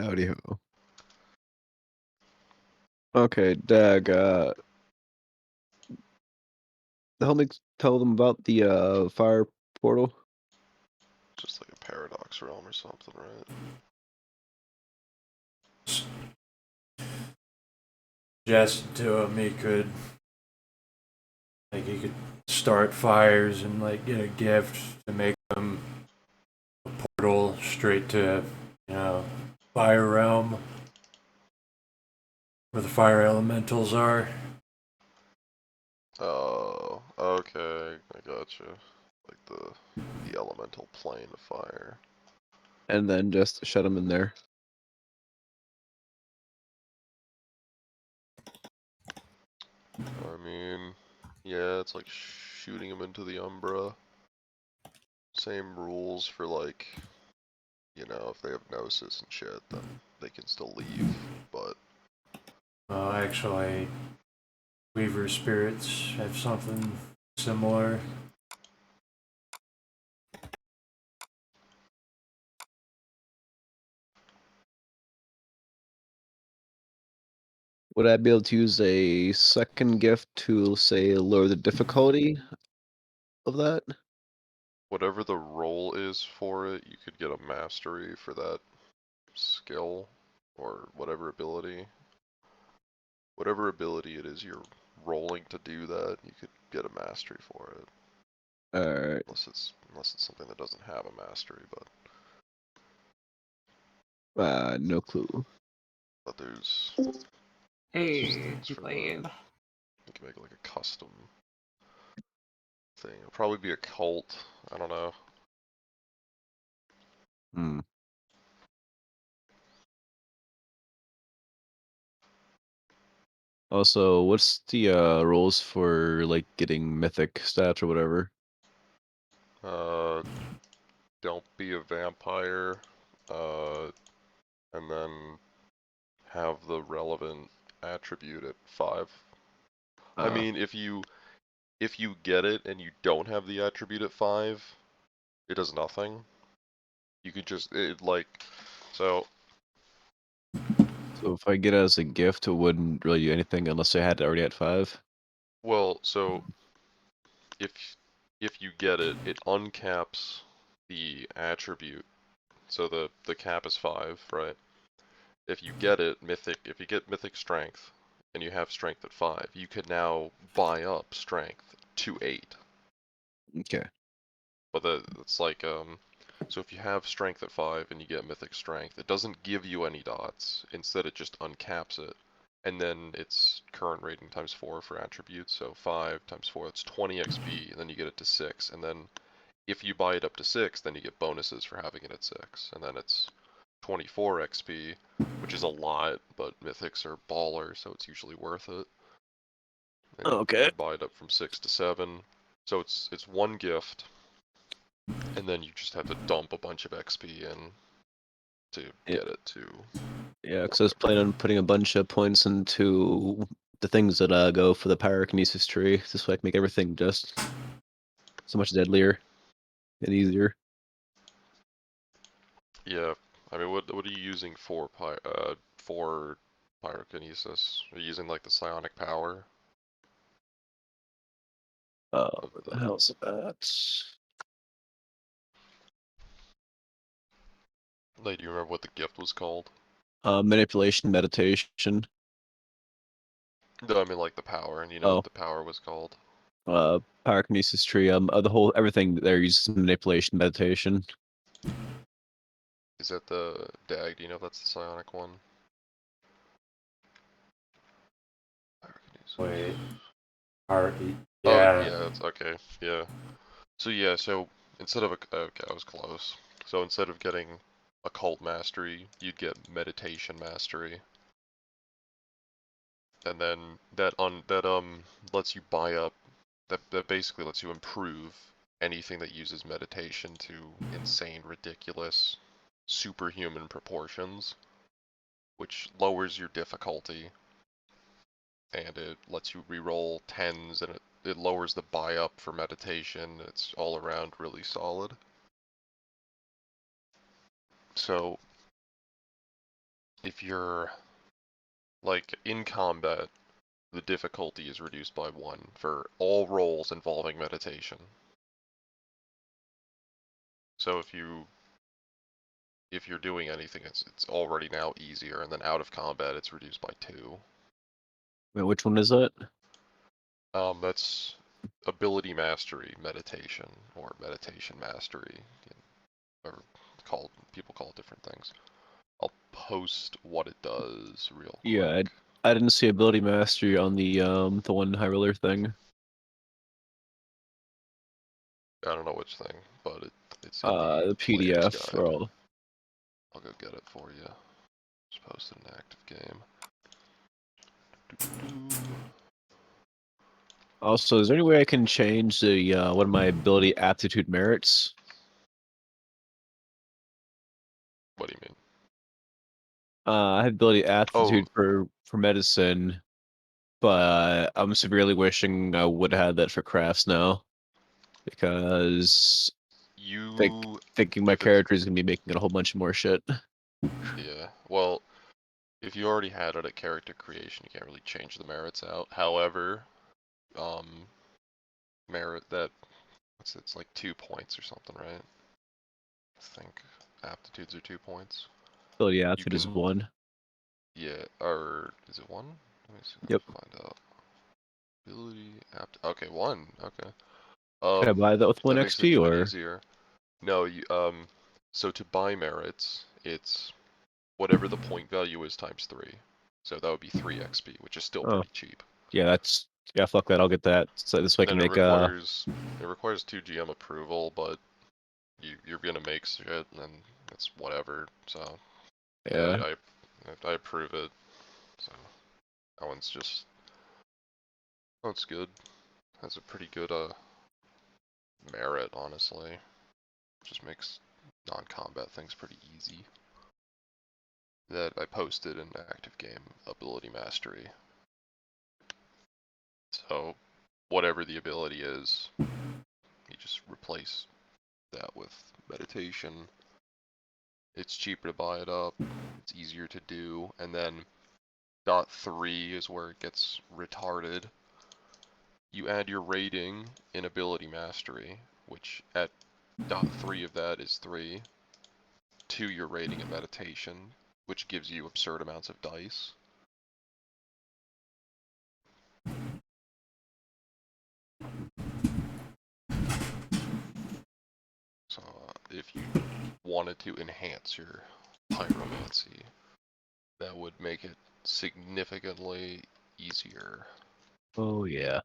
Howdy ho. Okay, Dag, help me tell them about the fire portal. Just like a paradox realm or something, right? Suggested to him he could start fires and like get a gift to make them a portal straight to, fire realm where the fire elementals are. Oh, okay, I gotcha. Like the elemental plane of fire. And then just shut them in there. I mean, yeah, it's like shooting them into the Umbra. Same rules for like, if they have Gnosis and shit, then they can still leave, but... Actually, Weaver spirits have something similar. Would I be able to use a second gift to, say, lower the difficulty of that? Whatever the role is for it, you could get a mastery for that skill, or whatever ability. Whatever ability it is you're rolling to do that, you could get a mastery for it. Alright. Unless it's something that doesn't have a mastery, No clue. but there's Hey, things you for that. playing? You can make like a custom thing. It'll probably be a cult. I don't know. Hmm. Also, what's the rules for like getting mythic stats or whatever? Don't be a vampire. And then have the relevant attribute at 5. I mean, if you get it and you don't have the attribute at 5, it does nothing. You could just so So if I get it as a gift, it wouldn't really do anything unless I had it already at 5. well, so if you get it, it uncaps the attribute. So the cap is 5, right? If you get it, if you get mythic strength and you have strength at 5, you could now buy up strength to 8. Okay. But it's like so if you have strength at 5 and you get mythic strength, it doesn't give you any dots. Instead, it just uncaps it. And then it's current rating times 4 for attributes, so 5 times 4, that's 20 XP, and then you get it to 6. And then if you buy it up to 6, then you get bonuses for having it at 6. And then it's 24 XP, which is a lot, but mythics are baller, so it's usually worth it. And you Okay. can buy it up from 6 to 7. So it's one gift, and then you just have to dump a bunch of XP in to get it to... Yeah, because I was planning on putting a bunch of points into the things that go for the pyrokinesis tree. This way I can make everything just so much deadlier and easier. Yeah, I mean, what are you using for pyrokinesis? Are you using like the psionic power? Where the hell's that? Like, do you remember what the gift was called? Manipulation meditation. No, I mean like the power, and you know Oh. what the power was called? Pyrokinesis tree. Everything there uses manipulation meditation. Is that the DAG? Do you know if that's the psionic one? Pyrokinesis. Wait. Oh, Yeah. yeah, it's okay. Yeah. So instead of okay, I was close. So instead of getting occult mastery, you'd get meditation mastery. And then that lets you buy up, that basically lets you improve anything that uses meditation to insane, ridiculous, superhuman proportions, which lowers your difficulty, and it lets you reroll 10s, and it lowers the buy up for meditation. It's all around really solid. So if you're like in combat, the difficulty is reduced by 1 for all roles involving meditation. So if you're doing anything, it's already now easier, and then out of combat, it's reduced by 2. Wait, which one is that? That's ability mastery meditation, or meditation mastery, or people call it different things. I'll post what it does real Yeah, quick. I didn't see ability mastery on the one high roller thing. I don't know which thing, but it's in the The player's PDF guide. or I'll go get it for you. Just posted an active game. also, is there any way I can change the one of my ability aptitude merits? What do you mean? I have ability Oh, aptitude for medicine, but I'm severely wishing I would have had that for crafts now, because you thinking my if it's character is gonna be making a whole bunch more shit. yeah. Well, if you already had it at character creation, you can't really change the merits out. However, merit that it's like 2 points or something, right? I think aptitudes are 2 points. Ability You aptitude is can 1. yeah, or is it 1? Let me see. Yep. Find out. Ability okay, 1. Okay. Can I buy that with 1 That makes it XP even or? easier. No, so to buy merits, it's whatever the point value is times 3. So that would be 3 XP, which is still Oh, pretty cheap. yeah, yeah, fuck that. I'll get that. So this way I can Then it make requires 2 GM approval, but you're gonna make shit, and it's whatever. So yeah. yeah, I approve it. So that one's just that's good. That's a pretty good merit, honestly. Just makes non-combat things pretty easy. That I posted in active game ability mastery. So whatever the ability is, you just replace that with meditation. It's cheaper to buy it up, it's easier to do, and then dot 3 is where it gets retarded. You add your rating in ability mastery, which at dot 3 of that is 3, to your rating in meditation, which gives you absurd amounts of dice. So if you wanted to enhance your pyromancy, that would make it significantly easier. Oh yeah.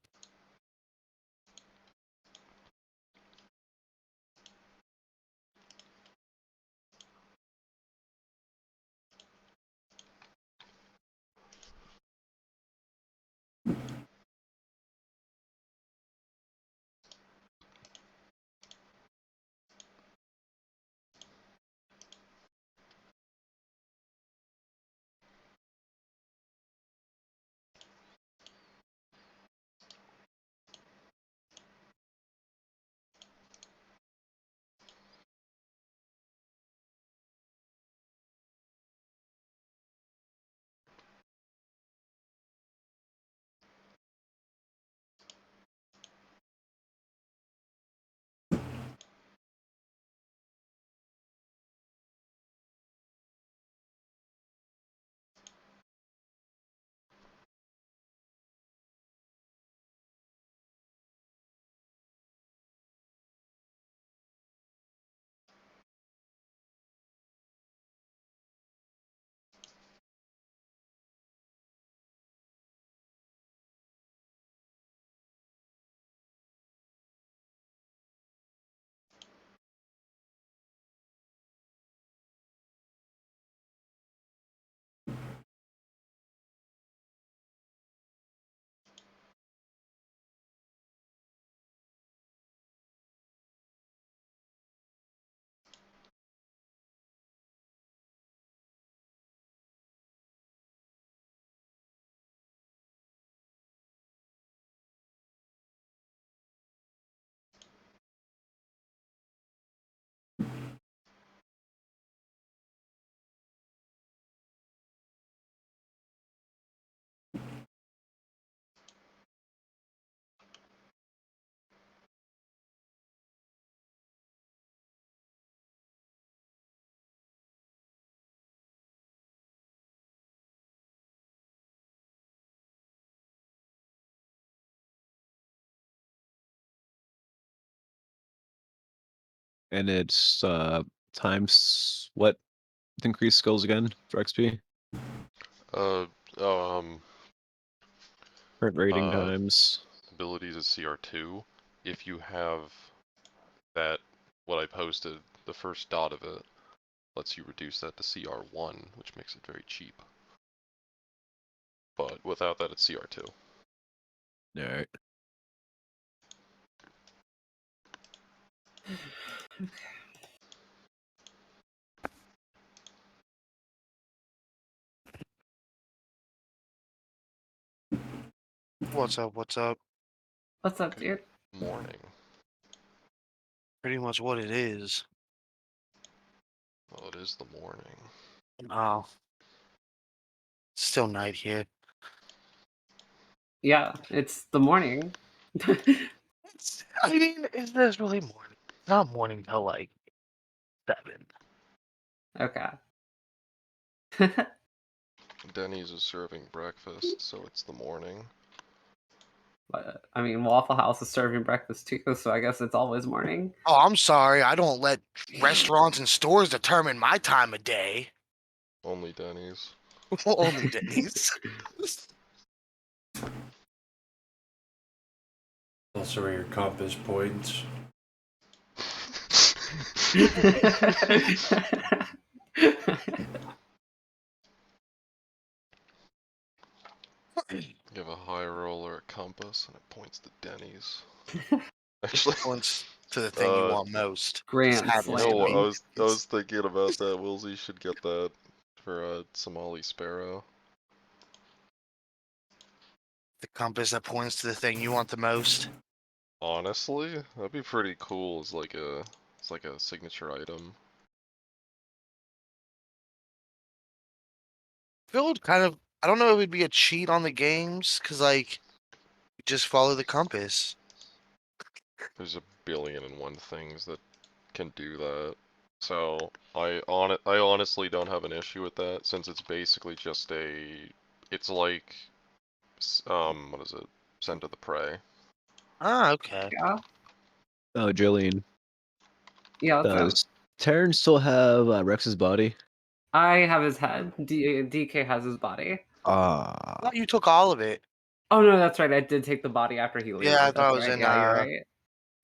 And it's times what increased skills again for XP? Uh, Current rating Uh, times. abilities is CR2. If you have that, what I posted, the first dot of it lets you reduce that to CR1, which makes it very cheap. But without that, it's CR2. Alright. What's up? What's up? What's up, dude? Morning. Pretty much what it is. Well, it is the morning. Oh. Still night here. Yeah, it's the morning. I mean, is this really morning? It's not morning till like 7. Okay. Denny's is serving breakfast, so it's the morning. But, I mean, Waffle House is serving breakfast too, so I guess it's always morning. Oh, I'm sorry. I don't let restaurants and stores determine my time of day. Only Denny's. Only Denny's. Also, where your compass points. Give a high roller a compass and it points to Denny's. Actually, Points to the thing you uh, want most. Grand Just you happens know to what? be. I was thinking about that. Willsey should get that for Somali Sparrow. The compass that points to the thing you want the most. Honestly, that'd be pretty cool as like a signature item. It would kind of. I don't know if it'd be a cheat on the games, because, like, you just follow the compass. There's a billion and one things that can do that. So I honestly don't have an issue with that since it's basically just it's like what is it? Scent of the Prey. Ah, okay. Yeah. Oh, Jillian. Yeah, what's up? Does Terran still have Rex's body? I have his head. DK has his body. I thought you took all of it. Oh no, that's right. I did take the body after he landed. Yeah, I thought That's it was right. in, Yeah, you're right.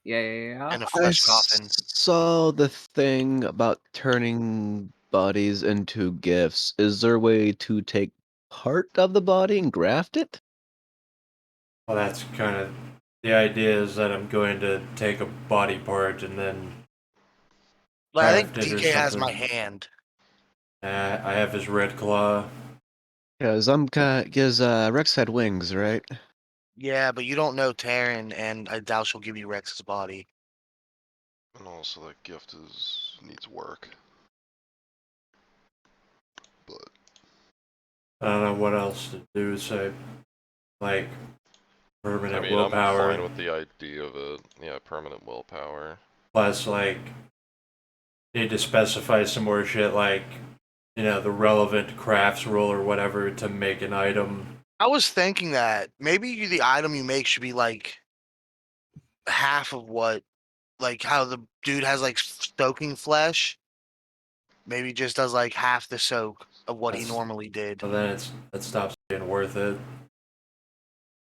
Yeah. in a I flesh coffin. saw the thing about turning bodies into gifts. Is there a way to take part of the body and graft it? Well, that's kind of the idea. Is that I'm going to take a body part and then But I think craft it or DK has my something. hand. I have his red claw. Because Rex had wings, right? Yeah, but you don't know Taryn, and I doubt she'll give you Rex's body. And also that gift needs work. But I don't know what else to do. So, like, I permanent mean, I'm willpower. fine with the idea of it. Yeah, permanent willpower. Plus, like, need to specify some more shit, like, you know, the relevant crafts rule or whatever to make an item. I was thinking that maybe the item you make should be like half of what, like how the dude has like soaking flesh. Maybe just does like half the soak of what he That's- normally did. So then it stops being worth it.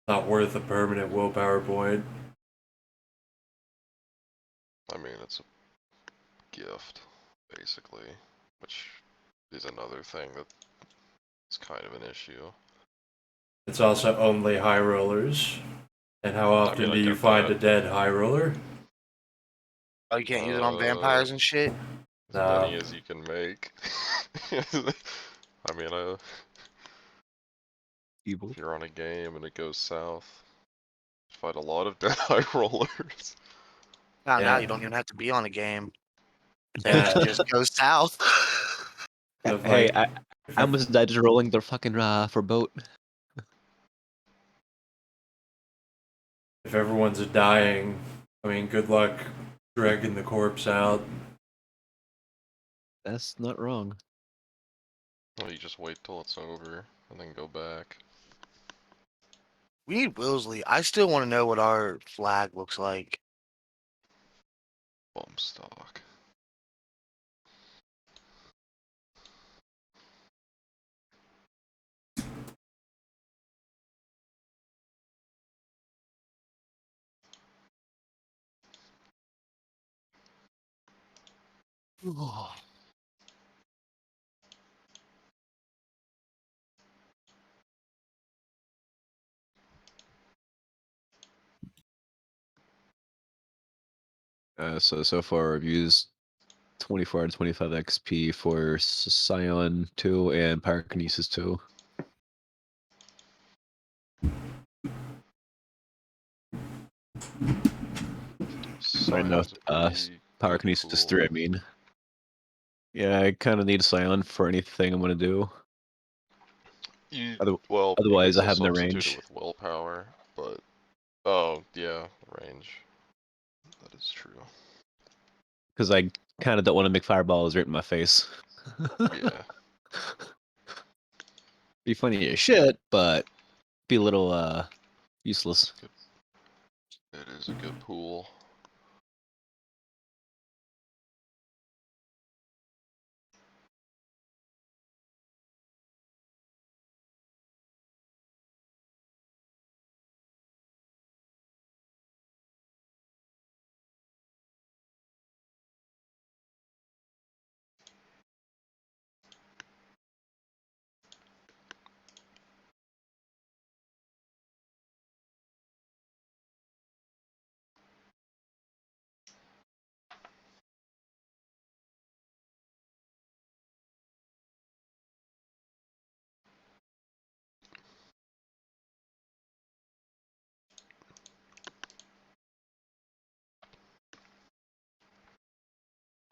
Not worth a permanent willpower point. I mean, it's a gift, basically, which is another thing that's kind of an issue. It's also only high rollers. And how often mean, I do you get find that. a dead high roller? Oh, you can't use it on vampires and shit. As many as you can make. I mean, Evil. if you're on a game and it goes south, fight a lot of dead high rollers. Now Yeah. you don't even have to be on a game. Yeah. It just goes south. If, Hey, like, I almost died just rolling their fucking for boat. if everyone's dying, I mean, good luck dragging the corpse out. That's not wrong. Well, you just wait till it's over and then go back. We need Wilsley. I still want to know what our flag looks like. Bump stock. So far I've used 24 out of 25 XP for Scion 2 and Pyrokinesis 2. Right now, Scion's a pretty good Pyrokinesis tool. 3, I mean. Yeah, I kind of need Scion for anything I'm going to do. Well, you can Otherwise, I still have no substitute range. it with willpower, but oh yeah, range. That is true. Because I kind of don't want to make fireballs right in my face. Yeah. Be funny as shit, but be a little useless. It is a good pool.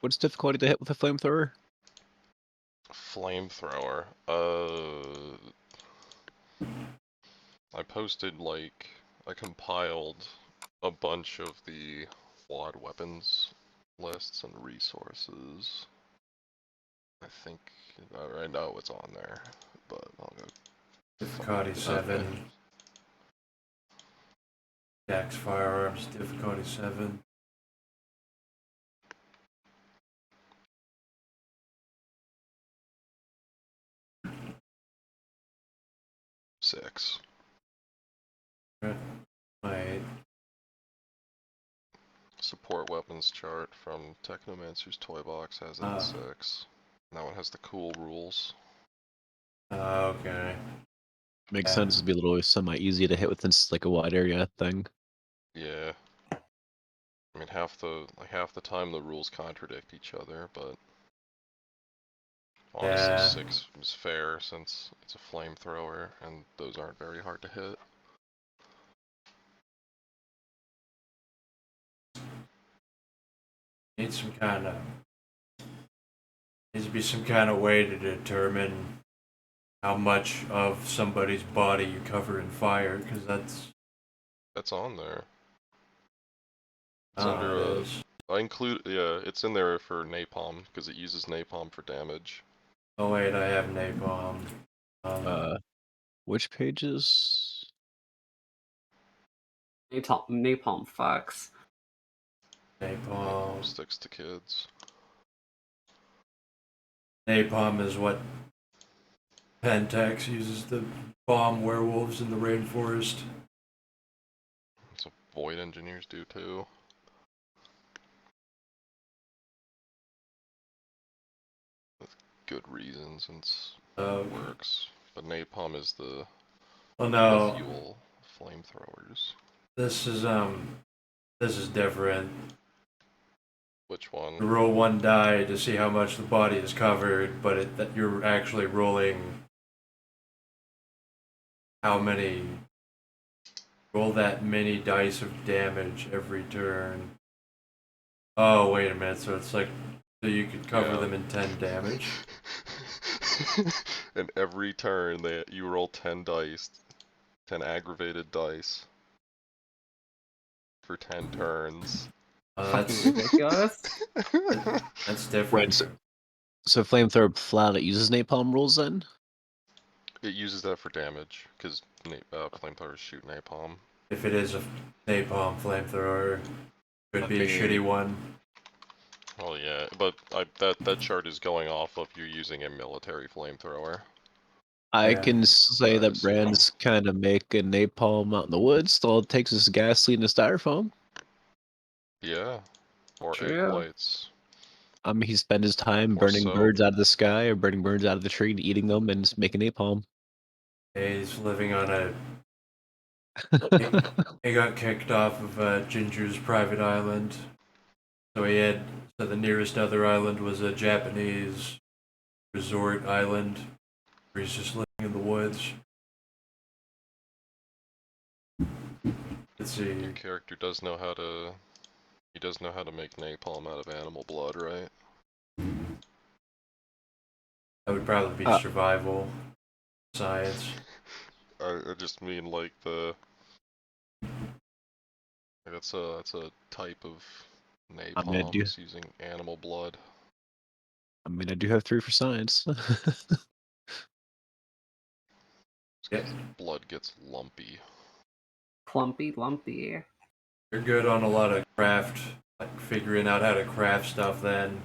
What's difficulty to hit with a flamethrower? Flamethrower. I posted like I compiled a bunch of the WAD weapons lists and resources. I think I know it's on there, but I'll go. Difficulty find it. 7. Dax firearms, difficulty 7. Six. My Support weapons chart from Technomancer's Toy Box has it at 6. And that one has the cool rules. okay. Makes Yeah. sense to be a little semi-easy to hit within like a wide area thing. Yeah. I mean half the time the rules contradict each other, but honestly Yeah. 6 is fair since it's a flamethrower and those aren't very hard to hit. Needs to be some kind of way to determine how much of somebody's body you cover in fire, because That's on there. It's oh, under it is. it's in there for napalm because it uses napalm for damage. Oh wait, I have napalm. Which pages? Napalm fucks. Napalm. Sticks to kids. Napalm is what Pentax uses to bomb werewolves in the rainforest. So void engineers do too. With good reasons, since it works. But napalm is the Oh no, fuel flamethrowers. this is different. Which one? You roll one die to see how much the body is covered, but that you're actually rolling how many. Roll that many dice of damage every turn. Oh wait a minute, so it's like so you could cover them in 10 damage. And every turn you roll 10 dice, 10 aggravated dice for 10 turns. Fucking ridiculous. That's different. Right. So flamethrower flat, it uses napalm rules then? It uses that for damage because flamethrowers shoot napalm. If it is a napalm flamethrower, could be a Okay. shitty one. Well, yeah, but that chart is going off of you using a military flamethrower. I Yeah. can say that Nice. brands kind of make a napalm out in the woods. All it takes is gasoline and styrofoam. Yeah. Or egg True. whites. He spent his time Or burning soap. birds out of the sky or burning birds out of the tree and eating them and just making napalm. He's living on a. He got kicked off of Ginger's private island, so so the nearest other island was a Japanese resort island, where he's just living in the woods. Let's see. Your character does know how to. He does know how to make napalm out of animal blood, right? That would probably be Uh, survival science. I just mean like the. That's a type of I mean, napalm is using animal blood. I do have 3 for science. Yeah. Blood gets lumpy. Clumpy, lumpy. You're good on a lot of craft, like figuring out how to craft stuff. Then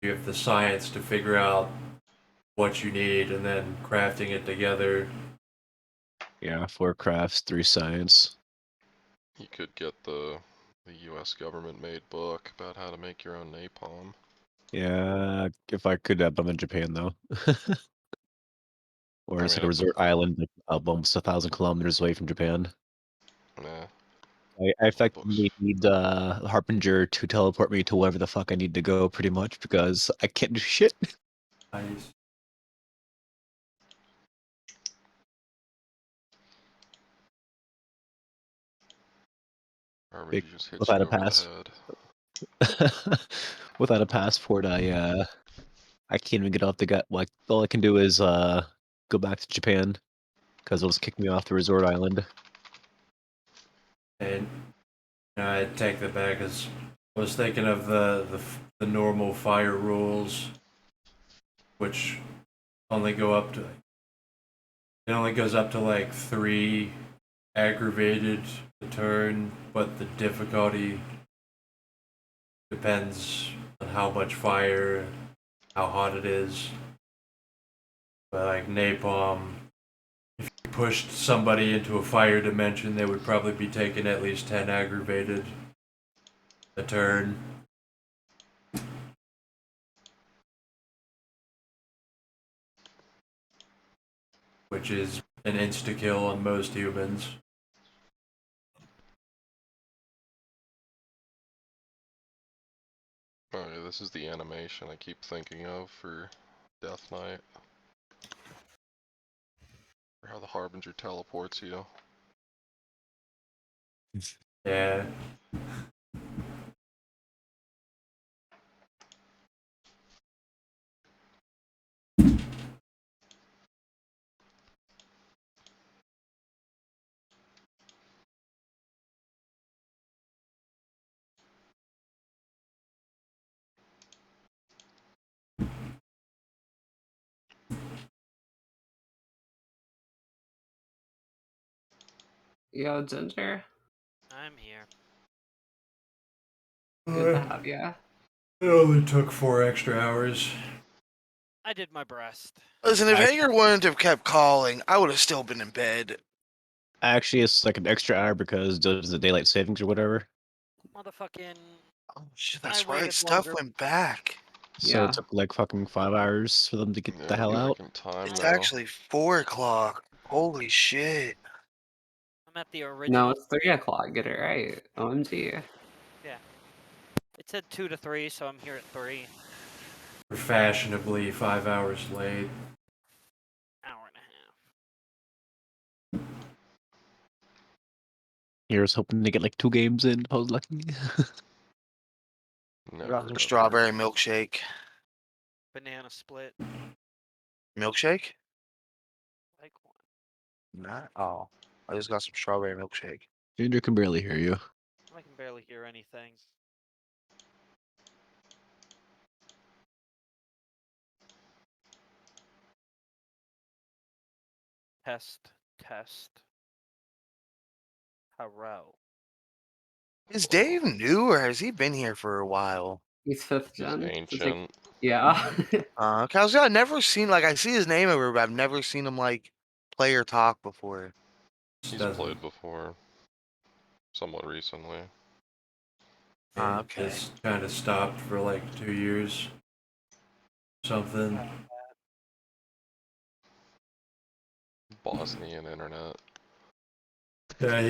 you have the science to figure out what you need, and then crafting it together. Yeah, 4 crafts, 3 science. You could get the U.S. government made book about how to make your own napalm. Yeah, if I could, I'm in Japan though. Or I it's mean, like a resort island, like almost 1,000 kilometers away from Japan. nah, I books. effectively need Harbinger to teleport me to wherever the fuck I need to go, pretty much, because I can't do shit. Nice. Or Big- he just hits without you a over the pass. head. Without a passport, I can't even get off the gut. Like all I can do is go back to Japan because it'll just kick me off the resort island. And I take that back as I was thinking of the normal fire rules, which only go up to it only goes up to like 3 aggravated a turn, but the difficulty depends on how much fire, how hot it is. But like napalm, if you pushed somebody into a fire dimension, they would probably be taking at least 10 aggravated a turn. Which is an insta kill on most humans. Oh yeah, this is the animation I keep thinking of for Death Knight. Or how the Harbinger teleports you. Yeah. Yo, Ginger. I'm here. Good to have ya. It only took 4 extra hours. I did my best. Listen, if Actually- Hager wouldn't have kept calling, I would have still been in bed. Actually, it's like an extra hour because does the daylight savings or whatever. Motherfucking. Oh shit, that's I waited right. Stuff longer. went back. So Yeah. it took like fucking 5 hours for them to get Yeah, the hell you're out. taking time It's now. actually 4 o'clock. Holy shit. I'm at the No, original. it's 3 o'clock. Get it right. OMG. It said 2 to 3, so I'm here at 3. We're fashionably 5 hours late. Hour and a half. Here's hoping to get like 2 games in if I was lucky. Never Got some ever. strawberry milkshake. Banana split. Milkshake? Like one. Not. Oh, I just got some strawberry milkshake. Ginger can barely hear you. I can barely hear anything. Test. Hello. Is Dave new or has he been here for a while? He's 5th He's gen. So it's like, ancient. yeah. Okay, I've never seen like I see his name everywhere, but I've never seen him like play or talk before. He's doesn't- played before. Somewhat recently. and Okay. just kind of stopped for like 2 years. Something. Bosnian internet. Yeah,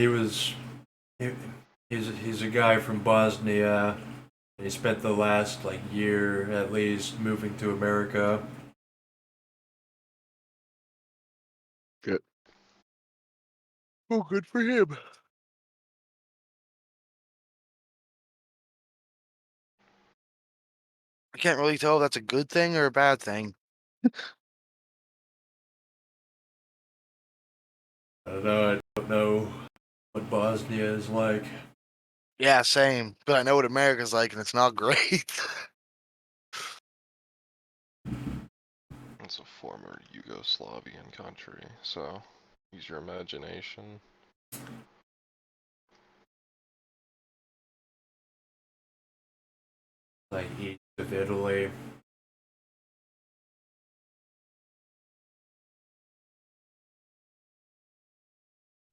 he's a guy from Bosnia. He spent the last like year at least moving to America. Good. Oh, good for him. I can't really tell if that's a good thing or a bad thing. I don't know. I don't know what Bosnia is like. Yeah, same. But I know what America's like, and it's not great. It's a former Yugoslavian country, so use your imagination. Like east of Italy. I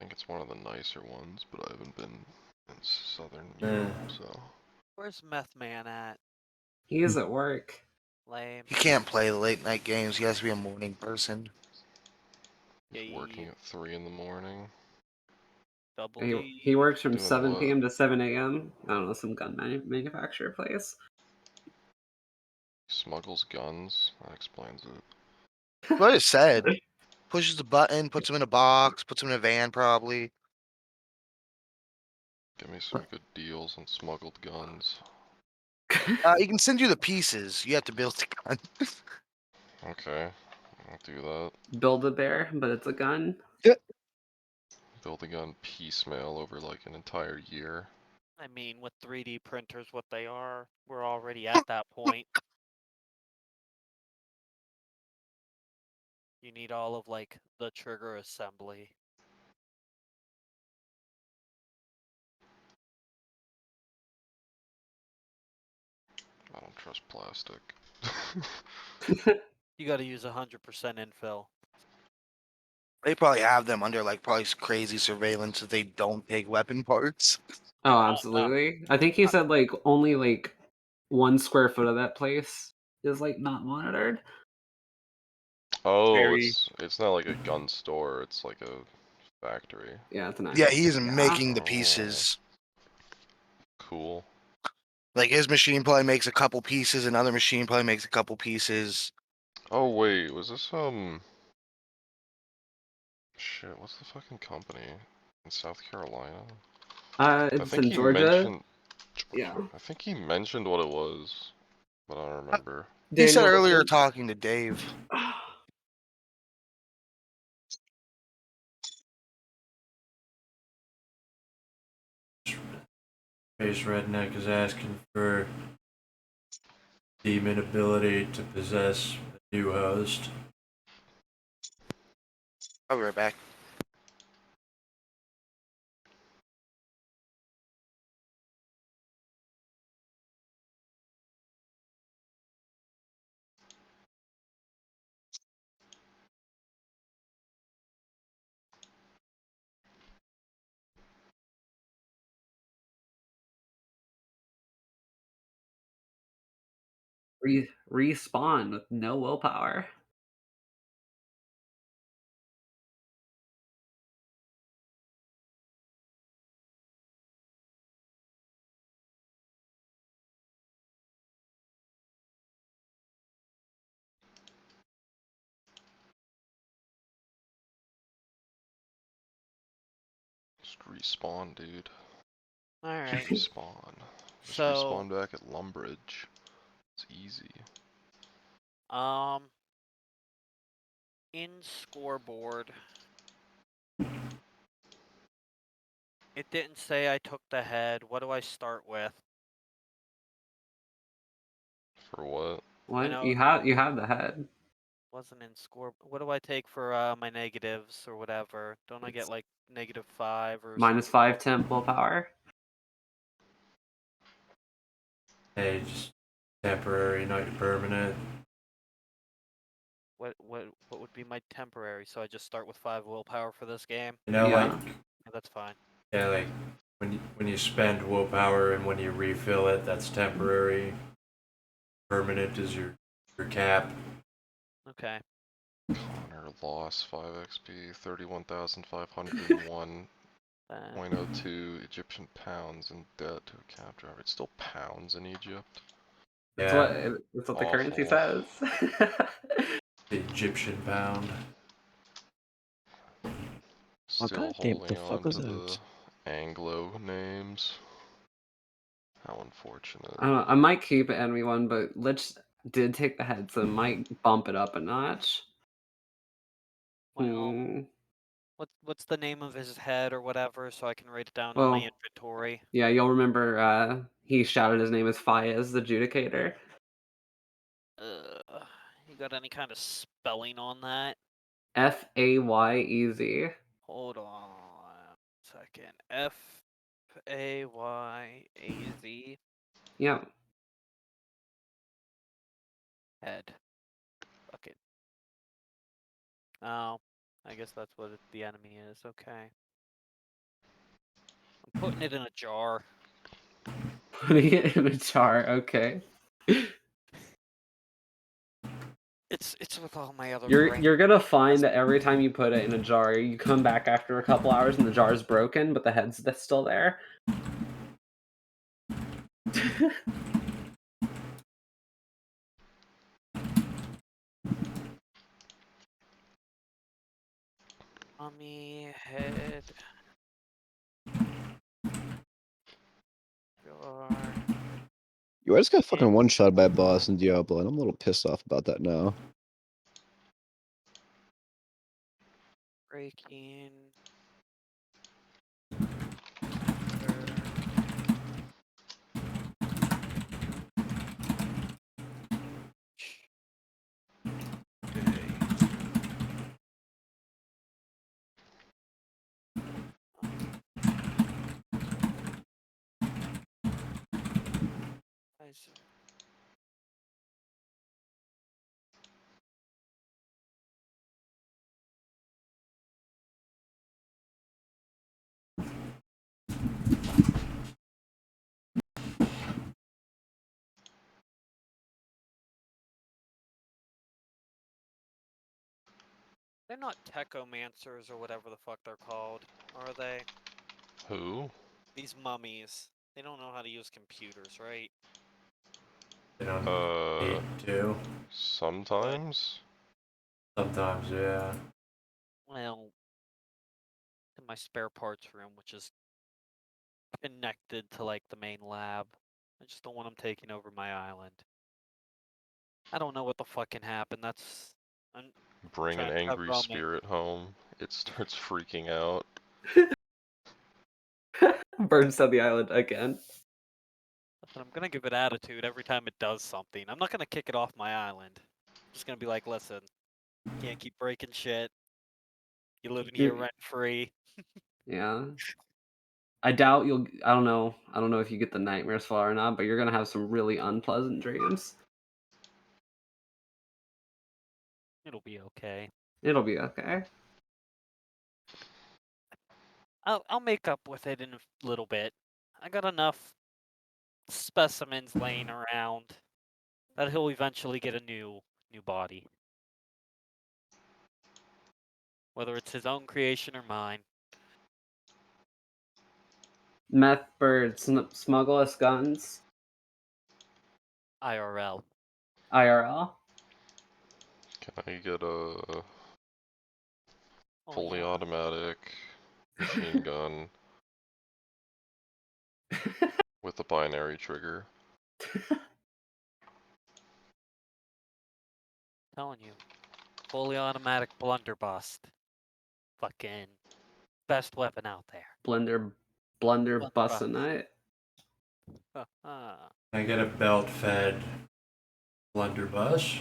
think it's one of the nicer ones, but I haven't been in southern Eh. Europe, so. Where's Meth Man at? He is at work. Lame. He can't play the late night games. He has to be a morning person. He's working Yeah. at 3 in the morning. Double He D. works from Doing 7 what? p.m. to 7 a.m. I don't know, some gun manufacturer place. Smuggles guns. That explains it. What it said. Pushes the button, puts him in a box, puts him in a van probably. Give me some good deals on smuggled guns. He can send you the pieces. You have to build the gun. Okay, I'll do that. Build a bear, but it's a gun. Build a gun piecemeal over like an entire year. I mean, with 3D printers, what they are, we're already at that point. You need all of like the trigger assembly. I don't trust plastic. You got to use 100% infill. They probably have them under like probably crazy surveillance if they don't take weapon parts. Oh, absolutely. I think he said like only like 1 square foot of that place is like not monitored. Oh, Very- it's not like a gun store, it's like a factory. Yeah, it's an Yeah, actual he's thing, yeah. making the Oh. pieces. Cool. Like his machine probably makes a couple pieces, another machine probably makes a couple pieces. Oh wait, was this shit, what's the fucking company? In South Carolina? I It's think in he Georgia. mentioned Yeah. I think he mentioned what it was, but I don't remember. He said Daniel, earlier talking to Dave. Space Redneck is asking for demon ability to possess a new host. I'll be right back. respawn with no willpower. Just respawn, dude. Alright. Just respawn. Just So, respawn back at Lumbridge. It's easy. in scoreboard, it didn't say I took the head. What do I start with? For what? What? know- You have the head. Wasn't in score. What do I take for my negatives or whatever? Don't I get like -5 or -5 temp willpower. Hey, just temporary, not your permanent. What would be my temporary? So I just start with 5 willpower for this game. You know, Yeah. like Yeah, that's fine. yeah, like when you spend willpower and when you refill it, that's temporary. Permanent is your cap. Okay. Connor loss 5 XP, 31,501.02 Egyptian pounds in debt to a cab driver. It's still pounds in Egypt. That's Yeah, what the currency Awful. says. the Egyptian pound. Still goddamn, what the holding fuck on was to that? the Anglo names. How unfortunate. I might keep it NV1, but Lich did take the head, so might bump it up a notch. Well, Hmm. what's the name of his head or whatever, so I can write it down in Well, my inventory. Yeah, you'll remember he shouted his name as Fayez the Judicator. You got any kind of spelling on that? Fayez. Hold on a second. Fayaz. Yeah. Head. Fuck it. Oh, I guess that's what the enemy is. Okay. I'm putting it in a jar. Putting it in a jar, okay. It's with all my other You're gonna find that every time you put it in a jar, you come back after a couple hours and the jar's broken, but the head's that's still there. Mummy head. Jar. Yo, I just got fucking one shot by a boss in Diablo, and I'm a little pissed off about that now. Breaking. They're not techomancers or whatever the fuck they're called, are they? Who? These mummies. They don't know how to use computers, right? They don't need to. Sometimes? Sometimes, yeah. Well, in my spare parts room, which is connected to like the main lab. I just don't want them taking over my island. I don't know what the fuck can happen. I'm Bring an trying to angry cover all my. spirit home. It starts freaking out. Burns down the island again. Listen, I'm gonna give it attitude every time it does something. I'm not gonna kick it off my island. I'm just gonna be like, listen, can't keep breaking shit. You living here rent free. Yeah. I doubt you'll. I don't know. I don't know if you get the nightmares far or not, but you're gonna have some really unpleasant dreams. It'll be okay. It'll be okay. I'll make up with it in a little bit. I got enough specimens laying around that he'll eventually get a new body. Whether it's his own creation or mine. Meth bird smuggle us guns. IRL. IRL. Can I get a Oh, fully yeah. automatic machine gun with a binary trigger? Telling you. Fully automatic blunderbuss. Fucking best weapon out there. Blunder Blunderbuss. bussinite. Can I get a belt-fed blunderbuss?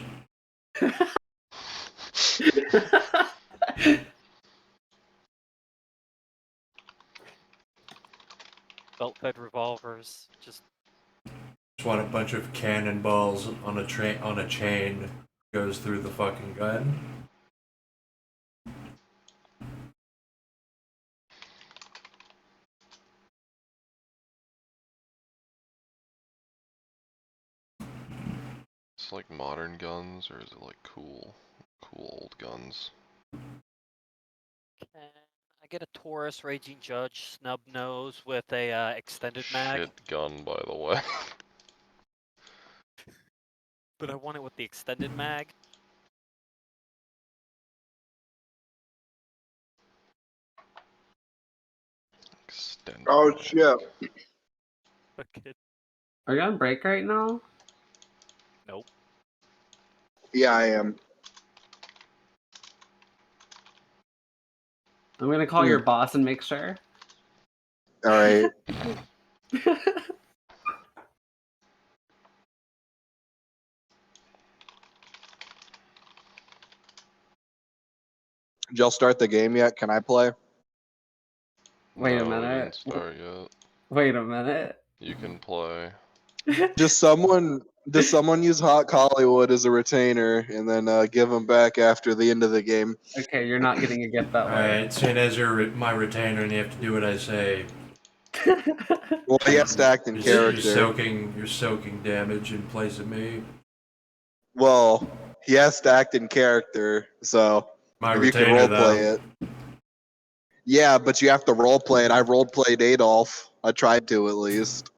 Belt-fed revolvers. Just want a bunch of cannonballs on a chain goes through the fucking gun. It's like modern guns, or is it like cool old guns? Can I get a Taurus Raging Judge snub nose with a extended mag? Shit gun, by the way. But I want it with the extended mag. Extended. Oh shit. Okay. Are you on break right now? Nope. Yeah, I am. I'm gonna call your boss and make sure. All right. Did y'all start the game yet? Can I play? Wait a No, we didn't minute. start yet. Wait a minute. You can play. Does someone use Hot Hollywood as a retainer and then give them back after the end of the game? Okay, you're not getting a gift that way. Alright, seeing as you're my retainer and you have to do what I say. Well, he has to act in You're character. you're soaking damage in place of me. Well, he has to act in character, so My if you can retainer, roleplay it. Yeah, but you have to roleplay it. I roleplayed Adolf. I tried to at least.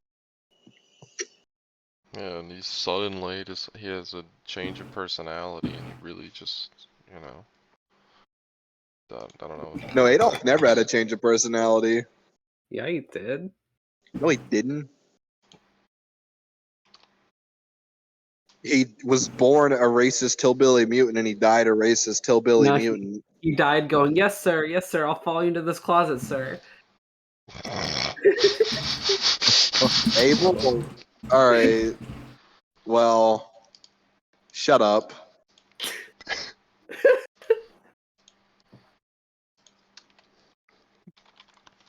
Yeah, and he suddenly he has a change of personality, and he really just, you know. I don't know. No, Adolf never had a change of personality. Yeah, you did. No, he didn't. He was born a racist hillbilly mutant, and he died a racist hillbilly No, mutant. He died going, yes, sir, I'll follow you into this closet, sir. Abel? Alright. Well, shut up.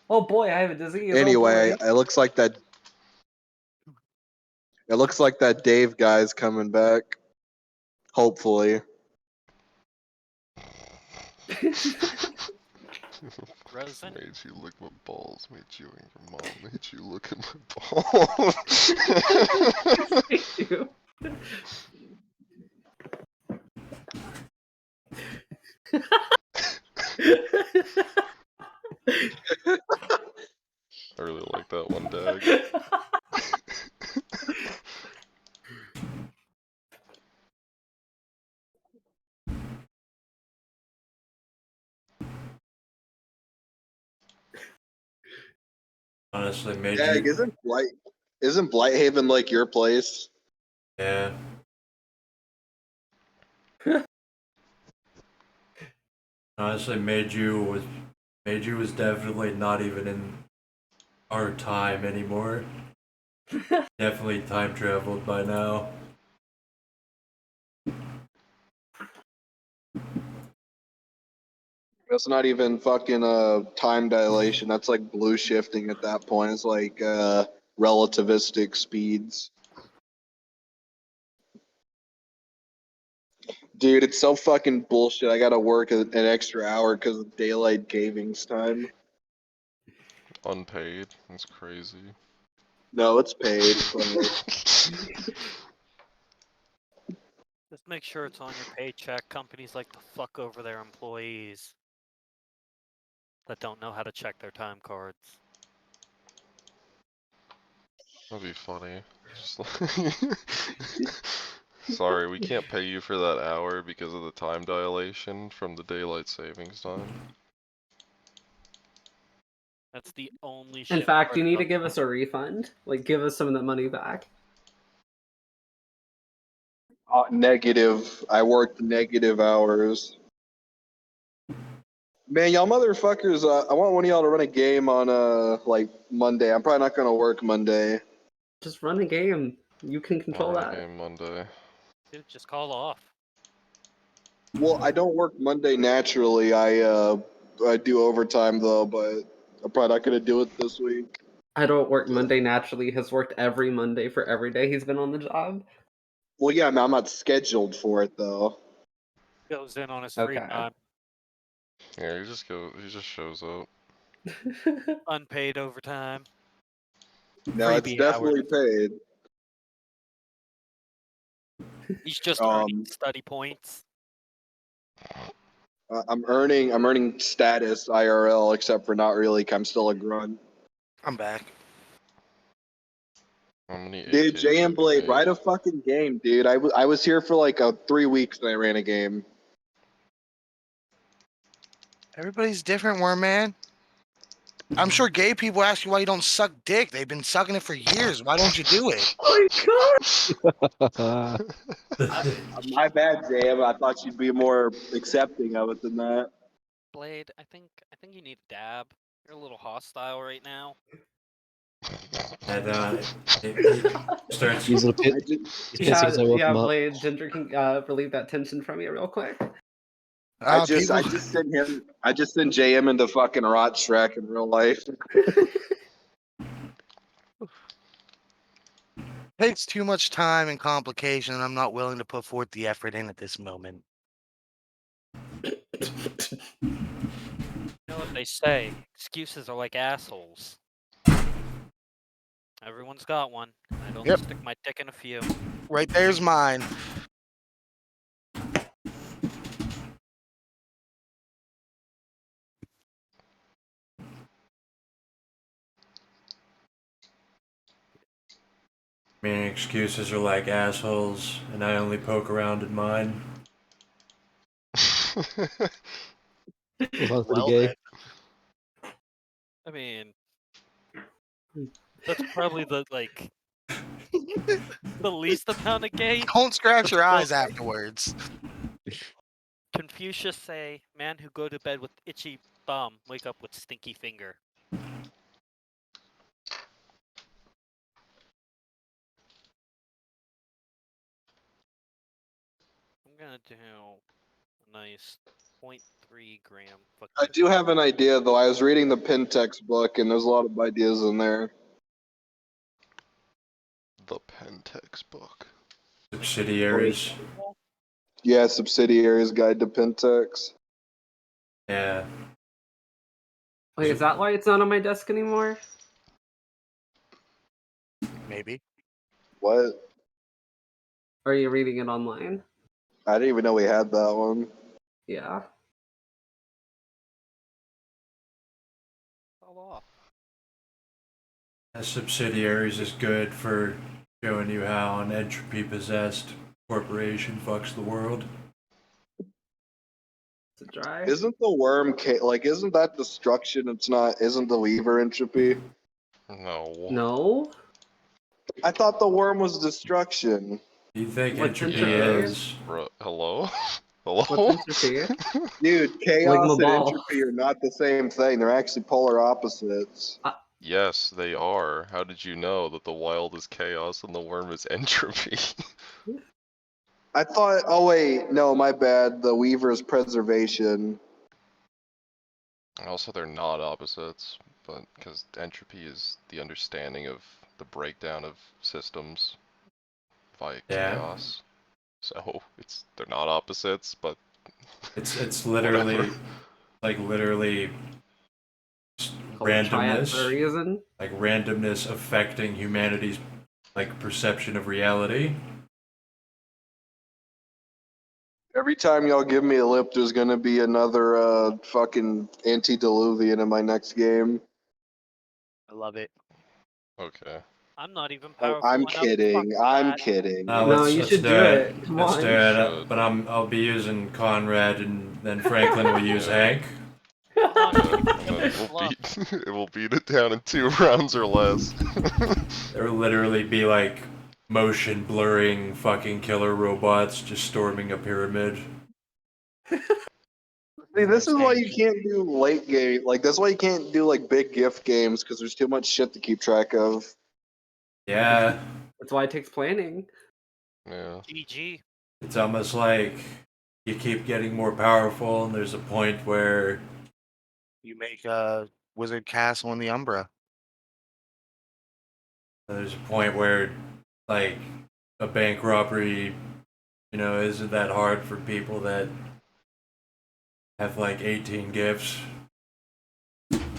Oh boy, I have a disease. Anyway, Oh boy. it looks like that. It looks like that Dave guy's coming back. Hopefully. Resin? Made you lick my balls, made you and your mom made you look at my balls. Thank you. I really like that one, Dag. Honestly, made Dag, you. isn't Blighthaven like your place? Yeah. Honestly, made you was definitely not even in our time anymore. Definitely time traveled by now. That's not even fucking time dilation. That's like blue shifting at that point. It's like relativistic speeds. Dude, it's so fucking bullshit. I gotta work an extra hour because of daylight savings time. Unpaid. That's crazy. No, it's paid. Just make sure it's on your paycheck. Companies like to fuck over their employees that don't know how to check their time cards. That'd be funny. Just like sorry, we can't pay you for that hour because of the time dilation from the daylight savings time. That's the only In shit fact, part you need to about- give us a refund. Like, give us some of that money back. Negative. I worked negative hours. Man, y'all motherfuckers, I want one of y'all to run a game on like Monday. I'm probably not gonna work Monday. Just run a game. You can control Run a that. game Monday. Dude, just call off. Well, I don't work Monday naturally. I do overtime though, but I'm probably not gonna do it this week. I don't work Monday naturally. Has worked every Monday for every day he's been on the job. Well, yeah, I mean, I'm not scheduled for it though. Goes in on his free Okay. time. Yeah, he just shows up. Unpaid overtime. No, it's Freebie definitely hours. paid. He's just earning Um, study points. I'm earning status IRL, except for not really. 'Cause I'm still a grunt. I'm back. How many Dude, AKs J have and you Blade, made? write a fucking game, dude. I was here for like 3 weeks and I ran a game. Everybody's different, Worm Man. I'm sure gay people ask you why you don't suck dick. They've been sucking it for years. Why don't you do it? Oh my god! My bad, Jam. I thought you'd be more accepting of it than that. Blade, I think you need a dab. You're a little hostile right now. And it starts. He's a pit. I just, He's pissy because I woke him up. Blade, Ginger can relieve that tension from you real quick. I just People sent JM into fucking Rot Shrek in real life. takes too much time and complication, and I'm not willing to put forth the effort in at this moment. You know what they say? Excuses are like assholes. Everyone's got one. I don't Yep. stick my dick in a few. Right there's mine. Meaning excuses are like assholes, and I only poke around in mine. Well, sounds pretty Well, gay. then. I mean, that's probably the the least amount of gay. Don't scratch your eyes afterwards. Confucius say, "Man who go to bed with itchy thumb, wake up with stinky finger." I'm gonna do a nice 0.3 gram. I do have an idea though. I was reading the Pentex book and there's a lot of ideas in there. The Pentex book. Subsidiaries. Yeah, Subsidiaries Guide to Pentex. Yeah. Wait, is that why it's not on my desk anymore? Maybe. What? Or are you reading it online? I didn't even know we had that one. Yeah. Fall off. As subsidiaries is good for showing you how an entropy possessed corporation fucks the world. Is it dry? Isn't the worm isn't that destruction? Isn't the Weaver entropy? No. No. I thought the worm was destruction. Do you think What's entropy entropy? is? Bro, hello? Hello? What's entropy? Dude, Like chaos my and ball. entropy are not the same thing. They're actually polar opposites. Yes, they are. How did you know that the wild is chaos and the worm is entropy? I thought, oh wait, no, my bad. The Weaver is preservation. Also, they're not opposites, but because entropy is the understanding of the breakdown of systems via Yeah. chaos. So they're not opposites, but It's literally whatever. literally Called a triad randomness. for a reason. Like randomness affecting humanity's perception of reality. Every time y'all give me a lip, there's gonna be another fucking antediluvian in my next game. I love it. Okay. I'm not even Oh, powerful I'm enough to fuck kidding. with I'm that. kidding. No, No, let's you should do do it. it. Come Let's on. do You it. should. But I'll be using Conrad, and then Franklin will use Yeah. Hank. I'm not Yeah, even and then gonna fluff. it will beat it down in 2 rounds or less. There will literally be like motion blurring fucking killer robots just storming a pyramid. See, this is why you can't do late game. Like, that's why you can't do like big gift games because there's too much shit to keep track of. Yeah, That's why it takes planning. Yeah. GG. it's almost like you keep getting more powerful, and there's a point where You make a wizard castle in the Umbra. There's a point where, like, a bank robbery, isn't that hard for people that have like 18 gifts.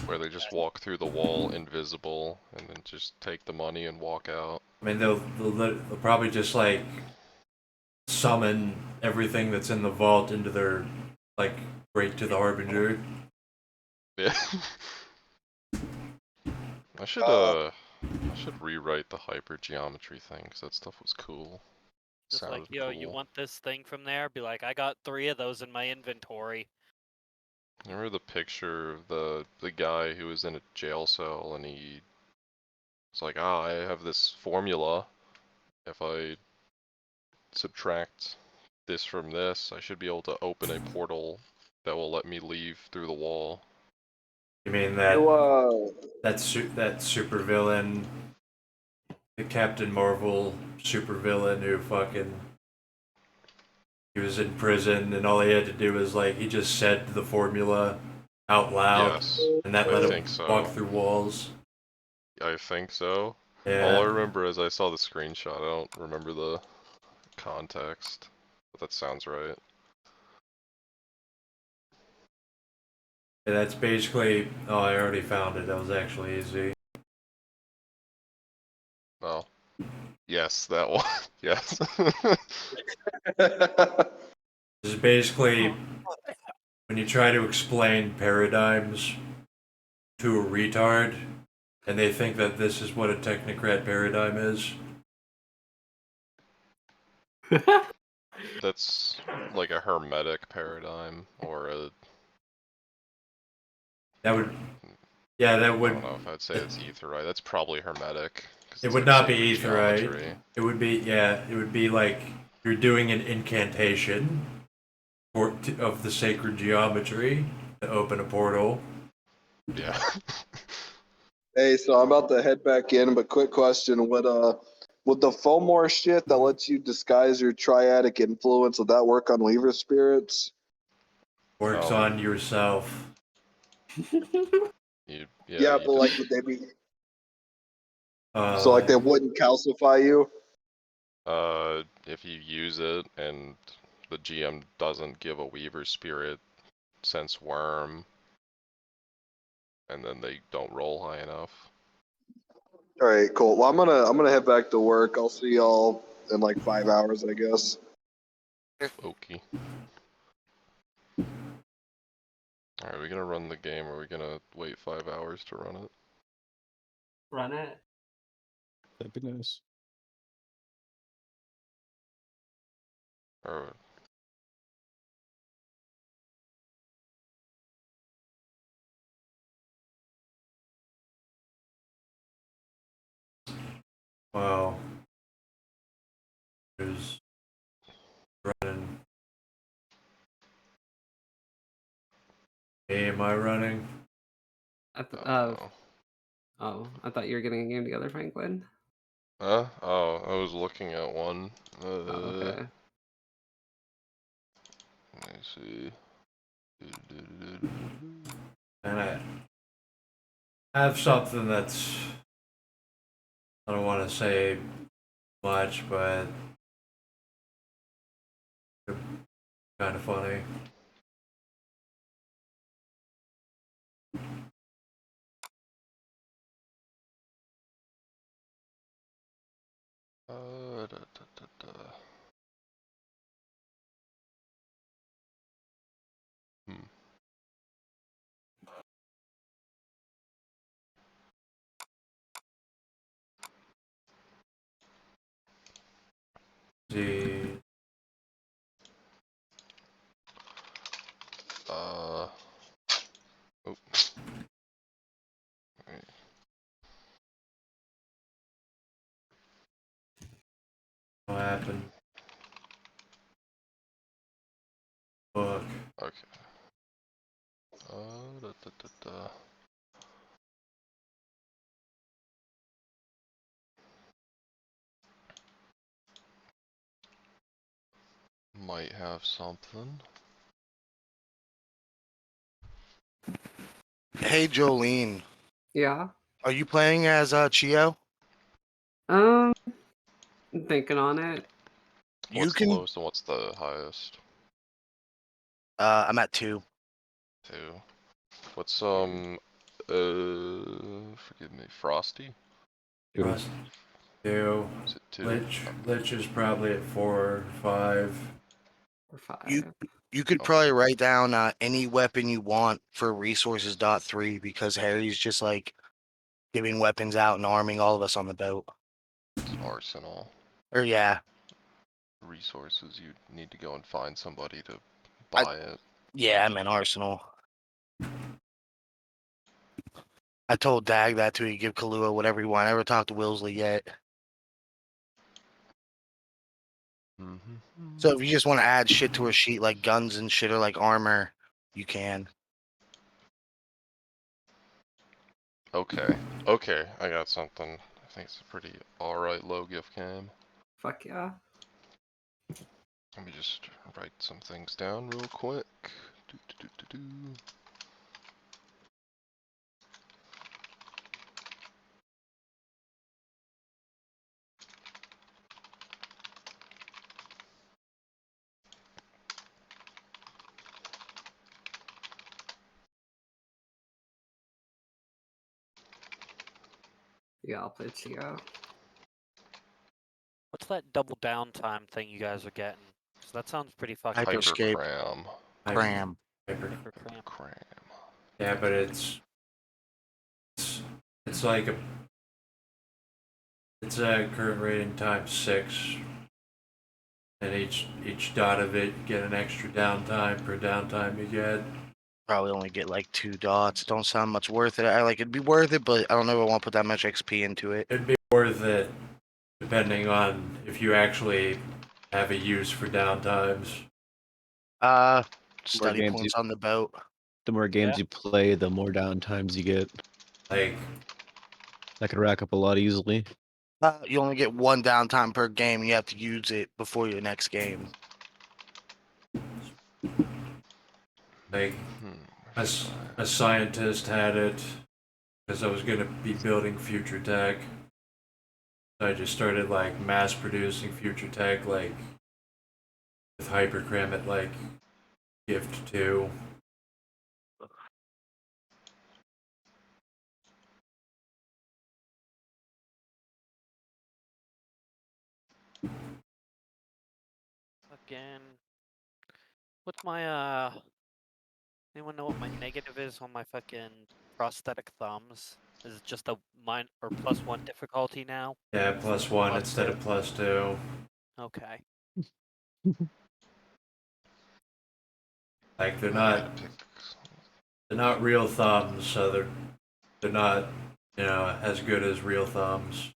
Where they just walk through the wall invisible and then just take the money and walk out. I mean, they'll probably just like summon everything that's in the vault into their like right to the harbinger. Yeah. I should rewrite the hypergeometry thing because that stuff was cool. Just Sounded like, yo, you cool. want this thing from there? Be like, I got 3 of those in my inventory. Remember the picture of the guy who was in a jail cell and he was like, I have this formula. If I subtract this from this, I should be able to open a portal that will let me leave through the wall. You mean that You, that super villain, the Captain Marvel super villain who fucking he was in prison and all he had to do was like he just said the formula out loud Yes, and that I let him think so. walk through walls. I think so. Yeah. All I remember is I saw the screenshot. I don't remember the context, but that sounds right. Yeah, that's basically. Oh, I already found it. That was actually easy. Oh, yes, that one. Yes. This is basically when you try to explain paradigms to a retard, and they think that this is what a technocrat paradigm is. That's like a hermetic paradigm, or a. That would. Yeah, that I would. don't know if I'd say it's etherite. That's probably hermetic. It would not be etherite. etherite. It would be. Yeah, it would be like you're doing an incantation of the sacred geometry to open a portal. Yeah. hey, so I'm about to head back in, but quick question: would the Fomor shit that lets you disguise your triadic influence, would that work on Weaver spirits? Works on yourself. Yeah, but like, would they be? So like, Uh, they wouldn't calcify you? If you use it and the GM doesn't give a Weaver Spirit sense worm, and then they don't roll high enough. All right, cool. Well, I'm gonna head back to work. I'll see y'all in like 5 hours, I guess. Okay. Alright, we gonna run the game or are we gonna wait 5 hours to run it? Run it. That'd be nice. Or wow. There's running. Hey, am I running? I th- no. oh, I thought you were getting a game together, Franklin. Huh? Oh, I was looking at one. Oh, okay. Let me see. And I have something that's. I don't want to say much, but kind of funny. Hmm. The Oh. what happened? Fuck. Okay. Might have something. Hey, Jolene, Yeah. are you playing as Chio? I'm thinking on it. You What's can. the lowest and what's the highest? I'm at 2. 2. What's forgive me, Frosty? Two. Rust 2. Is it 2? Lich is probably at 4 or 5. Or 5. You could Okay. probably write down any weapon you want for resources .3 because Harry's just like giving weapons out and arming all of us on the boat. Arsenal. Or yeah, Resources, you need to go and find somebody to buy it. yeah, I'm in Arsenal. I told Dag that too. He give Kahlua whatever he want. I never talked to Wilsley yet. So if you just want to add shit to a sheet like guns and shit or like armor, you can. Okay. Okay, I got something. I think it's a pretty alright low gift game. Fuck yeah. Let me just write some things down real quick. Do. Yeah, I'll play TO. What's that double downtime thing you guys are getting? 'Cause that sounds pretty fucking Hyper good. escape. Hypercram. Cram. Hyper cram. Cram. Yeah, but it's like it's a current rating times 6, and each dot of it you get an extra downtime per downtime you get. Probably only get like 2 dots. Don't sound much worth it. I like it'd be worth it, but I don't know if I want to put that much XP into it. It'd be worth it depending on if you actually have a use for downtimes. Study games points on the boat. The more games Yeah. you play, the more downtimes you get. Like, That could rack up a lot easily. You only get 1 downtime per game. And you have to use it before your next game. like Hmm. a scientist had it because I was gonna be building future tech. So I just started like mass producing future tech, like with hypercram at like gift 2. Again. What's my anyone know what my negative is on my fucking prosthetic thumbs? Is it just a mine or +1 difficulty now? Yeah, +1 instead +2? of +2. Okay. Like they're I'm not gonna pick. real thumbs, so they're not as good as real thumbs.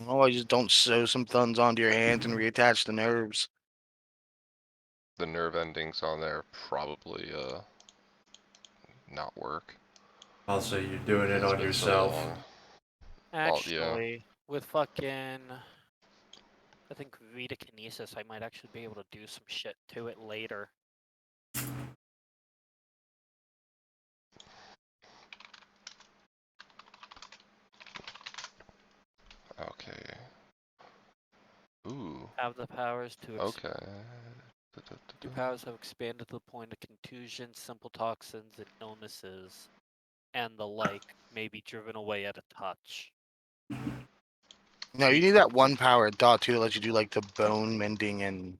Oh, I just don't sew some thumbs onto your hands and reattach the nerves. The nerve endings on there probably not work. Also, you're doing it It's on been so yourself. long. Actually, with fucking, I think Vita Kinesis, I might actually be able to do some shit to it later. Okay. Ooh. Have the powers to Okay. Your powers have expanded to the point of contusion, simple toxins, and illnesses, and the like may be driven away at a touch. No, you need that 1 power at dot 2 to let you do like the bone mending and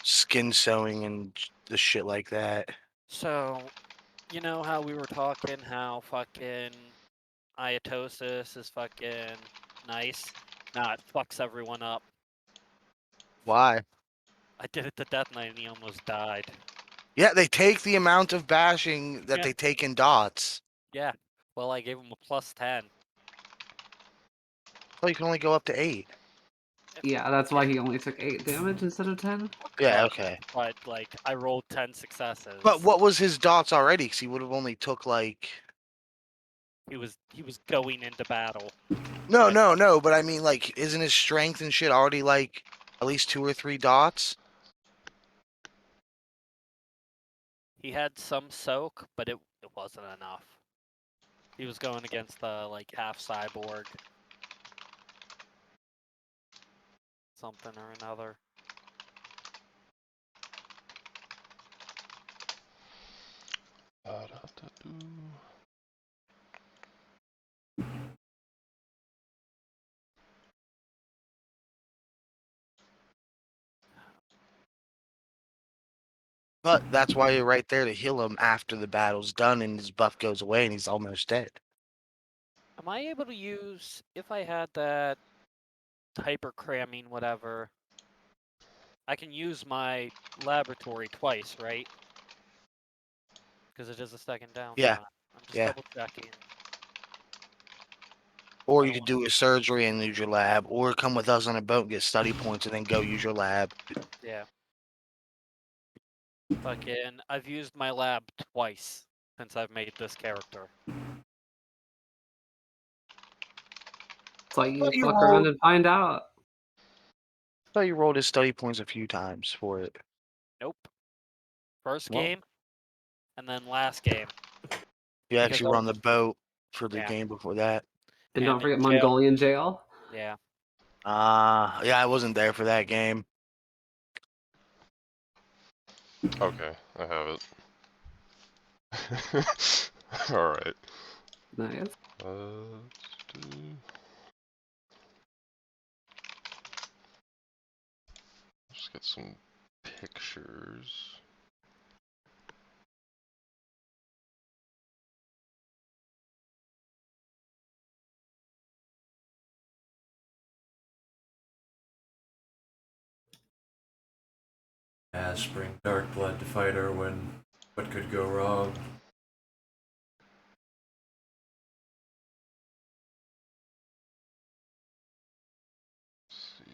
skin sewing and the shit like that. So, you know how we were talking how fucking Iatosis is fucking nice? Nah, it fucks everyone up. Why? I did it to Death Knight and he almost died. Yeah, they take the amount of bashing that Yeah. they take in dots. Yeah, well, I gave him a +10. Oh, you can only go up to 8. Yeah, that's why he only took 8 damage instead of 10. Yeah, But- okay. But, like, I rolled 10 successes. But what was his dots already? Because he would have only took like. He was going into battle. No, With- no. But I mean, like, isn't his strength and shit already like at least 2 or 3 dots? He had some soak, but it wasn't enough. He was going against the like half cyborg. something or another. But that's why you're right there to heal him after the battle's done and his buff goes away and he's almost dead. Am I able to use, if I had that hyper cramming, whatever, I can use my laboratory twice, right? Because it is a second down Yeah, time. I'm just yeah. double checking. Or I you don't could do a surgery and use your lab, or come with us on a boat and get study points and then go use your lab. Yeah. Fucking, I've used my lab twice since I've made this character. So you But you fuck rolled- around and find out. I thought you rolled his study points a few times for it. Nope. First Well. game, and then last game. You Because actually were I- on the boat for the Yeah. game before that. And don't And forget in jail. Mongolian jail. Yeah. Yeah, I wasn't there for that game. Okay, I have it. Alright. Nice. Just get some pictures. Bring dark blood to fight Erwin. What could go wrong? Let's see.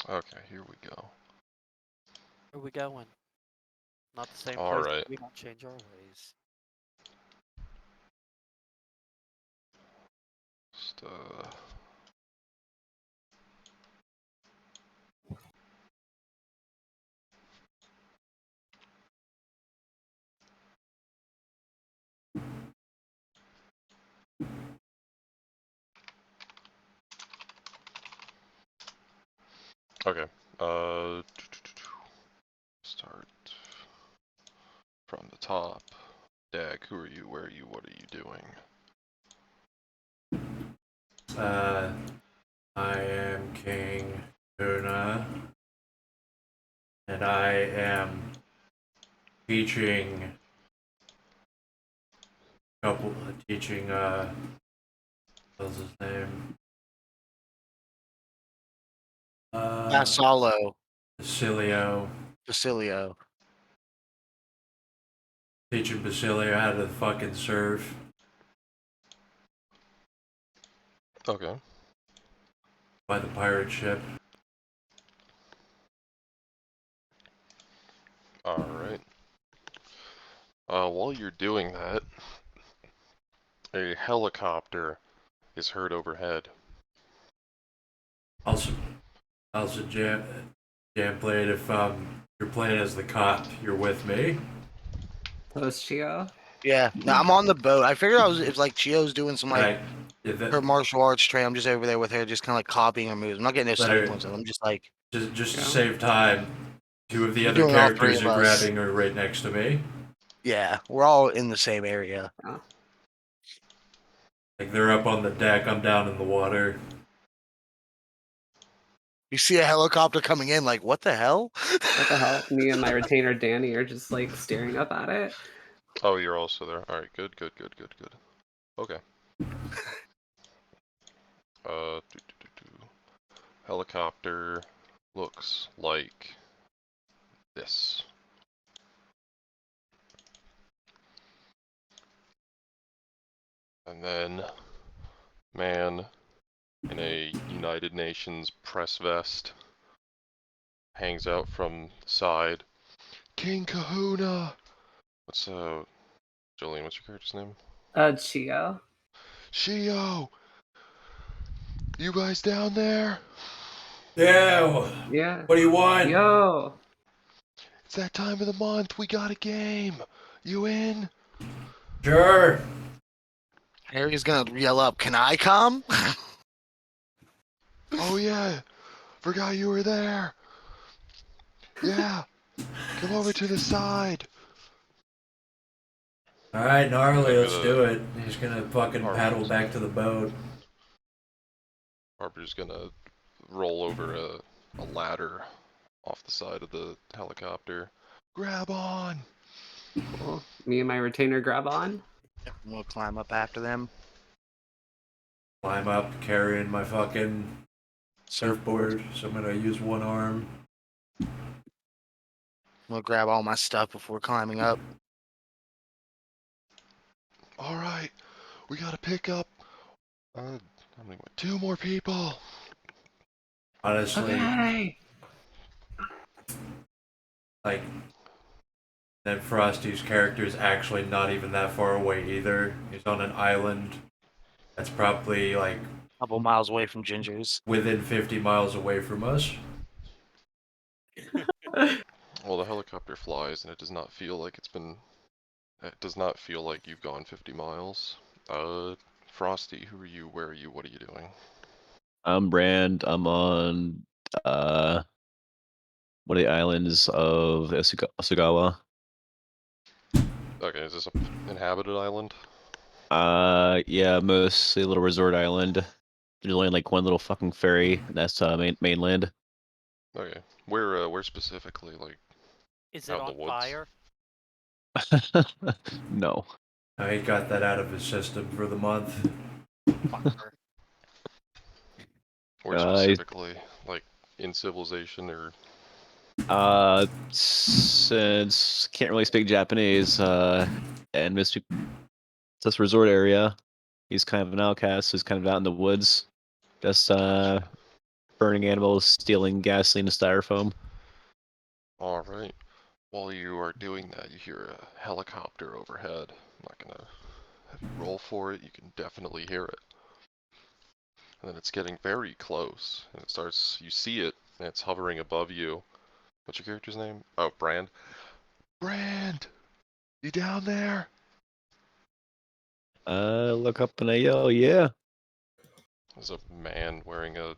Okay, here we go. Where are we going? Not the same place. Alright. We don't change our ways. Just, Okay. Start from the top. Dag, who are you? Where are you? What are you doing? I am King Una, and I am teaching what's his name? Bassalo, Basilio. Basilio. Teaching Basilio how to fucking surf. Okay. By the pirate ship. Alright. While you're doing that, a helicopter is heard overhead. Also jam play it if you're playing as the cop, you're with me. So it's Chio. Yeah, no, I'm on the boat. I figured if like Chio's doing some like Right. Yeah, her martial arts training, I'm just over there with her, just kind of like copying her moves. I'm not getting no study Better- points. I'm just like, just to Yeah. save time, two of the You're other doing all three characters of are us. grabbing her right next to me. yeah, we're all in the same area. Like they're up on the deck, I'm down in the water. You see a helicopter coming in, like, what the hell? What the hell? Me and my retainer Danny are just like staring up at it. Oh, you're also there. Alright, good. Okay. Helicopter looks like this. And then, man in a United Nations press vest hangs out from the side. King Kahuna! Jolene, what's your character's name? Chio. Shio! You guys down there? Yeah. Yeah. What do you want? Yo. It's that time of the month. We got a game. You in? Sure. Harry's gonna yell up, "Can I come?" Oh yeah. Forgot you were there. Yeah. Come over to the side. All right, gnarly. I'm Let's gonna- do it. He's gonna fucking Harper's paddle back gonna- to the boat. Harper's gonna roll over a ladder off the side of the helicopter. Grab on. Cool. Me and my retainer grab on. We'll climb up after them. Climb up, carrying my fucking surfboard. So I'm gonna use one arm. We'll grab all my stuff before climbing up. All right. We gotta pick up. How many? 2 more people. Honestly, Okay. like, then Frosty's character is actually not even that far away either. He's on an island that's probably like A couple miles away from Ginger's. within 50 miles away from us. Well, the helicopter flies, and it does not feel like it's been. It does not feel like you've gone 50 miles. Frosty, who are you? Where are you? What are you doing? I'm Brand. I'm on one of the islands of Osagawa. Okay, is this an inhabited island? Yeah, mostly a little resort island. There's only like one little fucking ferry, and that's mainland. Okay, where specifically? Like, Is out it in on the woods? fire? No. He got that out of his system for the month. Fucker. Where specifically? Like, in civilization or? Since can't really speak Japanese, and most people, it's this resort area. He's kind of an outcast. He's kind of out in the woods, just burning animals, stealing gasoline and styrofoam. All right. While you are doing that, you hear a helicopter overhead. I'm not gonna have you roll for it. You can definitely hear it. And then it's getting very close, and it starts. You see it, and it's hovering above you. What's your character's name? Oh, Brand. Brand, you down there? Look up and I yell, yeah. There's a man wearing a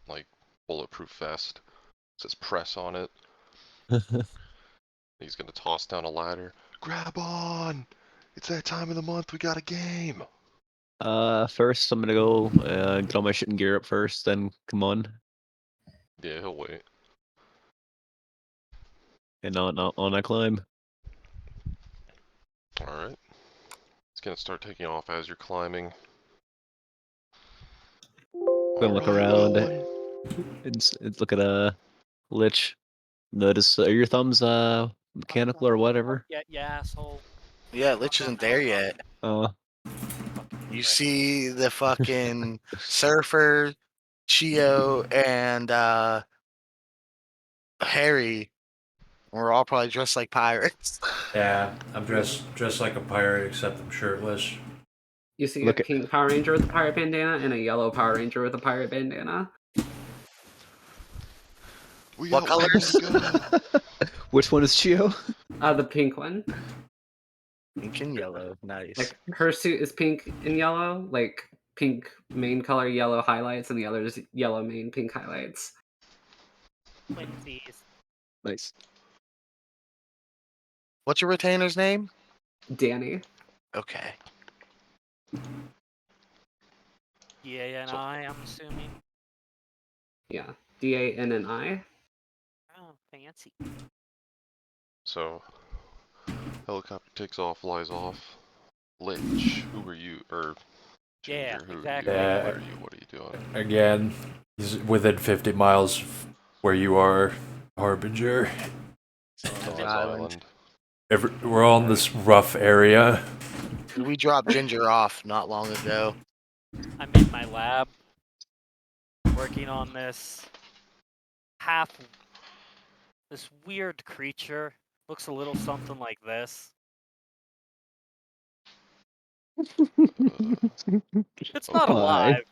like bulletproof vest. It says press on it. He's gonna toss down a ladder. Grab on! It's that time of the month. We got a game. First I'm gonna go get all my shit and gear up first, then come on. Yeah, he'll wait. And on I climb. All right. It's gonna start taking off as you're climbing. Gonna look around and look at Lich. Notice are your thumbs mechanical or whatever? Yeah, asshole. Yeah, Lich isn't there yet. You see the fucking surfer, Chio, and Harry. We're all probably dressed like pirates. Yeah, I'm dressed like a pirate except I'm shirtless. You see Look a at- pink Power Ranger with a pirate bandana and a yellow Power Ranger with a pirate bandana. We What got ways to go. Which one is Chio? The pink one. Pink and yellow. Nice. Like her suit is pink and yellow, like pink main color, yellow highlights, and the other is yellow main, pink highlights. Twinsies. Nice. What's your retainer's name? Danny. Okay. Yeah, So- I'm assuming. Yeah. DANNI. Oh, fancy. So, helicopter takes off, flies off. Lich, who are you? Or Yeah, Ginger, who exactly. are you? Yeah. Where are you? What are you doing? Again, he's within 50 miles of where you are, Harbinger. On this Island. island. We're all in this rough area. We dropped Ginger off not long ago. I'm in my lab working on this this weird creature. Looks a little something like this. It's not Why? alive,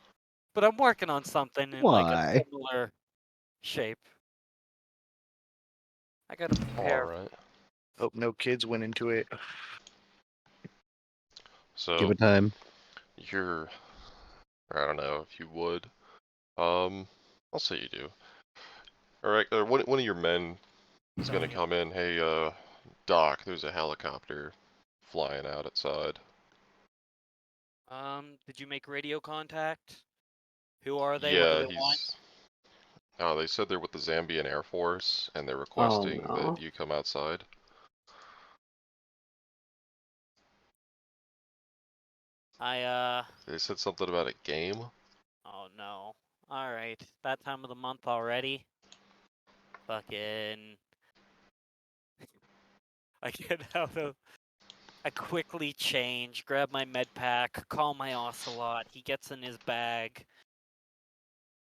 but I'm working on something in like a Why? similar shape. I gotta prepare. Alright. Hope no kids went into it. So, Give it time. you're... I don't know if you would. I'll say you do. Alright, one of your men is gonna come in. Hey, Doc, there's a helicopter flying out outside. Did you make radio contact? Who are they? What do Yeah, they want? he's... Oh, they said they're with the Zambian Air Force, and they're Oh requesting no. that you come outside. They said something about a game? Oh no. Alright, that time of the month already? Fucking... I get out of... I quickly change, grab my med pack, call my ocelot, he gets in his bag.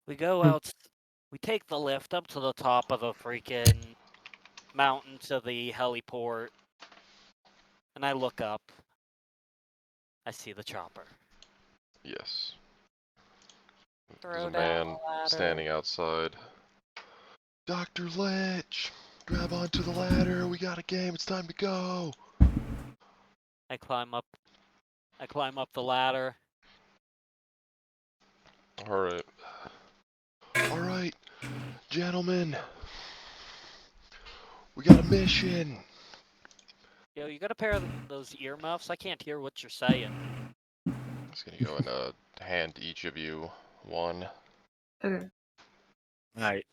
We go out, we take the lift up to the top of the freaking mountain to the heliport, and I look up. I see the chopper. Yes. There's Throw a down man the ladder. standing outside. Dr. Lich! Grab onto the ladder, we got a game, it's time to go! I climb up the ladder. Alright. Alright, gentlemen. We got a mission! Yo, you got a pair of those earmuffs? I can't hear what you're saying. I'm just gonna go and hand each of you one. Okay. Alright.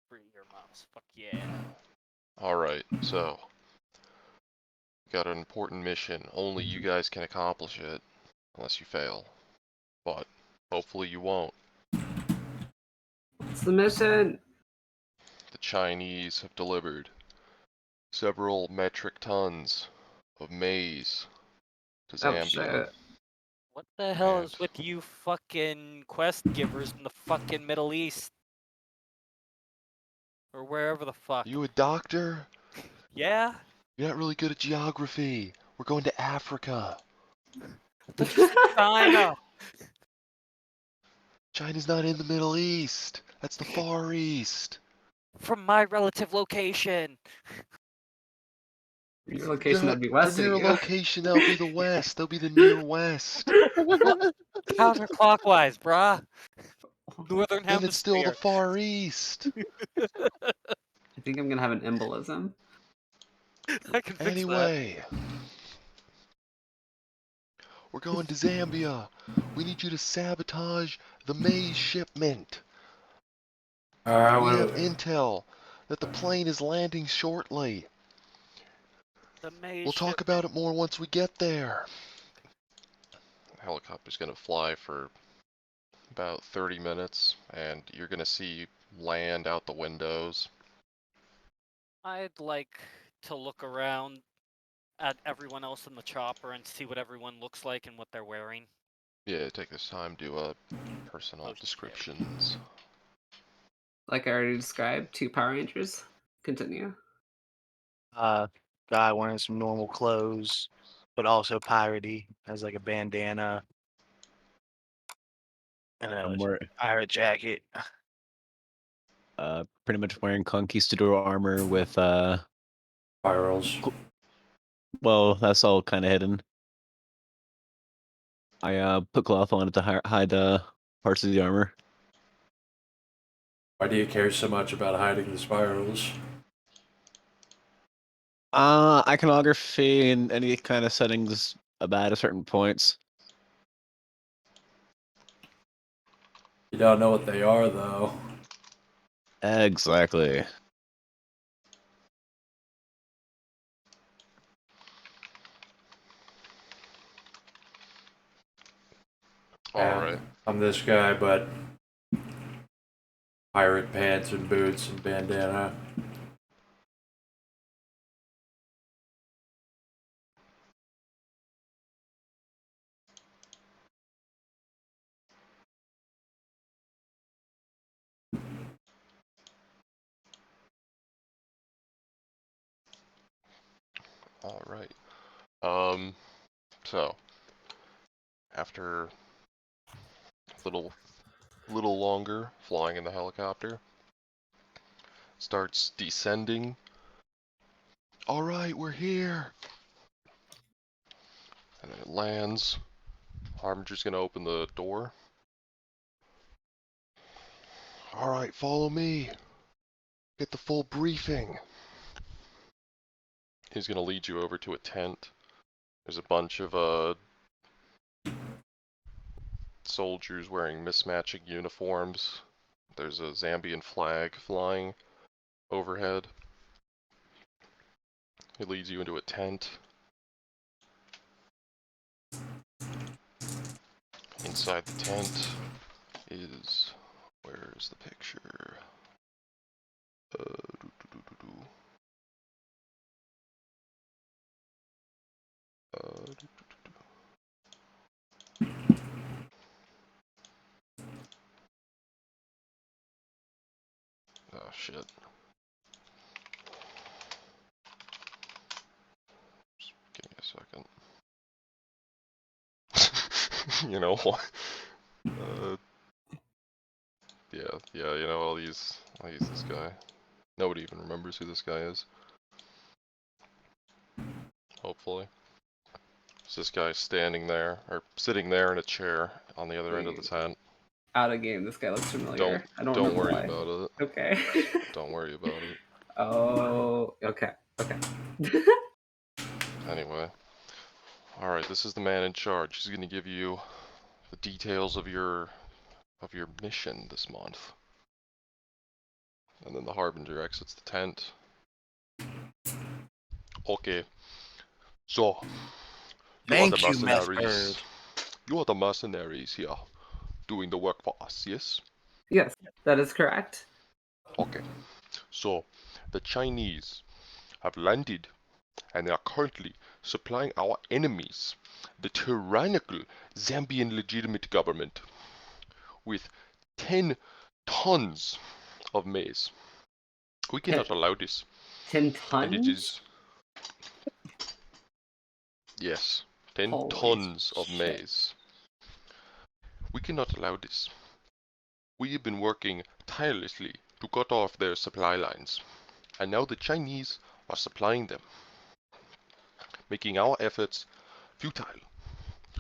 Free earmuffs. Fuck yeah. Alright, so. Got an important mission. Only you guys can accomplish it. Unless you fail. But, hopefully you won't. What's the mission? The Chinese have delivered several metric tons of maize to Oh Zambia. shit. What the hell And is with you fucking quest givers in the fucking Middle East? Or wherever the fuck. you a doctor? Yeah? You're not really good at geography. We're going to Africa. That's just China. China's not in the Middle East. That's the Far East. From my relative location. Your location that'd be From west of your you. location, that'll be the West. They'll be the near West. Counterclockwise, brah. Northern Then it's still the hemisphere. Far East. I think I'm gonna have an embolism. I can fix that. Anyway, we're going to Zambia. We need you to sabotage the maize shipment. Alright, We have what, intel that the plane is landing shortly. The maze We'll talk about it more once we get there. The helicopter's gonna fly for about 30 minutes, and you're gonna see land out the windows. I'd like to look around at everyone else in the chopper and see what everyone looks like and what they're wearing. Yeah, take this time to personal Oh, shit. descriptions. Like I already described, 2 Power Rangers. Continue. Guy wearing some normal clothes, but also piratey. Has like a bandana and a I'm more, pirate jacket. pretty much wearing conquistador armor with spirals? well, that's all kind of hidden. I put cloth on it to hide parts of the armor. Why do you care so much about hiding the spirals? Iconography in any kind of settings bad at certain points. You don't know what they are, though. Exactly. Alright. I'm this guy, but pirate pants and boots and bandana. Alright. So after a little longer flying in the helicopter, starts descending Alright, we're here. And then it lands. Harbinger's gonna open the door. Alright, follow me. Get the full briefing. He's gonna lead you over to a tent. There's a bunch of soldiers wearing mismatching uniforms. There's a Zambian flag flying overhead. He leads you into a tent. Inside the tent is... where's the picture? Oh shit. Just give me a second. You know what? Yeah, you know, I'll use this guy. Nobody even remembers who this guy is. Hopefully. It's this guy standing there, or sitting there in a chair on the other end of the tent. Out of game. This guy looks familiar. I don't Don't remember worry why. about it. Okay. Don't worry about it. Oh, okay. Okay. Anyway. Alright, this is the man in charge. He's gonna give you the details of your mission this month. And then the Harbinger exits the tent. Okay. So, you are the Thank you, meth mercenaries. bird. You are the mercenaries here, doing the work for us, yes? Yes, that is correct. Okay. So, the Chinese have landed, and they are currently supplying our enemies, the tyrannical Zambian legitimate government, with 10 tons of maize. We cannot allow this. 10 And it tons? is... Yes, 10 Holy tons of shit. maize. We cannot allow this. We have been working tirelessly to cut off their supply lines, and now the Chinese are supplying them, making our efforts futile.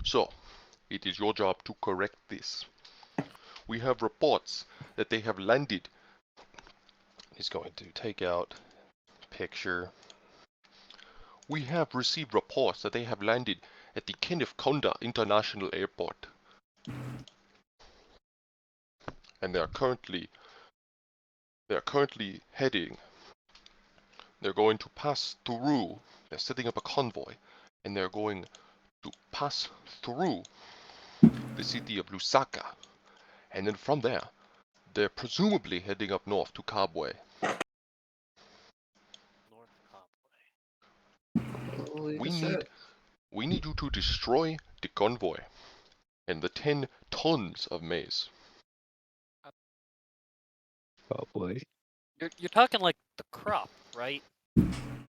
So, it is your job to correct this. We have reports that they have landed. He's going to take out picture. We have received reports that they have landed at the Kenneth Kaunda International Airport. And they are currently heading. They're going to pass through. They're setting up a convoy, and they're going to pass through the city of Lusaka, and then from there, they're presumably heading up north to Kabwe. North Cobway. Holy We shit. need you to destroy the convoy and the 10 tons of maize. Oh boy. You're talking like the crop, right?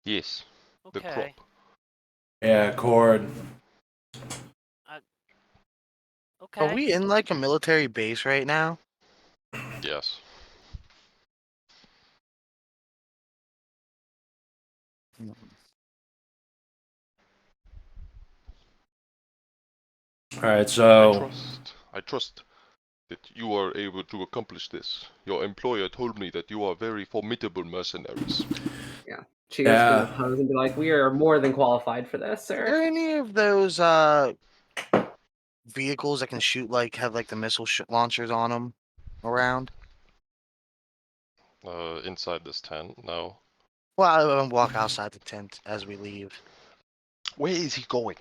Yes, the Okay. crop. Yeah, Cord. Okay. Are we in like a military base right now? Yes. Alright, so I trust that you are able to accomplish this. Your employer told me that you are very formidable mercenaries. Chigo's Yeah. gonna pose and be like, we are more than qualified for this, Are sir. there any of those vehicles that can shoot like have like the missile launchers on them around? Inside this tent, no. Well, I'll walk outside the tent as we leave. Where is he going?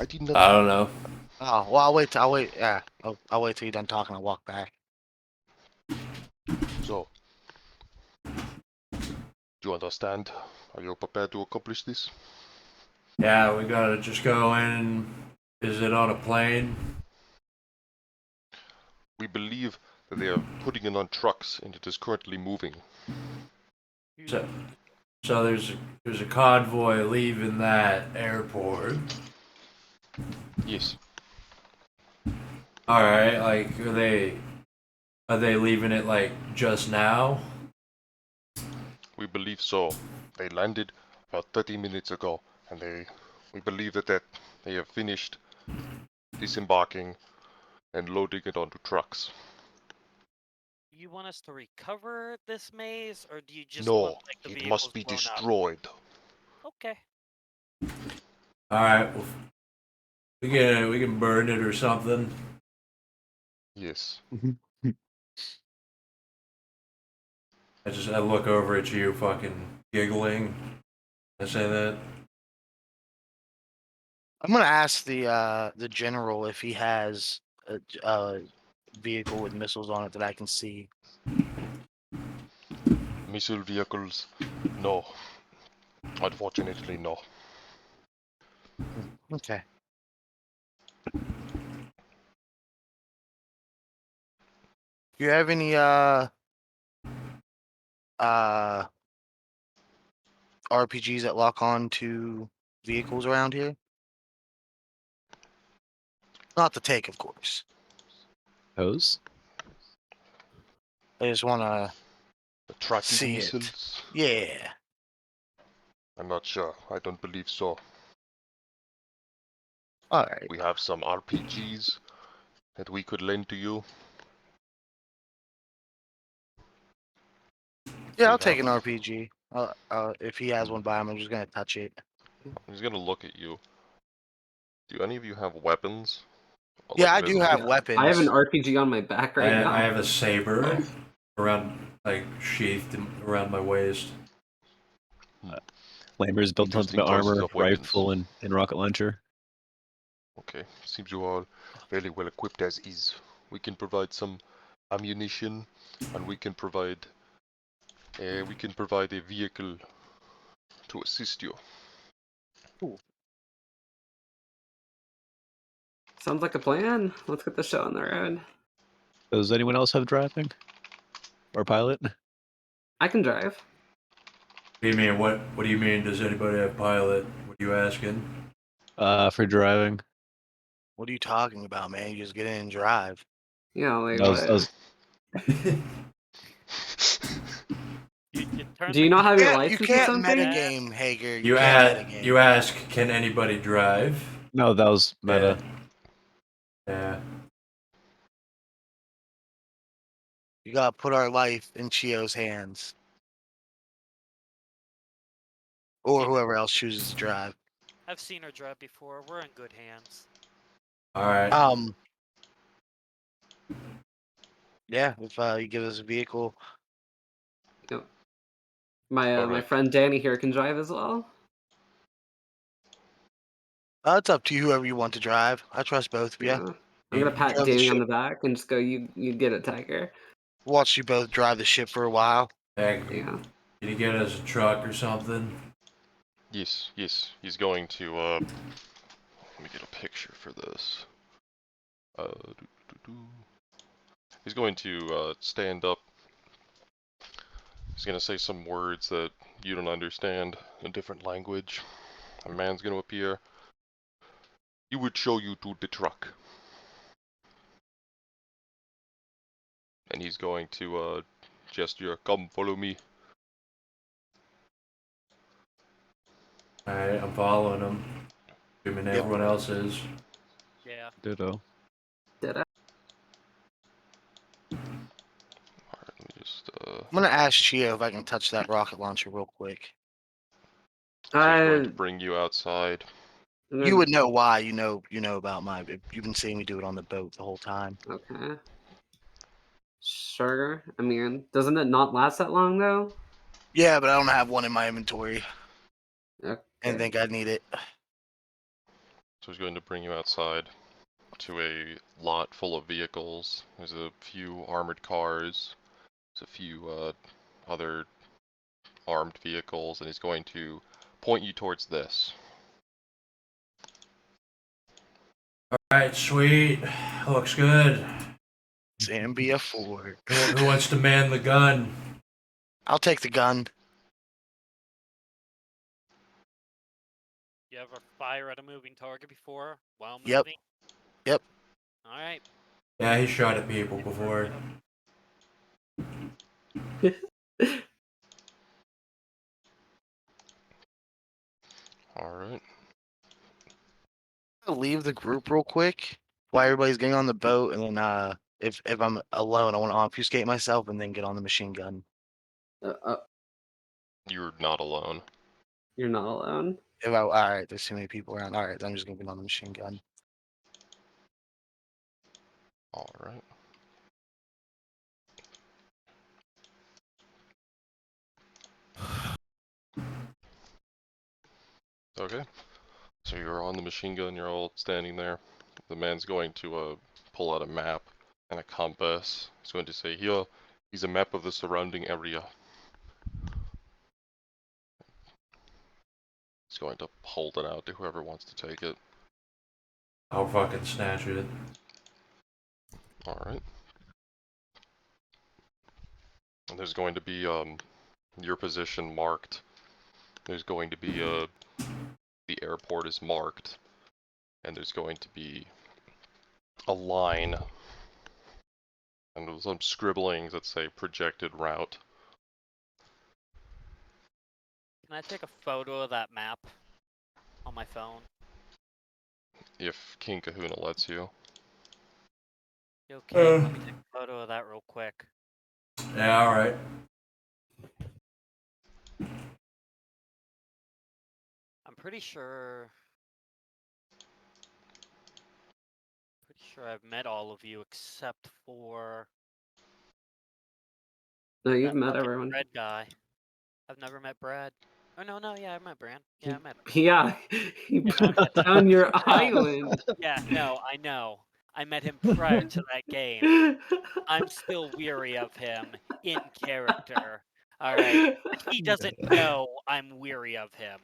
I did not. I don't know. Oh, well, I'll wait. I'll wait. Yeah, I'll wait till you're done talking. I'll walk back. So, do you understand? Are you prepared to accomplish this? Yeah, we gotta just go in. Is it on a plane? We believe that they are putting it on trucks and it is currently moving. So, so there's a convoy leaving that airport. Yes. All right, like are they leaving it like just now? We believe so. They landed about 30 minutes ago, and we believe that they have finished disembarking and loading it onto trucks. You want us to recover this maze, or do you just No, want like the it vehicles must be blown up? destroyed. Okay. All right, well, we can burn it or something. Yes. I look over at you, fucking giggling. I say that. I'm gonna ask the general if he has a vehicle with missiles on it that I can see. Missile vehicles? No. Unfortunately, no. Okay. Do you have any RPGs that lock on to vehicles around here? Not to take, of course. Hose? I just wanna The tracking see it. missiles? Yeah. I'm not sure. I don't believe so. Alright. We have some RPGs that we could lend to you. Yeah, We I'll take have- an RPG. If he has one by him, I'm just gonna touch it. I'm just gonna look at you. Do any of you have weapons? Yeah, I Like do missiles? have Yeah, weapons. I have an RPG on my back right now. I have a saber around, like, sheathed around my waist. Flamers built Interesting ultimate choices armor, of weapons. rifle, and rocket launcher. Okay, seems you are fairly well equipped as is. We can provide some ammunition, and we can provide a vehicle to assist you. Sounds like a plan. Let's get the show on the road. Does anyone else have driving? Or pilot? I can drive. What do you mean? What do you mean? Does anybody have pilot? What are you asking? For driving. What are you talking about, man? You just get in and drive. Yeah, like That was, what? You turn Do you not have your license You or can't something? metagame, Hager. You can't metagame. you ask, can anybody drive? no, that was meta. Yeah. You gotta put our life in Chio's hands. Or whoever else chooses to drive. I've seen her drive before. We're in good hands. All right. Yeah, if you give us a vehicle. Yep. My Alright. friend Danny here can drive as well. It's up to you, whoever you want to drive. I trust both of you. Yeah. I'm gonna pat Drove the Danny on ship. the back and just go, you get it, Tiger. Watch you both drive the ship for a while. Heck, Yeah. can you get us a truck or something? Yes, he's going to, let me get a picture for this. He's going to, stand up. He's gonna say some words that you don't understand in a different language. A man's gonna appear. He would show you to the truck. And he's going to, gesture, come follow me. All right, I'm following him. Assuming Yep. everyone else is. Yeah. Ditto. Did I? Alright, let me just, I'm gonna ask Chio if I can touch that rocket launcher real quick. so he's going to Uh, bring you outside. You would know why. You know about my. You've been seeing me do it on the boat the whole time. Okay. Sure. I mean, doesn't it not last that long though? Yeah, but I don't have one in my inventory. Okay. And think I need it. So he's going to bring you outside to a lot full of vehicles. There's a few armored cars. There's a few other armed vehicles, and he's going to point you towards this. All right, sweet. Looks good. Zambia 4. Who wants to man the gun? I'll take the gun. You ever fire at a moving target before while moving? Yep. Yep. All right. Yeah, he shot at people before. Alright. I'll leave the group real quick while everybody's getting on the boat, and then if I'm alone, I want to obfuscate myself and then get on the machine gun. You're not alone. You're not alone. If I, all right, there's too many people around. All right, I'm just gonna get on the machine gun. Alright. Okay. So you're on the machine gun, you're all standing there. The man's going to pull out a map and a compass. He's going to say, here is a map of the surrounding area. He's going to hold it out to whoever wants to take it. I'll fucking snatch it. Alright. And there's going to be your position marked. There's going to be the airport is marked. And there's going to be a line and some scribblings that say projected route. Can I take a photo of that map on my phone? If King Kahuna lets you. You okay? Let me take a photo of that real quick. Yeah, alright. I'm pretty sure I've met all of you except for No, you've that met fucking everyone. red guy. I've never met Brad. Oh no, yeah, I met Bran. Yeah, I met him. Yeah, he Yeah, no, I met him. on your No. island. Yeah, no, I know. I met him prior to that game. I'm still weary of him in character. All right, he doesn't know I'm weary of him.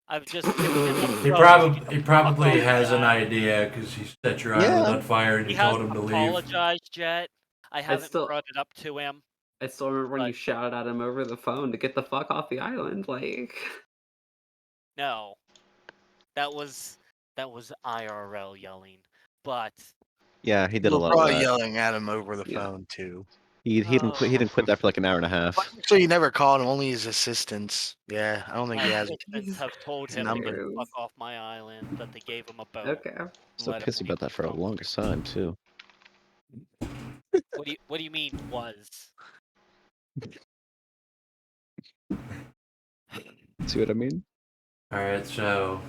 I've just given him a He phone to get the he fuck probably off has the an island. idea because he set your island Yeah. on fire and He you told hasn't him to leave. apologized yet. I haven't still- brought it up to him. I still remember when you But- shouted at him over the phone to get the fuck off the island. Like, No, that was IRL yelling. But Yeah, he did a We're lot of probably that. yelling at him over the Yeah. phone too. He didn't quit. He didn't quit that for like an hour and a half. So you never called him, only his assistants. Yeah, I don't think my he has. assistants have told his him to number. get the fuck off my island. That they gave him a boat. okay. and So let him pissy leave about that the for the phone. longest time too. What do you mean was? See what I mean? Alright, so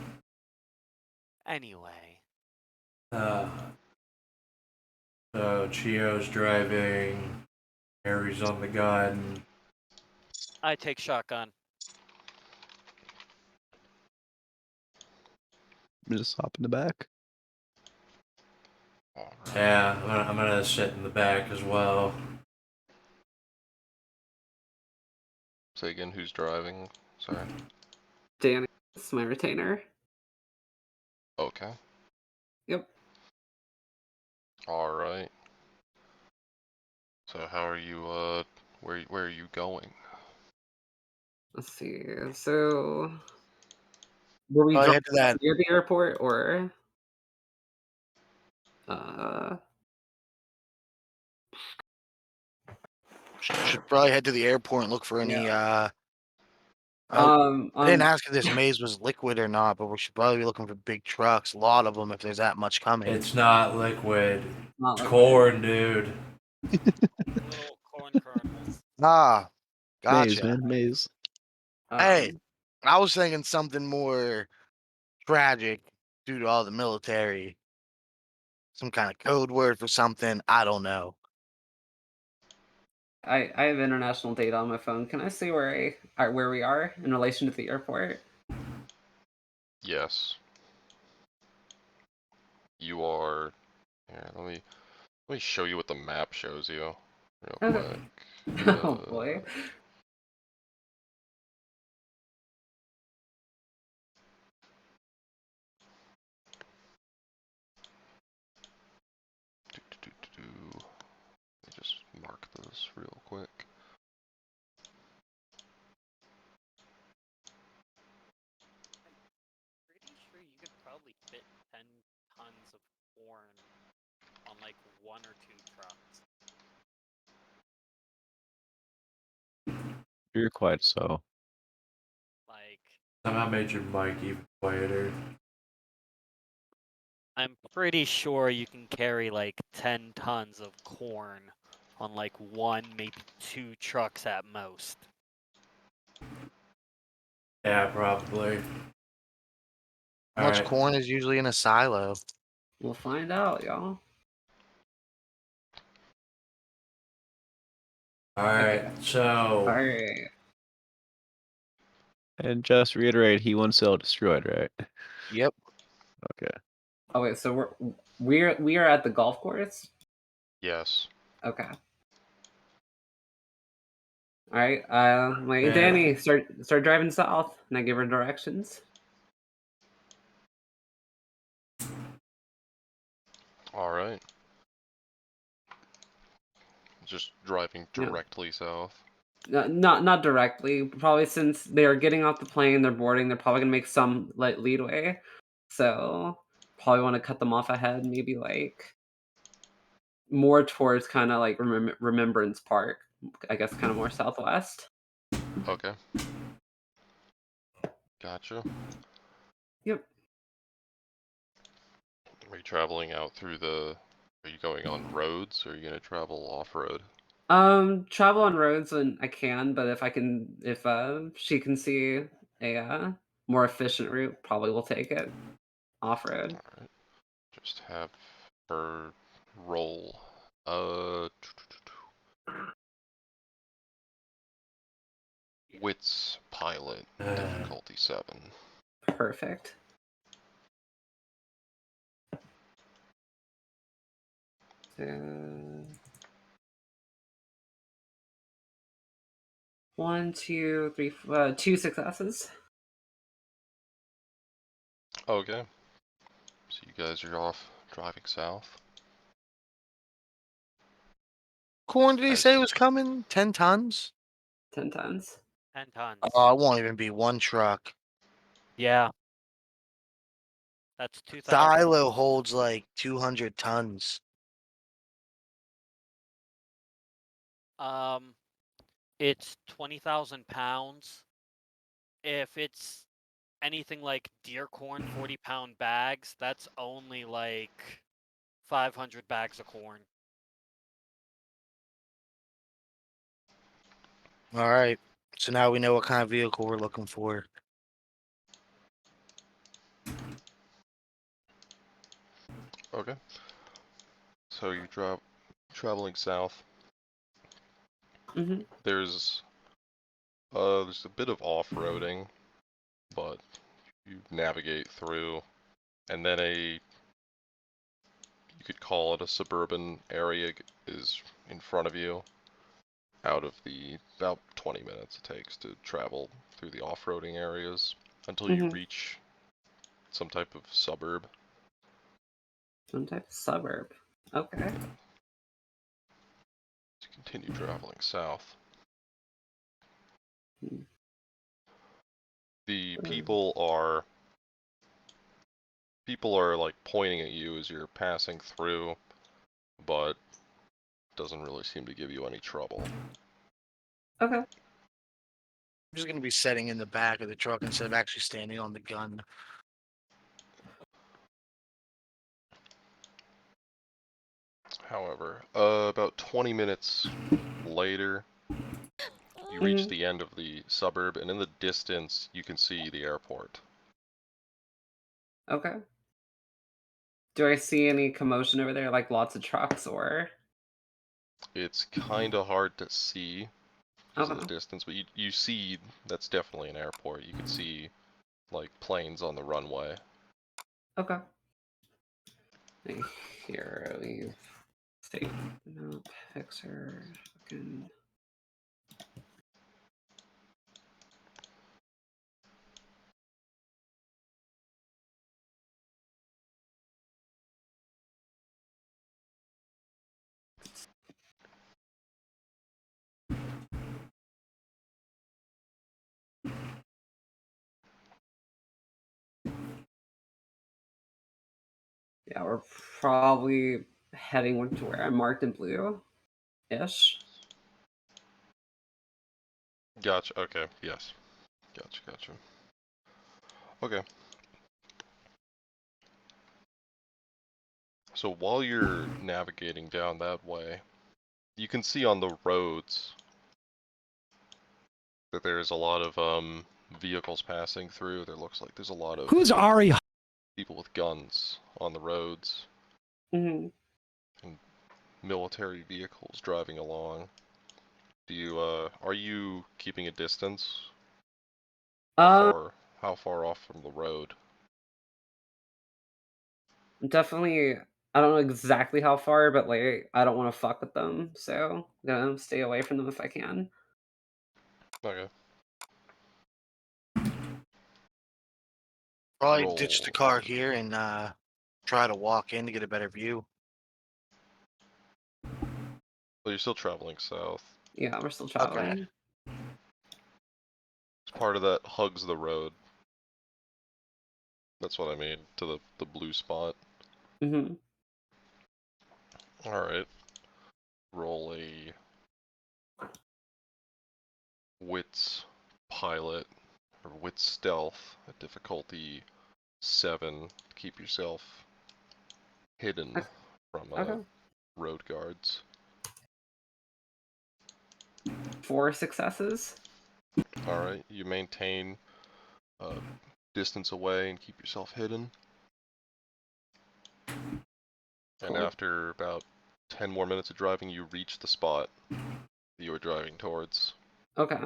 Anyway, so Chio's driving, Harry's on the gun. I take shotgun. Just hop in the back. Alright. Yeah, I'm gonna sit in the back as well. Say again, who's driving? Sorry. Danny, it's my retainer. Okay. Yep. Alright. So how are you, where are you going? Let's see. So, were we Probably driving head to that. near the airport or? Should probably head to the airport and look for any. I didn't ask if this maze was liquid or not, but we should probably be looking for big trucks. A lot of them, if there's that much coming. It's not liquid. Not It's liquid. corn, dude. Little corn kernels. Ah, Maze, gotcha. man, maze. Hey, I was thinking something more tragic due to all the military. Some kind of code word for something. I don't know. I have international data on my phone. Can I see where we are in relation to the airport? Yes. You are... Here, let me show you what the map shows you. Real Okay. quick. Oh boy. Let me just mark this real quick. Pretty sure you could probably fit 10 tons of corn on like 1 or 2 trucks. You're quite so. Like, Somehow made your mic even quieter. I'm pretty sure you can carry like 10 tons of corn on like 1, maybe 2 trucks at most. Yeah, probably. How much Alright. corn is usually in a silo? We'll find out, y'all. Alright, so Alright. And just reiterate, he wants Cell destroyed, right? Yep. Okay. Oh wait, so we are at the golf course? Yes. Okay. Alright, wait, Yeah. Danny, start driving south, and I give her directions. Alright. Just driving Yeah. directly south. Not directly. Probably since they're getting off the plane, they're boarding. They're probably gonna make some like leadway, so probably want to cut them off ahead. Maybe like more towards kind of like Remembrance Park. I guess kind of more southwest. Okay. Gotcha. Yep. Are you traveling out through the... Are you going on roads, or are you going to travel off-road? Travel on roads when I can, but if she can see a more efficient route, probably will take it off road. Alright. Just have her roll. Wits Pilot, difficulty 7. Perfect. So, 1, 2, 3, 2 successes. Okay. So you guys are off driving south. Corn did he As- say was coming? 10 tons? 10 tons. 10 tons. Oh, it won't even be one truck. Yeah. That's 2,000. Silo holds like 200 tons. It's 20,000 pounds. If it's anything like deer corn 40-pound bags, that's only like 500 bags of corn. All right. So now we know what kind of vehicle we're looking for. Okay. So you're traveling south. Mm-hmm. There's a bit of off-roading, but you navigate through, and then you could call it a suburban area is in front of you. Out of the about 20 minutes it takes to travel through the off-roading areas until you Mhm. reach some type of suburb. Some type of suburb. Okay. To continue traveling south. Hmm. The Hmm. people are like pointing at you as you're passing through, but doesn't really seem to give you any trouble. Okay. I'm just going to be sitting in the back of the truck instead of actually standing on the gun. However, about 20 minutes later, you reach Mhm. the end of the suburb, and in the distance, you can see the airport. Okay. Do I see any commotion over there, like lots of trucks or? It's kind of hard to see because of the Okay. distance, but you see that's definitely an airport. You can see like planes on the runway. Okay. Here, leave. State. Nope. Fixer. Fucking. Yeah, we're probably heading to where I marked in blue-ish. Gotcha. Okay. Yes. Gotcha. Okay. So while you're navigating down that way, you can see on the roads that there's a lot of vehicles passing through. There looks like there's a lot of Who's Ari? people with guns on the roads Hmm. and military vehicles driving along. Do you are you keeping a distance? How far off from the road? Definitely. I don't know exactly how far, but like I don't want to fuck with them, so I'm gonna stay away from them if I can. Okay. Probably Roll. ditch the car here and try to walk in to get a better view. Well, you're still traveling south. Yeah, we're still Okay. traveling. Part of that hugs the road. That's what I mean, to the blue spot. Hmm. Alright. Roll a wits pilot, or wits stealth, at difficulty 7, to keep yourself hidden Okay. from Okay. road guards. 4 successes. Alright, you maintain distance away and keep yourself hidden. And Cool. after about 10 more minutes of driving, you reach the spot that you were driving towards. Okay.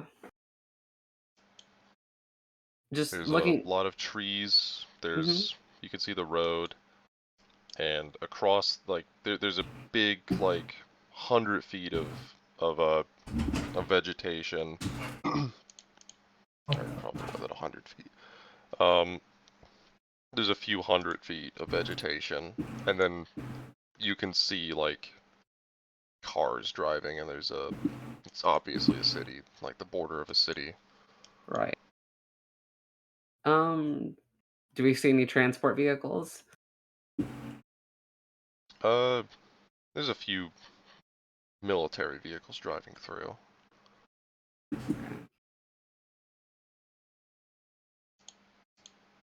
Just There's looking. a lot of trees. There's Mhm. you can see the road, and across like there's a big like 100 feet of vegetation. Or probably more than 100 feet. There's a few 100 feet of vegetation, and then you can see like cars driving, and it's obviously a city, like the border of a city. Right. Do we see any transport vehicles? There's a few military vehicles driving through.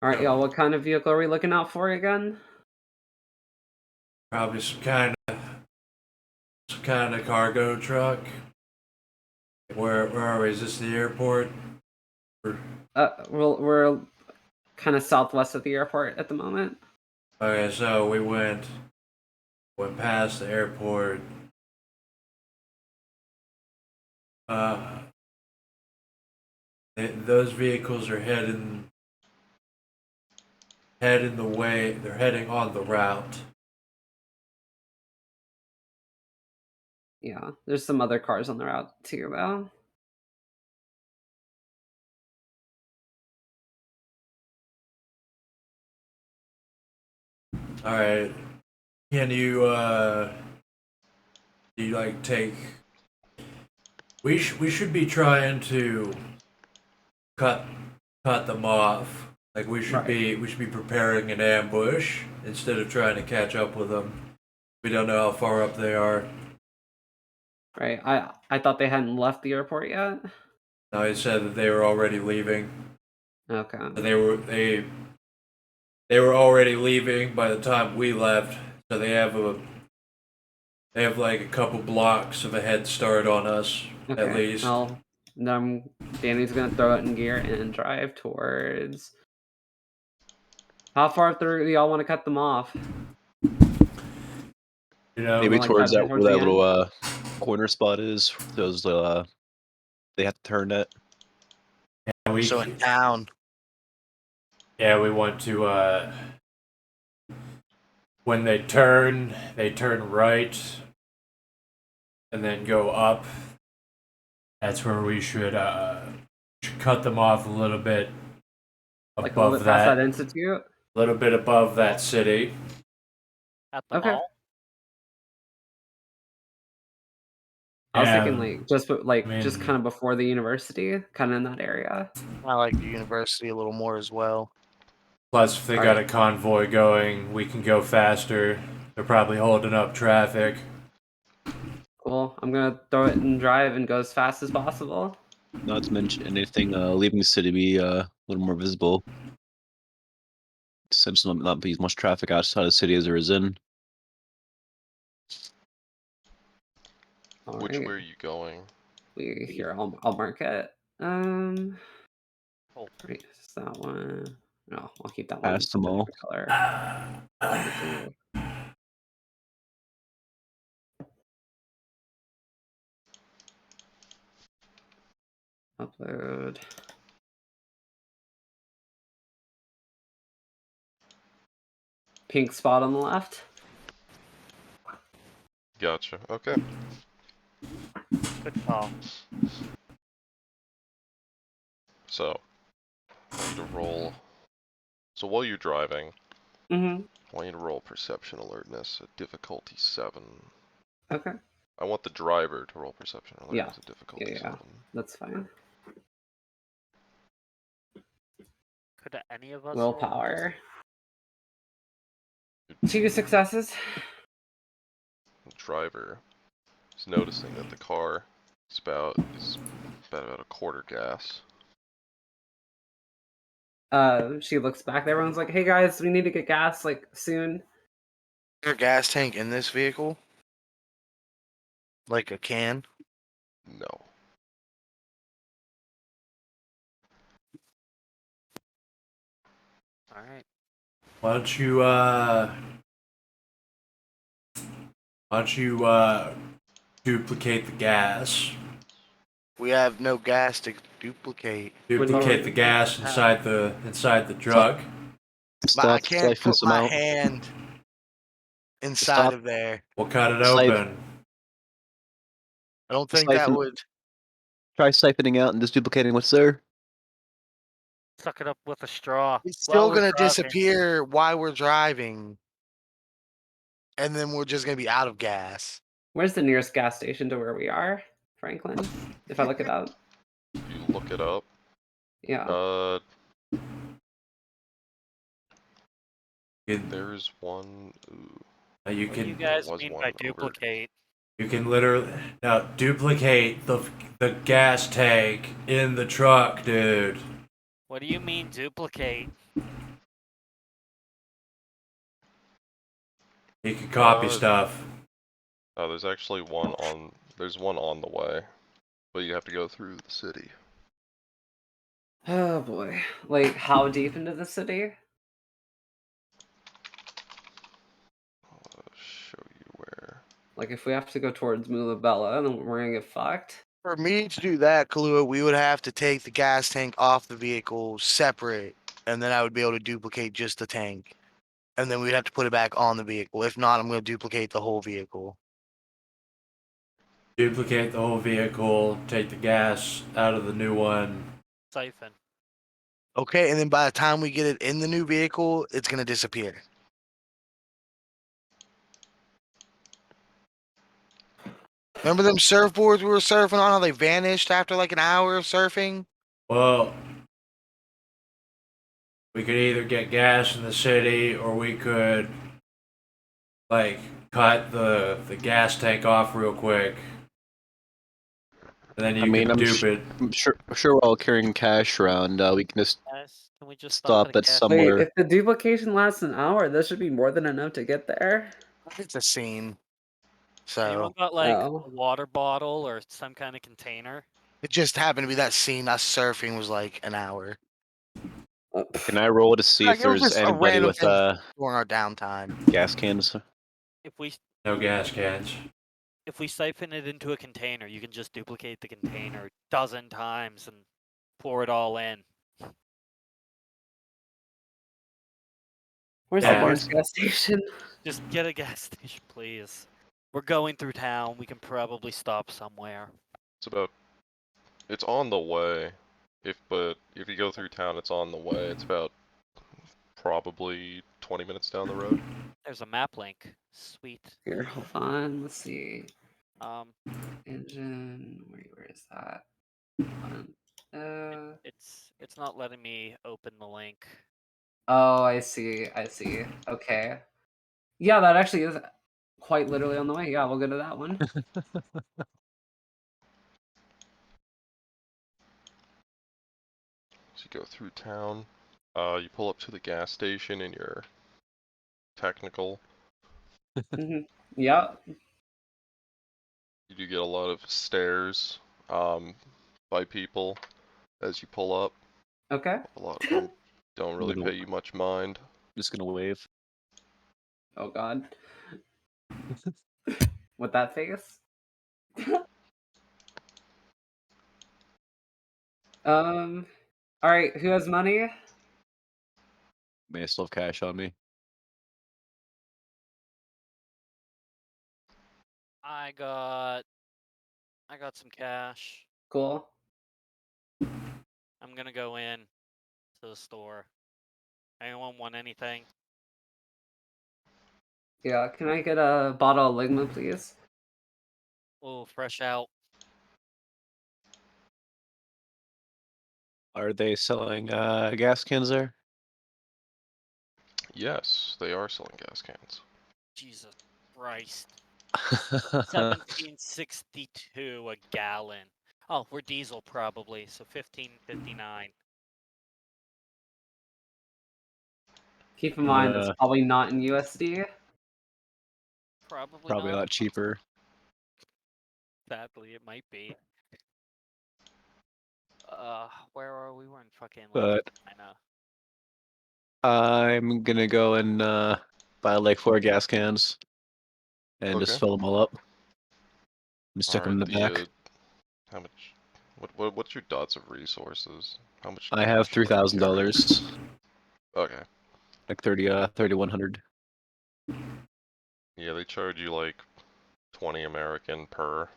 All right, y'all. What kind of vehicle are we looking out for again? Probably some kind of cargo truck. Where are we? Is this the airport? We're kind of southwest of the airport at the moment. Okay, so we went past the airport. Those vehicles are heading the way. They're heading on the route. Yeah, there's some other cars on the route too, though. All right. Can you do you like take? We should be trying to cut them off. Like we should Right. be preparing an ambush instead of trying to catch up with them. We don't know how far up they are. Right. I thought they hadn't left the airport yet. No, he said that they were already leaving. Okay. They were already leaving by the time we left, so they have like a couple blocks of a head start on us Okay. at least. Well, Danny's gonna throw it in gear and drive towards. How far through do y'all want to cut them off? You know, Maybe like towards that that towards where the that end? little corner spot is. Those they have to turn that. So in town. we want to when they turn right and then go up. That's where we should cut them off a little bit Like a little above bit past that, that institute? a little bit above that city. At the Okay. mall? I was Yeah, thinking like just just mean- kind of before the university, kind of in that area. I like the university a little more as well. Plus, if they got a convoy going, we can go faster. They're probably holding up traffic. Cool. I'm gonna throw it in drive and go as fast as possible. Not to mention anything leaving the city be a little more visible. Since not be as much traffic outside the city as there is in. Which Alright. way are you going? Here, I'll mark it. Oh. Right, is that one? No, I'll keep that one. Past them all. Color. Blue. Upload. Pink spot on the left. Gotcha. Okay. Good call. So, I want you to roll. So while you're driving, Mm-hmm. I want you to roll perception alertness at difficulty 7. Okay. I want the driver to roll perception alertness Yeah. at difficulty Yeah. 7. That's fine. Could any of us Willpower. 2 successes. The driver is noticing that the car is about a quarter gas. She looks back. Everyone's like, "Hey guys, we need to get gas like soon." Is there a gas tank in this vehicle? Like a can? No. Alright. Why don't you duplicate the gas? We have no gas to duplicate. Duplicate the gas inside the truck. But I Stop can't siphon put some my out. hand inside Stop. of there. We'll cut it Siphon. open. I don't think that Siphon. would. Try siphoning out and just duplicating what's there. Suck it up with a straw. It's while still we're gonna driving. disappear while we're driving. And then we're just gonna be out of gas. Where's the nearest gas station to where we are, Franklin? If I look it up. You look it up. Yeah. There's one. Ooh, You What do you can guys was mean one by over. duplicate? you can literally now duplicate the gas tank in the truck, dude. What do you mean duplicate? You can copy Uh, stuff. Oh, there's actually one on. There's one on the way, but you have to go through the city. Oh boy. Like how deep into the city? I'll show you where. Like if we have to go towards Mulabella, then we're gonna get fucked. For me to do that, Kahlua, we would have to take the gas tank off the vehicle separate, and then I would be able to duplicate just the tank. And then we'd have to put it back on the vehicle. If not, I'm gonna duplicate the whole vehicle. Duplicate the whole vehicle. Take the gas out of the new one. Siphon. Okay, and then by the time we get it in the new vehicle, it's gonna disappear. Remember them surfboards we were surfing on? How they vanished after like an hour of surfing? Well, we could either get gas in the city, or we could like cut the gas tank off real quick, and then you mean, can I'm dupe it. I'm sure while carrying cash around, we can just Guys, can we just stop at at gas some- Wait, Somewhere. if the duplication lasts an hour, that should be more than enough to get there. It's a scene. Anyone So got like Oh. a water bottle or some kind of container? it just happened to be that scene. Us surfing was like an hour. Can I roll to see Like, if it was there's just a anybody random with thing during our downtime. gas cans? If we No gas cans. siphon it into a container, you can just duplicate the container a dozen times and pour it all in. Where's Yeah. the nearest gas station? Just get a gas station, please. We're going through town. We can probably stop somewhere. It's on the way. But if you go through town, it's on the way. It's about probably 20 minutes down the road. There's a map link. Sweet. Here, hold on. Let's see. Um, Engine. Where is that? Hold on. it's not letting me open the link. Oh, I see. I see. Okay. Yeah, that actually is quite literally on the way. Yeah, we'll go to that one. So you go through town. You pull up to the gas station in your technical. Yeah. You do get a lot of stares by people as you pull up. Okay. A lot of them don't really Little- pay you much mind. Just gonna wave. Oh God. With that face. All right. Who has money? May I still have cash on me? I got some cash. Cool. I'm gonna go in to the store. Anyone want anything? Yeah. Can I get a bottle of Ligma, please? Oh, fresh out. Are they selling gas cans there? Yes, they are selling gas cans. Jesus Christ. 1762 a gallon. Oh, we're diesel probably, so 15.59. Keep in mind it's Uh, probably not in USD. Probably Probably a not. lot cheaper. Sadly, it might be. Where are we? We're in fucking like But China. I'm gonna go and buy like 4 gas cans and just Okay. fill them all up. And stick them in the back. How much? What's your dots of resources? How much I cash have should I be carrying? $3,000, Okay. like 3,100. Yeah, they charge you like 20 American per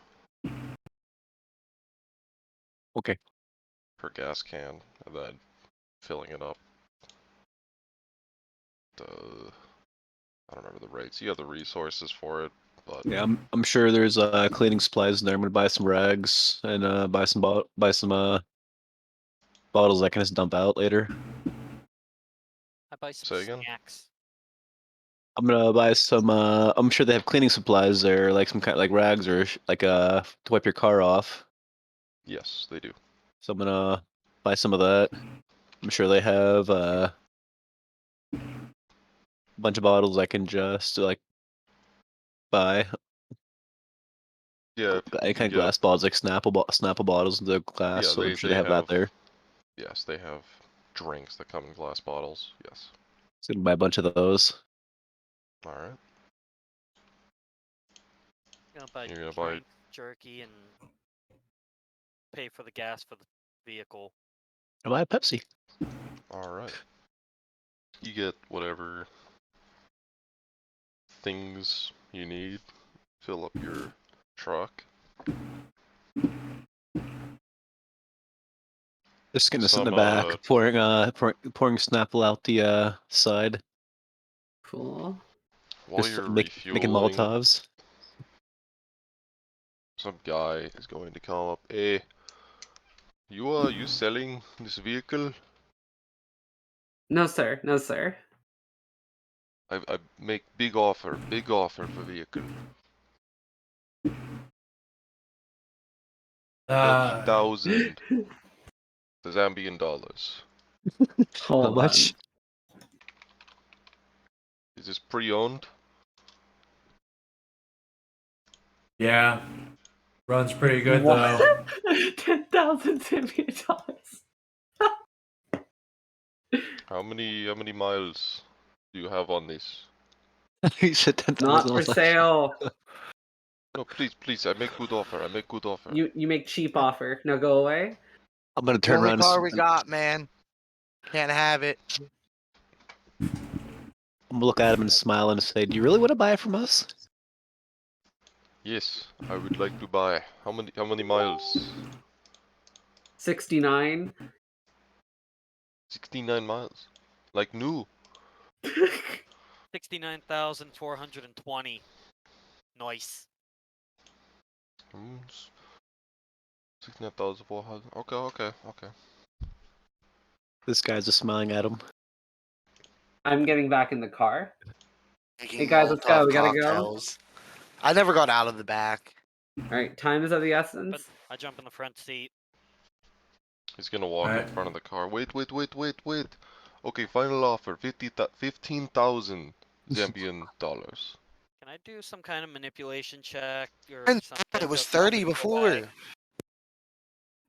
Okay. gas can, and then filling it up. I don't remember the rates. You have the resources for it, but Yeah, I'm sure there's cleaning supplies in there. I'm gonna buy some rags and buy some bottles I can just dump out later. I buy some Say again? snacks. I'm gonna buy some. I'm sure they have cleaning supplies there, like some kind like rags or like to wipe your car off. Yes, they do. So I'm gonna buy some of that. I'm sure they have a bunch of bottles I can just like buy. Yeah, Any you can kind of get. glass bottles, like Snapple bottles into glass. Yeah, So I'm sure they they have that have. there. Yes, they have drinks that come in glass bottles. Yes. So I'm gonna buy a bunch of those. All right. Gonna buy You're gonna buy. drinks, jerky, and pay for the gas for the vehicle. I'll buy a Pepsi. All right. You get whatever things you need. Fill up your truck. Just gonna sit in Some the back, pouring Snapple out the side, Cool. while just you're making refueling, Molotovs. some guy is going to come up. Hey, you selling this vehicle? No, sir. No, sir. I make big offer for vehicle. 30,000 Zambian dollars. How Hold much? Is this pre-owned? Yeah. Runs pretty good What? though. 10,000 Zambian dollars. How many miles do you have on this? He said 10,000. Not I for was like, sale. No, please, I make good offer. I make good offer. You make cheap offer. Now go away. I'm gonna The turn only around. car we got, man. Can't have it. I'm gonna look at him and smile and say, "Do you really want to buy it from us?" Yes, I would like to buy. How many miles? 69. 69 miles. Like new. 69,420. Nice. 69,400. Okay. This guy's just smiling at him. I'm getting back in the car. Making Hey, guys, let's go. Molotov We gotta go. cocktails. I never got out of the back. All right, time is of the essence. But I jump in the front seat. He's gonna walk in Alright. front of the car. Wait. Okay, final offer, 15,000 Zambian dollars. Can I do some kind of manipulation check or And something? it was to tell him 30 to go before. away?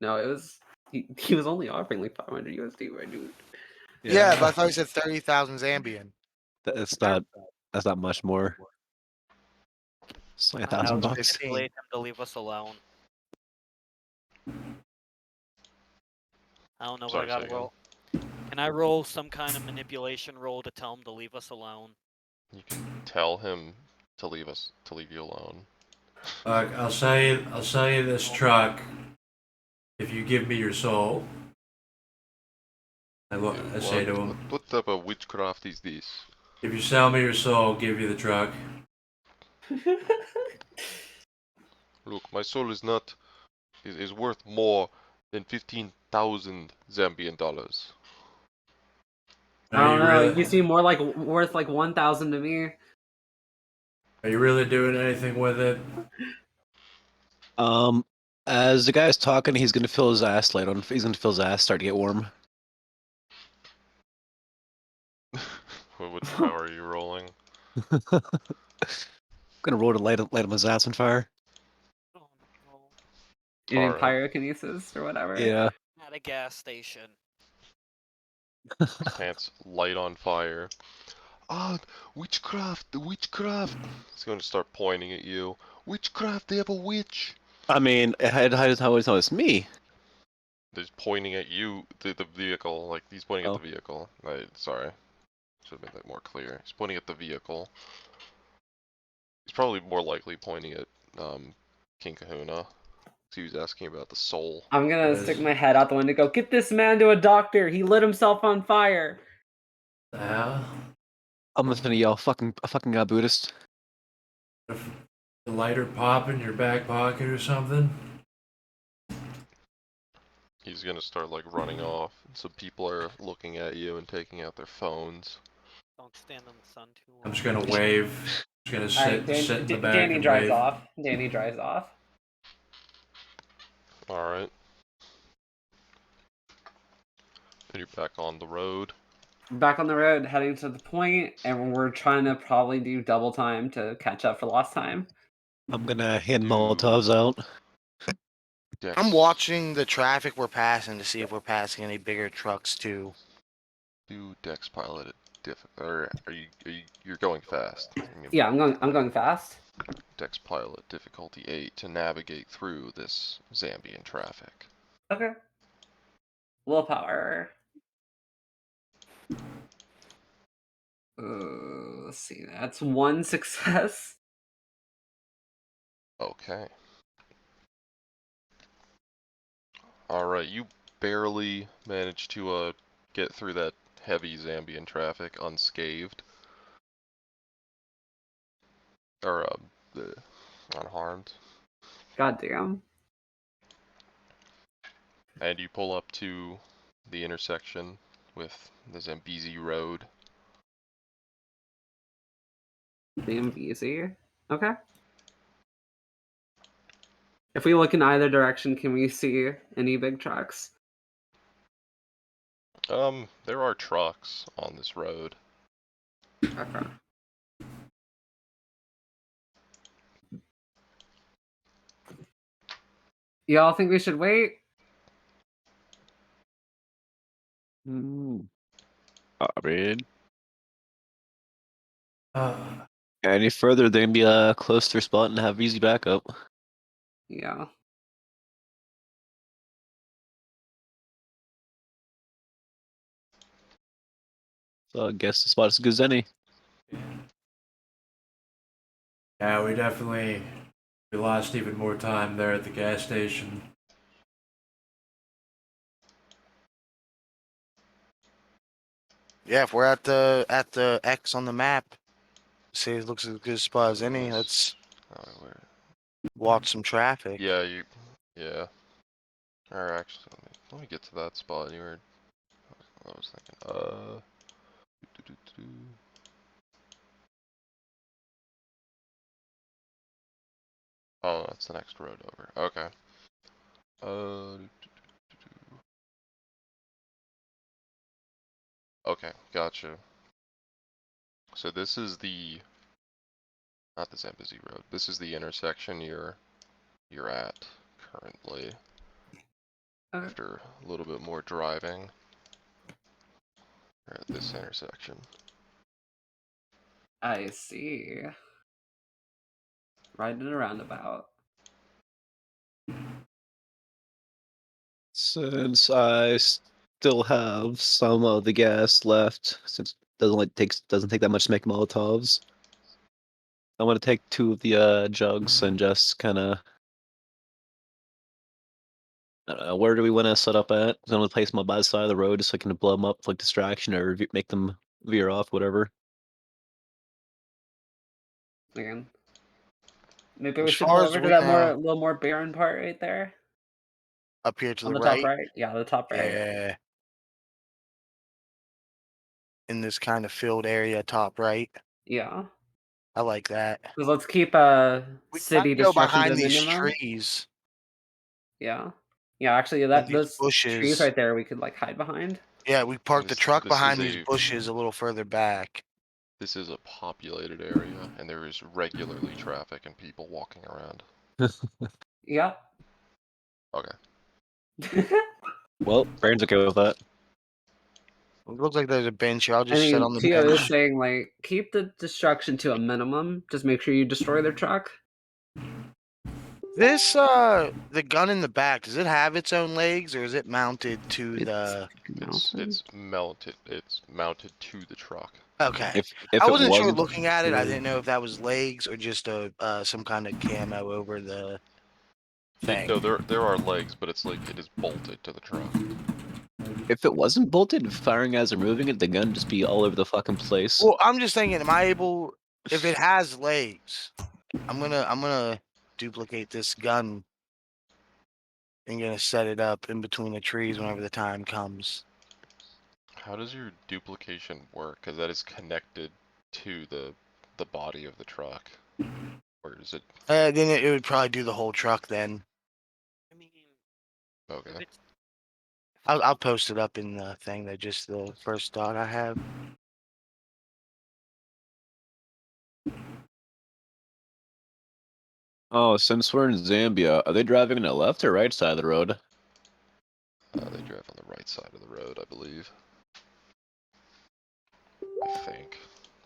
No, it was he was only offering like 500 USD, my dude. Yeah, but I thought you said 30,000 Zambian. That's not much more. It's like I have to $1,000 was bucks. 15. manipulate him to leave us alone. I don't know what Sorry, I gotta say again. roll. Can I roll some kind of manipulation roll to tell him to leave us alone? You can tell him to leave you alone. I'll sell you this truck if you give me your soul. I say to him, What type of witchcraft is this? if you sell me your soul, I'll give you the truck. Look, my soul is not is worth more than 15,000 Zambian dollars. I don't know. really, You seem more like worth like 1,000 to me. are you really doing anything with it? As the guy's talking, he's gonna feel his ass light on. He's gonna feel his ass start to get warm. What power are you rolling? Gonna roll to light him his ass on fire. Oh, no. You mean Alright. pyrokinesis or whatever? Yeah. At a gas station. Pants light on fire. Ah, witchcraft, the witchcraft. He's going to start pointing at you. Witchcraft, they have a witch. I mean, how it's me? He's pointing at you, the vehicle. Like, he's pointing at Oh. the vehicle. Sorry. Should have made that more clear. He's pointing at the vehicle. He's probably more likely pointing at, King Kahuna. He was asking about the soul. I'm gonna stick my head out the window and go, get this man to a doctor. He lit himself on fire. The hell? I'm just gonna yell, fucking Buddhist. If the lighter pop in your back pocket or something? He's gonna start, like, running off. So people are looking at you and taking out their phones. Don't stand in the sun too long. I'm just gonna wave. I'm just gonna sit in the back Danny and drives wave. off. Danny drives off. Alright. And you're back on the road. Back on the road, heading to the point, and we're trying to probably do double time to catch up for lost time. I'm gonna hand Dude. Molotovs out. Dex, I'm watching the traffic we're passing to see if we're passing any bigger trucks too. do Dex pilot it or you're going fast. I mean, Yeah, I'm going fast. Dex pilot difficulty 8 to navigate through this Zambian traffic. Okay. Willpower. Let's see. That's one success. Okay. Alright, you barely managed to get through that heavy Zambian traffic unscathed. Or unharmed. Goddamn. And you pull up to the intersection with the Zambezi Road. Damn easy. Okay. If we look in either direction, can we see any big trucks? There are trucks on this road. Okay. Y'all think we should wait? I mean, Uh, any further, they're gonna be close to their spot and have easy backup. Yeah. So I guess the spot is as good as any. yeah, we lost even more time there at the gas station. Yeah, if we're at the X on the map, see it looks as good a spot as any. Nice. Let's Where? watch some traffic. Yeah, yeah. Or actually, let me get to that spot you were. I was thinking. Do-do-do-do. Oh, that's the next road over. Okay. Do-do-do-do-do. Okay, gotcha. So this is not the Zambezi Road. This is the intersection you're at currently. Okay. After a little bit more driving, we're at this intersection. I see. Right in a roundabout. Since I still have some of the gas left, since it doesn't take that much to make Molotovs, I'm gonna take 2 of the jugs and just kind of. Where do we want to set up at? I'm gonna place them up by the side of the road just so I can blow them up for like distraction or make them veer off, whatever. Again. Maybe we As should far pull as over to we that know, little more barren part right there. up here to On the the top right. right? Yeah, the top right. Yeah. In this kind of field area, top right. Yeah. I like that. Because let's keep We city might go destruction to a behind these minimum. trees Yeah. Yeah, actually and that these those trees bushes. right there we could like hide behind. Yeah, we parked the truck This is behind these a bushes a little further back. this is a populated area, and there is regularly traffic and people walking around. Yeah. Okay. Well, Brand's okay with that. It looks like there's a bench here. I'll I just sit mean, on the Tio is bench. saying like keep the destruction to a minimum. Just make sure you destroy their truck. This the gun in the back, does it have its own legs or is it mounted to the It's mounted to the truck. Okay. If I it wasn't sure wasn't, looking at it. I didn't know if that was legs or just a some kind of camo over the thing. No, there are legs, but it's like it is bolted to the truck. if it wasn't bolted, firing as they're moving it, the gun would just be all over the fucking place. Well, I'm just thinking, am I able if it has legs, I'm gonna duplicate this gun and gonna set it up in between the trees whenever the time comes. How does your duplication work? Because that is connected to the body of the truck. Or is it? Then it would probably do the whole truck then. I mean, Okay. if it's I'll post it up in the thing that just the first thought I have. Oh, since we're in Zambia, are they driving on the left or right side of the road? They drive on the right side of the road, I believe. I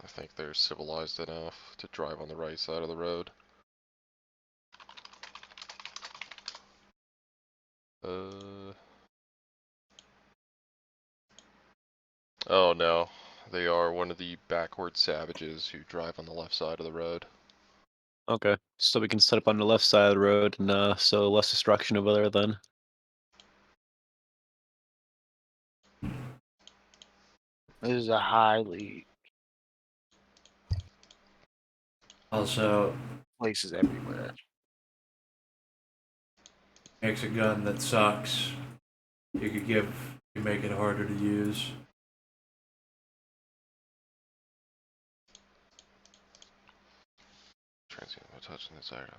think they're civilized enough to drive on the right side of the road. Oh no. They are one of the backward savages who drive on the left side of the road. Okay, so we can set up on the left side of the road and so less destruction over there then. This is a highly Also, places everywhere. makes a gun that sucks. You make it harder to use. Transient by touching this area.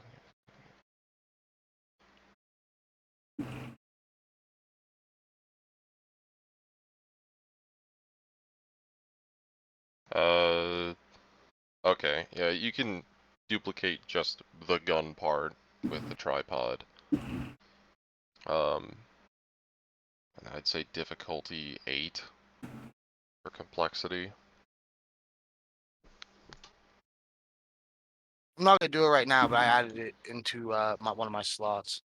Okay, yeah, you can duplicate just the gun part with the tripod. And I'd say difficulty 8 for complexity. I'm not gonna do it right now, but I added it into one of my slots.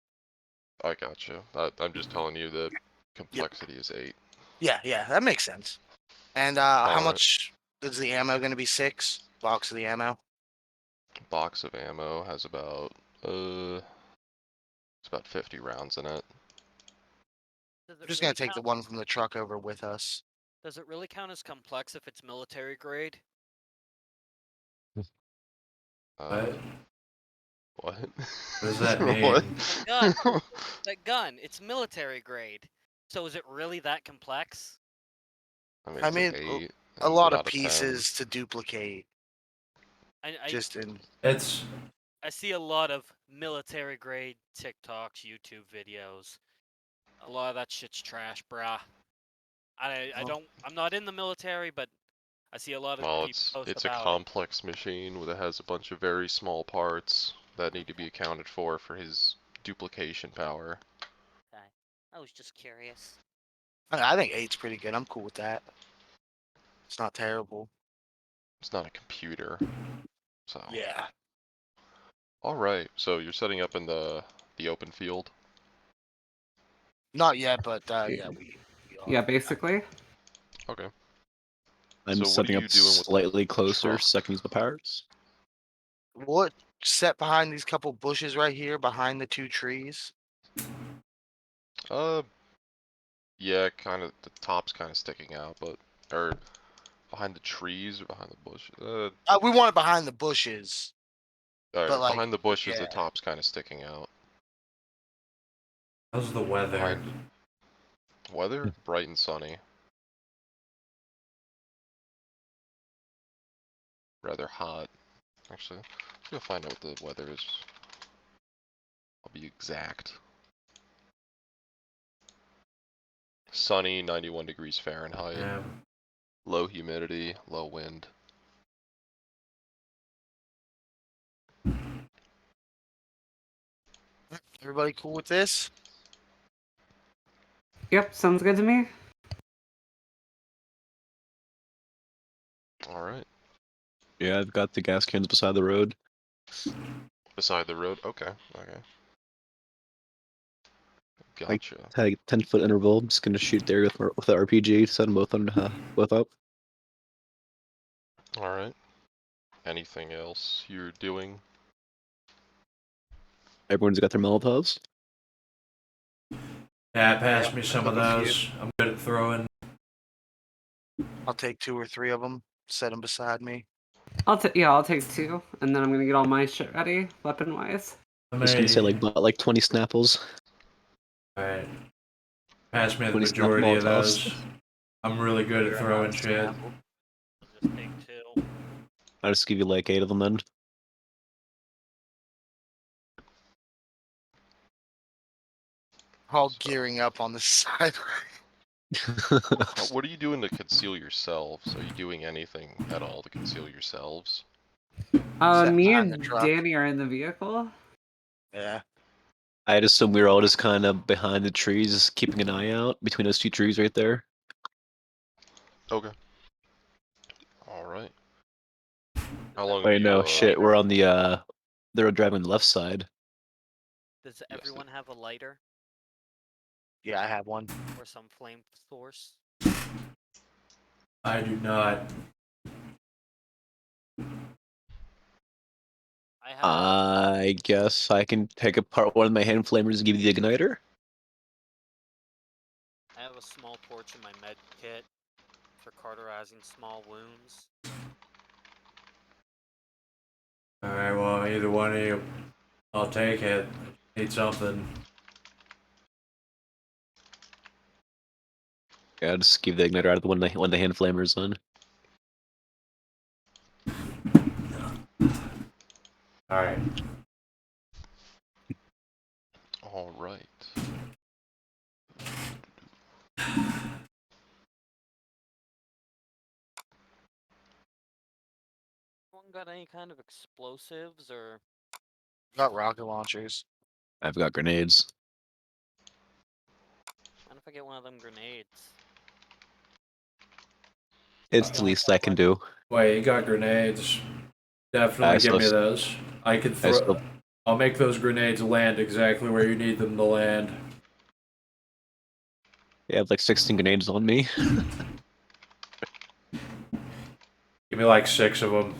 I gotcha. I'm just telling you that complexity is 8. Yeah, that makes sense. And how Alright. much is the ammo gonna be? 6 box of the ammo. Box of ammo has about it's about 50 rounds in it. does I'm it just really gonna take the count? one from the truck over with us. Does it really count as complex if it's military grade? What? What? What does that What? mean? Gun. That gun, it's military grade. So is it really that complex? I mean, I it's an mean, 8. a and lot of out 10. pieces to duplicate. I Just in It's I see a lot of military grade TikToks, YouTube videos. A lot of that shit's trash, brah. I'm not in the military, but I see a lot of Well, people post it's a about it. complex machine that has a bunch of very small parts that need to be accounted for his duplication power. Okay. I was just curious. I think 8's pretty good. I'm cool with that. It's not terrible. It's not a computer, so. Yeah. All right, so you're setting up in the open field. Not yet, but yeah, we are. Yeah, basically. Okay. I'm So what are setting you up doing with the slightly closer truck? so I can use the powers. What set behind these couple bushes right here, behind the 2 trees? Yeah, kind of. The top's kind of sticking out, but or behind the trees or behind the bush. We want it behind the bushes. But like, behind the bushes, the yeah. top's kind of sticking out. How's the weather? Behind weather, bright and sunny. Rather hot. Actually, I'm gonna find out what the weather is. I'll be exact. Sunny, 91 degrees Fahrenheit. Yeah. Low humidity, low wind. Everybody cool with this? Yep, sounds good to me. All right. Yeah, I've got the gas cans beside the road. Beside the road. Okay. Okay. Like Gotcha. 10-foot interval. I'm just gonna shoot there with the RPG. Set them both on both up. All right. Anything else you're doing? Everyone's got their Molotovs. Yeah, pass Yeah, me I some of took a few. those. I'm good at throwing. I'll take 2 or 3 of them. Set them beside me. I'll take 2, and then I'm gonna get all my shit ready, weapon wise. Just gonna say like 20 Snapples. Alright. Pass me the 20 snap majority of Molotovs. those. I'm really good You're at not throwing a shit. Snapple. I'll just take 2. I'll just give you like 8 of them then. All So- gearing up on the side. What are you doing to conceal yourselves? Are you doing anything at all to conceal yourselves? Set Me behind the and truck. Danny are in the vehicle. Yeah. I'd assume we were all just kind of behind the trees, keeping an eye out between those 2 trees right there. Okay. All right. How long Wait, have you? no, shit. We're on the road driving on the left side. Does everyone have a lighter Yeah, I have one. or some flame source? I do not. I have. I guess I can take apart one of my hand flamers and give you the igniter. I have a small torch in my med kit for cauterizing small wounds. Alright, well, either one of you. I'll take it. Need something. Yeah, I'll just give the igniter out of the one the hand flamers on. Alright. All right. Anyone got any kind of explosives or? Got rocket launchers. I've got grenades. What if I get one of them grenades? It's the least I can do. Wait, you got grenades. Definitely give me those. I can throw. I'll make those grenades land exactly where you need them to land. I have like 16 grenades on me. Give me like 6 of them.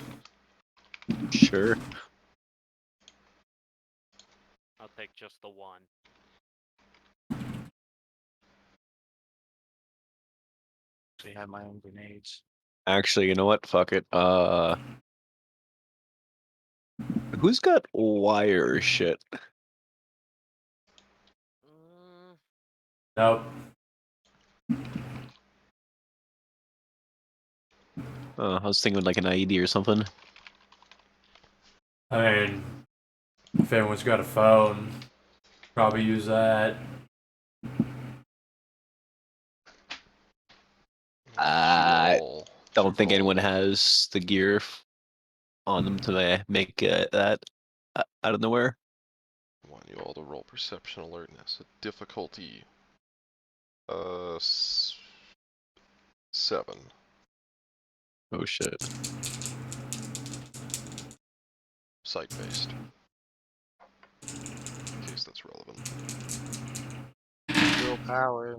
Sure. I'll take just the one. So I have my own grenades. Actually, you know what? Fuck it. Who's got wire shit? Mm, Nope. I was thinking like an IED or something. I mean, if anyone's got a phone, probably use that. I all don't think roll. anyone has the gear on them to make that out of nowhere. I want you all to roll perception alertness at difficulty 7. Oh shit. Sight-based. In case that's relevant. Willpower.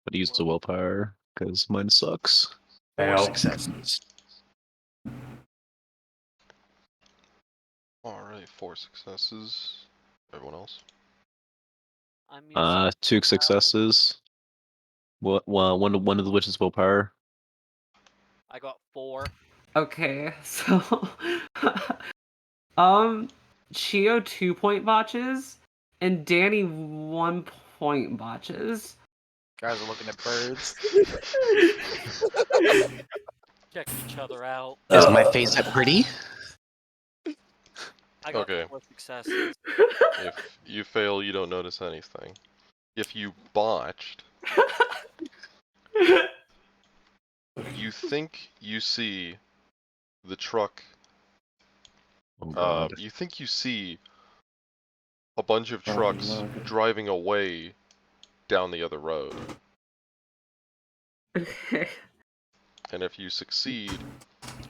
But use the willpower because mine sucks. 4 Fail. successes. Alright, 4 successes. Everyone else? I'm using 2 successes. One of which is willpower. I got 4. Okay, so Chio 2-point botches and Danny 1-point botches. Guys are looking at birds. Checking each other out. Is my face that pretty? I got Okay. 4 successes. If you fail, you don't notice anything. If you botched, you think you see the truck. Oh god. You think you see a bunch of Oh, trucks no. driving away down the other road. Okay. And if you succeed,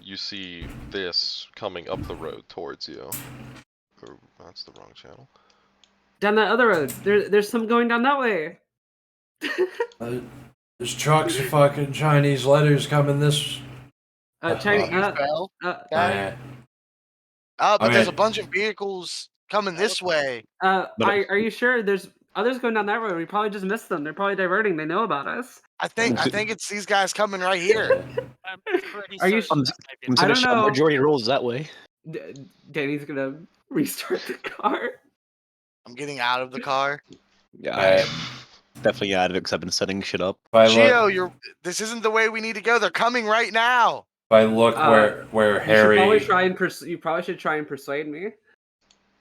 you see this coming up the road towards you. Oh, that's the wrong channel. Down that other road. There's some going down that way. There's trucks of fucking Chinese letters coming this. Chinese, You fell, Daddy? Uh, Oh, but there's a Okay. bunch of vehicles coming this way. But- are you sure there's others going down that road? We probably just missed them. They're probably diverting. They know about us. I think it's these guys coming right here. I'm pretty Are you certain sh- that might be I'm the I gonna don't show know. majority rolls that way. Danny's gonna restart the car. I'm getting out of the car. Yeah, Okay. I'm definitely out of it because I've been setting shit up. If I Gio, look, this isn't the way we need to go. They're coming right now. if I look where You should probably Harry. try and you probably should try and persuade me.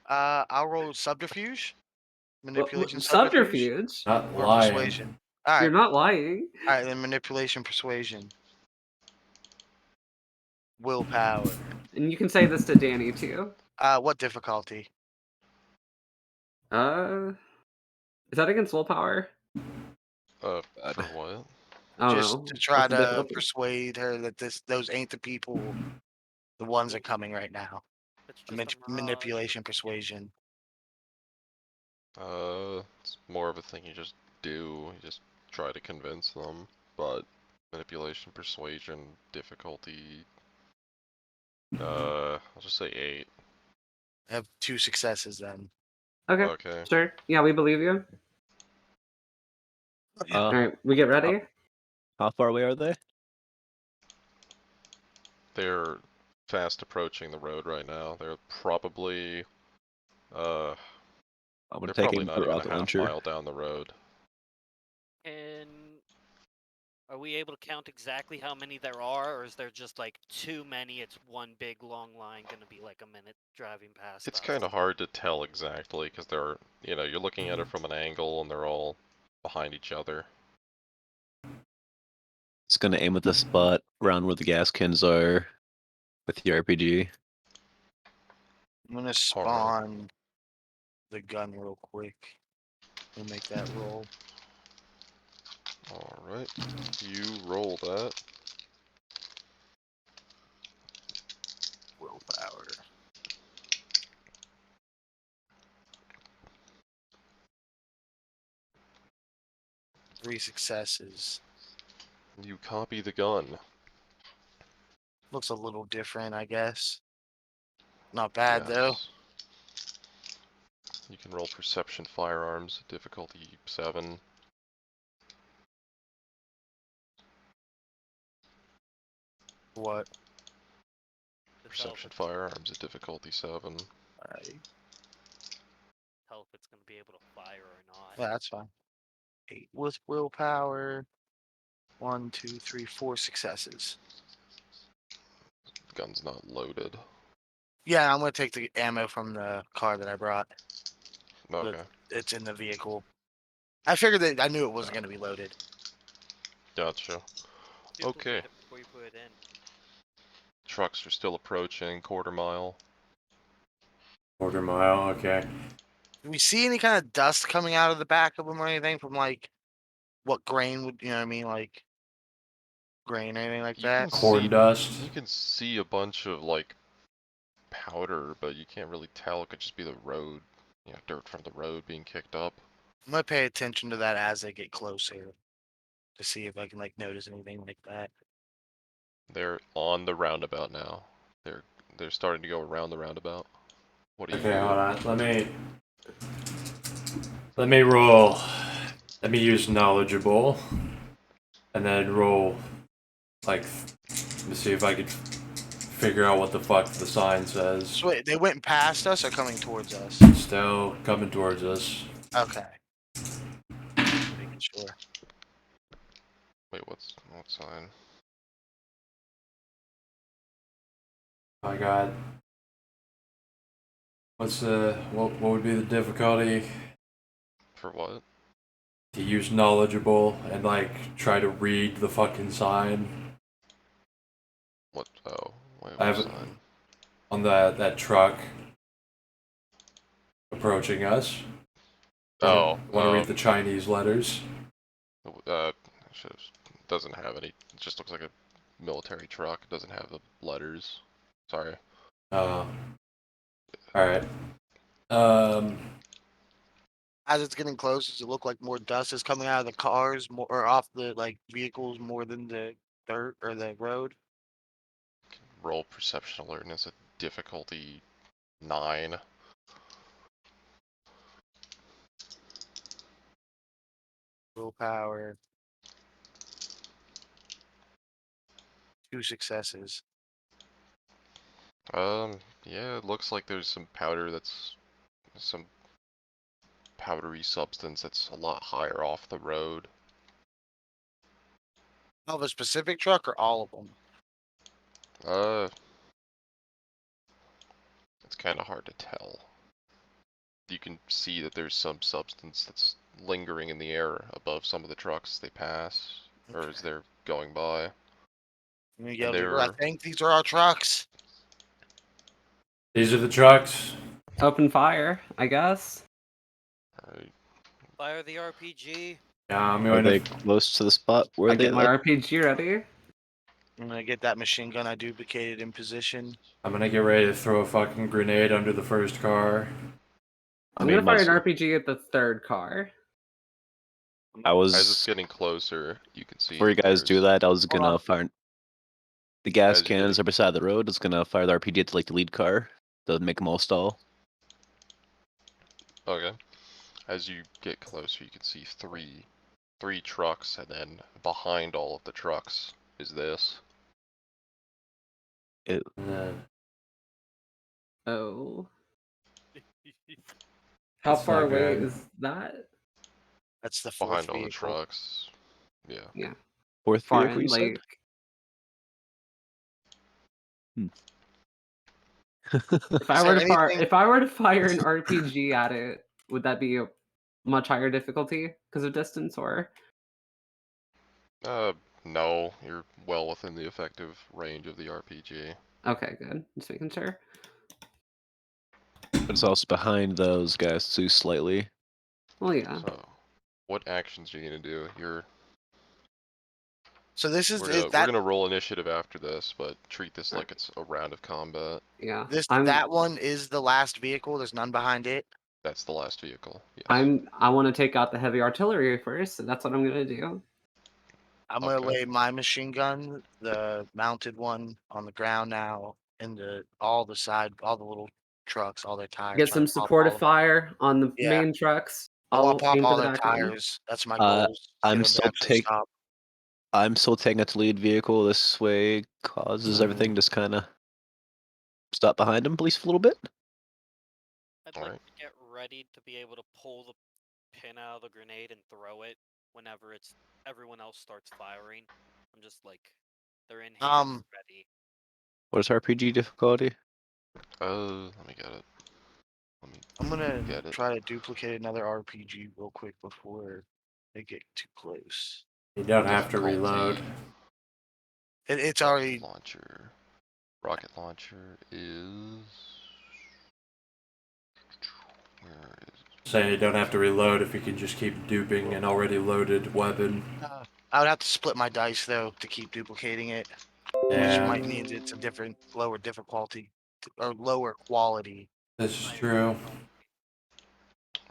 I'll roll subterfuge, manipulation, Subterfuge. Not or lying. persuasion. All You're right, not lying. all right. Then manipulation, persuasion, willpower. And you can say this to Danny too. What difficulty? Is that against willpower? For what? I don't Just know. to try What's the to difficulty? persuade her that those ain't the people. The ones are coming right now. It's just a mirage. Manipulation, persuasion. It's more of a thing you just do. You just try to convince them. But manipulation, persuasion, difficulty. I'll just say 8. I have 2 successes then. Okay. Okay. Sure. Yeah, we believe you. All Uh, right, we get ready. how far away are they? They're fast approaching the road right now. They're probably I'm gonna they're take probably a not even a rocket half launcher. mile down the road. And are we able to count exactly how many there are, or is there just like too many? It's one big long line, gonna be like a minute driving past. It's us? kind of hard to tell exactly because they're, you're looking at it from an angle and they're all behind each other. It's gonna aim at the spot around where the gas cans are with the RPG. I'm gonna spawn the gun real quick. We'll make that roll. Alright, you roll that. Willpower. Three successes. You copy the gun. Looks a little different, I guess. Not bad though. Yes. You can roll perception firearms, difficulty 7. What? To tell if Perception it's- firearms at difficulty 7. Alright. Tell if it's gonna be able to fire or not. Yeah, that's fine. 8 with willpower. 1, 2, 3, 4 successes. Gun's not loaded. Yeah, I'm gonna take the ammo from the car that I brought. Okay. It's in the vehicle. I figured that I knew it wasn't gonna be loaded. Gotcha. Duplicate Okay. it before you put it in. Trucks are still approaching, quarter mile. Quarter mile, okay. Do we see any kind of dust coming out of the back of them or anything from like what grain would you know what I mean like grain or anything like You that? can Corn see, dust. you can see a bunch of like powder, but you can't really tell. It could just be the road, you know, dirt from the road being kicked up. I'm gonna pay attention to that as they get closer to see if I can like notice anything like that. They're on the roundabout now. They're starting to go around the roundabout. What do you Okay, do? hold on. Let me roll. Let me use knowledgeable, and then roll. Like, let me see if I could figure out what the fuck the sign says. So wait, they went past us or coming towards us? Still coming towards us. Okay. Making sure. Wait, what sign? My God. What would be the difficulty For what? to use knowledgeable and like try to read the fucking sign What? Oh, wait, I what have- sign? on that truck approaching us? Oh, Want to read the Chinese letters? doesn't have any. It just looks like a military truck. It doesn't have the letters. Sorry. All right. As it's getting closer, does it look like more dust is coming out of the cars, more or off the like vehicles more than the dirt or the road? Roll perception alertness at difficulty 9. Willpower. 2 successes. Yeah, it looks like there's some powder that's some powdery substance that's a lot higher off the road. Of a specific truck or all of them? It's kind of hard to tell. You can see that there's some substance that's lingering in the air above some of the trucks they pass, or as they're going by. You And yell, people, I they're think these are our trucks. These are the trucks. Open fire, I guess. Alright, Fire the RPG. Yeah, I'm Are going they to. close to the spot where I they get my RPG ready. I'm gonna get that machine gun I duplicated in position. I'm gonna get ready to throw a fucking grenade under the first car. I'm mean, gonna fire an myself- RPG at the third car. I as it's was getting closer, you can see before you that guys do there's, that. I was Hold gonna on. fire the gas As you're cannons getting- are beside the road. It's gonna fire the RPG at like the lead car to make them all stall. okay. As you get closer, you can see three trucks, and then behind all of the trucks is this. And then Oh. How That's far not away good. is that? That's the fourth Behind all the vehicle. trucks. Yeah. Yeah. Fourth Far vehicle, in, you said? like if I So were to fire anything- if I were to fire an RPG at it, would that be a much higher difficulty because of distance or No, you're well within the effective range of the RPG. okay, good. Just making sure. But it's also behind those guys too, slightly. Well yeah. So, what actions are you gonna do? So this is We're that gonna roll initiative after this, but treat this like it's a round of combat. Yeah. this that one is the last vehicle. There's none behind it. That's the last vehicle. Yes. I want to take out the heavy artillery first, so that's what I'm gonna do. I'm gonna Okay. lay my machine gun, the mounted one, on the ground now, and all the little trucks, all their tires. Get trying some to pop all supportive of- fire on the Yeah. main trucks. I want to I'll pop aim all for the their back one. tires. That's my Uh, goal. I'm Get 'em to still actually stop. I'm still taking it to lead vehicle. This way causes Mhm. everything just kind of stop behind him, at least for a little bit. I'd like Alright. to get ready to be able to pull the pin out of the grenade and throw it whenever everyone else starts firing. I'm just like they're in hand ready. What is RPG difficulty? Let me get it. Let me I'm gonna get it. try to duplicate another RPG real quick before they get too close. You don't have to reload. Difficulty, It's rocket already. launcher. Rocket launcher is. Where is Saying you don't have to reload if you can just keep duping an already loaded weapon. I would have to split my dice though to keep duplicating it, which Yeah, might mean it's a lower difficulty or lower quality. this is true.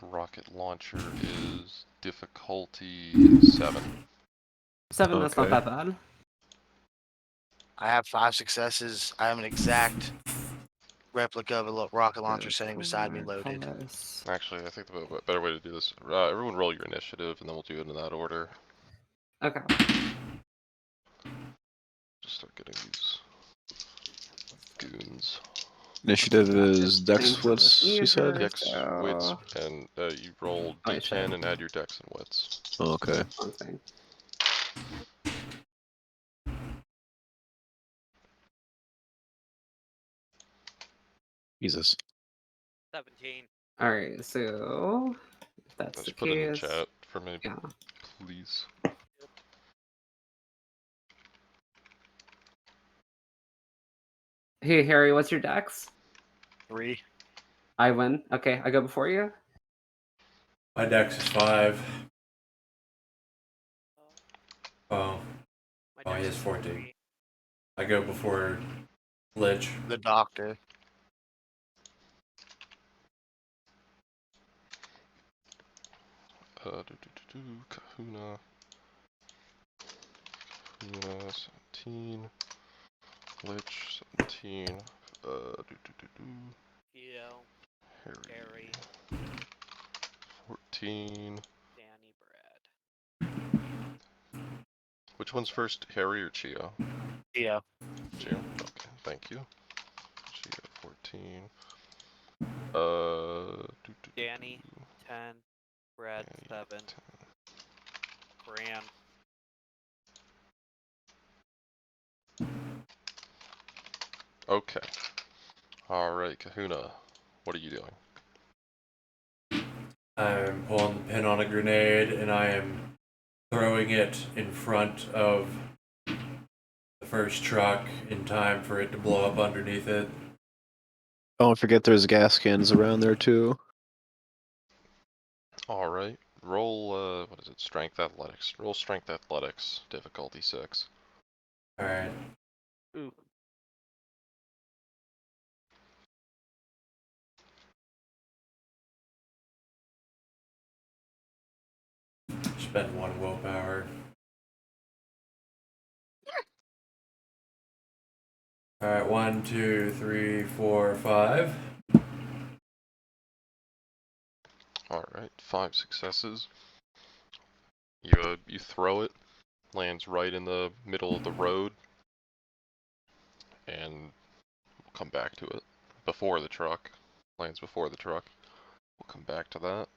rocket launcher is difficulty 7. 7, that's not Okay. that bad. I have 5 successes. I have an exact replica of a rocket launcher sitting beside me loaded. Plus- Actually, I think the better way to do this. Everyone roll your initiative, and then we'll do it in that order. Okay. Just start getting these goons. Initiative is Dex. Same for What's this you said? meter, Dex, wits, so- and you roll Oh, wait, D10 and add your Dex and wits. Oh, okay. Wrong thing. Jesus. 17. Alright, so if that's the Just put it in the case, chat for me, yeah. please. Hey Harry, what's your dex? 3. I win. Okay, I go before you. My dex is 5. Oh, My Oh, he dex has is 14. 3. I go before Lich. The doctor. Kahuna. Kahuna, 17. Lich, 17. Geo, Harry, Harry, 14. Danny, Brad. Which one's first, Harry or Chio? Yeah. Chio? Okay, thank you. Chio, 14. Uh, Danny, 10. Brad, Danny, 7. 10. Bran, Okay. Alright, Kahuna, what are you doing? I'm pulling the pin on a grenade and I am throwing it in front of the first truck in time for it to blow up underneath it. Don't forget there's gas cans around there too. Alright. Roll, what is it? Strength Athletics. Roll Strength Athletics, difficulty 6. Alright. ooh, Spend 1 willpower. Alright, 1, 2, 3, 4, 5. Alright, 5 successes. You throw it, lands right in the middle of the road, and we'll come back to it. Before the truck. Lands before the truck. We'll come back to that.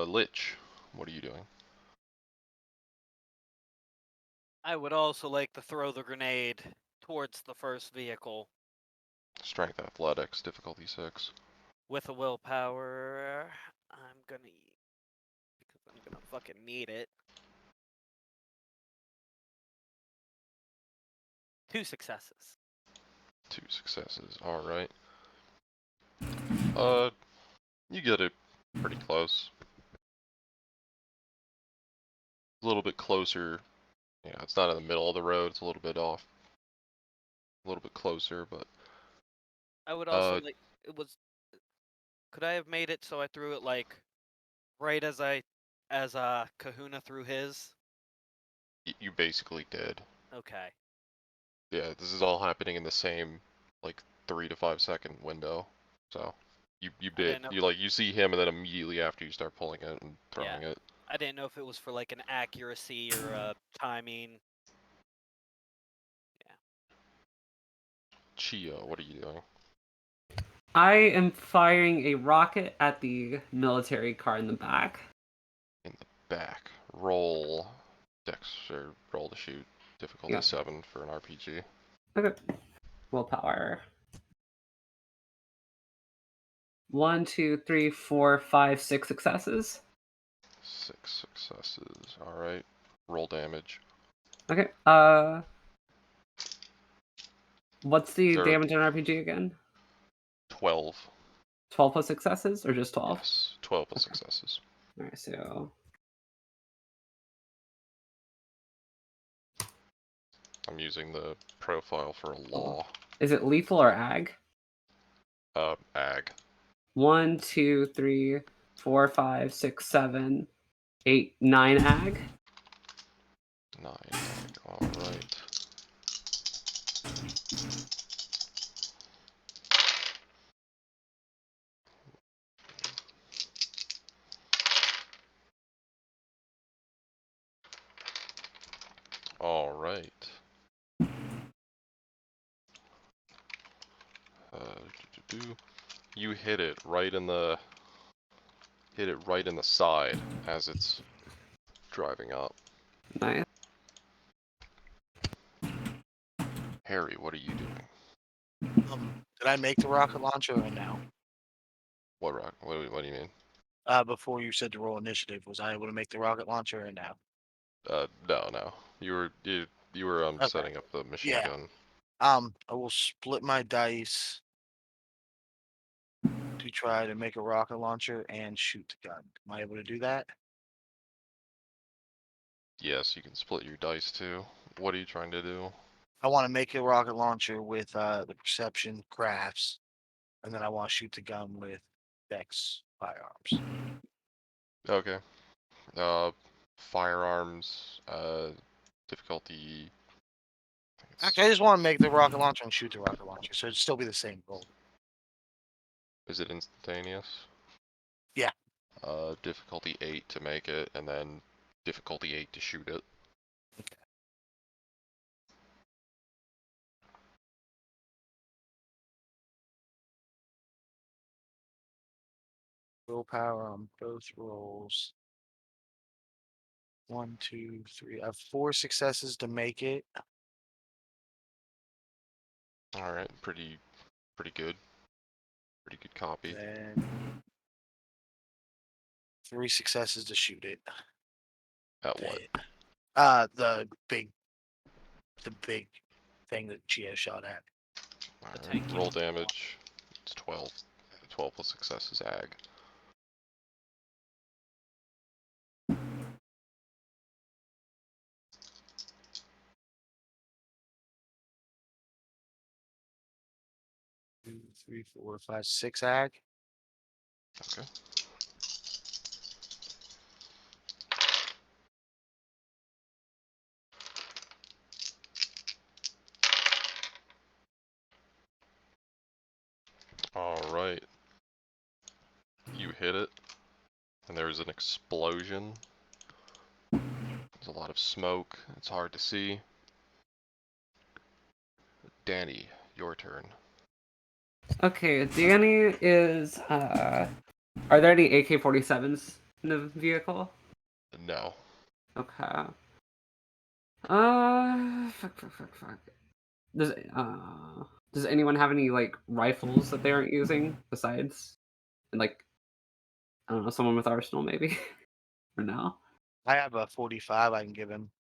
Lich, what are you doing? I would also like to throw the grenade towards the first vehicle Strength Athletics, difficulty 6. with a willpower. I'm gonna because I'm gonna fucking need it. 2 successes. 2 successes, alright. You get it pretty close. A little bit closer. Yeah, it's not in the middle of the road, it's a little bit off. A little bit closer, but I would also like it was. Could I have made it so I threw it like right as Kahuna threw his? you basically did. Okay. Yeah, this is all happening in the same, like, 3 to 5 second window. So, you I did. didn't know. You see him, and then immediately after you start pulling it and throwing it. I didn't know if it was for like an accuracy or timing. Yeah. Chio, what are you doing? I am firing a rocket at the military car in the back. In the back. Roll Dex, or roll to shoot. Difficulty Yeah. 7 for an RPG. Okay. Willpower. 1, 2, 3, 4, 5, 6 successes. 6 successes. Alright. Roll damage. Okay. What's the There- damage on RPG again? 12. 12 plus successes, or just 12? Yes, 12 plus successes. All right, so I'm using the profile for a law. is it lethal or ag? Ag. 1, 2, 3, 4, 5, 6, 7, 8, 9 ag. 9 ag. Alright. Alright. You hit it right in the side as it's driving up. Nice. Harry, what are you doing? Did I make the rocket launcher or no? What rock? What do you mean? Before you said to roll initiative, was I able to make the rocket launcher or no? No. You were Okay. setting up the machine Yeah. gun. I will split my dice to try to make a rocket launcher and shoot the gun. Am I able to do that? Yes, you can split your dice too. What are you trying to do? I want to make a rocket launcher with the perception crafts, and then I want to shoot the gun with Dex firearms. Okay. Firearms, difficulty. Actually, I just want to make the rocket launcher and shoot the rocket launcher, so it'd still be the same goal. Is it instantaneous? Yeah. Difficulty 8 to make it, and then difficulty 8 to shoot it. Willpower on both rolls. 1, 2, 3. I have 4 successes to make it. Alright, pretty good. Pretty good copy. Then 3 successes to shoot it. At what? The big thing that Gia shot at. Alright, tanky roll one. damage. It's 12. 12 plus successes, ag. Two, 3, 4, 5, 6 ag. Okay. Alright. You hit it, and there's an explosion. There's a lot of smoke. It's hard to see. Danny, your turn. Okay, Danny is. Are there any AK-47s in the vehicle? No. Okay. Fuck. Does anyone have any like rifles that they aren't using besides, like, I don't know, someone with arsenal maybe, or no? I have a 45 I can give him.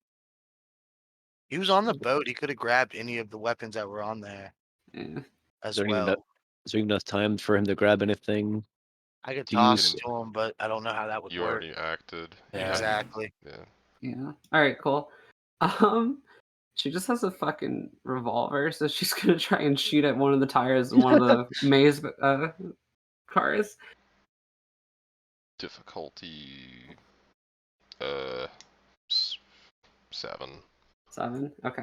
He was on the boat. He could have grabbed any of the weapons that were on there Yeah. as there well. is there enough time for him to grab anything? I could Do talk you to him, but I don't know how that would You work. already acted. You Yeah. Exactly. Yeah. Yeah. All right. Cool. She just has a fucking revolver, so she's gonna try and shoot at one of the tires of one of the maze cars. Difficulty 7. 7. Okay.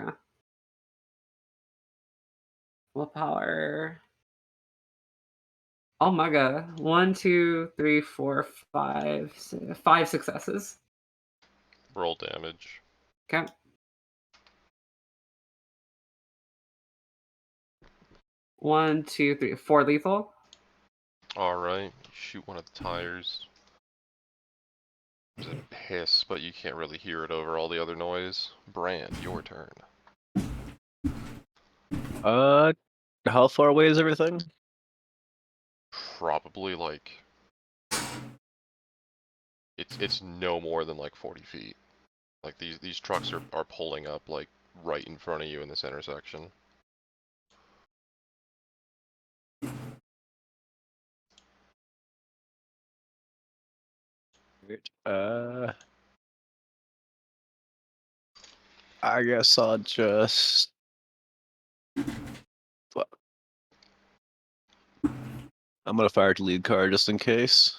Willpower. Oh my god. 1, 2, 3, 4, 5, 5 successes. Roll damage. Okay. 1, 2, 3, 4 lethal. Alright, you shoot one of the tires. There's a hiss, but you can't really hear it over all the other noise. Brand, your turn. How far away is everything? Probably like... It's no more than like 40 feet. Like these trucks are pulling up like right in front of you in this intersection. I guess I'll just. Fuck. I'm gonna fire to lead car just in case.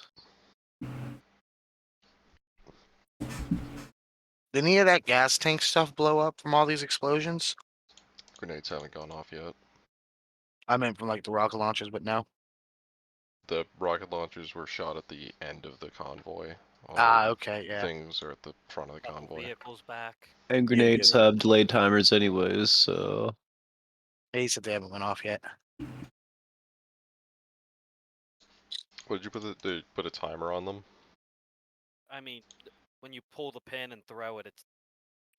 Did any of that gas tank stuff blow up from all these explosions? Grenades haven't gone off yet. I meant from like the rocket launchers, but no. The rocket launchers were shot at the end of the convoy. All Ah, the okay, yeah. things are at the front of the Couple convoy. vehicles back. And Yeah, yeah. grenades have delayed timers anyways, so. He said they haven't went off yet. What did you put a timer on them? I mean, when you pull the pin and throw it, it's.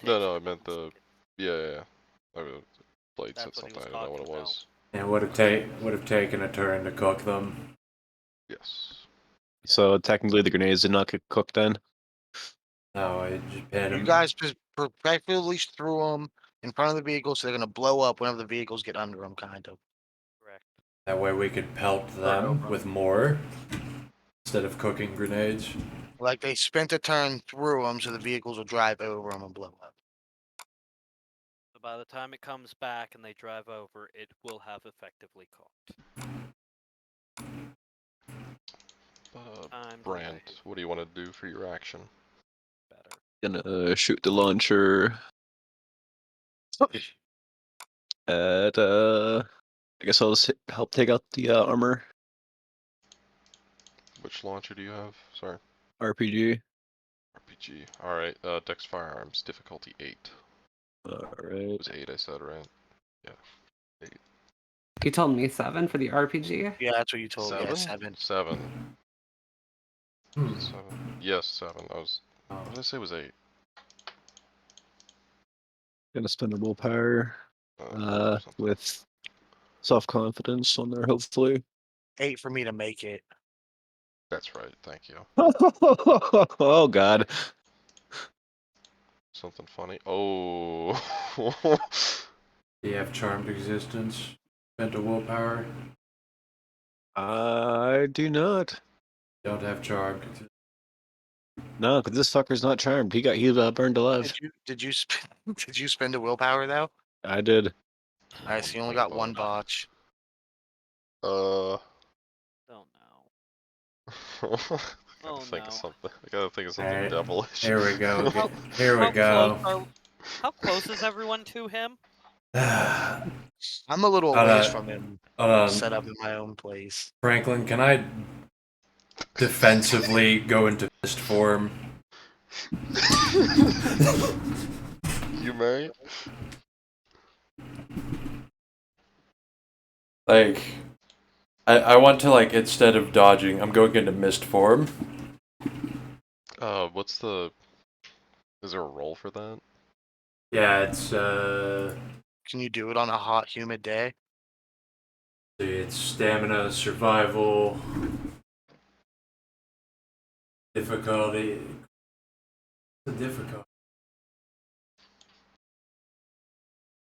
No, I meant the. Yeah. I mean, Blade said That's what he something. was I didn't know what it talking about. was. And would have taken a turn to cook them. Yes. So technically the grenades did not get cooked then. No, I just hit You him. guys just perfectly threw them in front of the vehicle, so they're gonna blow up whenever the vehicles get under them, kind of. Correct. That way we could pelt over them 'em. with more instead of cooking grenades. Like they spent a turn through them, so the vehicles will drive over them and blow up. So by the time it comes back and they drive over, it will have effectively cooked. Time Brand, delayed. what do you want to do for your action? Better. Gonna shoot the launcher at I guess I'll just help take out the armor Which launcher do you have? Sorry. RPG. RPG. Alright, Dex Firearms, difficulty 8. It Alright. was 8 I said, right? Yeah. 8. You told me 7 for the RPG. Yeah, that's what you told. 7? Yeah, 7. 7. Hmm. 7. Yes, 7. What did I say was 8? Gonna spend a willpower Something. with self-confidence on there, hopefully. 8 for me to make it. That's right, thank you. Oh god. Something funny. Oh. Do you have charmed existence? Spent a willpower? I do not. Don't have charmed existence. No, because this fucker's not charmed. He burned alive. Did you spend did you spend a willpower though? I did. Alright, so you only got one botch. Don't know. I Oh gotta think no. of something. I gotta think of something Alright, devilish. Here we go. How- Here we go. How close is everyone to him? I'm a little Hold ways on. from him, Hold on. set up in my own place. Franklin, can I defensively go into fist form? You may. Like, I want to, like, instead of dodging, I'm going into mist form. What's the... Is there a roll for that? Yeah, it's, Can you do it on a hot, humid day? it's stamina, survival, difficulty. The difficulty.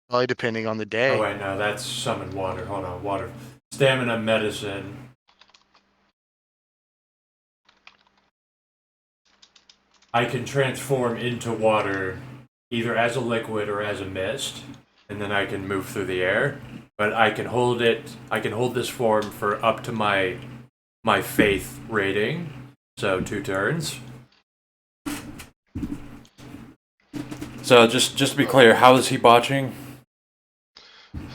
Probably depending on the day. Oh wait, no, that's summon water. Hold on, water. Stamina, medicine. I can transform into water either as a liquid or as a mist, and then I can move through the air. But I can hold it. I can hold this form for up to my faith rating. So 2 turns. So just to be clear, how is he botching?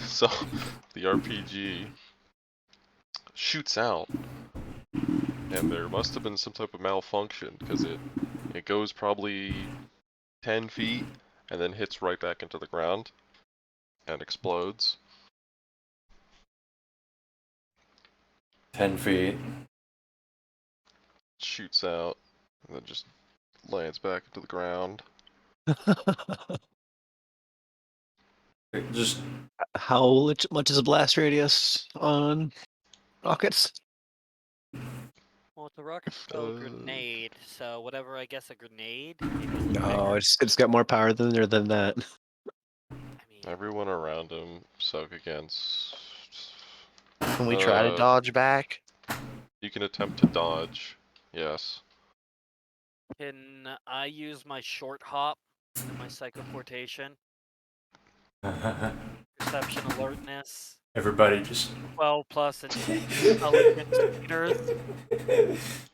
So, the RPG shoots out, and there must have been some type of malfunction, because it goes probably 10 feet, and then hits right back into the ground, and explodes. 10 feet. Shoots out, and then just lands back into the ground. Just How much is a blast radius on rockets? Well, Well, it's a rocket propelled Uh, grenade, so whatever I guess a grenade. Maybe a little No, bigger. it's got more power than that. I mean, Everyone around him soak against. Can we try to dodge back? You can attempt to dodge. Yes. can I use my short hop and my psychoportation, perception, alertness, Everybody just. 12 plus intelligence meters? This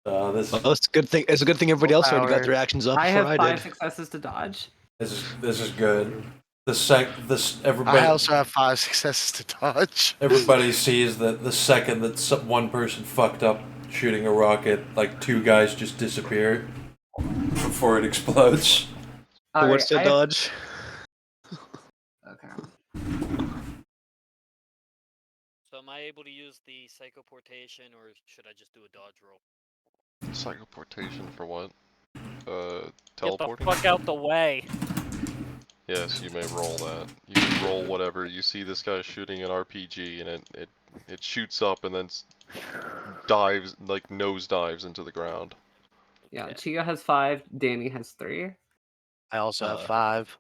Well, it's a good thing. It's a good thing everybody else already got Power. their actions up I before have I 5 did. successes to dodge. this is good. Everybody. I also have 5 successes to dodge. Everybody sees that the second that one person fucked up shooting a rocket, like 2 guys just disappear before it explodes. So what's the Alright, dodge? Okay. So am I able to use the psychoportation, or should I just do a dodge roll? Psychoportation for what? Get Teleporting? the fuck out the way. Yes, you may roll that. You can roll whatever. You see this guy shooting an RPG, and it shoots up and then dives, like nose dives into the ground. Yeah, Okay. Chia has 5, Danny has 3. I also have Uh, 5.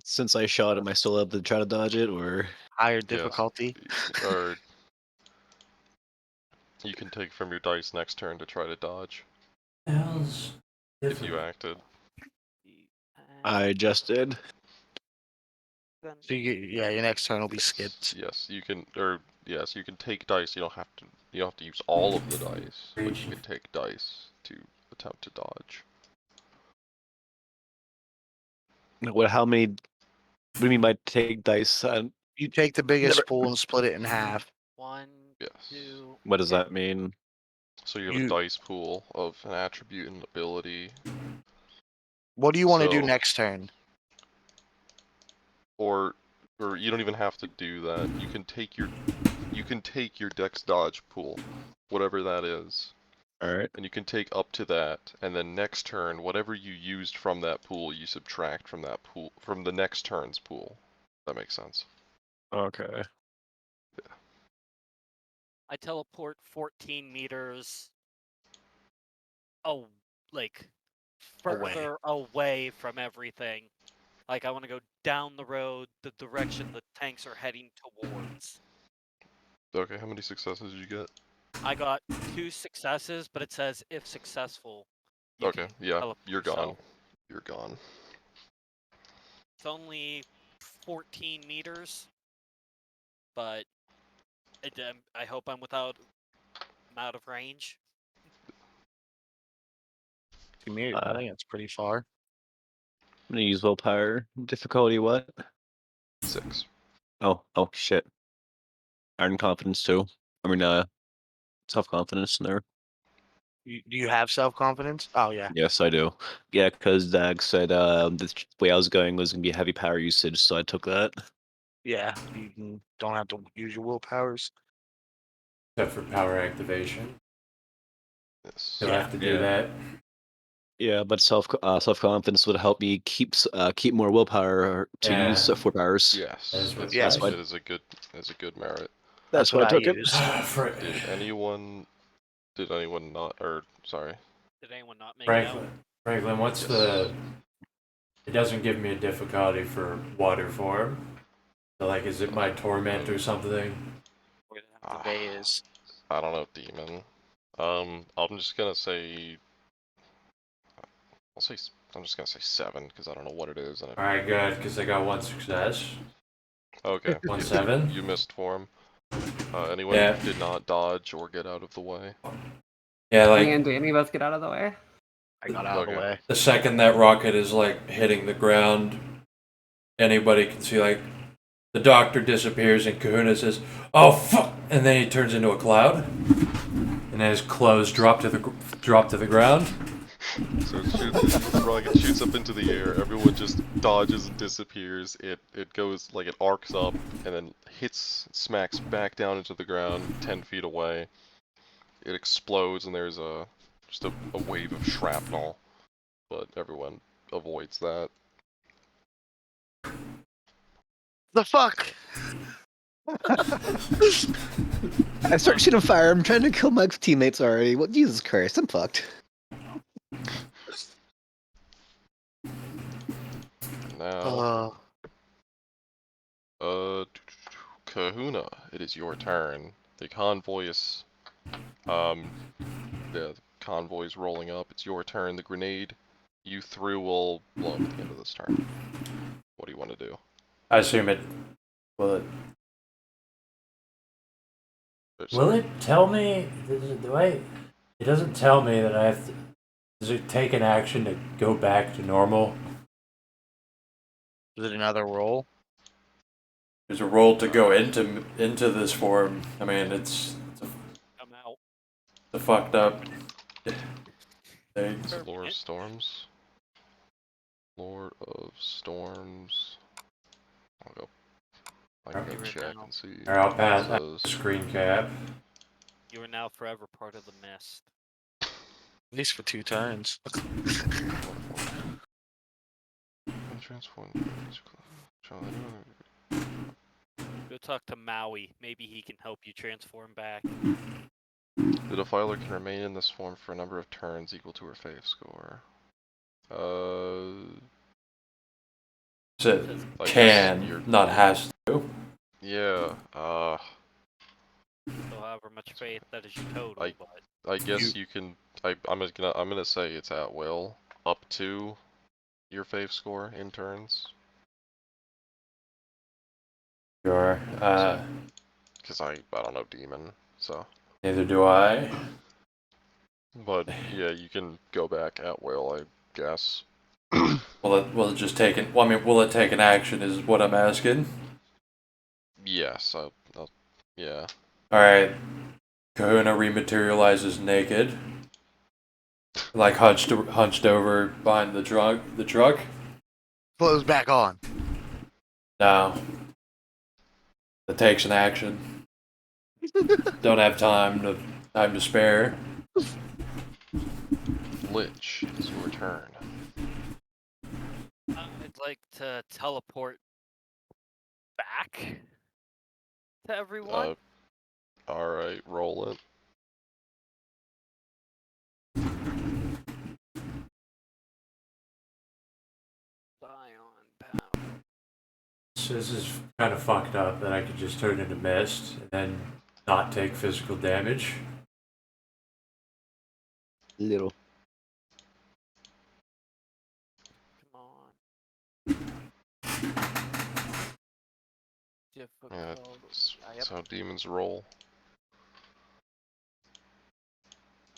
Since I shot him, I still able to try to dodge it, or Higher difficulty. Or you can take from your dice next turn to try to dodge Hell's if you acted. I just did. So yeah, your next turn will be skipped. Yes, you can. Or yes, you can take dice. You don't have to. You don't have to use all of the dice, but you can take dice to attempt to dodge. What? How many? What do you mean by take dice? You take the biggest Never- pool and split it in half. 1, Yes. 2. What does yeah. that mean? So you have You- a dice pool of an attribute and ability, What do you want to do So- next turn? or you don't even have to do that. You can take your dex dodge pool, whatever that is, All right. and you can take up to that, and then next turn, whatever you used from that pool, you subtract from that pool, from the next turn's pool. That makes sense. Okay. I teleport 14 meters. Oh, like further away from everything. Like I want to go down the road, the direction the tanks are heading towards. Okay, how many successes did you get? I got 2 successes, but it says if successful. You Okay, can yeah, teleport you're gone. yourself. You're gone. It's only 14 meters, but I hope I'm out of range. I think it's pretty far. I'm gonna use willpower. Difficulty what? 6. Oh shit. Iron confidence too. I mean, self-confidence in there. Do you have self-confidence? Oh yeah. Yes, I do. Yeah, because Dag said the way I was going was gonna be heavy power usage, so I took that. Yeah. Don't have to use your willpowers. Except for power activation. Yes. You'll have to do Yeah. that. Yeah, but self-confidence would help me keep more willpower to Yeah. use 4 powers. Yes. That is what- It's, Yeah. that's That's it is a good merit. That's why I took it. used. Did anyone not, or sorry. Did anyone not make it out? Franklin, what's the? It doesn't give me a difficulty for water form. So like, is it my torment or something? Today is. I don't know, demon. I'm just gonna say. I'm just gonna say 7 because I don't know what it is. And All right, good, because I got 1 success. Okay. 1-7. You missed form. Anyone Yeah. did not dodge or get out of the way? Yeah, Me like and Danny both get out of the way. I got out of the Okay. way. the second that rocket is like hitting the ground, anybody can see like the doctor disappears and Kahuna says, "Oh fuck!" and then he turns into a cloud, and then his clothes drop to the ground. So the rocket shoots up into the air. Everyone just dodges and disappears. It goes like it arcs up and then smacks back down into the ground 10 feet away. It explodes and there's just a wave of shrapnel, but everyone avoids that. The fuck? I start shooting fire. I'm trying to kill my teammates already. What? Jesus Christ, I'm fucked. Now, Kahuna, it is your turn. The convoy is, the convoy's rolling up. It's your turn. The grenade you threw will blow up at the end of this turn. What do you want to do? I assume it. Will it? Will it tell me? Do I? It doesn't tell me that I have to. Does it take an action to go back to normal? Is it another roll? There's a roll to go into this form. I mean, it's I'm out. a fucked up thing. Lord of Storms. Lord of Storms. I'll go. I can go You are check now- and see. Alright, I'll what pass it that says. screen cap. You are now forever part of the mist. At least for 2 turns. Transform. Go talk to Maui. Maybe he can help you transform back. The defiler can remain in this form for a number of turns equal to her fave score. So I guess can, you're- not has to. Yeah. So however much faith that is your total, I- but I guess you can. I'm gonna say it's at will up to your fave score in turns. Sure. Cause I don't know demon, so. Neither do I. But yeah, you can go back at will, I guess. Will it just take an? Well, I mean, will it take an action? Is what I'm asking. Yes. Yeah. All right. Kahuna rematerializes naked, like hunched over behind the truck. Close back on. No. It takes an action. Don't have time to spare. Lich, it is your turn. I'd like to teleport back to everyone. Alright, roll it. Scion power. So this is kind of fucked up that I could just turn into mist and then not take physical damage. Little. Come on. Difficult. Yeah, Yep. that's how demons roll.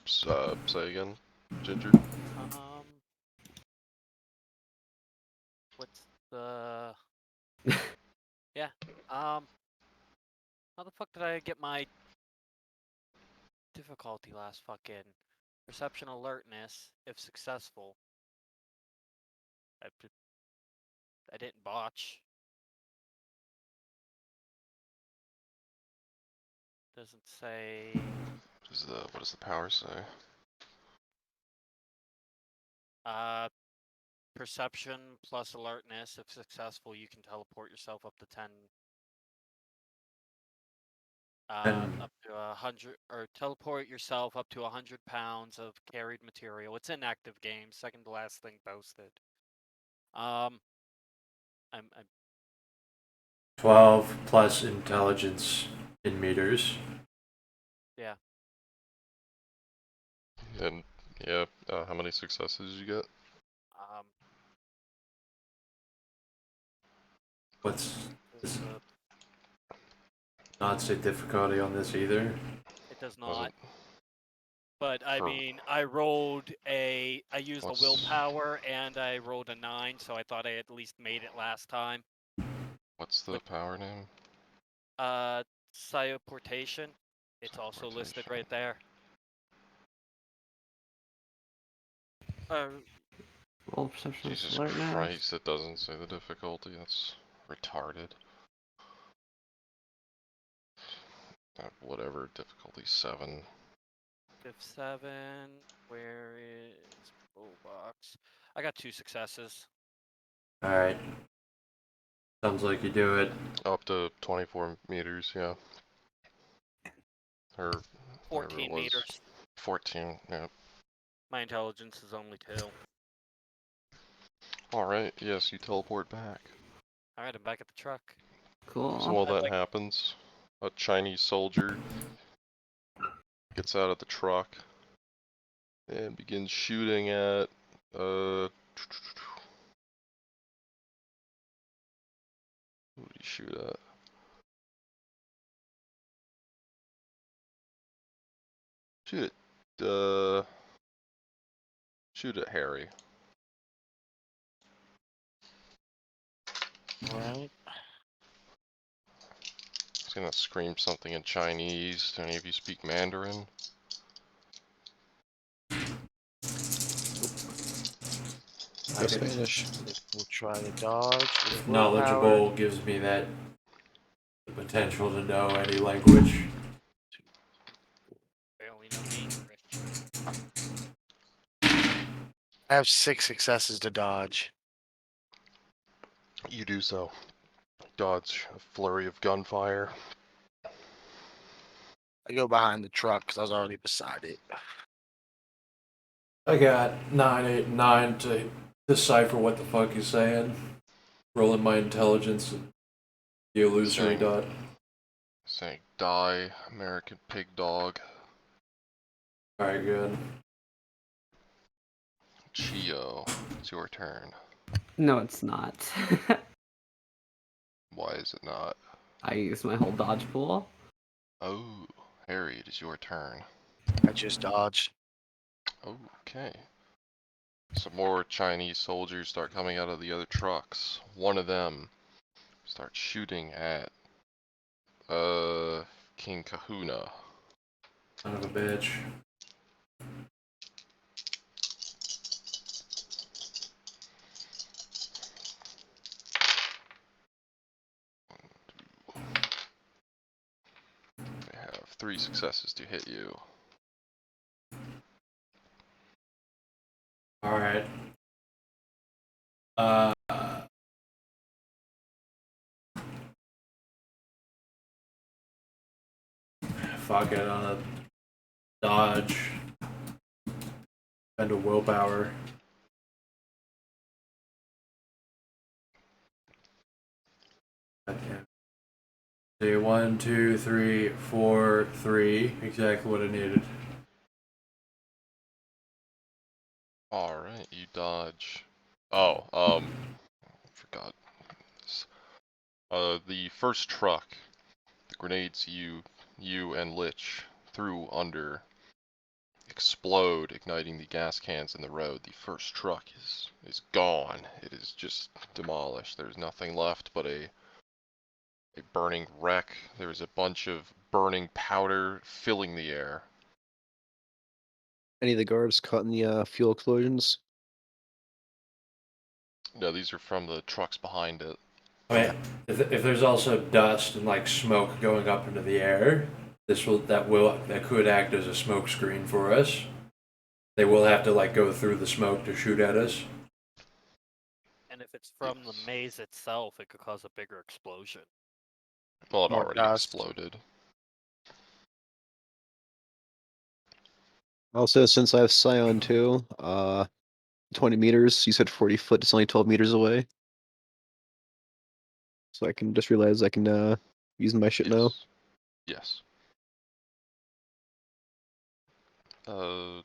Say again, Ginger. What's the? Yeah. How the fuck did I get my difficulty last fucking perception alertness if successful? I didn't botch. Doesn't say. What does the power say? Perception plus alertness. If successful, you can teleport yourself up to 10. Up to 100, or teleport yourself up to 100 pounds of carried material. It's an active game. Second to last thing posted. I'm 12 plus intelligence in meters. yeah. And yeah, how many successes did you get? What's this? Not say difficulty on this either. It does Was not. it? But I For- mean, I used a willpower and I rolled a 9, so I thought I at least made it last time. What's the power name? Psioportation. It's also listed Psioportation. right there. Roll perception Jesus alertness. Christ, it doesn't say the difficulty. That's retarded. Whatever, difficulty 7. Diff 7. Where is box? I got 2 successes. Alright. Sounds like you do it. Up to 24 meters, yeah. Or whatever 14 it was. meters. 14, yeah. My intelligence is only 2. Alright, yes, you teleport back. Alright, I'm back at the truck. Cool. So while I'd that like- happens, a Chinese soldier gets out of the truck and begins shooting at, who did he shoot at? Shoot at Harry. Alright. He's gonna scream something in Chinese. Do any of you speak Mandarin? I No can- Spanish. We'll try to dodge. with willpower. Knowledgeable gives me that the potential to know any language. I only know English. I have 6 successes to dodge. You do so. Dodge a flurry of gunfire. I go behind the truck because I was already beside it. I got 9, 8, 9 to decipher what the fuck he's saying. Rolling my intelligence and the illusory Same. dot. Saying, die, American pig dog. Alright, good. Chio, it's your turn. No, it's not. Why is it not? I used my whole dodge pool. Oh, Harry, it is your turn. I just dodged. Okay. Some more Chinese soldiers start coming out of the other trucks. One of them starts shooting at, King Kahuna. Son of a bitch. They have 3 successes to hit you. Alright. Fuck it, on a dodge. Spend a willpower. Okay. See, 1, 2, 3, 4, 3. Exactly what I needed. Alright, you dodge. Oh, forgot. The first truck, the grenades you and Lich threw under explode, igniting the gas cans in the road. The first truck is gone. It is just demolished. There's nothing left but a burning wreck. There's a bunch of burning powder filling the air. Any of the guards caught in the fuel explosions? No, these are from the trucks behind it. I mean, if there's also dust and like smoke going up into the air, that could act as a smoke screen for us. They will have to like go through the smoke to shoot at us. And if it's from the Yes. maze itself, it could cause a bigger explosion. Well, it More already dust. exploded. Also, since I have Scion too, 20 meters. You said 40 foot. It's only 12 meters away. So I can just realize I can use my shit now. Yes. Another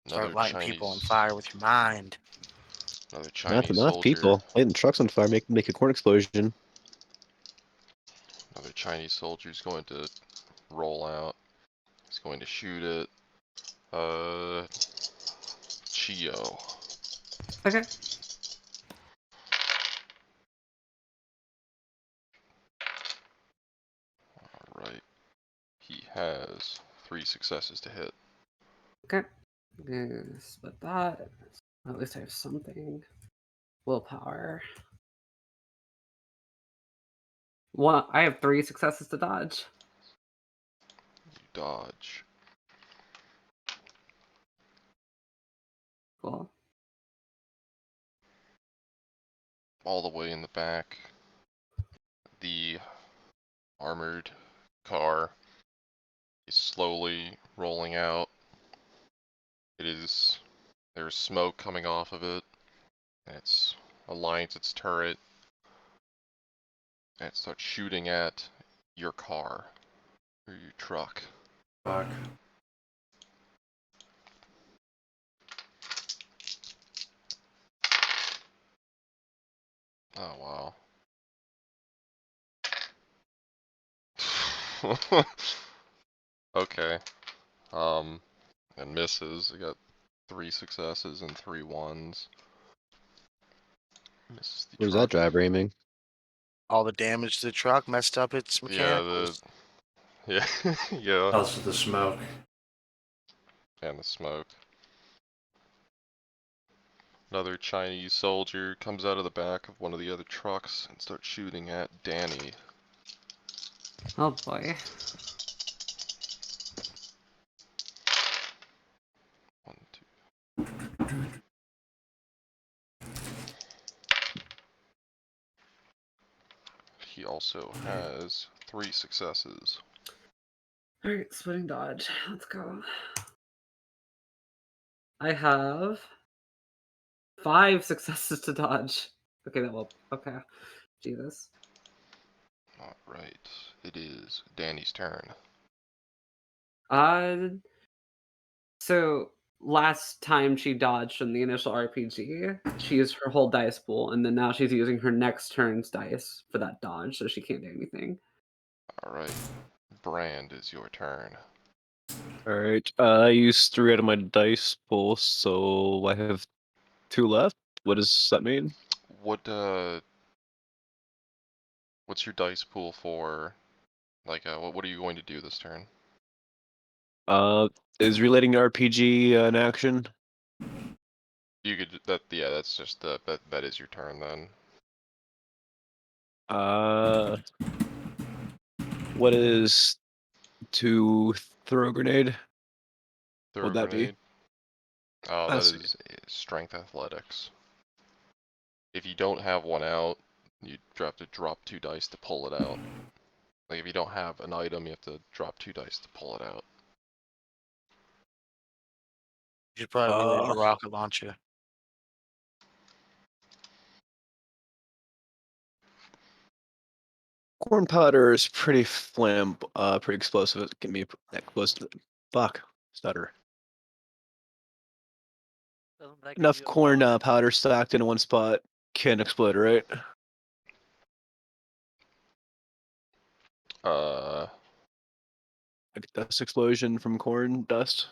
Start lighting Chinese, people on fire with your mind. another Not Chinese enough soldier. people. Lighting trucks on fire make a corn explosion. Another Chinese soldier is going to roll out. He's going to shoot it. Chio. Okay. Alright. He has 3 successes to hit. Okay. Gonna split that. At least I have something. Willpower. One. I have 3 successes to dodge. You dodge. Cool. All the way in the back. the armored car is slowly rolling out. There's smoke coming off of it, and it's aligns its turret, and it starts shooting at your car, or your truck. Fuck. Oh wow. Okay. And misses. I got 3 successes and 3 ones. Misses the Where's truck. that driver aiming? All the damage to the truck messed up its Yeah, mechanicals. yeah, yeah, Also the smoke. and the smoke. Another Chinese soldier comes out of the back of one of the other trucks and starts shooting at Danny. Oh boy. 1, 2. He also has 3 successes. Alright, splitting dodge. Let's go. I have 5 successes to dodge. Okay, that will. Okay. Jesus. Alright, it is Danny's turn. Uh, so last time she dodged in the initial RPG, she used her whole dice pool, and then now she's using her next turn's dice for that dodge, so she can't do anything. Alright, Brand, is your turn. Alright, I used 3 out of my dice pool, so I have 2 left. What does that mean? What's your dice pool for? Like, what are you going to do this turn? Is relating to RPG an action? You could yeah. That's just that is your turn then. What is to throw a grenade? Throw What'd a that be? grenade. Oh, I that see. is strength athletics. If you don't have one out, you have to drop 2 dice to pull it out. Like if you don't have an item, you have to drop 2 dice to pull it out. You should probably reload your Uh, rocket launcher. Corn powder is pretty pretty explosive. It can be that close to fuck stutter. Doesn't that give Enough you a corn bonus? powder stacked in one spot can explode, right? Like a dust explosion from corn dust.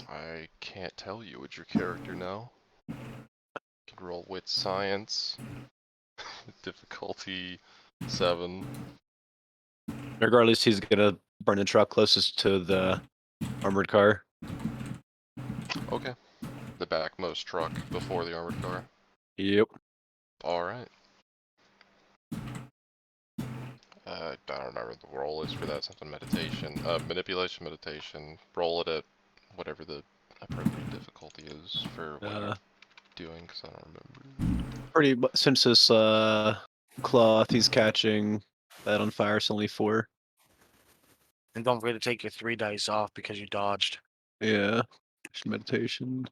I can't tell you. Would your character know? Can roll wit science. Difficulty 7. Regardless, he's gonna burn the truck closest to the armored car. Okay. The backmost truck before the armored car. Yep. Alright. I don't remember what the roll is for that. Something meditation. Manipulation meditation. Roll it at whatever the appropriate difficulty is for what you're doing, because I don't remember. Since this cloth he's catching that on fire, it's only 4. And don't forget to take your 3 dice off because you dodged. Yeah. Meditation.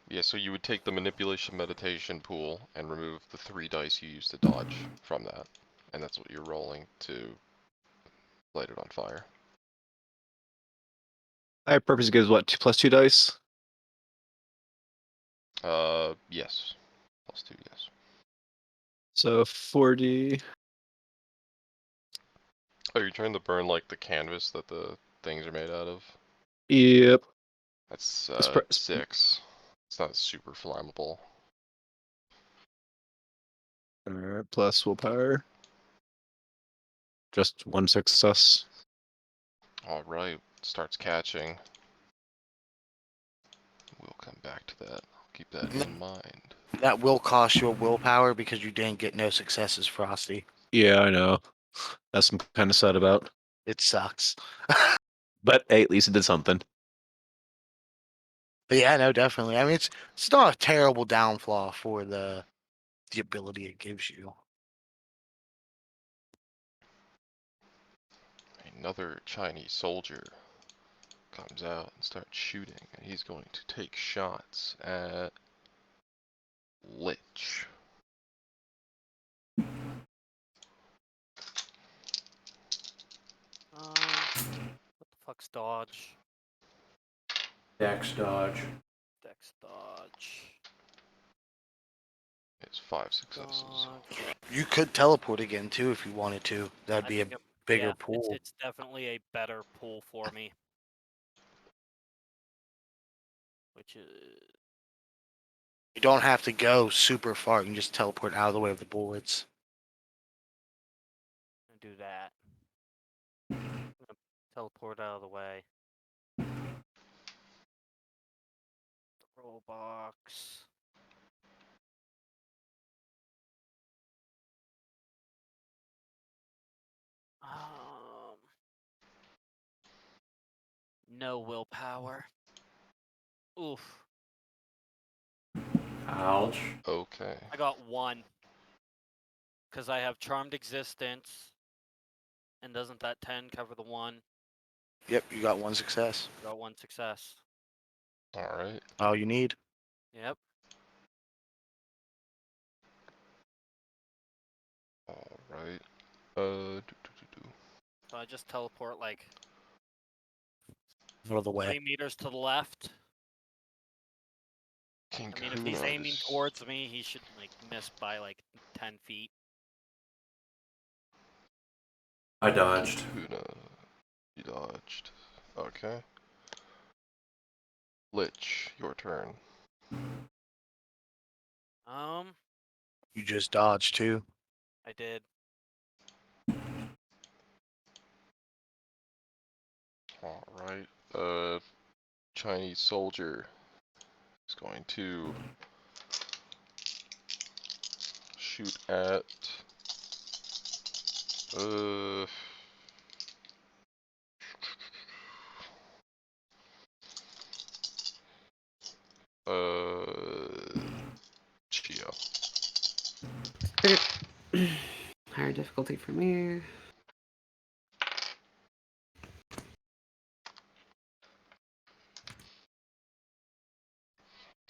Yeah, so you would take the manipulation meditation pool and remove the 3 dice you used to dodge from that. And that's what you're rolling to light it on fire. Higher purpose gives what, plus 2 dice? Yes. Plus 2, yes. So 40. Oh, you're trying to burn like the canvas that the things are made out of? Yep. That's 6. It's not super flammable. Alright, plus willpower. Just 1 success. Alright, starts catching. We'll come back to that. I'll keep that in mind. That will cost you a willpower because you didn't get no successes, Frosty. Yeah, I know. That's I'm kind of sad about. It sucks. But hey, at least it did something. But yeah, no, definitely. I mean, it's not a terrible downfall for the the ability it gives you. Another Chinese soldier comes out and starts shooting, and he's going to take shots at Lich. What the fuck's dodge? Dex dodge. Dex dodge. It's 5 successes. Dodge. You could teleport again too if you wanted to. That'd I be a think bigger yeah, pool. It's definitely a better pool for me. Which is You don't have to go super far. You can just teleport out of the way of the bullets. gonna do that. I'm gonna teleport out of the way. Roll box. No willpower. Oof. Ouch. Okay. I got 1. Because I have Charmed Existence. And doesn't that 10 cover the 1? Yep, you got 1 success. Got 1 success. Alright. All you need. Yep. Alright. So I just teleport like Out of the way. 3 meters to the left. King I mean, if he's Kahuna aiming is- towards me, he should like miss by like 10 feet. I dodged. Kahuna. You dodged. Okay. Lich, your turn. You just dodged too. I did. Alright. Chinese soldier is going to shoot at Chio. Okay. Higher difficulty for me.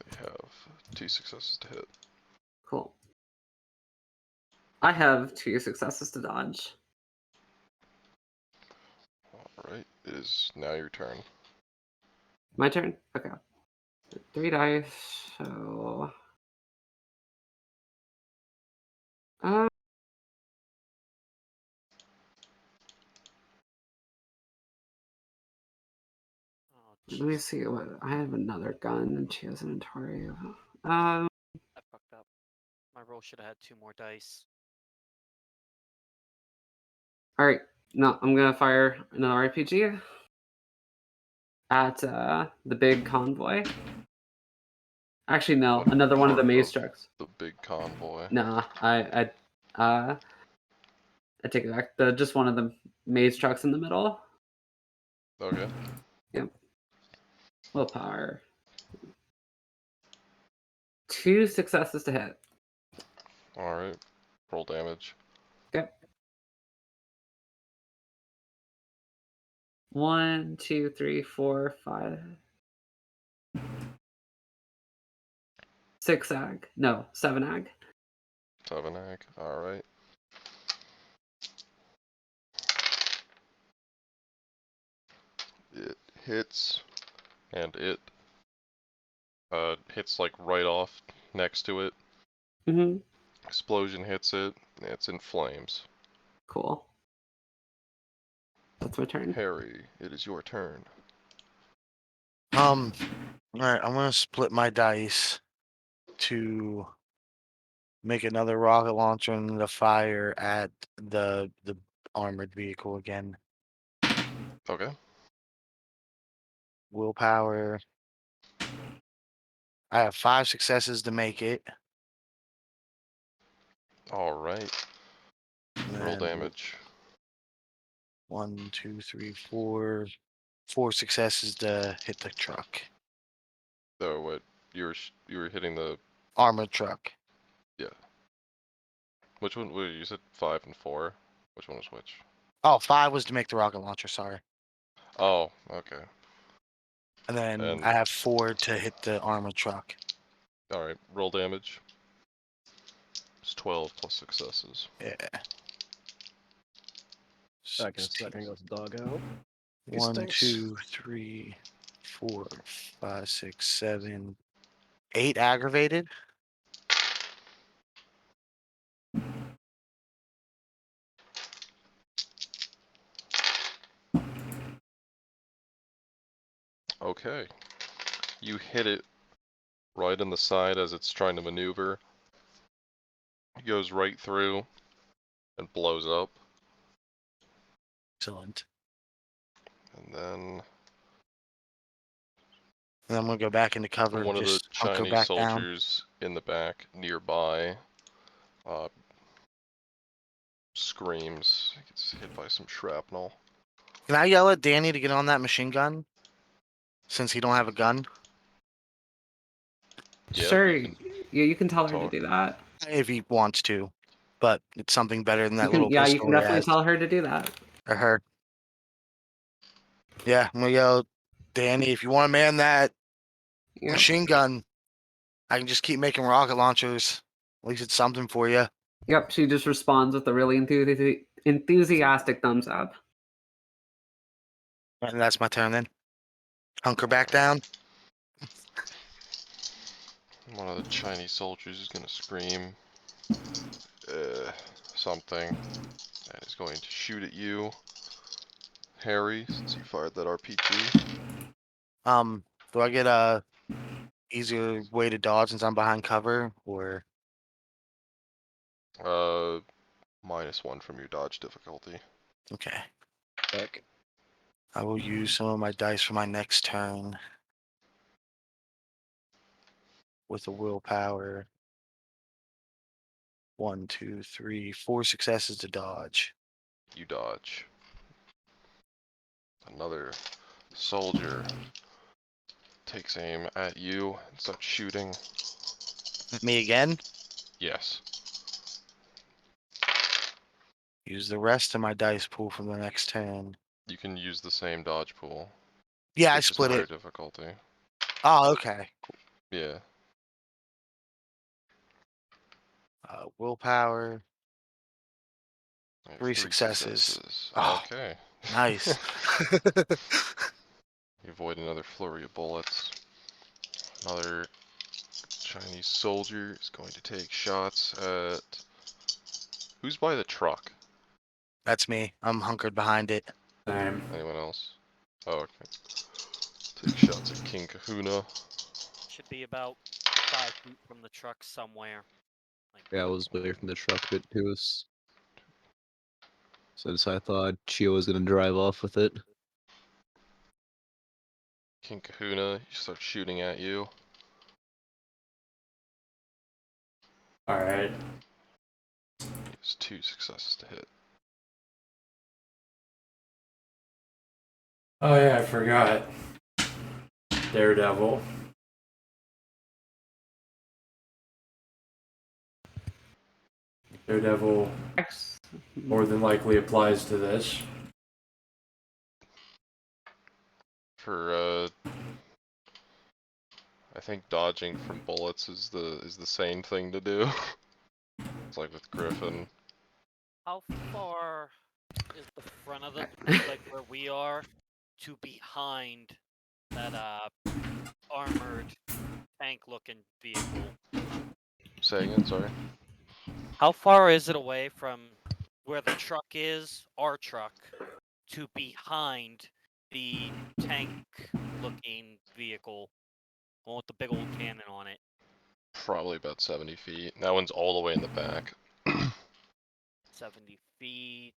They have 2 successes to hit. Cool. I have 2 successes to dodge. Alright, it is now your turn. My turn? Okay. 3 dice, so... Oh, Let me jeez. see what I have another gun and she has inventory. I fucked up. My roll should have had 2 more dice. Alright. No, I'm gonna fire another RPG at the big convoy. Actually, no, What another one of the part maze of trucks. the big convoy? Nah, I take it back. Just one of the maze trucks in the middle. Okay. Yep. Willpower. 2 successes to hit. Alright. Roll damage. Okay. 1, 2, 3, 4, 5. 6 ag. No, 7 ag. 7 ag. Alright. It hits, and it hits like right off next to it. Mm-hmm. Explosion hits it, and it's in flames. Cool. That's my turn. Harry, it is your turn. Alright, I'm gonna split my dice to make another rocket launcher and the fire at the armored vehicle again. Okay. Willpower. I have 5 successes to make it. Alright. Roll And damage. 1, 2, 3, 4. 4 successes to hit the truck. So what? You were hitting the Armored truck. yeah. Which one? Wait, you said 5 and 4. Which one was which? Oh, 5 was to make the rocket launcher. Sorry. Oh, okay. And then And I have 4 to hit the armored truck. all right, roll damage. It's 12 plus successes. Yeah. Second goes dog out. He 1, stinks. 2, 3, 4, 5, 6, 7, 8 aggravated. Okay. You hit it right in the side as it's trying to maneuver. It goes right through and blows up. Excellent. And then And I'm gonna go back into cover. one of the Just hunker Chinese back down. soldiers in the back nearby screams. He gets hit by some shrapnel. Can I yell at Danny to get on that machine gun? Since he don't have a gun. Yeah, Sure, you can you can tell her to talk. do that. If he wants to. But it's something better than that You can, little yeah, you pistol can he definitely has. tell her to do that. Or her. Yeah, I'm gonna yell, Danny, if you want to man that Yep. machine gun, I can just keep making rocket launchers. At least it's something for you. Yep, she just responds with a really enthusiastic thumbs up. And that's my turn then. Hunker back down. One of the Chinese soldiers is gonna scream something, and is going to shoot at you, Harry, since you fired that RPG. Do I get a easier way to dodge since I'm behind cover, or -1 from your dodge difficulty. okay? Heck. I will use some of my dice for my next turn with a willpower. 1, 2, 3, 4 successes to dodge. You dodge. Another soldier takes aim at you and starts shooting. Me again. Yes. Use the rest of my dice pool for the next turn. You can use the same dodge pool. Yeah, I It's just split higher it. difficulty. Oh, okay. Yeah. Willpower. There's 3 successes. Oh. Okay. Nice. You avoid another flurry of bullets. Another Chinese soldier is going to take shots at... Who's by the truck? That's me. I'm hunkered behind it. Same. Anyone else? Oh, okay. Take shots at King Kahuna. Should be about 5 feet from the truck somewhere. Like, Yeah, I was away from the truck, but it was. Since I thought Chio was gonna drive off with it. King Kahuna, he starts shooting at you. Alright. He has 2 successes to hit. Oh yeah, I forgot. Daredevil. Daredevil more than likely applies to this. For I think dodging from bullets is the sane thing to do. It's like with Griffin. how far is the front of the like where we are to behind that armored tank-looking vehicle? Say again, sorry. How far is it away from where the truck is, our truck, to behind the tank-looking vehicle, one with the big old cannon on it? Probably about 70 feet. That one's all the way in the back. 70 feet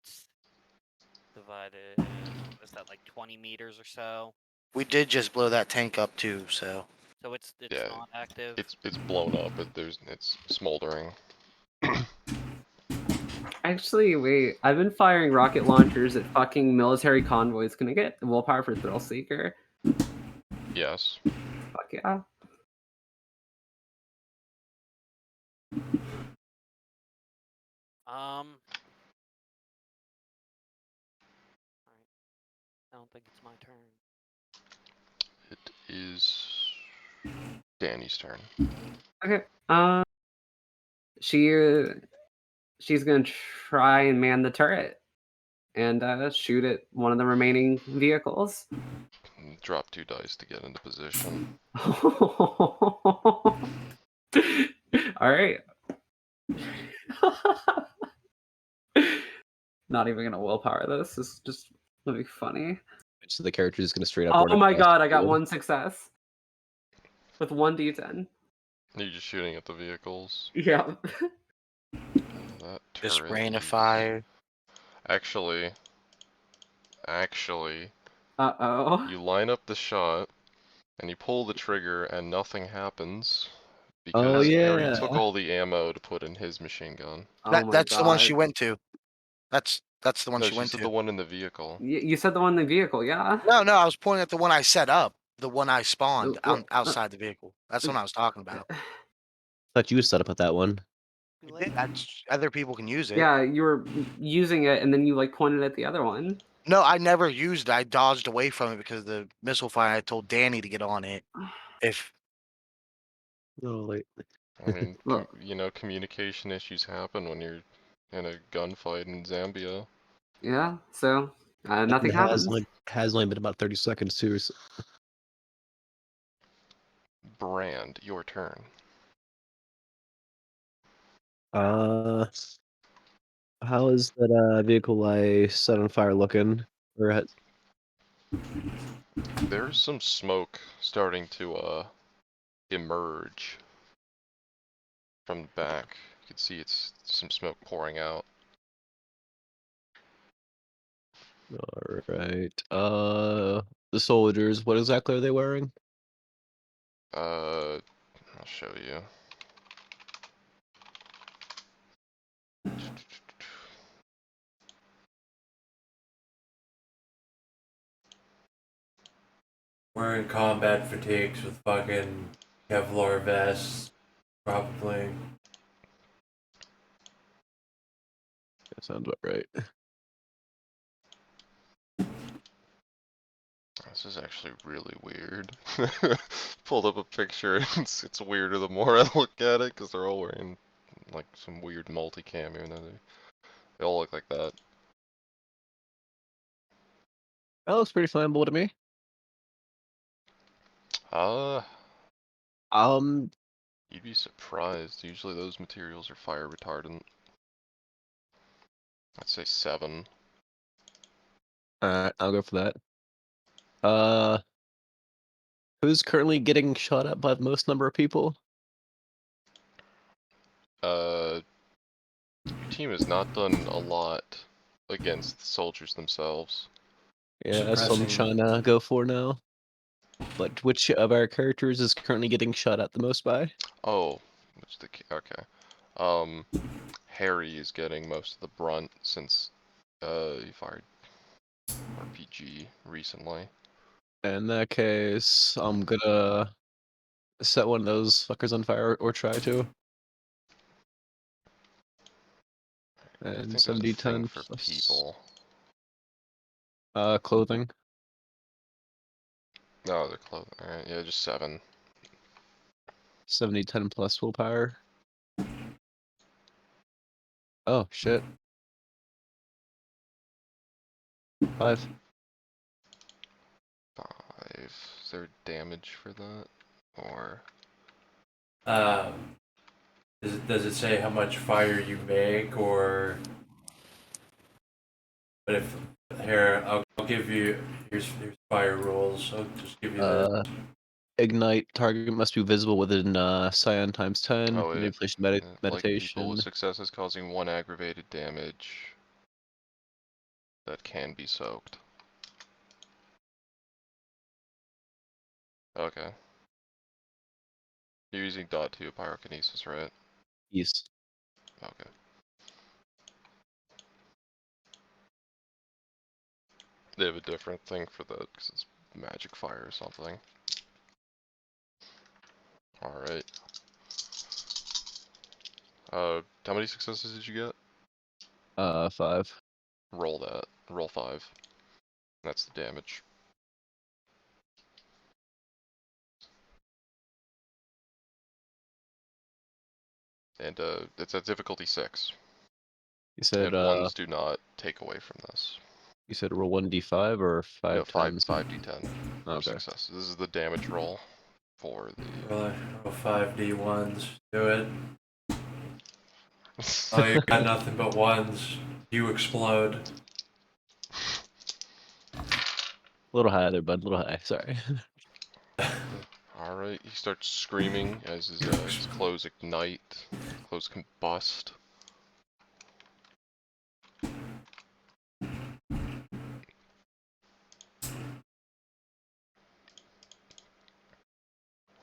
divided. What is that, like 20 meters or so? We did just blow that tank up too, so. So it's Yeah, not active. It's blown up, but it's smoldering. Actually, wait. I've been firing rocket launchers at fucking military convoys. Can I get willpower for Thrill Seeker? Yes. Fuck yeah. Alright. I don't think it's my turn. It is Danny's turn. Okay. She's gonna try and man the turret and shoot at one of the remaining vehicles. Drop 2 dice to get into position. All right. Not even gonna willpower this. This is just gonna be funny. So the character is gonna straight up. Oh run my across god, the I got field. 1 success with 1d10. You're just shooting at the vehicles. Yeah. That Just turret rain of is- fire. Actually, Uh-oh. you line up the shot, and you pull the trigger, and nothing happens. Oh, Because Harry yeah. took all the ammo to put in his machine gun. Oh my That's the one she God. went to. That's the one No, she she went said to. the one in the vehicle. You said the one in the vehicle, yeah? No, I was pointing at the one I set up. The one I spawned Well, outside the vehicle. That's the one I was talking about. Thought you set up at that one. Too late. That's other people can use it. Yeah, you were using it and then you like pointed at the other one. No, I never used it. I dodged away from it because the missile fire. I told Danny to get on it. If Oh, wait. I mean, Look. you know, communication issues happen when you're in a gunfight in Zambia. Yeah, so nothing It happens. has only been about 30 seconds too. So. Brand, your turn. How is that vehicle I set on fire looking? Or There's some smoke starting to emerge from the back. You can see it's some smoke pouring out. all right. The soldiers. What exactly are they wearing? I'll show you. Wearing combat fatigues with fucking Kevlar vests, probably. That sounds about right. This is actually really weird. Pulled up a picture. It's weirder the more I look at it because they're all wearing like some weird multicam, even though they all look like that. That looks pretty flammable to me. You'd be surprised. Usually those materials are fire retardant. I'd say 7. Alright, I'll go for that. Who's currently getting shot at by the most number of people? Your team has not done a lot against the soldiers themselves. Yeah, that's what I'm Suppressing- trying to go for now. But which of our characters is currently getting shot at the most by? Oh, okay. Harry is getting most of the brunt since he fired RPG recently. In that case, I'm gonna set one of those fuckers on fire or try to. I think And there's a thing 70-10 for plus people. clothing. No, they're close. Alright, yeah, just 7. 70-10 plus willpower. Oh shit. 5. 5. Is there damage for that? Or Does it say how much fire you make, or? But if here, I'll give you here's fire rules. I'll just give you the Ignite target must be visible within cyan times 10. oh, Manipulation like people meditation. with successes causing 1 aggravated damage that can be soaked. Okay. You're using dot 2 pyrokinesis, right? Yes. Okay. They have a different thing for that because it's magic fire or something. Alright. How many successes did you get? 5. Roll that. Roll 5. That's the damage. And it's at difficulty 6. You said And ones do not take away from this. you said roll 1d5 or 5 No, 5 times. 5d10 for Okay. success. This is the damage roll for the. Roll 5d1s. Do it. Oh, you got nothing but ones. You explode. A little high there, bud. A little high. Sorry. Alright, he starts screaming as his clothes ignite. Clothes combust.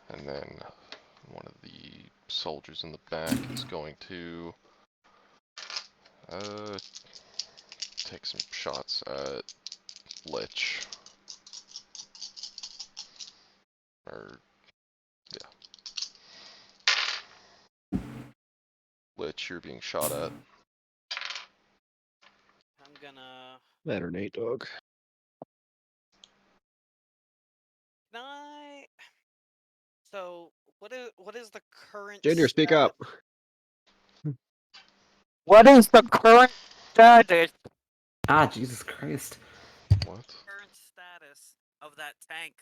And then one of the soldiers in the back is going to take some shots at Lich. Or yeah. Lich, you're being shot at. I'm gonna. Matter, Nate, dog. Can I? So what is the current? Junior, speak up. What is the current status? Ah, Jesus Christ. What? Current status of that tank?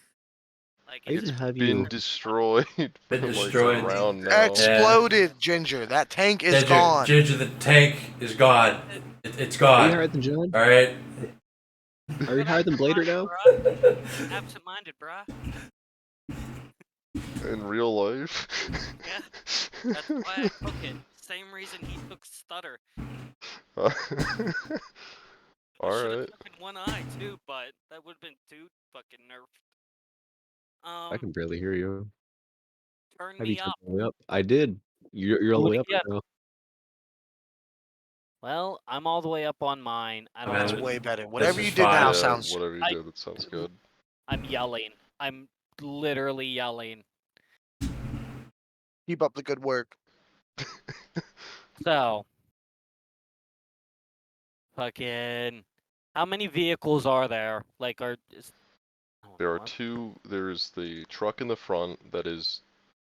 Like, I is even it have Been you. destroyed. Been for, like, destroyed. around now. Exploded, Ginger. That tank is Ginger, gone. Ginger, the tank is gone. It's Are gone. you higher than John? Alright? Are you higher than Blader now? Absent-minded, bruh. In real life. Yeah, that's why I took it. Same reason he took stutter. I should have Alright. taken one eye too, but that would have been too fucking nerfed. I can barely hear you. Turn Have you me turned up. all the way up? I did. You're all the way up right now. Well, I'm all the way up on mine. I don't That's know. way better. Whatever is you did now fine. sounds. Whatever you did, that sounds good. I'm yelling. I'm literally yelling. Keep up the good work. So, fucking, how many vehicles are there? Like, I don't There are know. two. There's the truck in the front that is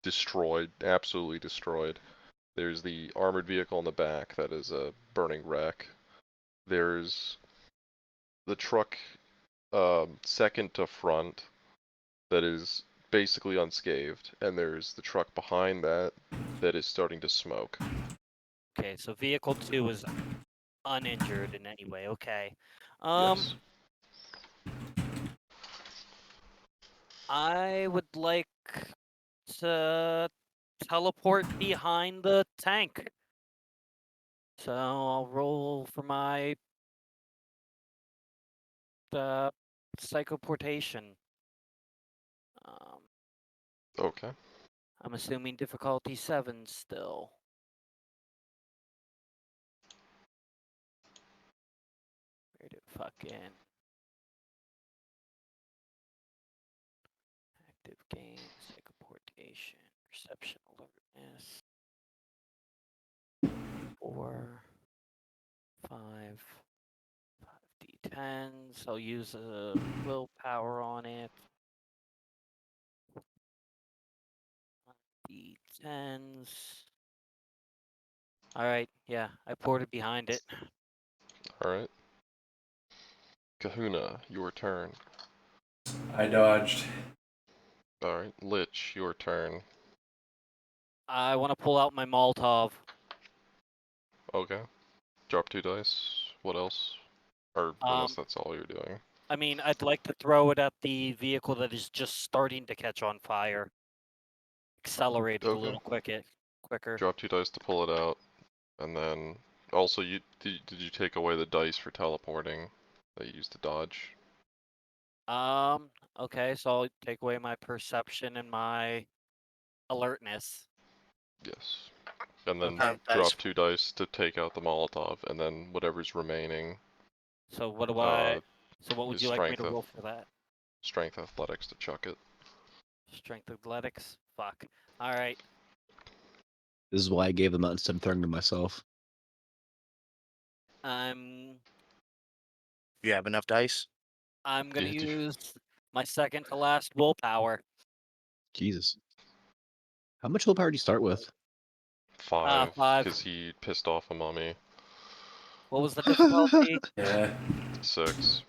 destroyed, absolutely destroyed. There's the armored vehicle in the back that is a burning wreck. There's the truck second to front that is basically unscathed, and there's the truck behind that that is starting to smoke. Okay, so vehicle 2 is uninjured in any way. Okay. Yes. I would like to teleport behind the tank. So I'll roll for my psychoportation. Okay. I'm assuming difficulty 7 still. Where did fucking active game, psychoportation, perception alertness. 4, 5, 5d10s. I'll use a willpower on it. D10s. Alright, yeah, I ported behind it. Alright. Kahuna, your turn. I dodged. Alright. Lich, your turn. I want to pull out my Molotov. Okay. Drop 2 dice. What else? Or unless that's all you're doing. I mean, I'd like to throw it at the vehicle that is just starting to catch on fire. Accelerate it a Okay. little quicker. Drop 2 dice to pull it out, and then also did you take away the dice for teleporting that you used to dodge? Okay, so I'll take away my perception and my alertness. Yes. And then Okay. drop 2 dice to take out the Molotov, and then whatever's remaining. So what do I? So what would is you like me strength to roll for that? Strength athletics to chuck it. Strength athletics. Fuck. All right. This is why I gave them out instead of throwing them myself. You have enough dice? I'm gonna Yeah, dude. use my second to last willpower. Jesus. How much willpower do you start with? 5, 5. because he pissed off a mummy. What was the difficulty? Yeah, 6.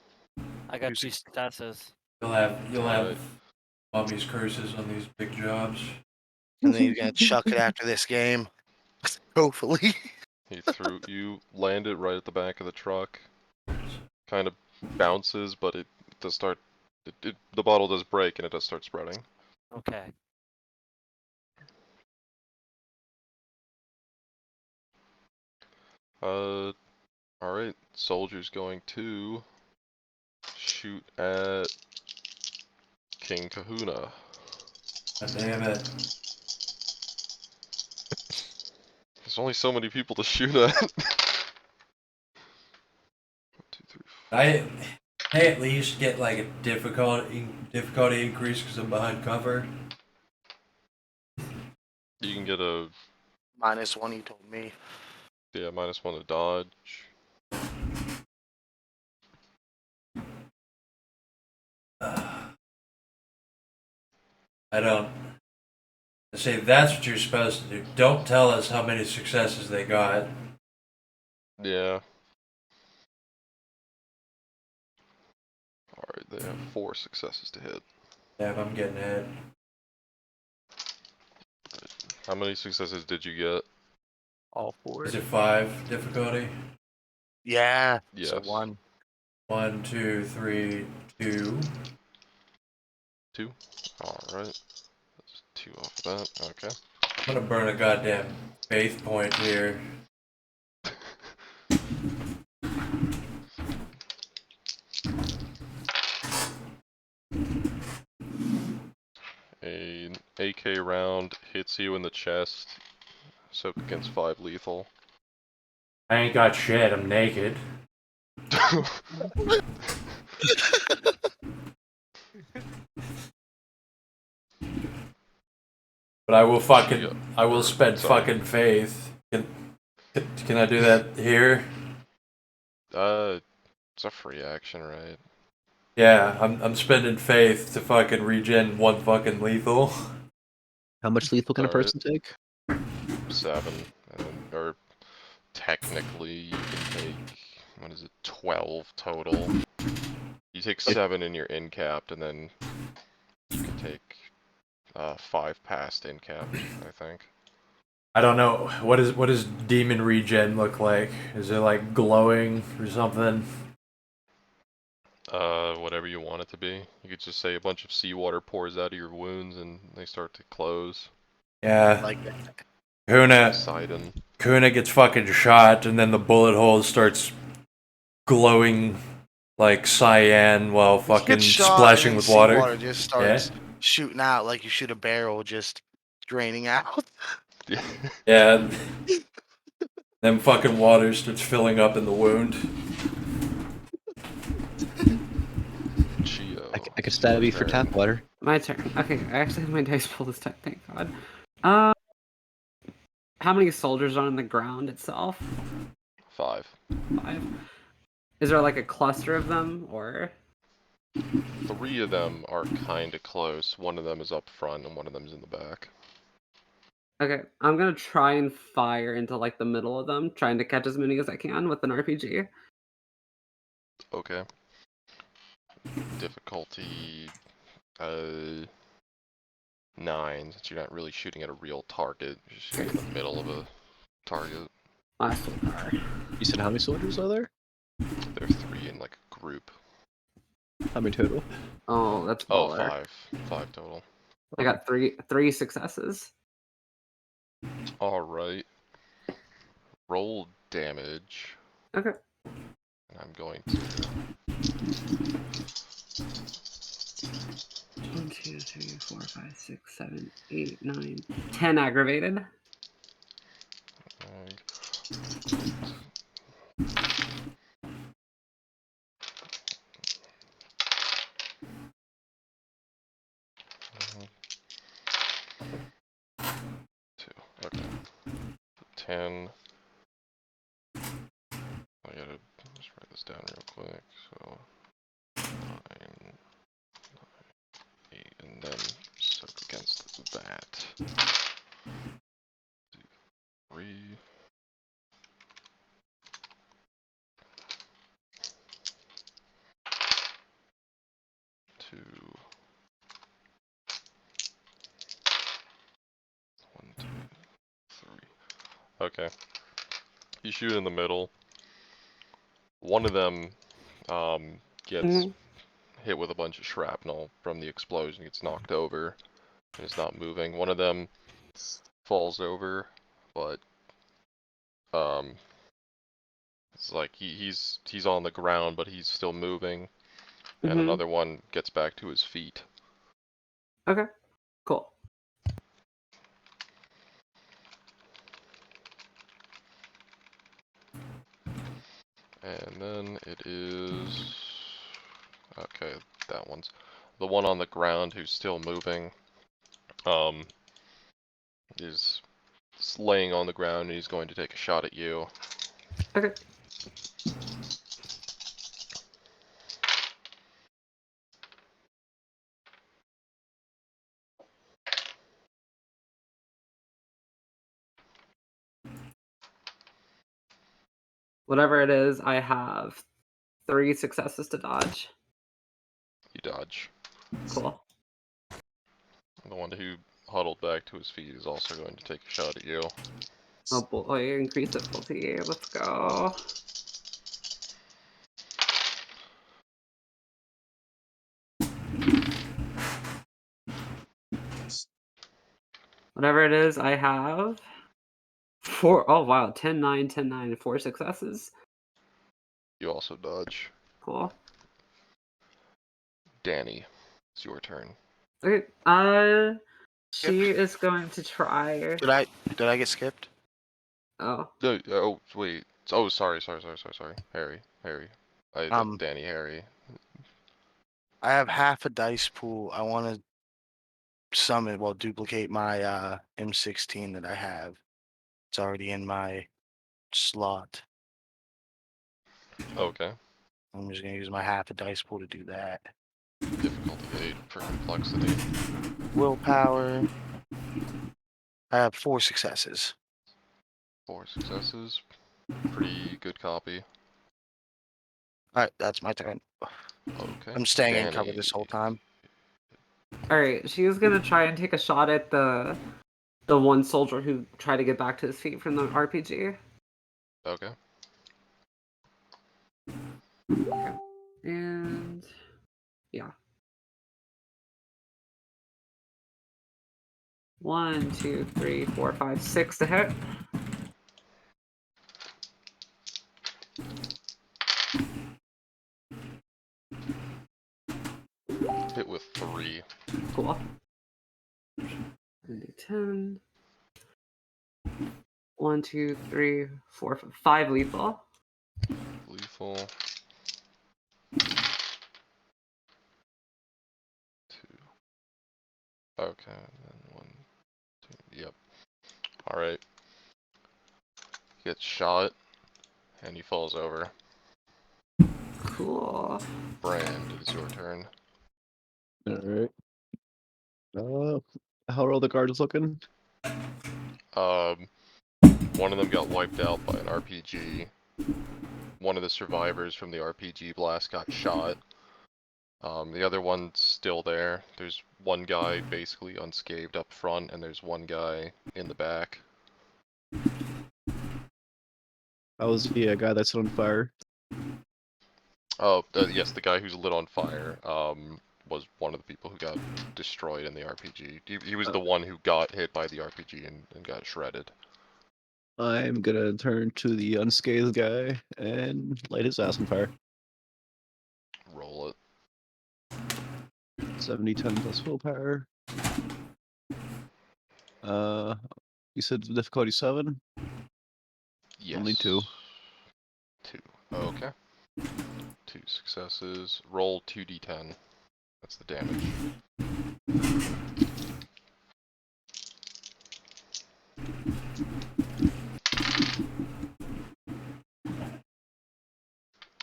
I got Use 2 it. successes. you'll have Alright. mommy's curses on these big jobs. And then you're gonna chuck it after this game. Hopefully. You landed right at the back of the truck. Kind of bounces, but it does start. The bottle does break and it does start spreading. Okay. Alright. Soldier's going to shoot at King Kahuna. God damn it. There's only so many people to shoot at. 1, 2, 3, 4. I at least get like a difficulty increase because I'm behind cover. You can get a -1, you told me. -1 to dodge. I don't. I say that's what you're supposed to do. Don't tell us how many successes they got. Yeah. Alright, they have 4 successes to hit. Yeah, if I'm getting hit. How many successes did you get? All 4. Is it 5 difficulty? Yeah. Yes. So 1. 1, 2, 3, 2. 2? Alright. That's 2 off of that. Okay. I'm gonna burn a goddamn faith point here. An AK round hits you in the chest. Soak against 5 lethal. I ain't got shit. I'm naked. But I will fucking. Yeah. I will spend Sorry. fucking faith. Can I do that here? It's a free action, right? Yeah, I'm spending faith to fucking regen 1 fucking lethal. How much lethal can a Alright. person take? 7. Or technically, you can take, what is it, 12 total. You take 7 in your in capped, and then you can take 5 past in capped, I think. I don't know. What does demon regen look like? Is it like glowing or something? Whatever you want it to be. You could just say a bunch of seawater pours out of your wounds and they start to close. Yeah. Like Kuna gets fucking shot, and then the bullet hole starts glowing like cyan while fucking Get shot splashing and with then water. seawater just starts shooting out like you shoot a barrel, just draining out. Yeah. Yeah. Then fucking water starts filling up in the wound. Chio. I could stab you for tap water. My turn. Okay, I actually have my dice pulled this time. Thank God. How many soldiers are on the ground itself? 5. 5. Is there like a cluster of them, or? 3 of them are kinda close. 1 of them is up front and 1 of them is in the back. Okay, I'm gonna try and fire into like the middle of them, trying to catch as many as I can with an RPG. Okay. Difficulty 9, since you're not really shooting at a real target, you're just shooting in the middle of a target. Last willpower. You said how many soldiers are there? There are 3 in like a group. How many total? Oh, that's Oh, baller. 5 total. I got three successes. Alright. Roll damage. Okay. And I'm going to 1, 2, 3, 4, 5, 6, 7, 8, 9, 10 aggravated. Okay. 10. I got this down real quick. So 9, 8, and then soak against that. 3. 2. 1, 2, 3. Okay. You shoot in the middle. One of them gets hit with a bunch of shrapnel from the explosion, gets knocked over, and is not moving. One of them falls over, but it's like he's on the ground, but he's still moving. And another one gets back to his feet. Okay, cool. And then it is... Okay, that one's... The one on the ground who's still moving, is laying on the ground and he's going to take a shot at you. Okay. Whatever it is, I have 3 successes to dodge. You dodge. Cool. The one who huddled back to his feet is also going to take a shot at you. Oh boy, increased difficulty. Let's go. Whatever it is, I have 4. Oh wow, 10, 9, 10, 9, 4 successes. You also dodge. Cool. Danny, it's your turn. Okay. She is going to try. Did I get skipped? Oh. No, oh, wait. Oh, sorry. Harry. I thought Danny, Harry. I have half a dice pool. I want to summon, well, duplicate my M16 that I have. It's already in my slot. Okay. I'm just gonna use my half a dice pool to do that. Difficulty 8 for complexity. Willpower. I have 4 successes. 4 successes. Pretty good copy. Alright, that's my turn. Okay. I'm staying in cover Danny. this whole time. Alright, she's gonna try and take a shot at the one soldier who tried to get back to his feet from the RPG. Okay. Okay. And yeah. 1, 2, 3, 4, 5, 6 to hit. Hit with 3. Cool. 10. 1, 2, 3, 4, 5 lethal. Lethal. 2. Okay, and then 1, 2. Yep. Alright. He gets shot, and he falls over. Cool. Brand, it is your turn. Alright. How are all the guards looking? One of them got wiped out by an RPG. One of the survivors from the RPG blast got shot. The other one's still there. There's one guy basically unscathed up front, and there's one guy in the back. How was the guy that's on fire? Oh, yes, the guy who's lit on fire was one of the people who got destroyed in the RPG. He was the one who got hit by the RPG and got shredded. I'm gonna turn to the unscathed guy and light his ass on fire. Roll it. 70, 10 plus willpower. You said difficulty 7? Yes. Only 2. 2. Okay. 2 successes. Roll 2d10. That's the damage.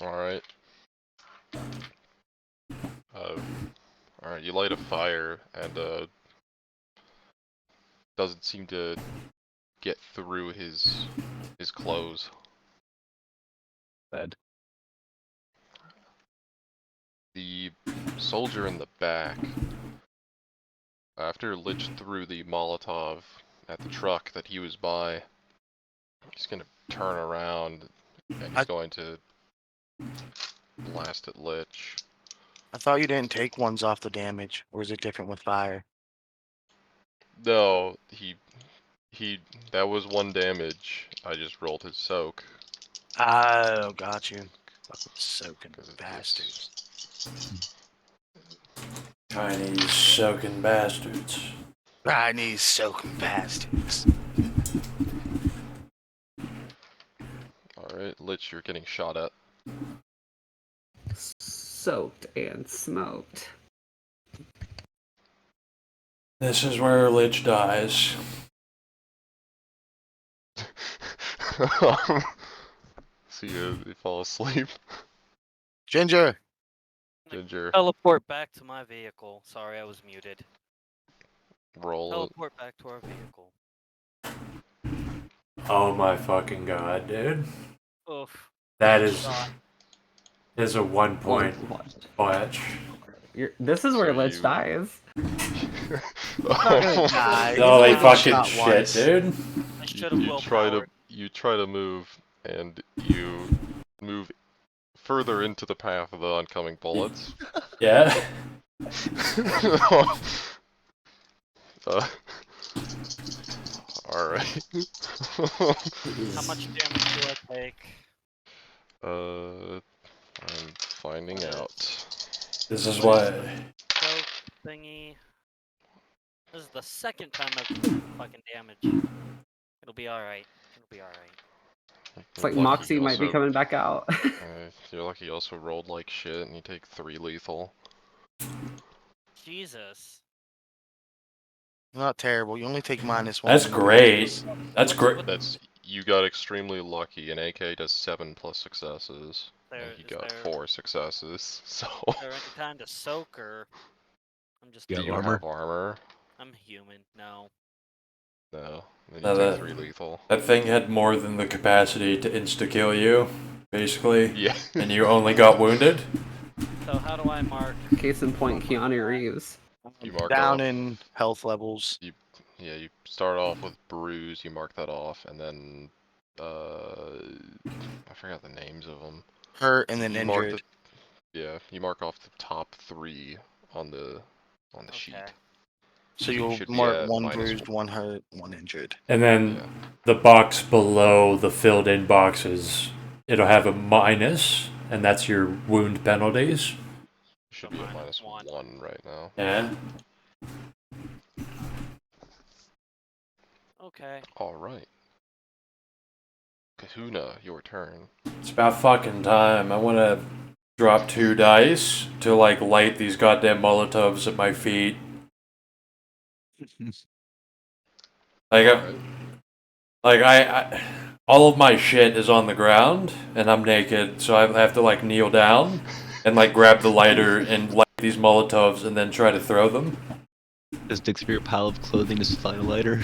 Alright. Alright, you light a fire, and, doesn't seem to get through his clothes. Bad. The soldier in the back, after Lich threw the Molotov at the truck that he was by, he's gonna turn around and he's going to blast at Lich. I thought you didn't take ones off the damage, or is it different with fire? No, that was 1 damage. I just rolled his soak. Oh, got you. Fucking soaking 'Cause it's bastards. Chinese soaking bastards. Chinese soaking bastards. Alright, Lich, you're getting shot at. Soaked and smoked. This is where Lich dies. See you fall asleep. Ginger. Ginger, Teleport back to my vehicle. Sorry, I was muted. roll it. Teleport back to our vehicle. Oh my fucking god, dude. Oof. That is Shot. a 1 point clutch. This is where So Lich you- dies. Not gonna die. Oh, He's they only been fucking shot shit, once. dude. I should have willpowered. You try to move, and you move further into the path of the oncoming bullets. Yeah. Alright. How much damage do I take? I'm finding out. This is what. Soak thingy. This is the 2nd time I've taken fucking damage. It'll be alright. It'll be alright. It's like Moxie might be coming back out. You're lucky you also rolled like shit, and you take 3 lethal. Jesus. Not terrible. You only take -1. That's great. That's great. You got extremely lucky, and AK does 7 plus successes. And he Is got there- 4 successes, so... Is there any kind of soak or I'm just You Do got you armor? have armor? I'm human. No. No. Then No, you that- take 3 lethal. That thing had more than the capacity to insta-kill you, basically. Yeah. And you only got wounded? So how do I mark? Case in point, Keanu Reeves. You mark Down off. in health levels. Yeah, you start off with bruise, you mark that off, and then... I forgot the names of them. Hurt and then You mark injured. Yeah, you mark off the top 3 on the sheet. Okay. So you you'll should be mark at 1 minus bruised, 1 hurt, 1 injured. And then Yeah. the box below the filled-in boxes, it'll have a minus, and that's your wound penalties. You should be at minus 1 right now. Yeah. Okay. Alright. Kahuna, your turn. It's about fucking time. I want to drop 2 dice to, like, light these goddamn Molotovs at my feet. I all of my shit is on the ground, and I'm naked, so I have to, like, kneel down and, like, grab the lighter and light these Molotovs and then try to throw them. Just digs through your pile of clothing, just find a lighter.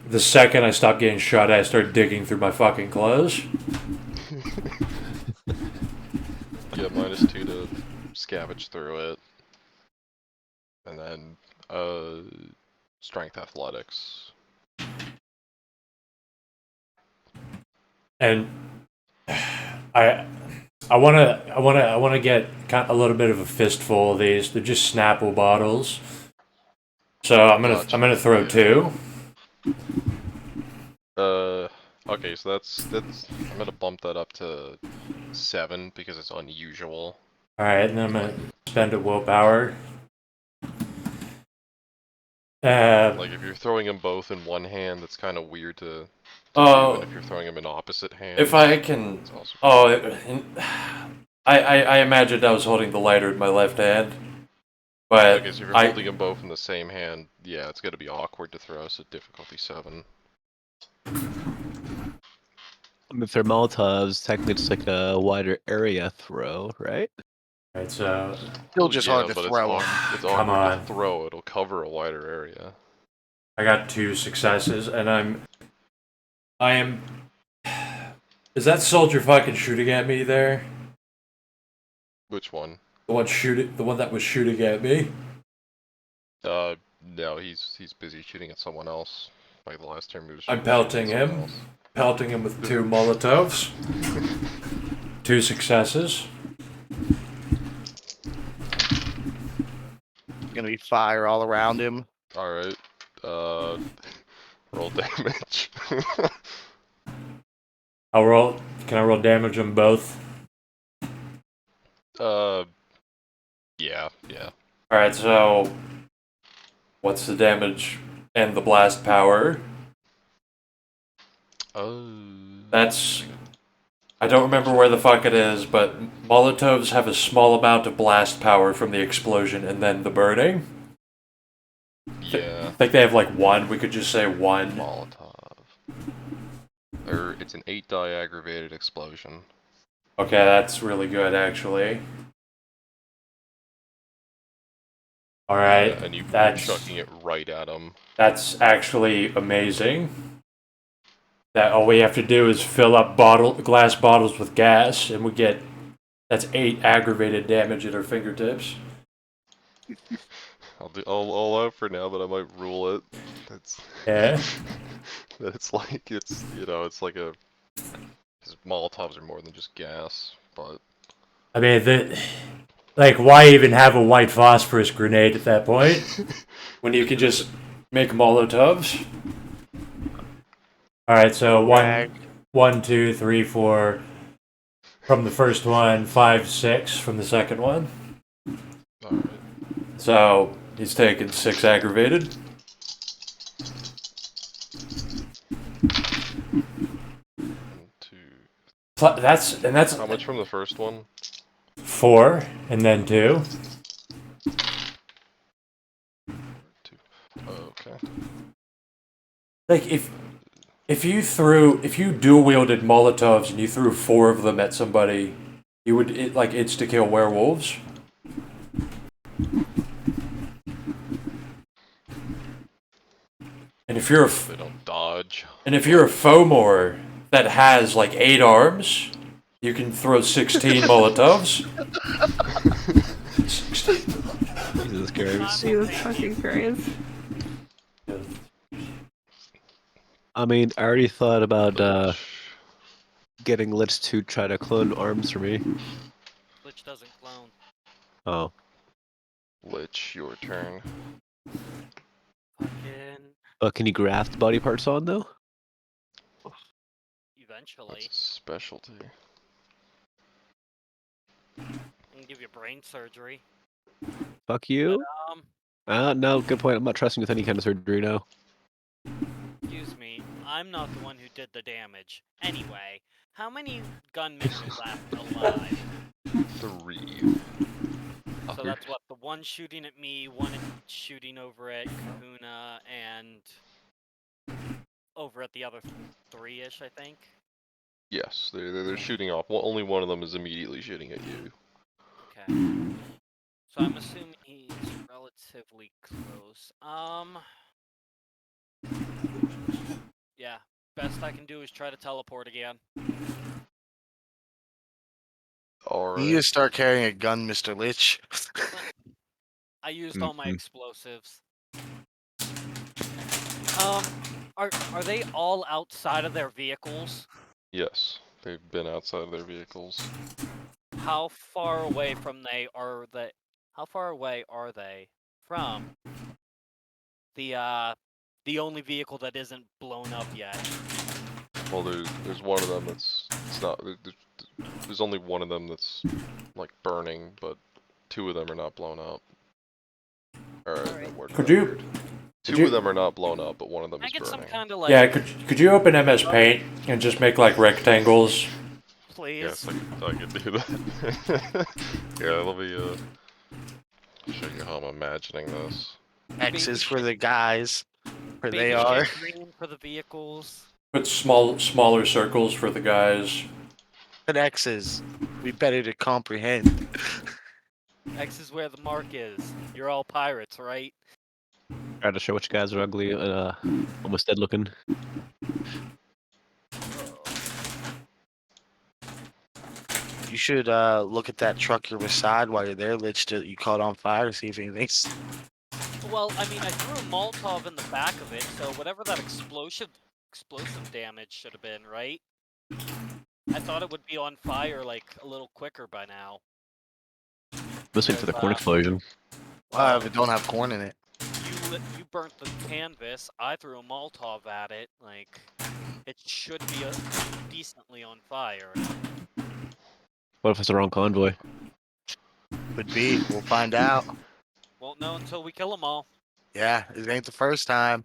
The second I stopped getting shot at, I started digging through my fucking clothes. Yeah, minus 2 to scavenge through it. And then, strength athletics. And I wanna get a little bit of a fistful of these. They're just Snapple bottles. So I'm gonna throw 2. Okay, so that's I'm gonna bump that up to 7 because it's unusual. Alright, and then I'm gonna spend a willpower. Like if you're throwing them both in one hand, that's kind of weird to do, and if you're throwing them in opposite hands, if I can, it's also I imagined I was holding the lighter in my left hand, but okay, so if you're holding them both in the same hand, yeah, it's gonna be awkward to throw. So difficulty 7. If they're Molotovs, technically it's like a wider area throw, right? Right, so Still Well, just yeah, hard to but throw it's, 'em. it's Come awkward on. to throw. It'll cover a wider area. I got 2 successes, and I am. Is that soldier fucking shooting at me there? Which one? The one that was shooting at me. No, he's busy shooting at someone else. Like the last time he was I'm shooting pelting at someone him. else. Pelting him with 2 Molotovs. 2 successes. Gonna be fire all around him. Alright. Roll damage. I'll roll. Can I roll damage on both? Yeah. Alright, so. What's the damage and the blast power? That's. I don't remember where the fuck it is, but Molotovs have a small amount of blast power from the explosion and then the burning. Yeah. I think they have like 1. We could just say 1. Molotov. It's an 8-die aggravated explosion. Okay, that's really good, actually. Alright, And you're that's chucking it right at him. that's actually amazing. That all we have to do is fill up glass bottles with gas, and we get that's 8 aggravated damage at our fingertips. I'll out for now, but I might rule it. It's Yeah. it's like it's like a. Because Molotovs are more than just gas, but I mean, like, why even have a white phosphorus grenade at that point when you can just make Molotovs? All right, so Rag. 1, 2, 3, 4 from the first one, 5, 6 from the second one. alright. So he's taken 6 aggravated. That's How much from the first one? 4 and then 2. Okay. Like if you dual wielded Molotovs and you threw 4 of them at somebody, you would insta kill werewolves. And if you're They don't dodge. a Fomor that has like 8 arms, you can throw 16 Molotovs. 16. Jesus Christ. Jesus fucking Christ. I mean, I already thought about Lich. getting Lich to try to clone arms for me. Lich doesn't clone. Oh. Lich, your turn. Fucking But can you graft body parts on though? eventually. That's a specialty. I can give you brain surgery. Fuck you. No, good point. I'm not trusting with any kind of surgery now. Excuse me, I'm not the one who did the damage. Anyway, how many gunmen are left alive? 3. So that's what, the one shooting at me, one shooting over at Kahuna, and over at the other 3-ish, I think. Yes, they're shooting off. Well, only one of them is immediately shooting at you. Okay. So I'm assuming he's relatively close. Yeah. Best I can do is try to teleport again. Alright. You just start carrying a gun, Mr. Lich. I used all my Mhm. explosives. Are they all outside of their vehicles? Yes, they've been outside of their vehicles. How far away from How far away are they from the only vehicle that isn't blown up yet? Well, there's one of them that's there's only one of them that's like burning, but 2 of them are not blown up. Alright, Could you? Two of them are not blown up, but one of them I is get some burning. kind of like. Yeah, could you open MS Paint and just make like rectangles? Please. Yes, I could do that. Yeah, let me show you how I'm imagining this. X is for the guys. Where they Baby are. shade green for the vehicles. Put smaller circles for the guys. But X's. Be better to comprehend. X is where the mark is. You're all pirates, right? Try to show which guys are ugly, almost dead looking. You should look at that truck you're beside while you're there, Lich, that you caught on fire to see if anything's. Well, I mean, I threw a Molotov in the back of it, so whatever that explosive damage should have been, right? I thought it would be on fire like a little quicker by now. Let's wait for the corn explosion. If it don't have corn in it. You burnt the canvas. I threw a Molotov at it. Like, it should be decently on fire. What if it's the wrong convoy? Could be. We'll find out. Won't know until we kill them all. Yeah, it ain't the first time.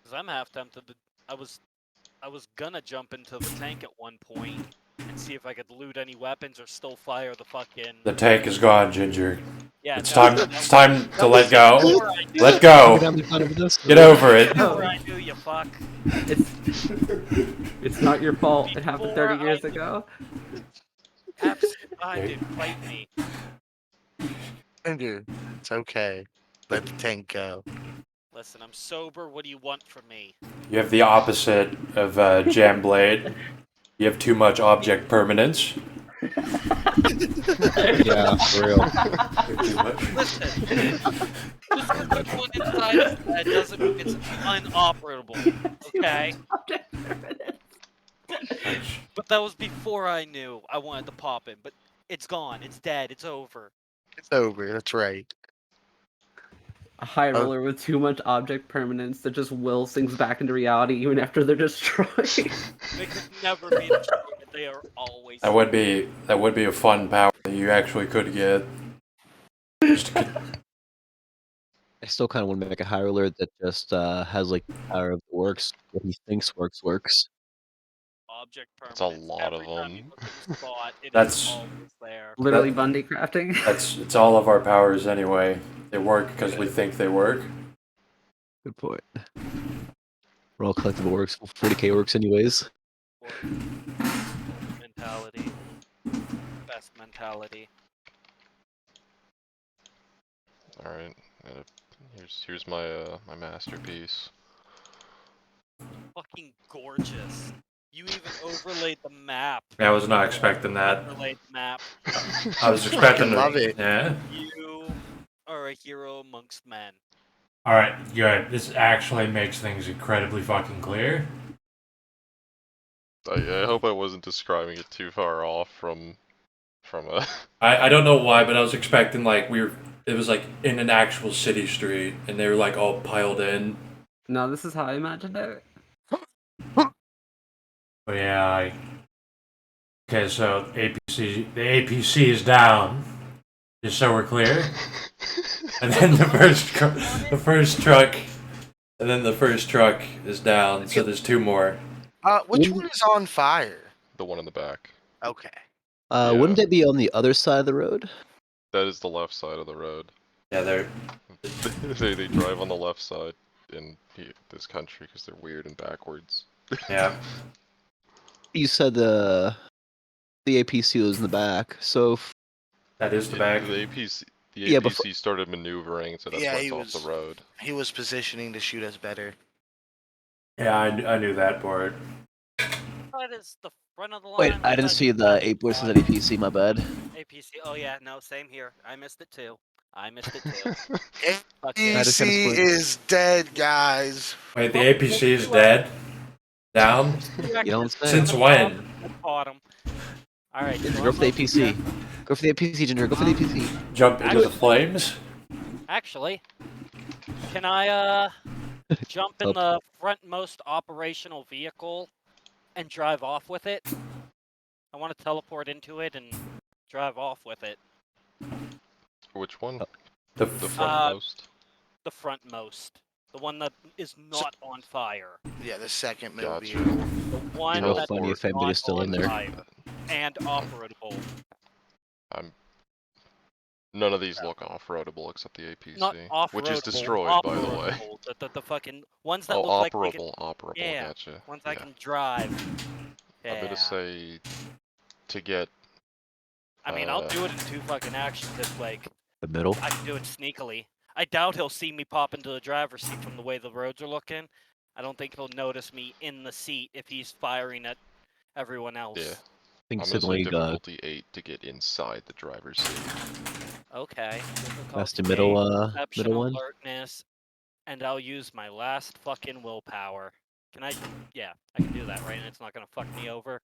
Cause I'm half tempted to. I was gonna jump into the tank at one point and see if I could loot any weapons or still fire the fucking. The tank is gone, Ginger. Yeah, It's no, time. It's time to let go. before I knew Let it. go. Get over it. Before I knew you, fuck. It's not your fault. It happened 30 years ago. I did fight me. Andrew, it's okay. Let the tank go. Listen, I'm sober. What do you want from me? You have the opposite of Jam Blade. You have too much object permanence. Yeah, for real. Listen, just because I put inside his head doesn't mean it's inoperable. Okay? But that was before I knew I wanted to pop it. But it's gone. It's dead. It's over. It's over. That's right. A high roller with too much object permanence that just wills things back into reality even after they're destroyed. They could never be destroyed. They are always. That would be a fun power that you actually could get. I still kind of want to make a high roller that just has like the power of the works. What he thinks works. Object It's a permanence. lot of Every time them. you look at the spot, it That's- is always there. Literally Bundy crafting. It's all of our powers anyway. They work because we think they work. Good point. We're all collectible works. 40k works anyways. Mentality. Best mentality. All right, here's my my masterpiece. Fucking gorgeous. You even overlaid the map. I was not expecting that. Overlaid the map. I was expecting Love it. Yeah. You are a hero amongst men. Alright, good. This actually makes things incredibly fucking clear. I hope I wasn't describing it too far off from a. I don't know why, but I was expecting like it was like in an actual city street and they were like all piled in. No, this is how I imagined it. But yeah, okay, so the APC is down, just so we're clear. And then the first truck is down, so there's two more. Which one is on fire? The one in the back. Okay. Yeah. Wouldn't it be on the other side of the road? That is the left side of the road. Yeah, they're they drive on the left side in this country because they're weird and backwards. yeah. You said the APC was in the back, so That is the bag. The APC. The Yeah, APC started maneuvering, so that's Yeah, why he it's off the road. He was positioning to shoot us better. Yeah, I knew that part. That is the front of the line. wait, I didn't see the 8 voices at APC. My bad. APC. Oh yeah, no, same here. I missed it too. Fuck I yeah. just kinda APC split. is dead, guys. Wait, the APC is dead? Down? You don't say. Since when? Bottom. All right. Ginger, go for the APC. Go for the APC, Ginger. Go for the APC. Jump into the flames? Actually, can I jump in Up. the frontmost operational vehicle and drive off with it? I want to teleport into it and drive off with it. Which one? The The frontmost. The frontmost. The one that is not on fire. Yeah, the second middle Gotcha. vehicle. The one You know, that's funny if not anybody's still in on there. fire and operable. I'm None of these No. look off-roadable except the APC, Not off-roadable. which is destroyed, by the way. operable. The fucking ones that Oh, look like they operable, yeah, gotcha. ones Yeah. I can drive. Yeah. I'm gonna say to get. I mean, I'll do it in 2 fucking actions if like The middle. I can do it sneakily. I doubt he'll see me pop into the driver's seat from the way the roads are looking. I don't think he'll notice me in the seat if he's firing at everyone else. Yeah. I think I'm gonna say Sidley difficulty 8 to get inside the driver's seat. Okay. that's the Difficulty middle 8, perception, middle one. alertness, and I'll use my last fucking willpower. Can I? Yeah, I can do that, right? And it's not gonna fuck me over.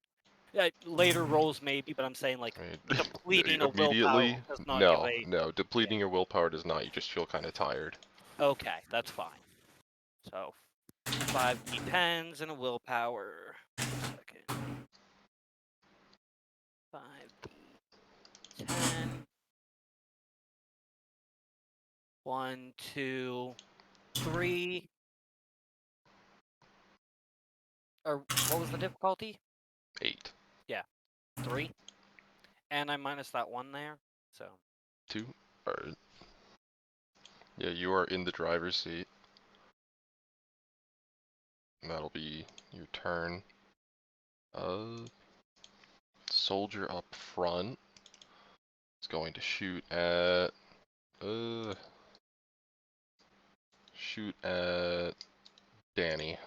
Yeah, later rolls maybe, but I'm saying like I mean, depleting a willpower immediately. does not give No, a. no. Depleting your willpower does not. You just feel kind of tired. Okay, that's fine. So 5 D10s and a willpower. 5 D10. 1, 2, 3. Or what was the difficulty? 8. 3. And I minus that 1 there. So 2. Alright. Yeah, you are in the driver's seat. And that'll be your turn. Soldier up front is going to shoot at Danny.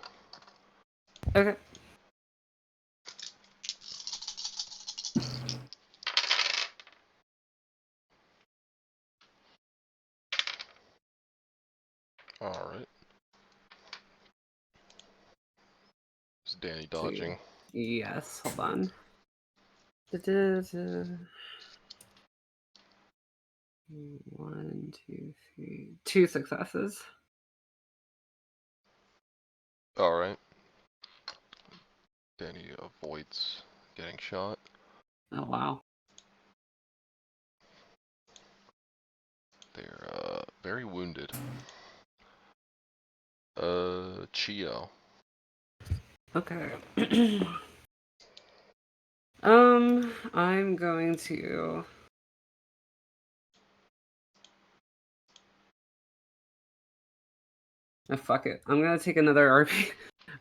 Okay. Alright. Is Danny dodging? Yes, hold on. Da-da-da. 1, 2, 3. 2 successes. Alright. Danny avoids getting shot. Oh wow. They're very wounded. Chio. Okay. I'm going to. Oh, fuck it. I'm gonna take another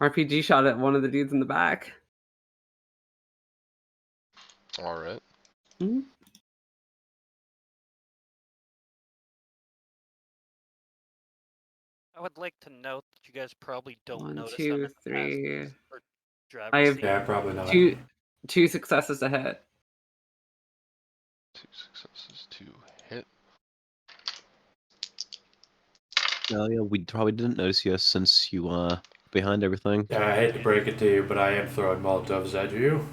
RPG shot at one of the dudes in the back. Alright. Mhm. I would like to note that you guys probably don't 1, notice 2, them 3. as or driver's I have seat. Yeah, probably not. two successes to hit. 2 successes to hit. Oh yeah, we probably didn't notice you since you behind everything. Yeah, I hate to break it to you, but I am throwing Molotovs at you.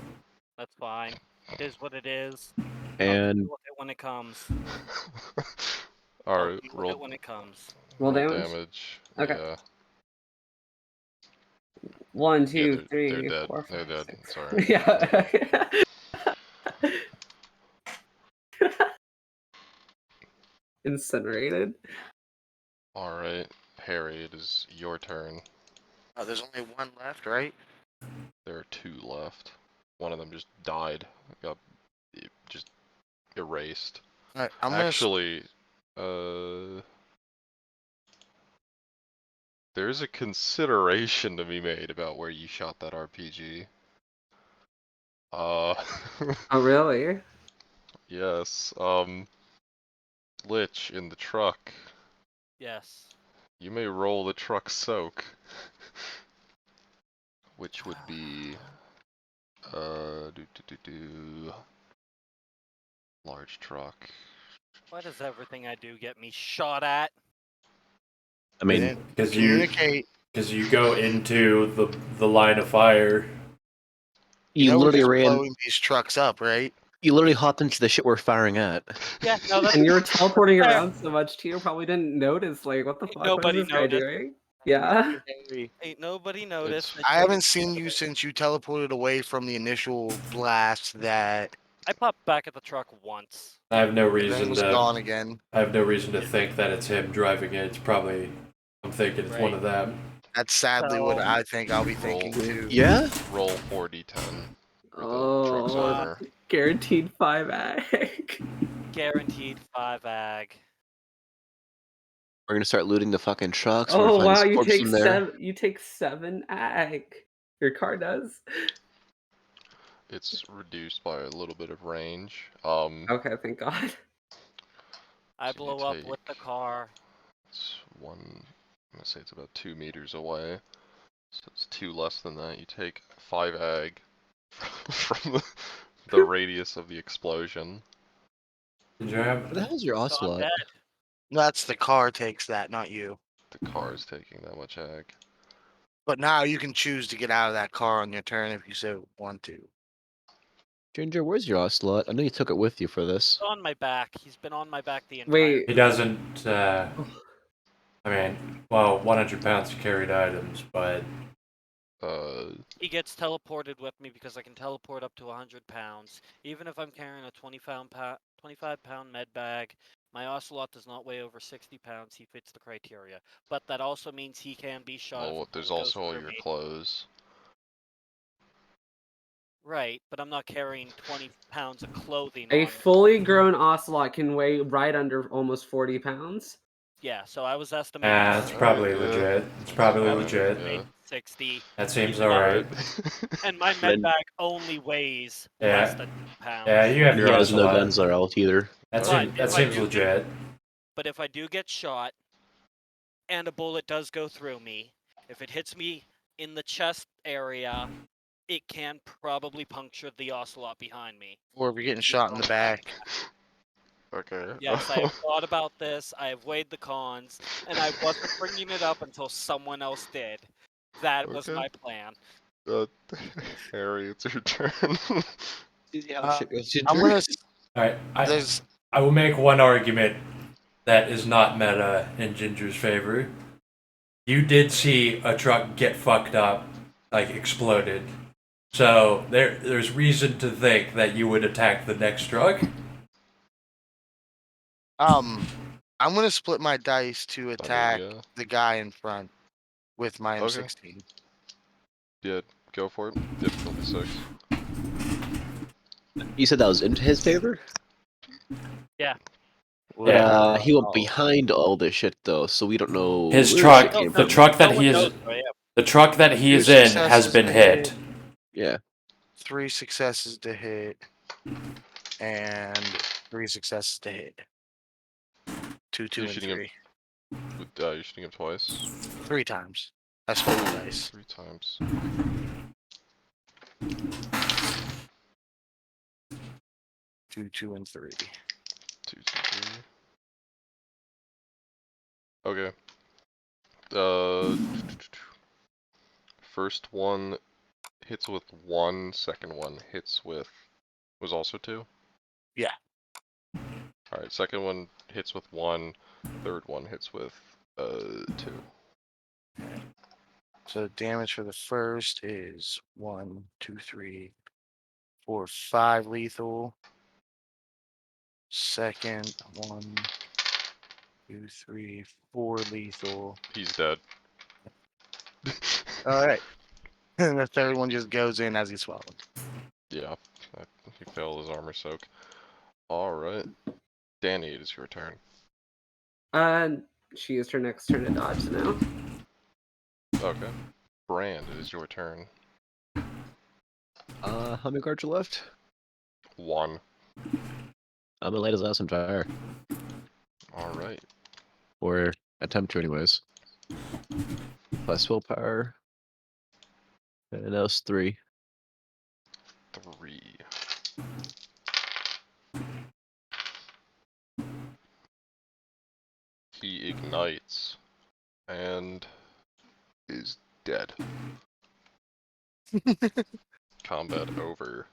That's fine. It is what it is. I'll And deal with it when it comes. I'll Alright, deal with it when it comes. Roll roll damage. damage. Okay. Yeah. 1, Yeah, 2, they're 3, dead. 4, They're 5, dead. 6. Sorry. Yeah. Incinerated. Alright, Harry, it is your turn. Oh, there's only 1 left, right? There are 2 left. One of them just died. Got just erased. Alright, I'm Actually, there's a consideration to be made about where you shot that RPG. Oh, really? Yes, Lich in the truck. Yes. You may roll the truck soak. Which would be, large truck. Why does everything I do get me shot at? I mean, gonna Because communicate. you go into the line of fire. You you know we're literally just ran. blowing these trucks up, right? You literally hopped into the shit we're firing at. Yeah, no, that's And you were teleporting fair. around so much too, probably didn't notice. Like, what the fuck? What is Nobody this guy noticed. doing? Yeah. Ain't nobody noticed. I haven't seen you since you teleported away from the initial blast that I popped back at the truck once. I have no then reason was to. gone again. I have no reason to think that it's him driving it. It's probably. I'm thinking it's one Right. of them. That's sadly what So- I think I'll be thinking too. Yeah? Roll 4d10 for the truck's Oh, armor. Guaranteed 5 ag. Guaranteed 5 ag. We're gonna start looting the fucking trucks. Oh we're gonna wow, find you corpse take in there. 7. You take 7 ag. Your car does. It's reduced by a little bit of range. Okay, thank God. I So you blow up with the take- car. It's I'm gonna say it's about 2 meters away. So it's 2 less than that. You take 5 ag from the radius of the explosion. Where the hell's your So I'm ocelot? dead. That's the car takes that, not you. The car is taking that much ag. But now you can choose to get out of that car on your turn if you so want to. Ginger, where's your ocelot? I know you took it with you for this. On my back. He's been on my back the entire. Wait. He doesn't. I mean, well, 100 pounds carried items, but He gets teleported with me because I can teleport up to 100 pounds. Even if I'm carrying a 25-pound med bag, my ocelot does not weigh over 60 pounds. He fits the criteria. But that also means he can be shot. if a oh, there's bullet goes also all through your me. clothes. Right, but I'm not carrying 20 pounds of clothing A on. fully grown ocelot can weigh right under almost 40 pounds. Yeah, so I was estimating. that's probably yeah. legit. It's probably Yeah. legit. Yeah. 60. That seems Even though- alright. And my med Then- bag only weighs Yeah. less than 2 pounds. Yeah, you have And your he has no ocelot. guns or out either. That But seems, that if I seems do legit. But if I do get shot and a bullet does go through me, if it hits me in the chest area, it can probably puncture the ocelot behind me. Or if you're getting shot in the back. Okay. Yes, I have thought about this. I have weighed the cons, and I wasn't bringing it up until someone else did. That was Okay. my plan. Harry, it's your turn. I'm gonna. Alright, There's I will make one argument that is not meta in Ginger's favor. You did see a truck get fucked up, like exploded. So there's reason to think that you would attack the next truck. I'm gonna split my dice to attack yeah. the guy in front with my Okay. M16. Yeah, go for it. Difficulty 6. You said that was into his favor? Yeah. He went behind all this shit though, so we don't know. His where truck, shit came the from. truck that No he one is, knows where I am. the truck that he is in has been hit. Yeah. 3 successes to hit, and 3 successes to hit. 2, 2, You're and shooting him. 3. You're shooting him twice. 3 times. I split the dice. 3 times. 2, 2, and 3. 2, 2, 3. Okay. First one hits with 1. Second one hits with was also 2. Yeah. All right. Second one hits with 1. Third one hits with 2. So damage for the first is 1, 2, 3, 4, 5 lethal. Second, 1, 2, 3, 4 lethal. He's dead. All right. And the third one just goes in as he's swallowed. Yeah, he failed his armor soak. Alright. Danny, it is your turn. She used her next turn to dodge now. Okay. Brand, it is your turn. How many cards are left? 1. I'm gonna light his ass on fire. Alright. Or attempt to, anyways. Plus willpower. And that was 3. 3. He ignites and is dead. Combat over.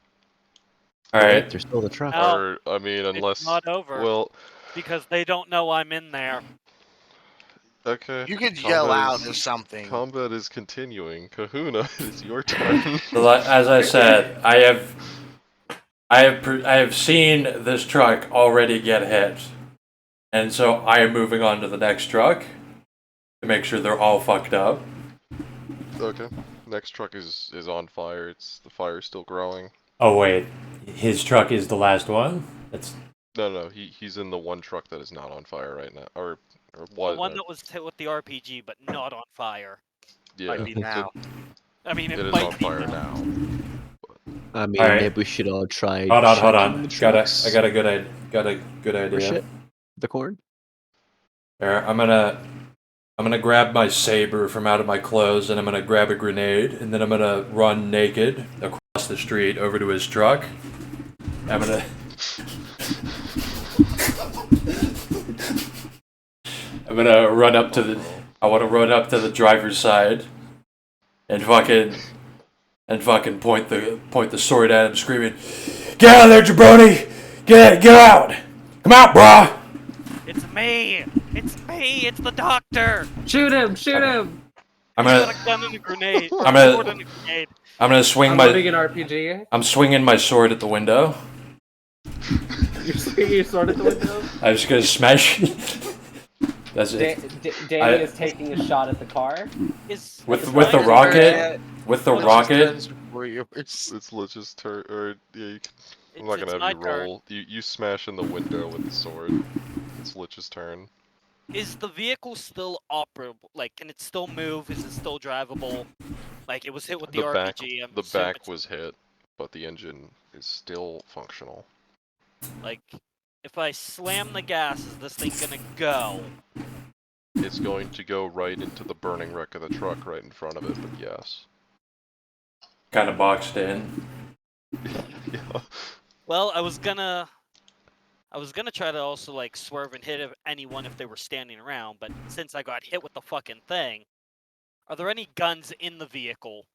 Alright. There's still the truck. Ow. Or, I mean, unless. It's not over. Well, Because they don't know I'm in there. okay. You could yell combat out is- or something. Combat is continuing. Kahuna, it is your turn. As I said, I have seen this truck already get hit, and so I am moving on to the next truck to make sure they're all fucked up. Okay. Next truck is on fire. The fire's still growing. Oh wait, his truck is the last one. That's No, he's in the one truck that is not on fire right now, or The what? one that was hit with the RPG, but not on fire. Yeah, Might be so now. I mean, it it is might on be fire now. now. I mean, Alright. maybe we should all try. hold checking on. The I trucks got a good for idea. shit. The corn. There, I'm gonna grab my saber from out of my clothes, and I'm gonna grab a grenade, and then I'm gonna run naked across the street over to his truck. I'm gonna. I'm gonna run up to the. I want to run up to the driver's side, and fucking point the sword at him, screaming, "Get out of there, jabroni! Get out! Come out, brah!" It's me! It's me! It's the doctor! Shoot him! Shoot him! I'm He's gonna. got a gun and a grenade. I'm gonna- Sword and a grenade. I'm gonna swing I'm my. loading an RPG. I'm swinging my sword at the window. You're swinging your sword at the window. I'm just gonna smash. That's it. Danny is taking a shot at the car. Is With is the Ryan rocket. With the Let's just rocket. turns before yours. It's let's just turn, or yeah, you can, I'm not It's gonna my have you turn. roll. You smash in the window with the sword. It's Lich's turn. Is the vehicle still operable? Like, can it still move? Is it still drivable? Like, it was hit with the back, RPG. I'm the assuming back it's- was hit, but the engine is still functional. Like, if I slam the gas, is this thing gonna go? It's going to go right into the burning wreck of the truck right in front of it, but yes. Kind of boxed in. Yeah. Well, I was gonna try to also like swerve and hit anyone if they were standing around, but since I got hit with the fucking thing, are there any guns in the vehicle?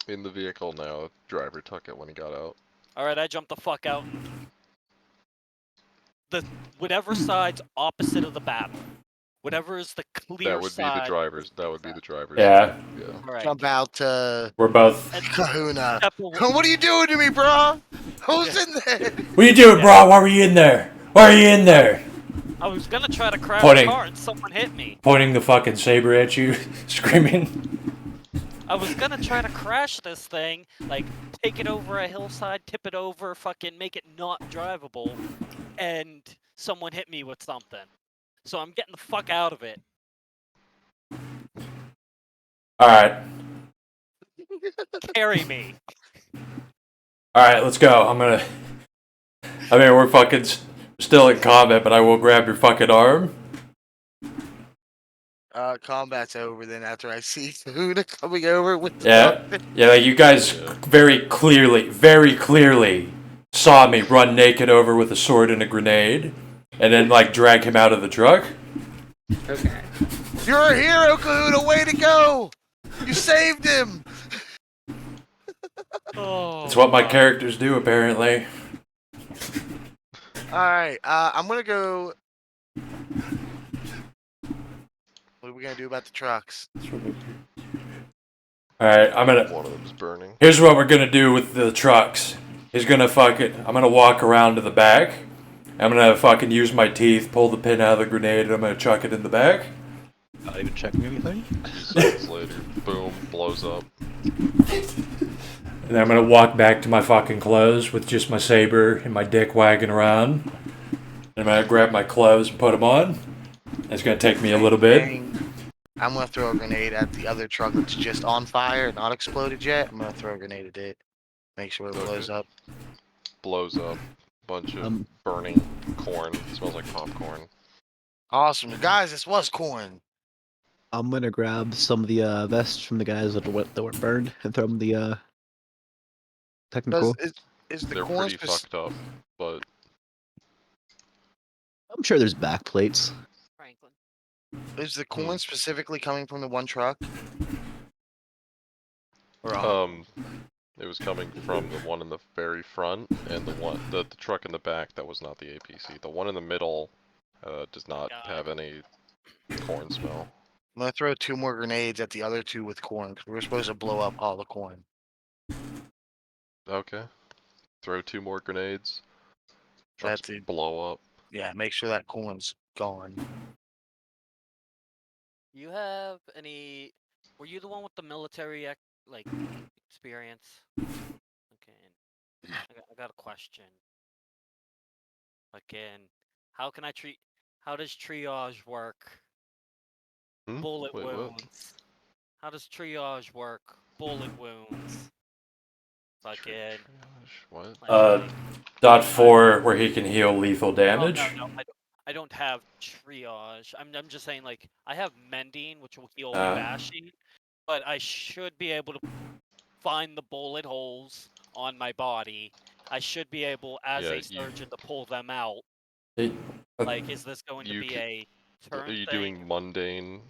In the vehicle now, driver took it when he got out. All right, I jumped the fuck out. Whatever side's opposite of the battle, whatever is the clear That would be the side. driver's. That would be the driver's. Yeah. Yeah. All right. Jump out to We're both. And Kahuna. step away- What are you doing to me, bro? Who's in there? What are you doing, bro? Why were you in there? Why are you in there? I was gonna try to crash Pointing. the car and someone hit me. Pointing the fucking saber at you, screaming. I was gonna try to crash this thing, like take it over a hillside, tip it over, fucking make it not drivable, and someone hit me with something. So I'm getting the fuck out of it. All right. Carry me. All right, let's go. I mean, we're fucking still in combat, but I will grab your fucking arm. Combat's over then after I see Kahuna coming over with the Yeah. weapon. Yeah, you guys very clearly saw me run naked over with a sword and a grenade, and then like drag him out of the truck. Okay. You're a hero, Kahuna. Way to go! You saved him. Oh. It's what my characters do, apparently. All right. I'm gonna go. What are we gonna do about the trucks? All right, I'm gonna. One of them's burning. Here's what we're gonna do with the trucks. He's gonna I'm gonna walk around to the back. I'm gonna fucking use my teeth, pull the pin out of the grenade, and I'm gonna chuck it in the back. Not even checking anything. 2 seconds later, boom, blows up. And then I'm gonna walk back to my fucking clothes with just my saber and my dick wagging around. And I'm gonna grab my clothes and put them on. It's gonna take me a little bit. I'm gonna throw a grenade at the other truck that's just on fire, not exploded yet. I'm gonna throw a grenade at it. Make sure it blows up. Blows up. Bunch of Um, burning corn. Smells like popcorn. Awesome, guys. This was corn. I'm gonna grab some of the vests from the guys that were burned and throw them the technical. Is the They're corn pretty fucked up, but I'm sure there's back plates. Franklin. Is the corn specifically coming from the one truck? Or it was coming from the one in the very front and the truck in the back that was not the APC. The one in the middle does not have any corn smell. I'm gonna throw 2 more grenades at the other 2 with corn because we're supposed to blow up all the corn. Okay. Throw 2 more grenades. Trucks That's it. blow up. Yeah, make sure that corn's gone. You have any? Were you the one with the military like experience? Okay. I got a question. Again, how does triage work? Hmm? Bullet Wait, what? wounds. How does triage work? Bullet wounds. Again. Triage? What? Like, .4 where he can heal lethal oh, damage. no, I don't have triage. I'm just saying, like, I have mending, which will heal bashing, but I should be able to find the bullet holes on my body. I should be able, as Yeah, a surgeon, to pull them out. He- Like, is this going to be a turn Are you thing? doing mundane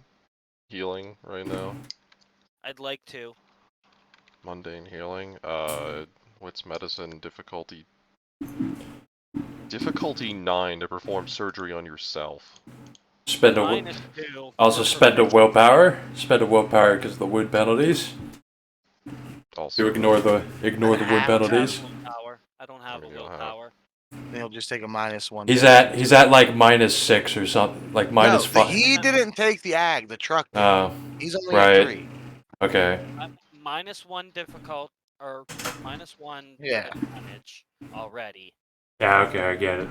healing right now? I'd like to. Mundane healing. What's medicine difficulty? Difficulty 9 to perform surgery on yourself. Spend a -2. also for spend a prevention. willpower. Spend a willpower because of the wound penalties. Also, You ignore the wound half penalties. Willpower. I don't have a There you go, willpower. Then he'll just take a -1. He's at like -6 or something, like No, -5. he didn't take the ag. The truck did. Oh, He's only right. at 3. Okay. I'm -1 difficult, or -1 Yeah. advantage already. Yeah. Okay, I get it.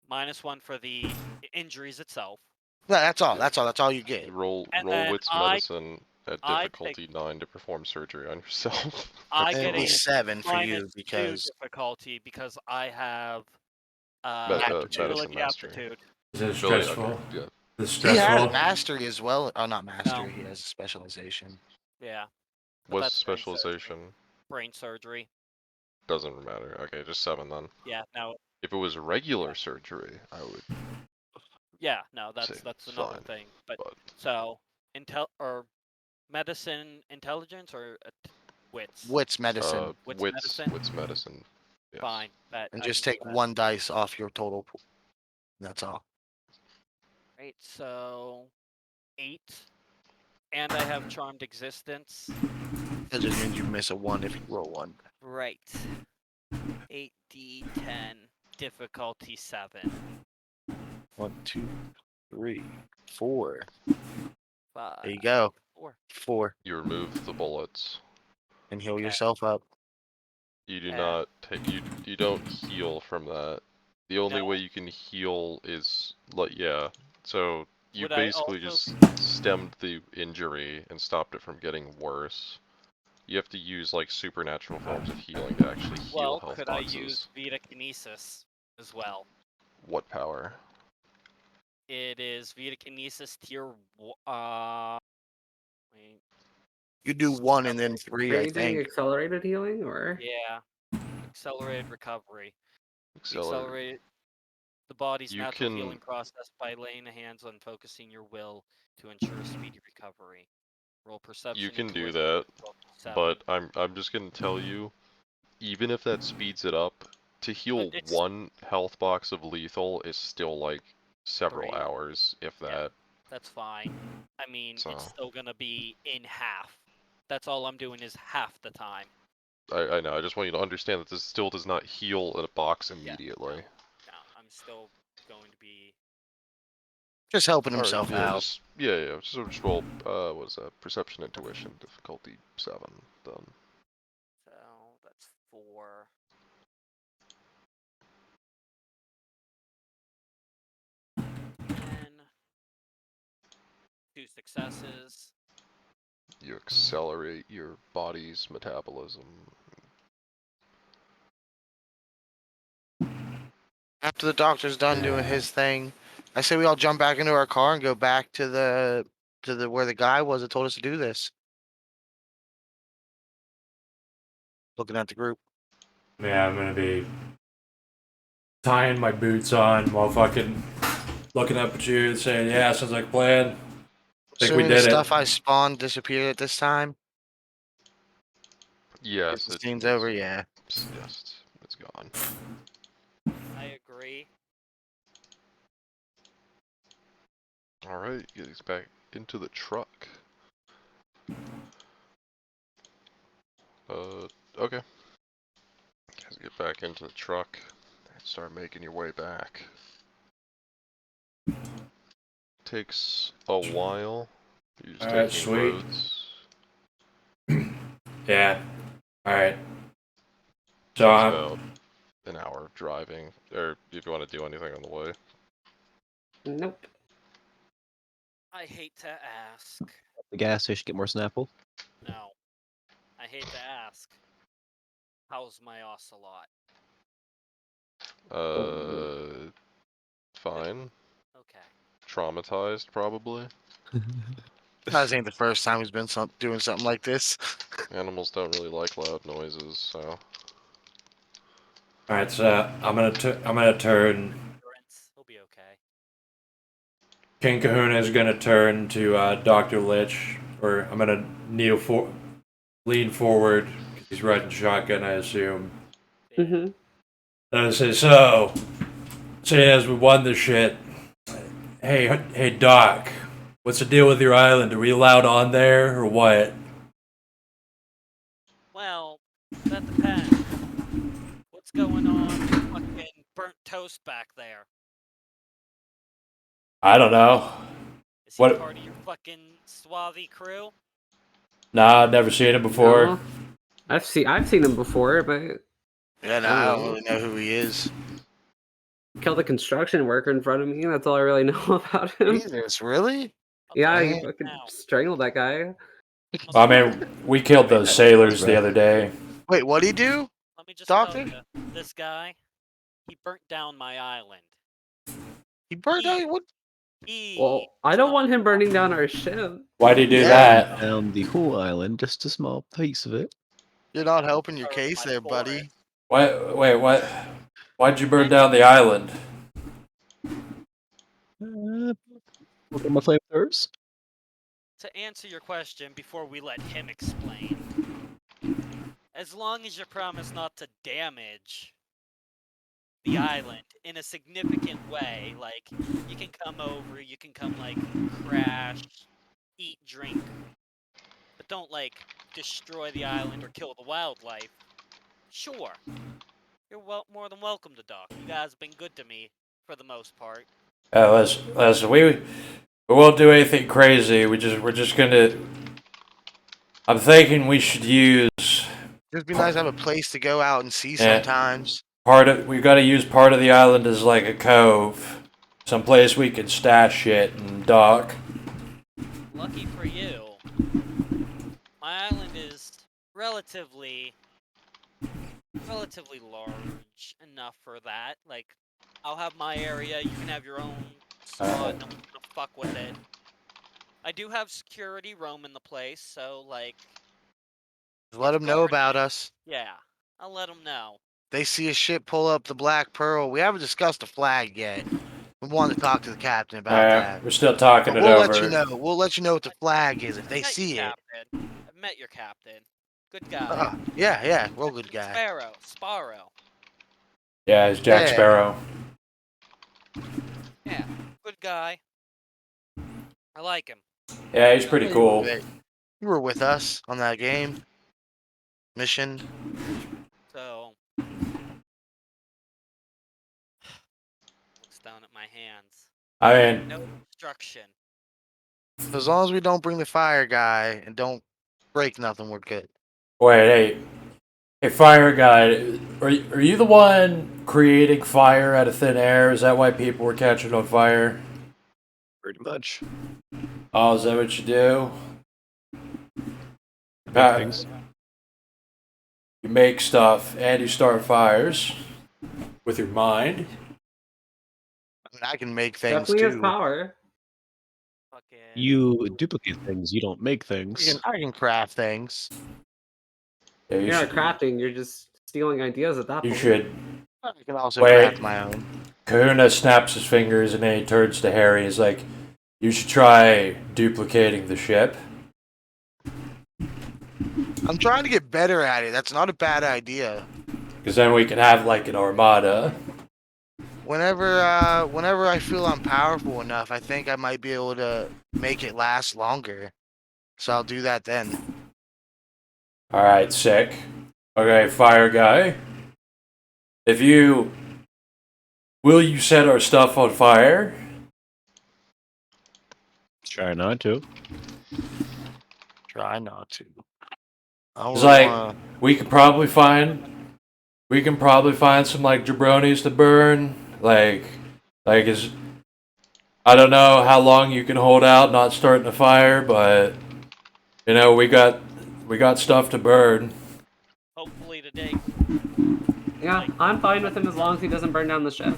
-1 for the injuries itself. No, that's all. That's all you get. roll And then wits I- medicine at I difficulty 9 to perform surgery on yourself. I And get it'll be a 7 for you -2 because difficulty because I have medicine ability mastery. aptitude. Is it Really? stressful? Okay, yeah. Is it he has stressful? mastery as well. Oh, not mastery. He has specialization. Yeah. But What's that's brain surgery. specialization? Brain surgery. Doesn't matter. Okay, just 7 then. Yeah. No. If it was regular surgery, I would. Yeah. No. That's it's another fine, thing. But but so medicine intelligence or wits. Wits medicine. Wits medicine? Wits medicine. Yes. Fine. And I just can do take that. 1 dice off your total pool. That's all. Right. So 8, and I have charmed existence. That just means you miss a 1 if you roll 1. Right. 8d10 difficulty 7. 1, 2, 3, 4. 5. There you go. 4. 4. You remove the bullets. And heal Okay. yourself up. You do Yeah. not take you don't heal from that. The only No. way you can heal is So you Would I basically also- just stemmed the injury and stopped it from getting worse. You have to use like supernatural forms of healing to actually heal Well, health could boxes. I use Vitakinesis as well? What power? It is Vitakinesis tier. Wait. You do 1 and then 3, Are I you doing think. accelerated healing or? Yeah. Accelerated recovery. Accelerate. The body's You natural can- healing process by laying hands on focusing your will to ensure speedy recovery. Roll perception. You can do intuition, that, difficulty 7. but I'm just gonna tell you, even if that speeds it up, to heal It's- 1 health box of lethal is still like several 3. hours, if Yeah. that. That's fine. I mean, So- it's still gonna be in half. That's all I'm doing is half the time. I know. I just want you to understand that this still does not heal a box immediately. No, I'm still going to be. Just helping Alright, himself yeah, out. So just roll. What is that? Perception, intuition, difficulty 7. Done. So that's 4. 10. 2 successes. You accelerate your body's metabolism. After the doctor's done doing his thing, I say we all jump back into our car and go back to the where the guy was that told us to do this. Looking at the group. Yeah, I'm gonna be tying my boots on while fucking looking up at you and saying, "Yeah, sounds like a plan." Think we Assuming the did it. stuff I spawned disappeared at this time. Yes, The scene's over, yeah. Yes, it's gone. I agree. Alright, get these back into the truck. Okay. Guys, get back into the truck and start making your way back. Takes a while. You're just Alright, taking sweet. roads. Yeah. Alright. So It's I'm, about an hour of driving, or if you want to do anything on the way. Nope. I hate to ask. The gas station, get more Snapple. No. I hate to ask. How's my ocelot? Fine. Okay. Traumatized, probably. This ain't the first time he's been doing something like this. Animals don't really like loud noises, so. all right. So I'm gonna turn. Endurance. He'll be okay. King Kahuna is gonna turn to Dr. Lich, or I'm gonna lean forward 'cause he's riding shotgun, I assume. Mm-hmm. And I say, so, seeing as we won this shit, hey Doc, what's the deal with your island? Are we allowed on there or what? Well, that depends. What's going on with fucking burnt toast back there? I don't know. Is he What? part of your fucking swarthy crew? Nah, I've never seen him before. No. I've seen him before, but Yeah, no, I don't really know who he is. killed a construction worker in front of me. That's all I really know about him. Jesus, really? Yeah, tell he you fucking now. strangled that guy. I mean, we killed those sailors the other day. Wait, what'd he do? Let me just Doctor? tell you, this guy, he burnt down my island. He burned out. What? Well, I don't want him burning down our ship. Why'd he do Yeah. that? Down the whole island, just a small piece of it. You're not helping your Or case my there, buddy. forest. Wait, what? Why'd you burn down the island? Look at my flamethrowers. To answer your question before we let him explain, as long as you promise not to damage the island in a significant way, like you can come over, you can come like crash, eat, drink, but don't like destroy the island or kill the wildlife. Sure, you're more than welcome to dock. You guys have been good to me for the most part. Listen, we won't do anything crazy. We're just gonna. I'm thinking we should use Just be nice to have a place to go out and see Yeah. sometimes. we got to use part of the island as like a cove, someplace we can stash shit and dock. Lucky for you, my island is relatively large enough for that. Like, I'll have my area, you can have your own spot, no one's gonna fuck with it. I do have security roaming the place, so like, Just let them know about us. yeah, I'll let them know. They see a ship pull up the Black Pearl. We haven't discussed the flag yet. We want to talk to the captain about that. We're still talking But it we'll over. let you know. We'll let you know what the flag is if they Met your see it. captain. I've met your captain. Good guy. Yeah, real good guy. Sparrow. Yeah, it's Jack Yeah. Sparrow. Yeah, good guy. I like him. Yeah, he's pretty cool. You were with us on that game mission. So, looks down at my hands. I mean, No destruction. As long as we don't bring the fire guy and don't break nothing, we're good. wait, hey, fire guy, are you the one creating fire out of thin air? Is that why people were catching on fire? Pretty much. Oh, is that what you do? Big things. You make stuff and you start fires with your mind. I mean, I can make things Definitely has too. power. Fucking. You duplicate things, you don't make things. I can craft things. Yeah, You're not crafting, you're just stealing ideas at that You point. should. I can also Wait. craft my own. Kahuna snaps his fingers and then he turns to Harry. He's like, "You should try duplicating the ship." I'm trying to get better at it. That's not a bad idea. Because then we can have like an armada. Whenever I feel I'm powerful enough, I think I might be able to make it last longer. So I'll do that then. Alright, sick. Okay, fire guy. Will you set our stuff on fire? Try not to. Try not to. I It's don't like, wanna- we could probably find we can probably find some like jabronis to burn. Like is I don't know how long you can hold out not starting a fire, but you know we got stuff to burn. Hopefully today. Yeah, I'm fine with him as long as he doesn't burn down the ship.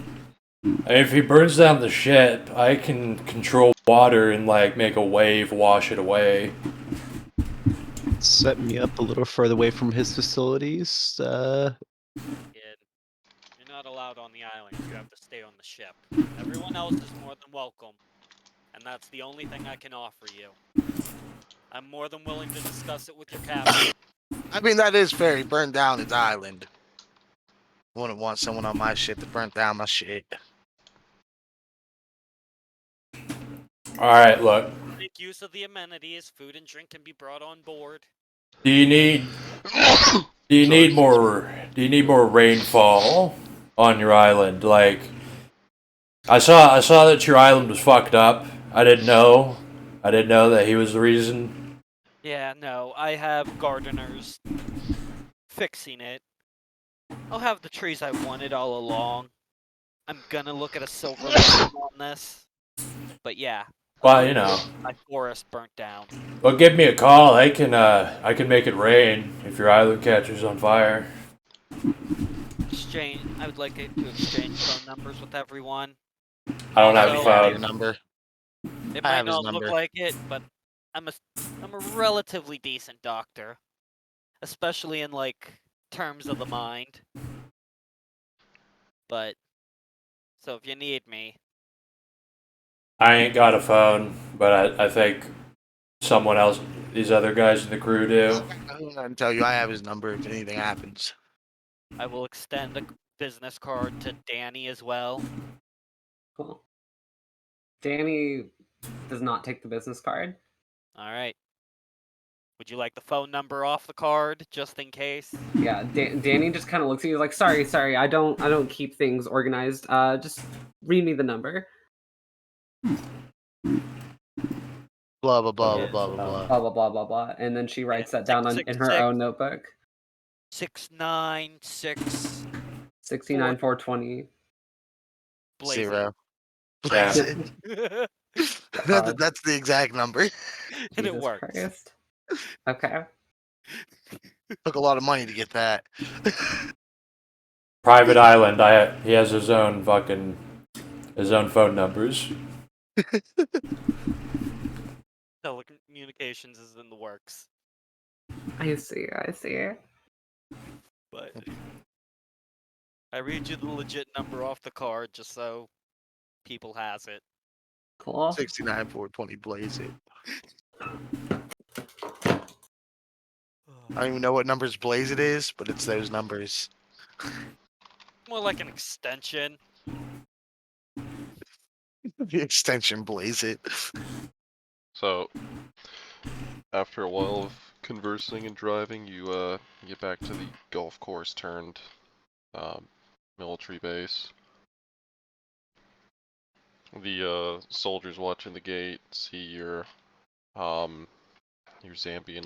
If he burns down the ship, I can control water and like make a wave wash it away. Set me up a little further away from his facilities. Kid. You're not allowed on the island. You have to stay on the ship. Everyone else is more than welcome. And that's the only thing I can offer you. I'm more than willing to discuss it with your captain. I mean, that is fair. He burned down his island. Wouldn't want someone on my ship to burn down my shit. Alright, look. Make use of the amenities. Food and drink can be brought on board. Do you need more rainfall on your island? Like I saw that your island was fucked up. I didn't know that he was the reason. Yeah, no, I have gardeners fixing it. I'll have the trees I wanted all along. I'm gonna look at a silver lining on this. But yeah. Well, you know. My forest burnt down. Well, give me a call. I can make it rain if your island catches on fire. I would like to exchange phone numbers with everyone. I don't have a So- phone. Number. It I might have his not look number. like it, but I'm a relatively decent doctor, especially in like terms of the mind. But so if you need me, I ain't got a phone, but I think someone else, these other guys in the crew do. I'm gonna tell you, I have his number if anything happens. I will extend a business card to Danny as well. Cool. Danny does not take the business card. All right. Would you like the phone number off the card just in case? Yeah, Danny just kind of looks at you like, sorry, I don't keep things organized. Just read me the number. Blah blah blah Yeah. blah blah blah. Blah blah blah blah blah, and then she writes that down in her 666. own notebook. 696 69,420. blazing. 0. Yeah. That's the exact number. And it Jesus works. Christ. Okay. Took a lot of money to get that. Private island. He has his own phone numbers. Telecommunications is in the works. I see. But I read you the legit number off the card just so people has it. Cool. 69,420 blaze it. I don't even know what numbers blaze it is, but it's those numbers. More like an extension. The extension blaze it. So, after a while of conversing and driving, you get back to the golf course turned military base. The soldiers watching the gate see your Zambian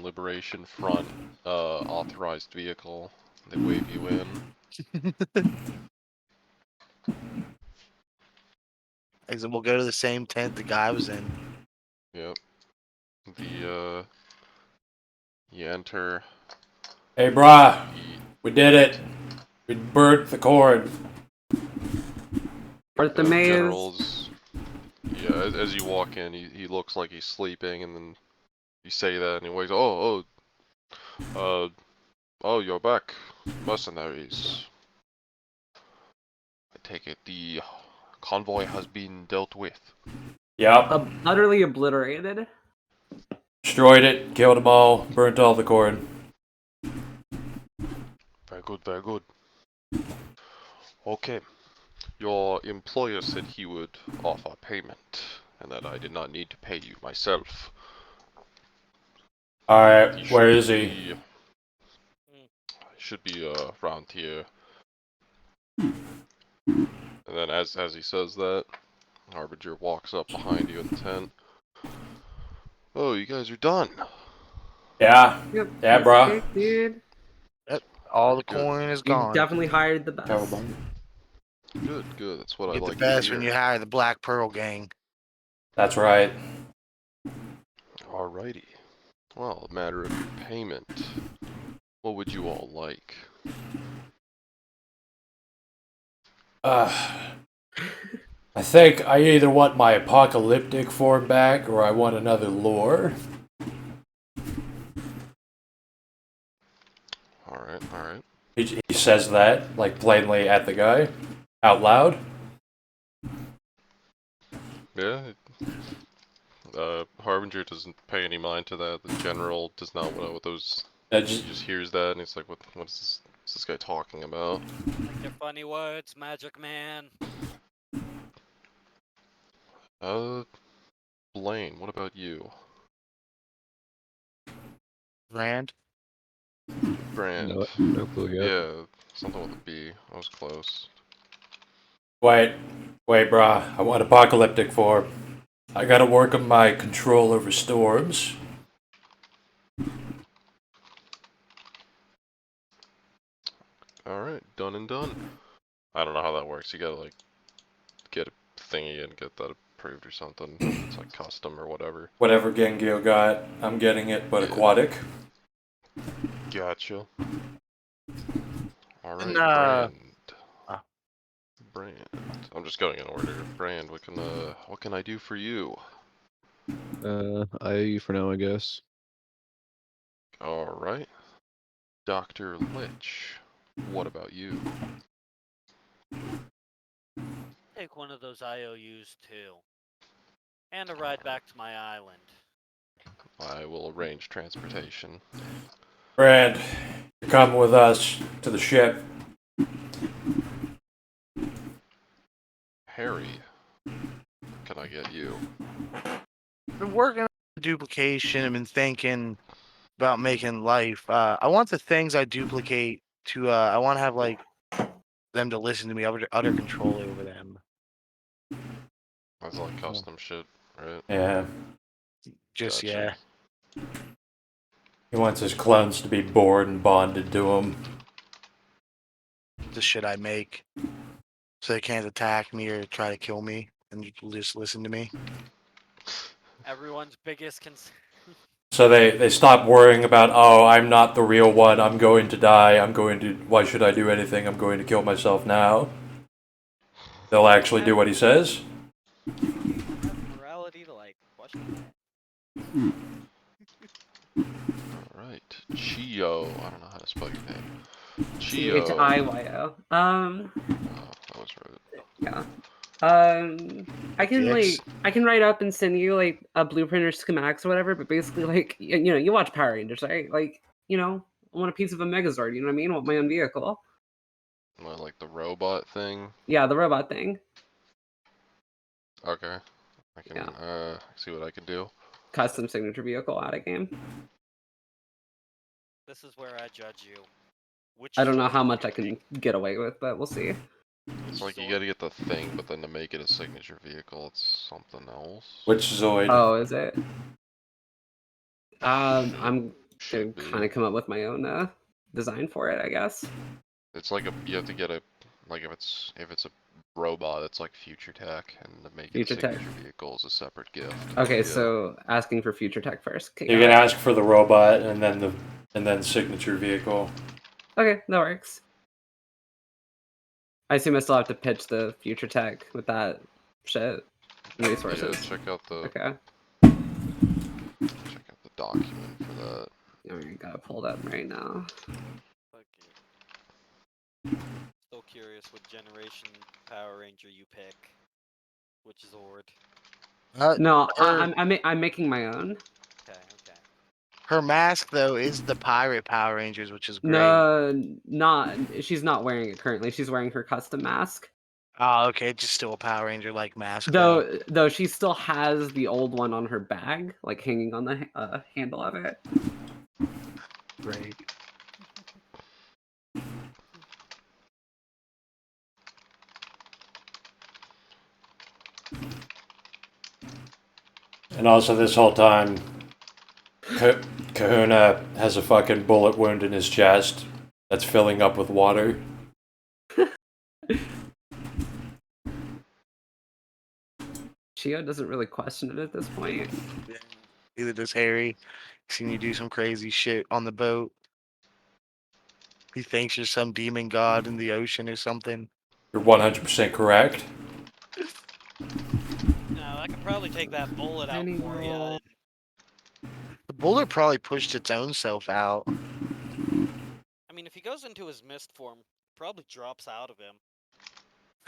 Liberation Front authorized vehicle. They wave you in. I said we'll go to the same tent the guy was in. Yep. You enter. Hey, brah, we did it. We burnt the cord. But the maze. General's, yeah, as you walk in, he looks like he's sleeping, and then you say that, and he wakes. Oh, you're back, mercenaries. I take it the convoy has been dealt with. Yep. Utterly obliterated. Destroyed it, killed them all, burnt all the cord. Very good, very good. Okay. Your employer said he would offer payment, and that I did not need to pay you myself. Alright, where is he? Should be around here. And then as he says that, Harbinger walks up behind you in the tent. Oh, you guys are done. Yeah. Yep. Yeah, piece of bruh. cake, dude. All the Good. coin is You gone. definitely hired the best. Cowabunga. Good, good. That's what You I get like the best to when hear. you hire the Black Pearl gang. That's right. Alrighty. Well, a matter of payment. What would you all like? I think I either want my apocalyptic form back or I want another lore. Alright, alright. He says that, like, plainly at the guy. Out loud. Yeah. Harbinger doesn't pay any mind to that. The general does not know what those. That He just, just hears that and he's like, what's this guy talking about? Like your funny words, Magic Man. Blaine, what about you? Rand? Brand. No clue yet. Yeah, something with a B. I was close. wait, brah. I want apocalyptic form. I gotta work on my control over storms. Alright, done and done. I don't know how that works. You gotta, like, get a thingy and get that approved or something. It's like custom or whatever. Whatever Gengio got, I'm getting it, but Yeah. aquatic. Gotcha. Alright, And, Brand. ah. Brand. I'm just going in order. Brand, what can I do for you? IOU for now, I guess. Alright. Dr. Lich, what about you? Take one of those IOUs too. And a ride back to my island. I will arrange transportation. Brand, you're coming with us to the ship. Harry, can I get you? Been working on duplication. I've been thinking about making life. I want the things I duplicate to. I want to have like them to listen to me, utter control over them. That's like custom shit, right? Yeah. Just Gotcha. yeah. He wants his clones to be bored and bonded to him. The shit I make, so they can't attack me or try to kill me, and just listen to me. Everyone's biggest concern. So they stop worrying about, oh, I'm not the real one, I'm going to die, why should I do anything, I'm going to kill myself now. They'll actually do what he says. Morality to like question Alright. Chio, I don't know how to spell your name. Chiyo. Chio. That was right. Yeah. I can Dicks. I can write up and send you like a blueprint or schematics or whatever, but basically like you watch Power Rangers, right? Like, I want a piece of a Megazord, you know what I mean? I want my own vehicle. Well, like the robot thing? Yeah, the robot thing. Okay. I can see what I can do. Custom signature vehicle out of game. This is where I judge you. Which I don't know Zord how do much you I can pick? get away with, but we'll see. It's Which like you Zord? gotta get the thing, but then to make it a signature vehicle, it's something else. Which Zoid? Oh, is it? I'm gonna Should be. kind of come up with my own design for it, I guess. It's like you have to get a, like if it's a robot, it's like future tech, and to make it a Future tech. signature vehicle is a separate gift. Okay, Yeah. so asking for future tech first. Okay, You got can it. ask for the robot and then signature vehicle. Okay, that works. I assume I still have to pitch the future tech with that shit and resources. Yeah, check out the Okay. document for that. I got it pulled up right now. Okay. Still curious what generation Power Ranger you pick. Which Zord? No, her, I'm making my own. Okay. her mask though is the pirate Power Rangers, which is great. No, she's not wearing it currently. She's wearing her custom mask. Oh, okay, just still a Power Ranger like mask though. Though she still has the old one on her bag, like hanging on the handle of it. Great. And also this whole time, Kahuna has a fucking bullet wound in his chest that's filling up with water. Chio doesn't really question it at this point. Yeah. Either does Harry. Seen you do some crazy shit on the boat. He thinks you're some demon god in the ocean or something. You're 100% correct. No, I could probably take that bullet out Penny for you. roll. The bullet probably pushed its own self out. I mean, if he goes into his mist form, it probably drops out of him.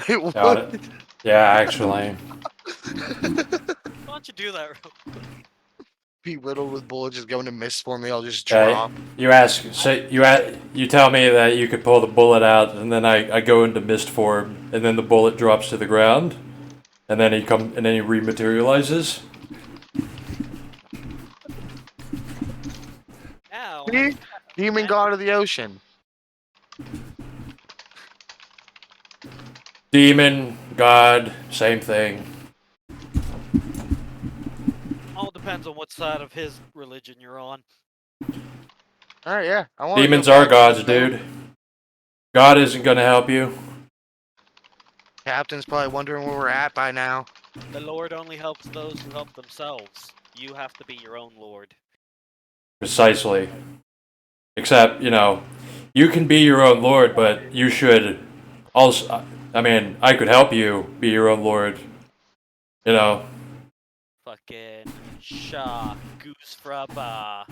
It would. Got it. Yeah, actually. Why don't you do that? Be riddled with bullets just going to mist form, they all just Okay. drop. You ask, say you tell me that you could pull the bullet out, and then I go into mist form, and then the bullet drops to the ground, and then he rematerializes. Now, See? Demon god of the ocean. Demon, god, same thing. all depends on what side of his religion you're on. Alright, yeah. I wanna Demons go are back to gods, the boat. dude. God isn't gonna help you. Captain's probably wondering where we're at by now. The Lord only helps those who help themselves. You have to be your own Lord. Precisely. Except, you can be your own lord, but you should also. I mean, I could help you be your own lord. Fucking Shah, Goose Fraba,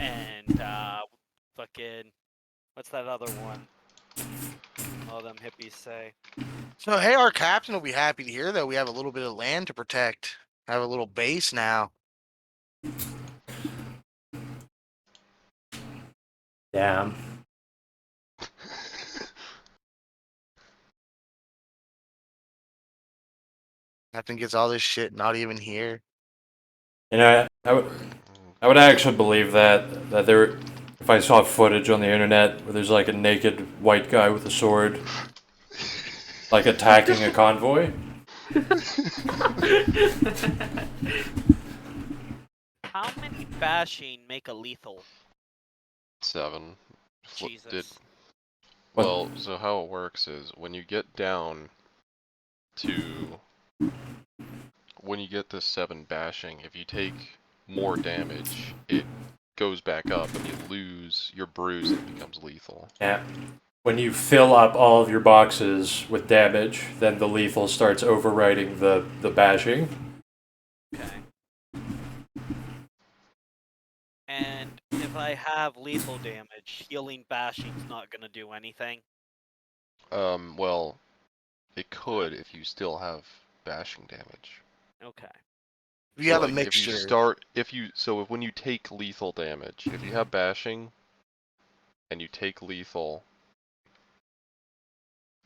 and fucking what's that other one? All them hippies say. So hey, our captain will be happy to hear that we have a little bit of land to protect. Have a little base now. Damn. Captain gets all this shit not even here. I would actually believe that there. If I saw footage on the internet where there's like a naked white guy with a sword, like attacking a convoy. How many bashing make a lethal? 7. Jesus. Well, so how it works is when you get down to when you get to 7 bashing, if you take more damage, it goes back up and you lose your bruise and it becomes lethal. Yeah. When you fill up all of your boxes with damage, then the lethal starts overriding the bashing. Okay. And if I have lethal damage, healing bashing's not gonna do anything. Well, it could if you still have bashing damage. Okay. We have a Like, mixture. when you take lethal damage, if you have bashing and you take lethal,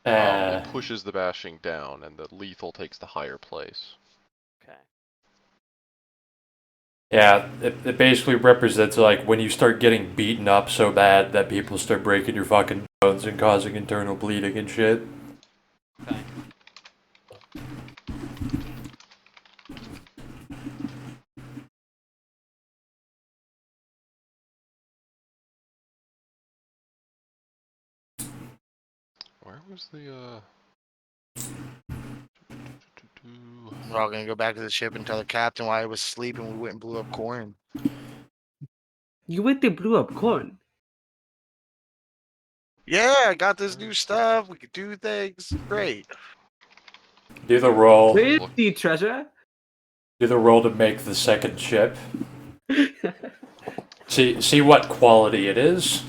it pushes the bashing down and the lethal takes the higher place. Okay. Yeah, it basically represents like when you start getting beaten up so bad that people start breaking your fucking bones and causing internal bleeding and shit. Okay. Where was the We're all gonna go back to the ship and tell the captain why he was asleep and we went and blew up corn. You went and blew up corn. Yeah, I got this new stuff. We could do things. Great. Do the roll. Where's the treasure? Do the roll to make the second ship. See what quality it is.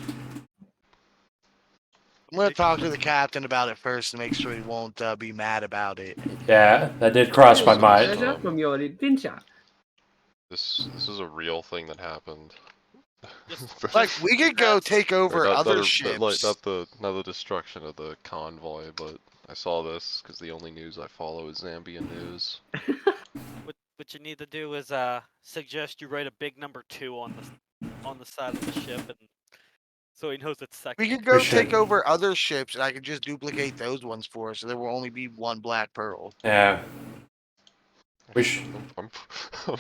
I'm gonna talk to the captain about it first to make sure he won't be mad about it. Yeah, that did cross my mind. Treasure from your adventure. This is a real thing that happened. Like we could go take over Not other not ships. not the destruction of the convoy, but I saw this because the only news I follow is Zambian news. What you need to do is suggest you write a big number 2 on the side of the ship, and so he knows it's second. We could go take over other ships, and I could just duplicate those ones for us, so there will only be one black pearl. Yeah. I'm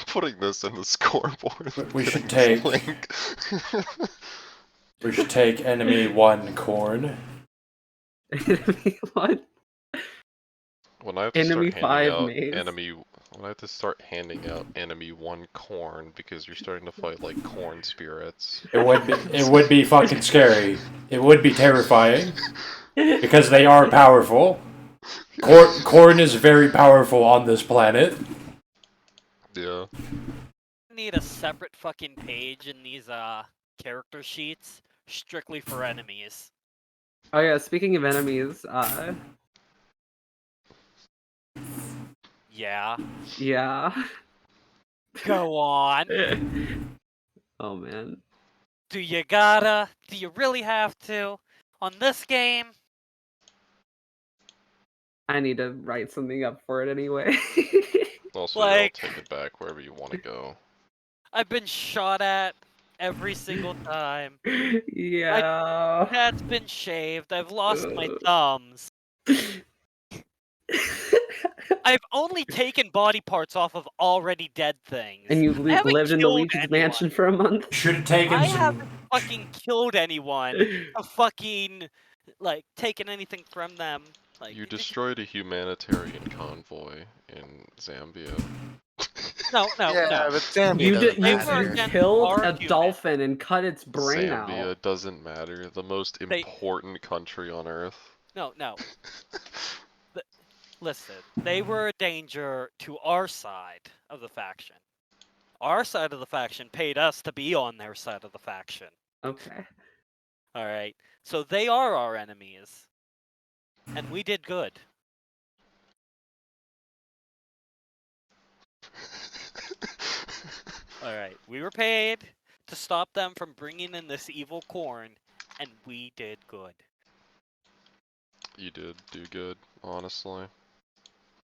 putting this in the scoreboard. We should take. Link. We should take enemy 1 corn. Enemy what? When I have to Enemy start handing 5 out maze. when I have to start handing out enemy 1 corn because you're starting to fight like corn spirits. It would be fucking scary. It would be terrifying because they are powerful. Corn is very powerful on this planet. Yeah. Need a separate fucking page in these character sheets strictly for enemies. Oh yeah, speaking of enemies, Yeah. yeah. Go on. Oh man. Do you gotta? Do you really have to? On this game? I need to write something up for it anyway. Also, Like- you'll take it back wherever you want to go. I've been shot at every single time. Yeah. Cat's been shaved. I've lost my thumbs. I've only taken body parts off of already dead things. And you I haven't lived in the killed Leech's anyone. mansion for a month? Should have taken I some. haven't fucking killed anyone. I've fucking like taken anything from them. Like You it just- destroyed a humanitarian convoy in Zambia. no, yeah, no. but Zambia You doesn't did. They You were matter. against killed our a human. dolphin and cut its brain Zambia out. doesn't matter. The most important country on Earth. No. Listen, they were a danger to our side of the faction. Our side of the faction paid us to be on their side of the faction. Okay. All right. So they are our enemies. And we did good. All right. We were paid to stop them from bringing in this evil corn, and we did good. You did do good, honestly.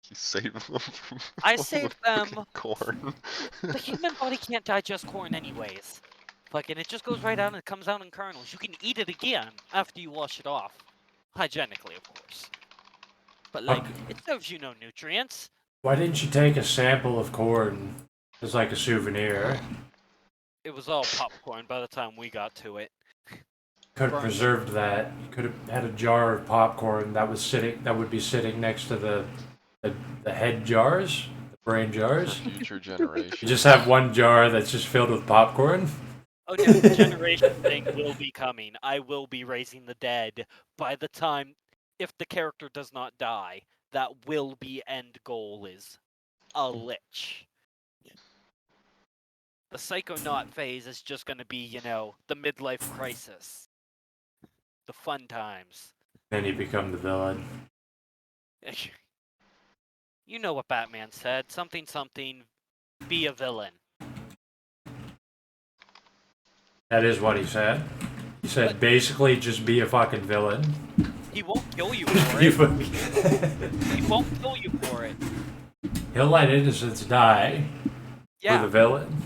You saved them from I all the saved them. fucking corn. The human body can't digest corn anyways. Fucking, it just goes right out and it comes out in kernels. You can eat it again after you wash it off. Hygienically, of course. But, like, it serves you no nutrients. Why didn't you take a sample of corn as like a souvenir? It was all popcorn by the time we got to it. Could have Right. preserved that. You could have had a jar of popcorn that would be sitting next to the head jars, the brain For jars. future You generations. just have one jar that's just filled with popcorn. Oh no, the generation thing will be coming. I will be raising the dead by the time, if the character does not die, that will be end goal is a lich. The Psychonaut phase is just gonna be, you know, the midlife crisis. The fun times. Then you become the villain. You know what Batman said. Something, be a villain. That is what he said. He said basically just be a fucking villain. He won't kill you for You it. fuck- He won't kill you for it. He'll let innocents die for Yeah, the villain.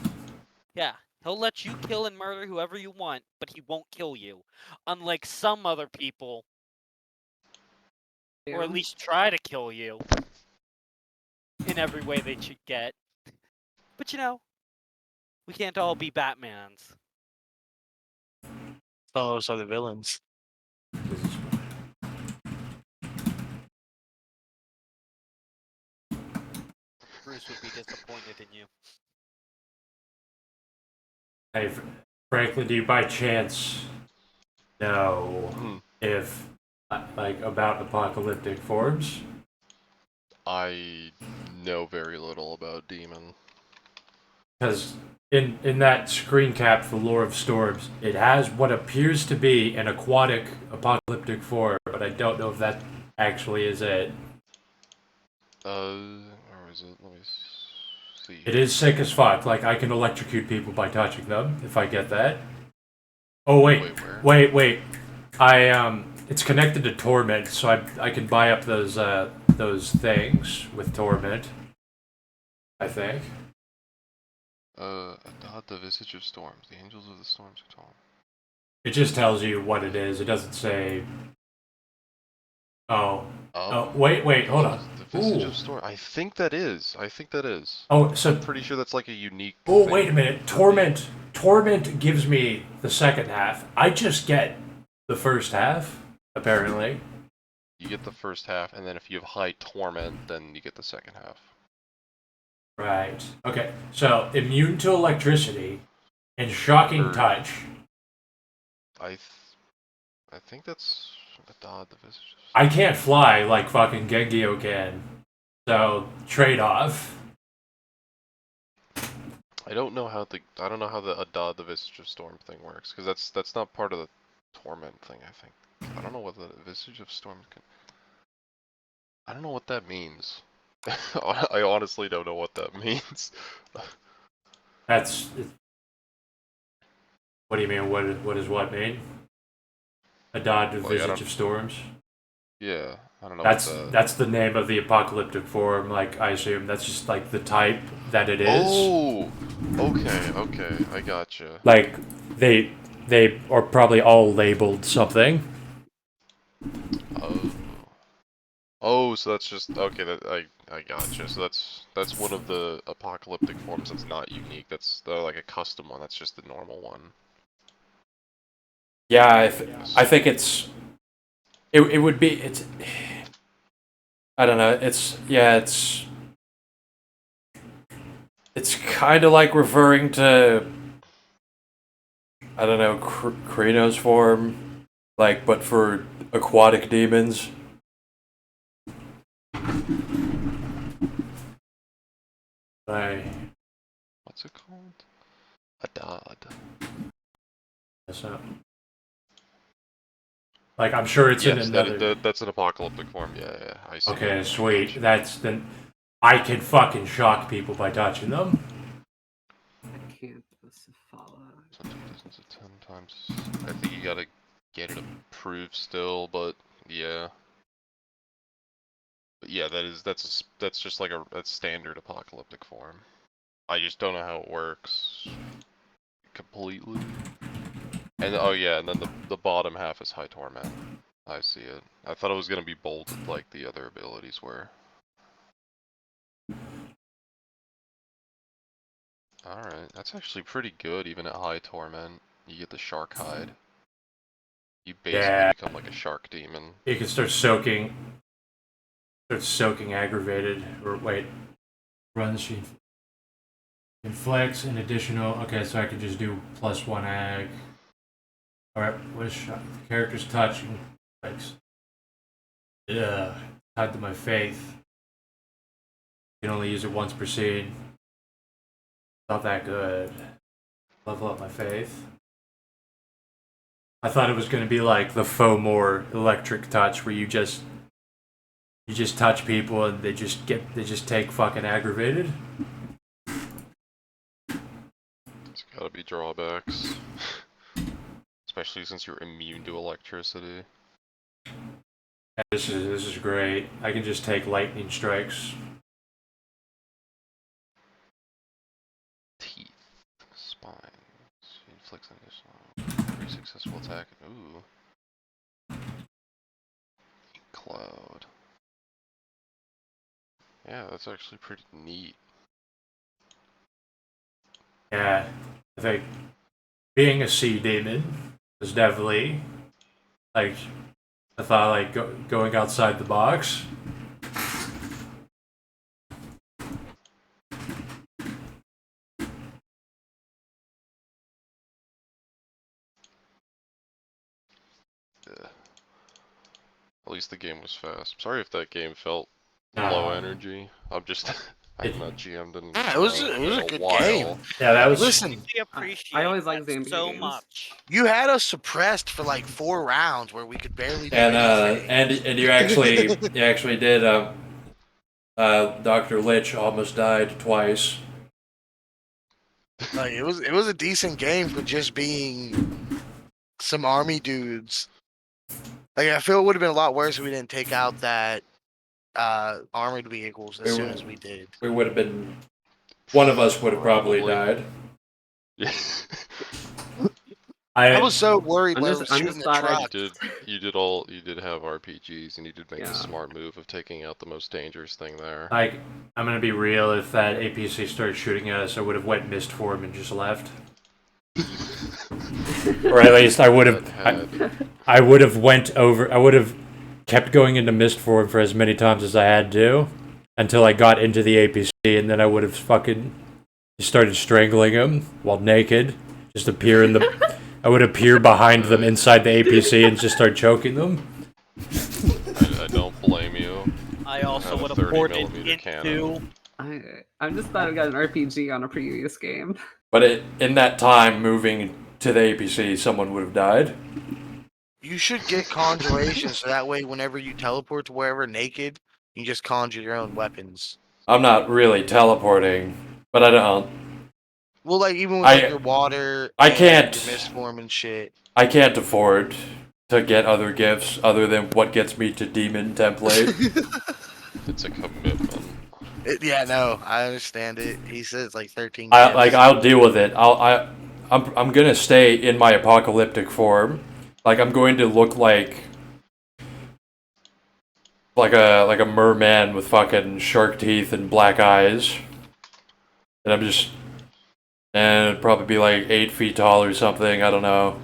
yeah. He'll let you kill and murder whoever you want, but he won't kill you. Unlike some other people, or at least try to kill you in every way they should get. But you know, we can't all be Batmans. Those are the villains. Bruce would be disappointed in you. Hey, frankly, do you by chance know Hmm. if, like, about apocalyptic forms? I know very little about Demon. Because in that screen cap for Lore of Storms, it has what appears to be an aquatic apocalyptic form, but I don't know if that actually is it. Where is it? Let me see. It is sick as fuck. Like, I can electrocute people by touching them, if I get that. Oh, wait. where? Wait. It's connected to Torment, so I can buy up those things with Torment. I think. Adopt the Visage of Storms. The Angels of the Storms are torn. It just tells you what it is. It doesn't say. Oh, wait, hold on. The Visage Ooh. of Storm. I think that is. Oh, so I'm pretty sure that's like a unique. Oh, thing. wait a minute. Torment Torment gives me the second half. I just get the first half, apparently. You get the first half, and then if you have high torment, then you get the second half. Right. Okay. So immune to electricity and shocking touch. I think that's Adad the Visage. I can't fly like fucking Gengio can. So trade off. I don't know how the Adad the Visage of Storm thing works, because that's not part of the torment thing. I think. I don't know what the Visage of Storm can. I don't know what that means. I honestly don't know what that means. That's. What do you mean? What does what mean? Adad the Visage of Storms. Yeah, I don't know. That's the name of the apocalyptic form. Like I assume that's just like the type that it is. Oh, okay, I gotcha. Like they are probably all labeled something. Oh, so that's just okay. I gotcha. So that's one of the apocalyptic forms that's not unique. That's like a custom one. That's just the normal one. Yeah, I think it would be I don't know. It's kind of like referring to I don't know Krino's form, like but for aquatic demons. What's it called? Adad. That's not. Like I'm sure it's in another. That's an apocalyptic form. Yeah, I see. Okay, sweet. That's then. I can fucking shock people by touching them. I can't follow. Distance of 10 times. I think you gotta get it approved still, but yeah. But yeah, that's just like a standard apocalyptic form. I just don't know how it works completely. And oh yeah, and then the bottom half is high torment. I see it. I thought it was gonna be bolded like the other abilities were. Alright, that's actually pretty good even at high torment. You get the shark hide. You basically become like a shark demon. You can start soaking aggravated, or wait, runs she inflicts an additional. Okay, so I could just do +1 ag. All right, what is shot? Character's touch inflicts. Yeah, tied to my faith. You can only use it once per scene. Not that good. Level up my faith. I thought it was going to be like the Fomor electric touch, where you just touch people and they just take fucking aggravated. There's gotta be drawbacks. Especially since you're immune to electricity. Yeah, this is great. I can just take lightning strikes. Teeth. Spine. She inflicts an additional. Every successful attack. Ooh. Cloud. Yeah, that's actually pretty neat. Yeah, I think being a sea demon is definitely like I thought like going outside the box. At least the game was fast. I'm sorry if that game felt low energy. I'm just I'm not GM'd in it was a good while. game. Yeah, that was. Listen, I always like Zambian so games. much. you had us suppressed for like 4 rounds where we could barely do And anything. and you actually did. Dr. Lich almost died twice. Like, it was a decent game for just being some army dudes. Like I feel it would have been a lot worse if we didn't take out that armored vehicles as soon as we did. We would have been. One of us would have probably died. Yeah. I was so worried I'm when I just- was I'm shooting just the glad I- truck. You did have RPGs, and you did make the Yeah. smart move of taking out the most dangerous thing there. Like, I'm gonna be real. If that APC started shooting at us, I would have went mist form and just left. or at least I would That have. had I would have went over. I would have kept going into mist form for as many times as I had to, until I got into the APC, and then I would have fucking started strangling him while naked. Just appear in the. I would appear behind them inside the APC and just start choking them. I don't blame you. I You also had a would have 30 ported millimeter cannon. into. I'm just glad I got an RPG on a previous game. But in that time, moving to the APC, someone would have died. You should get conjuration so that way whenever you teleport to wherever naked, you just conjure your own weapons. I'm not really teleporting, but I don't. Well, like even with I- like your water, I and can't- your mist form and shit. I can't afford to get other gifts other than what gets me to demon template. It's a commitment. Yeah, no, I understand it. He says it's like 13. I'll deal with it. I'm gonna stay in my apocalyptic form. Like I'm going to look like a merman with fucking shark teeth and black eyes. And it'd probably be like 8 feet tall or something, I don't know.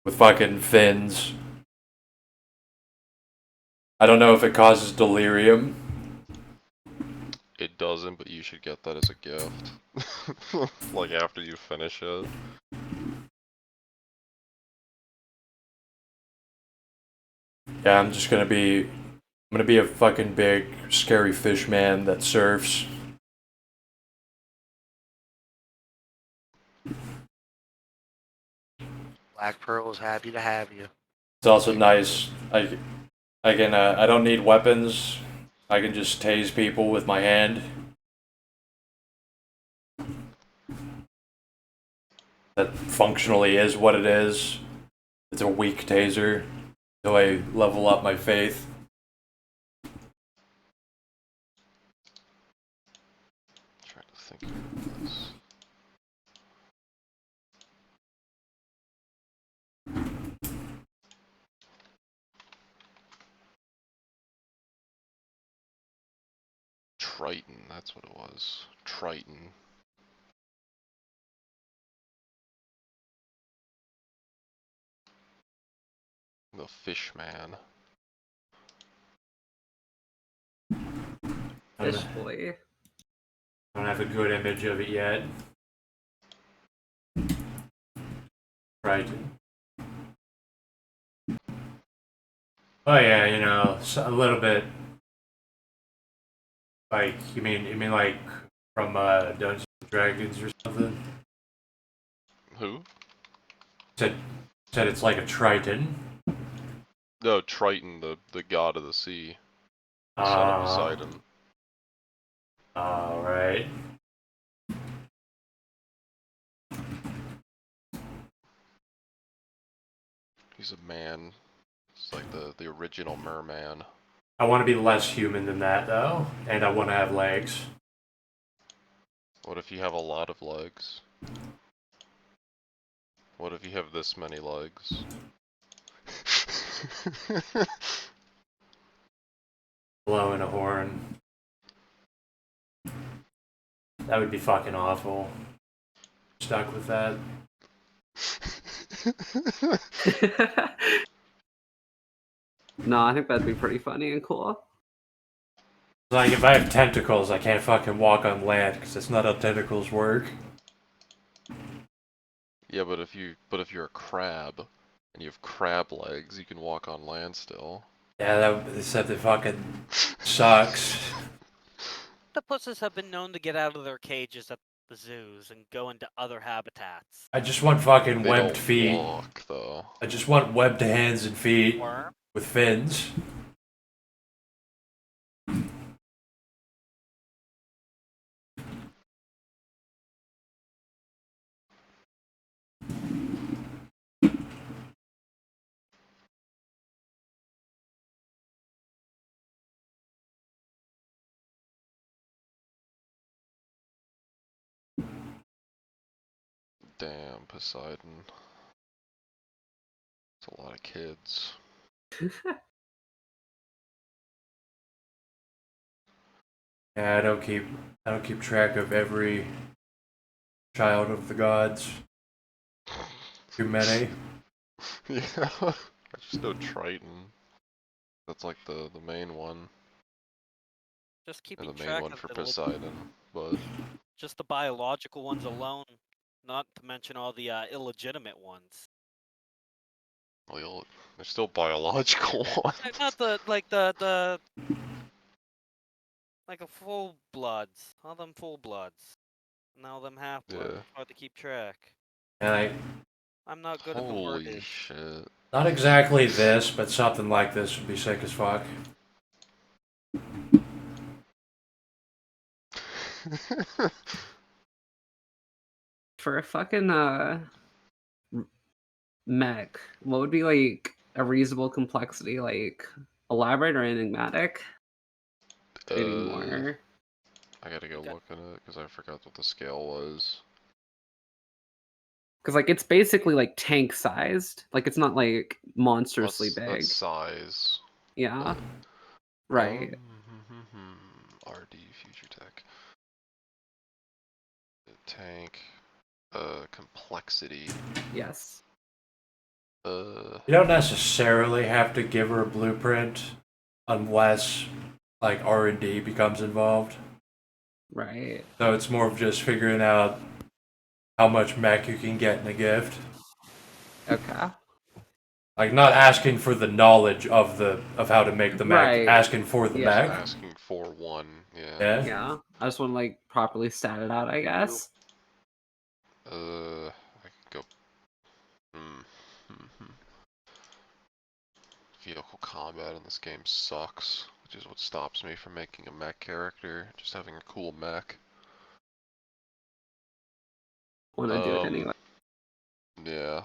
With fucking fins. I don't know if it causes delirium. It doesn't, but you should get that as a gift. Like after you finish it. Yeah, I'm gonna be a fucking big, scary fish man that surfs. Black Pearl is happy to have you. It's also nice. I can. I don't need weapons. I can just tase people with my hand. That functionally is what it is. It's a weak taser. So I level up my faith. Trying to think of this. Triton, that's what it was. Triton. The fish man. Fish boy. I don't have a good image of it yet. Right. Oh yeah, you know, a little bit. Like you mean like from Dungeons and Dragons or something? Who? Said it's like a Triton. No, Triton, the god of the sea. The son of Poseidon. Alright. He's a man. It's like the original merman. I want to be less human than that though, and I want to have legs. What if you have a lot of legs? What if you have this many legs? Blowing a horn. That would be fucking awful. Stuck with that. No, I think that'd be pretty funny and cool. Like if I have tentacles, I can't fucking walk on land because that's not how tentacles work. Yeah, but if you're a crab and you have crab legs, you can walk on land still. Yeah, except it fucking sucks. Octopuses have been known to get out of their cages at the zoos and go into other habitats. I just want fucking They webbed don't feet. walk though. I just want webbed hands and feet Worm? with fins. Damn, Poseidon. It's a lot of kids. Yeah, I don't keep track of every child of the gods. Too many. Yeah, I just know Triton. That's like the main one, Just and keeping the main track one of for the Poseidon. But just the biological ones alone, not to mention all the illegitimate ones. well, they're still biological ones. Not the the like a full bloods, all them full bloods, and all them half bloods. Yeah. It's hard to keep track. And I'm not good at the Holy wordage. shit. not exactly this, but something like this would be sick as fuck. For a fucking mech, what would be like a reasonable complexity? Like elaborate or enigmatic? Maybe more. I gotta go Okay. look at it because I forgot what the scale was. Because like it's basically like tank sized. Like it's not like monstrously big. That's size. Yeah. but, Right. RD Future Tech. Tank. Complexity. Yes. You don't necessarily have to give her a blueprint unless like R&D becomes involved. Right. So it's more of just figuring out how much mech you can get in a gift. Okay. Like not asking for the knowledge of how to make the mech, Right. asking for the Yeah. Just mech. asking for one. Yeah. Yeah. Yeah. I just want to like properly stat it out, I guess. I could go. Hmm. Vehicle combat in this game sucks, which is what stops me from making a mech character. Just having a cool mech. Want to do it anyway. Yeah.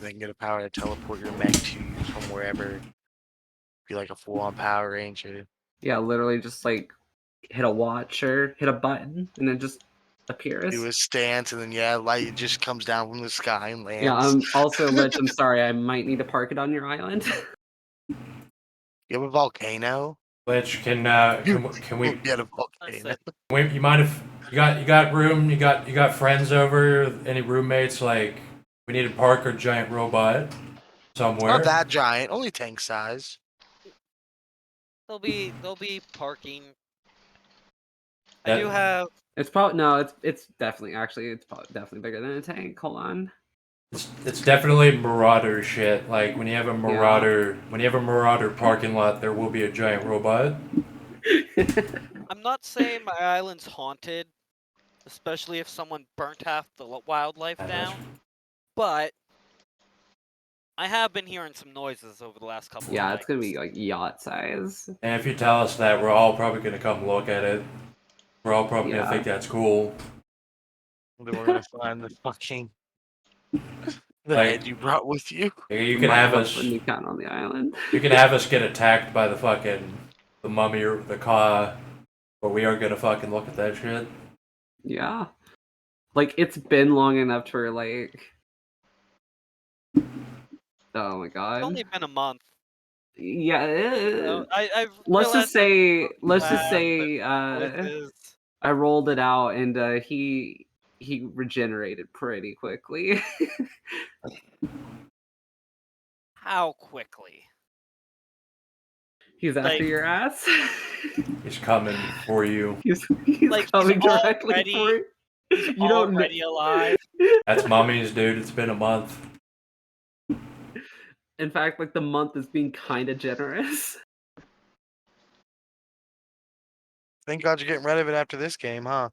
Then get a power to teleport your mech to you from wherever. Be like a full-on Power Ranger. Yeah, literally just like hit a watch or hit a button and it just appears. Do a stance, and then yeah, light just comes down from the sky and lands. Yeah, also, Rich, I'm sorry, I might need to park it on your island. You have a volcano? Which can we Get a I volcano. said, you mind if you got room, you got friends over, any roommates, like we need to park our giant robot somewhere. Not that giant, only tank size. there'll be parking. I That- do have. It's probably no, it's definitely actually it's probably definitely bigger than a tank. Hold on. It's definitely marauder shit. Like when you have a marauder parking lot, there will be a giant robot. I'm not saying my island's haunted, especially if someone burnt half the wildlife down. But I have been hearing some noises over the last couple Yeah, of it's gonna nights. be like yacht size. And if you tell us that, we're all probably gonna come look at it. We're all probably Yeah. gonna think that's cool. Then we're gonna find the fucking the Like- head you brought with you. You We can might have a us. new count on the island. You can have us get attacked by the mummy or the Ka, but we are gonna fucking look at that shit. Yeah. Like it's been long enough for like. Oh my It's god. only been a month. Yeah. I've Let's just say. Let's just laugh, say. noises. I rolled it out and he regenerated pretty quickly. How quickly? He's after Like- your ass. He's coming for you. he's Like, he's coming directly already- for you. He's You don't know. already alive. That's mummies, dude. It's been a month. In fact, like the month is being kind of generous. Thank God you're getting rid of it after this game, huh?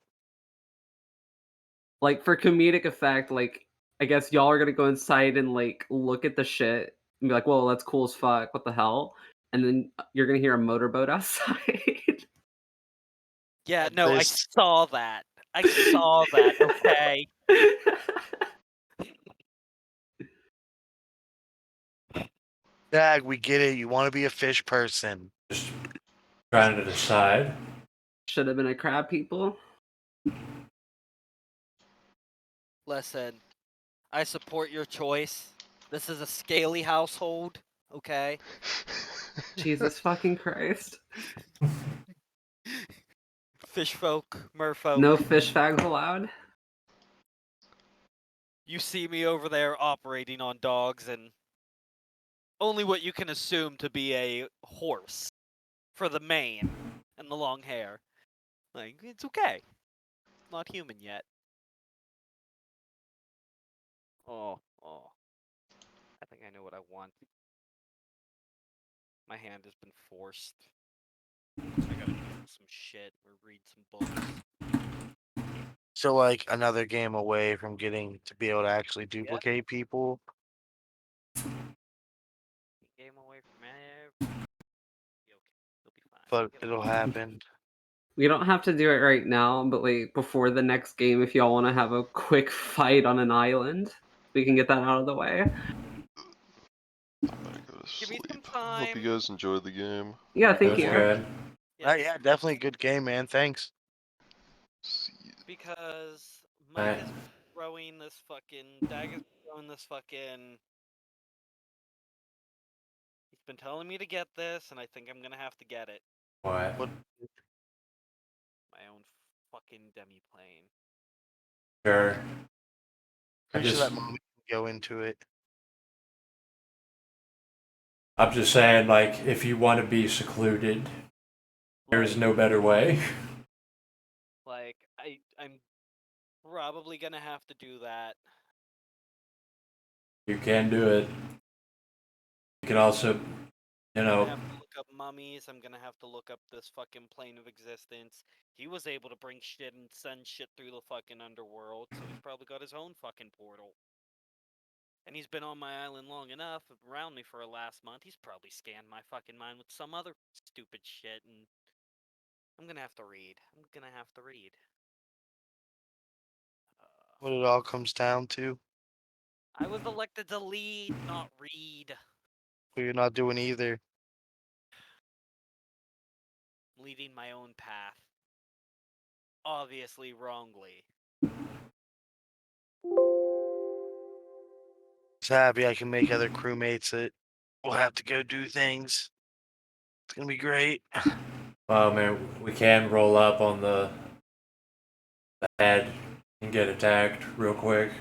Like for comedic effect, like I guess y'all are gonna go inside and like look at the shit and be like, "Whoa, that's cool as fuck. What the hell?" And then you're gonna hear a motorboat outside. Yeah, no, I This- saw that. I saw that. Okay. Dag, we get it. You want to be a fish person. Just trying to decide. Should have been a crab people. Listen, I support your choice. This is a scaly household. Okay. Jesus fucking Christ. Fish folk, merfolk. No fish fags allowed. You see me over there operating on dogs and only what you can assume to be a horse for the mane and the long hair. Like, it's okay. Not human yet. Oh. I think I know what I want. My hand has been forced. I gotta Google some shit or read some books. So like another game away from getting to be able to actually duplicate people. Game away from it. Be okay. It'll be fine. But It'll it'll happen. We don't have to do it right now, but like before the next game, if y'all want to have a quick fight on an island, we can get that out of the way. I'm gonna go to Give me some sleep. Hope you time. guys enjoyed the game. Yeah, It thank was you. good. Yeah, definitely a good game, man. Thanks. See you. Because Alright. Mike is throwing this fucking Dag is throwing this fucking. He's been telling me to get this, and I think I'm gonna have to get it. What? My own fucking demi-plane. Sure. Pretty sure just- that mommy can go into it. I'm just saying, like, if you want to be secluded, there is no better way. Like, I'm probably gonna have to do that. You can do it. You can also, you I'm know, gonna have to look up mummies. I'm gonna have to look up this fucking plane of existence. He was able to bring shit and send shit through the fucking underworld, so he's probably got his own fucking portal. And he's been on my island long enough, around me for a last month. He's probably scanned my fucking mind with some other stupid shit, and I'm gonna have to read. What it all comes down to. I was elected to lead, not read. But you're not doing either. Leading my own path. Obviously wrongly. Just happy I can make other crewmates that will have to go do things. It's gonna be great. well, man, we can roll up on the head and get attacked real quick.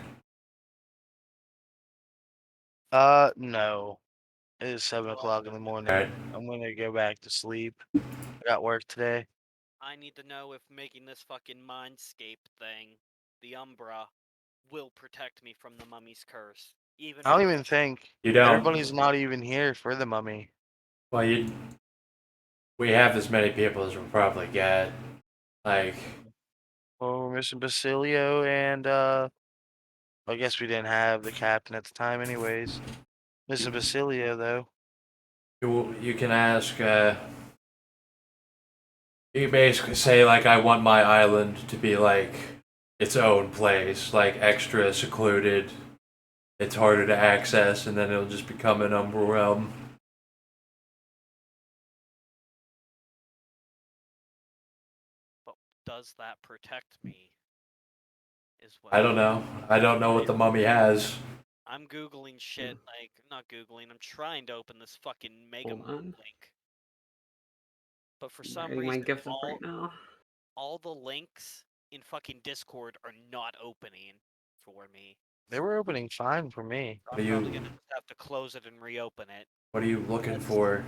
No. It is 7 o'clock in the morning. Alright. I'm gonna go back to sleep. I got work today. I need to know if making this fucking mindscape thing, the Umbra, will protect me from the mummy's curse. Even I don't with even think You don't. everybody's not even here for the mummy. Well, we have as many people as we'll probably get. Like, Well, we're missing Basilio and I guess we didn't have the captain at the time anyways. Missing Basilio though. you can ask, you basically say, like, I want my island to be, like, its own place, like, extra secluded. It's harder to access, and then it'll just become an Umbra realm. But does that protect me? Is what I don't know. I don't know what the mummy has. I'm googling shit, like not googling, I'm trying to open this fucking mega Hold on. link. But for I'm some writing my reason gift up right now. all the links in fucking Discord are not opening for me. They were opening fine for me. What are I'm probably you, gonna just have to close it and reopen it. what are you looking for?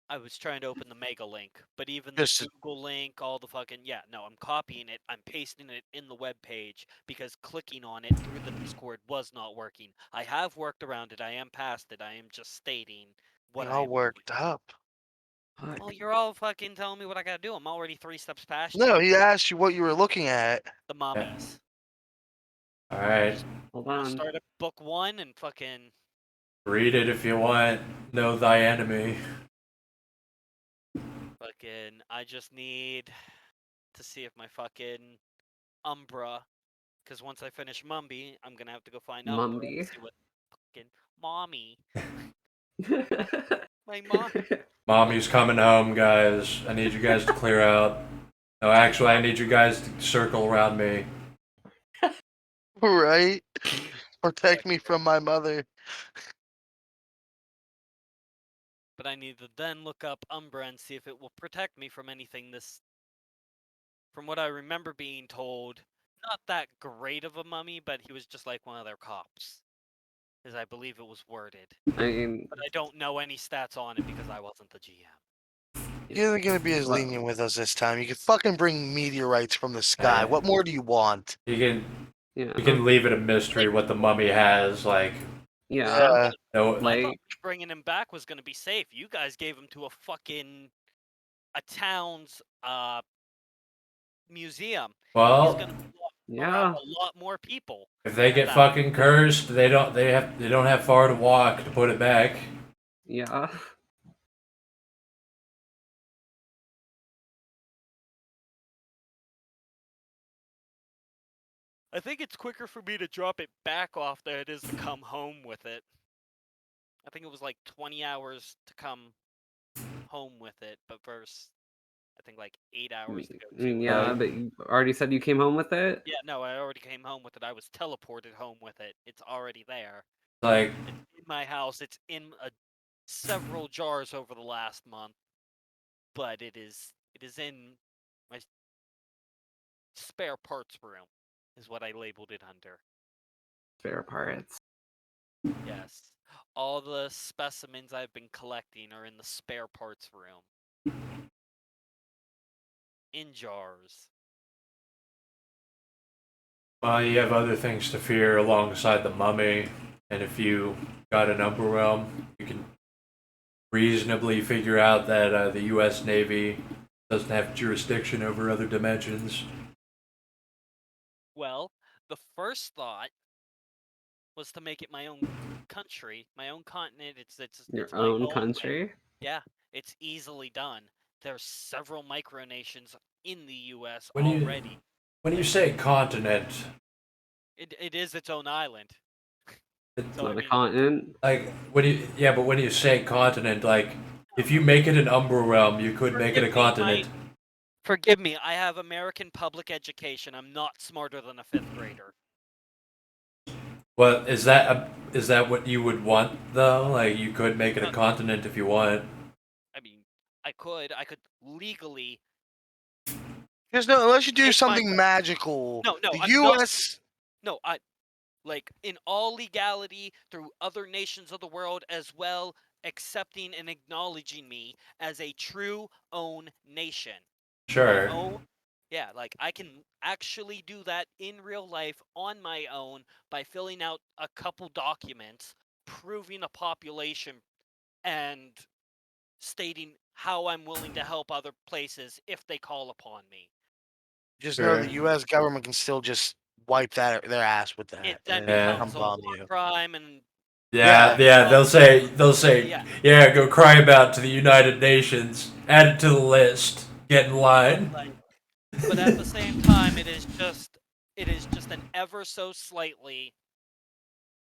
I was trying to open the mega link, but even Just the Google link, all the fucking no, I'm copying it, I'm pasting it in the web page because clicking on it through the Discord was not working. I have worked around it, I am past it, I am just stating what being I all am worked doing. up. Well, you're all fucking telling me what I gotta do. I'm already 3 steps past No, you. he asked you what you were looking at. The mummies. Alright. Hold I'll on. start at book 1 and fucking Read it if you want. Know thy enemy. I just need to see if my fucking Umbra, because once I finish Mumby, I'm gonna have to go find Umbra Mumby. and see what fucking mommy. My mom. Mommy's coming home, guys. I need you guys to clear out. No, actually, I need you guys to circle around me. Right? Protect me from my mother. But I need to then look up Umbra and see if it will protect me from anything this. From what I remember being told, not that great of a mummy, but he was just like one of their cops, as I believe it was worded. I mean, But I don't know any stats on it because I wasn't the GM. He isn't gonna be as Well- lenient with us this time. You can fucking bring meteorites from the sky. Yeah. What more do you want? You yeah, can leave it a mystery what the mummy has. Like, yeah. no, I Like, thought bringing him back was gonna be safe. You guys gave him to a town's museum. He's well, gonna be yeah, around a lot more people. if they get that- fucking cursed, they don't have far to walk to put it back. yeah. I think it's quicker for me to drop it back off than it is to come home with it. I think it was like 20 hours to come home with it, but first, I think like 8 hours to go I mean, to it. yeah, but you already said you came home with it. Yeah, no, I already came home with it. I was teleported home with it. It's already there. Like, It's in my house. It's in several jars over the last month, but it is in my spare parts room, is what I labeled it under. Spare parts. Yes. All the specimens I've been collecting are in the spare parts room. In jars. well, you have other things to fear alongside the mummy, and if you got an Umbra realm, you can reasonably figure out that the U.S. Navy doesn't have jurisdiction over other dimensions. Well, the first thought was to make it my own country, my own continent. It's Your my own land. country. Yeah, it's easily done. There's several micronations in the U.S. When you- already. When you say continent, It is its own island. it's So, Not I a mean, continent. like but when you say continent, like if you make it an Umbra realm, you could make it a Forgive me, continent. Forgive me, I have American public education. I'm not smarter than a 5th grader. Well, is that what you would want though? Like you could make it a continent if you want. I mean, I could legally. There's no unless you do Make something mine- magical. No, the I'm not- U.S. No, like in all legality through other nations of the world as well, accepting and acknowledging me as a true own nation. Sure. Yeah, like I can actually do that in real life on my own by filling out a couple documents, proving a population, and stating how I'm willing to help other places if they call upon me. Just know Sure. the U.S. government can still just wipe their ass with that. It then and Yeah. becomes a come war bomb you. crime, and Yeah, they'll say, yeah, go cry about to the United Nations, add it to the list, get in line. but at the same time, it is just an ever so slightly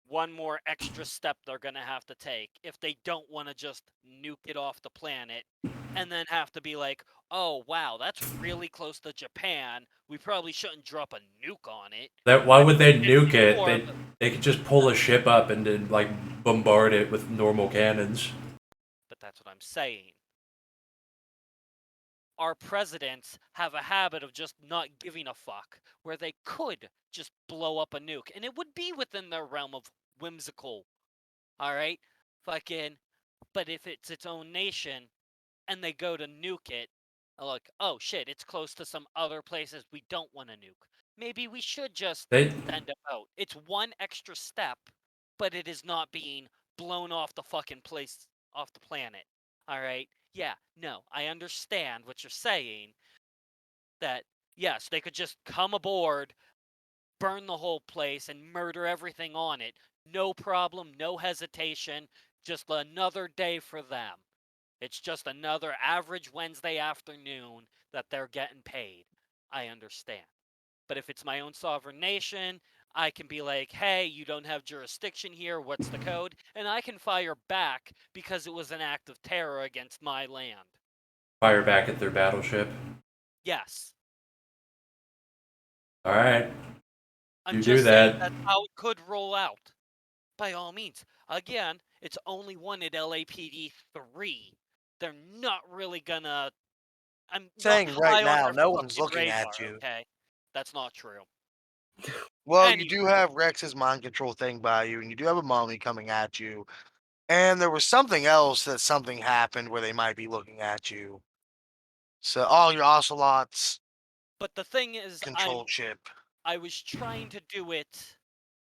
one more extra step they're gonna have to take if they don't want to just nuke it off the planet, and then have to be like, oh wow, that's really close to Japan. We probably shouldn't drop a nuke on it. Why would they nuke it? Or- They could just pull a ship up and then like bombard it with normal cannons. But that's what I'm saying. Our presidents have a habit of just not giving a fuck, where they could just blow up a nuke, and it would be within their realm of whimsical. Alright? Fucking. But if it's its own nation, and they go to nuke it, like, oh shit, it's close to some other places we don't want to nuke. Maybe we should just They send them out. It's one extra step, but it is not being blown off the fucking place, off the planet. Alright? Yeah, no, I understand what you're saying. That, yes, they could just come aboard, burn the whole place, and murder everything on it. No problem, no hesitation, just another day for them. It's just another average Wednesday afternoon that they're getting paid. I understand. But if it's my own sovereign nation, I can be like, hey, you don't have jurisdiction here, what's the code? And I can fire back because it was an act of terror against my land. fire back at their battleship. Yes. All right. I'm You just do saying that. that's how it could roll out. by all means. Again, it's only one at LAPD 3. They're not really gonna. I'm Saying not right high on now, their no one's fucking looking radar. at you. Okay, that's not true. Well, you Anyway. do have Rex's mind control thing by you, and you do have a mommy coming at you. And there was something else that something happened where they might be looking at you. So all your ocelots But the thing is, control chip. I was trying to do it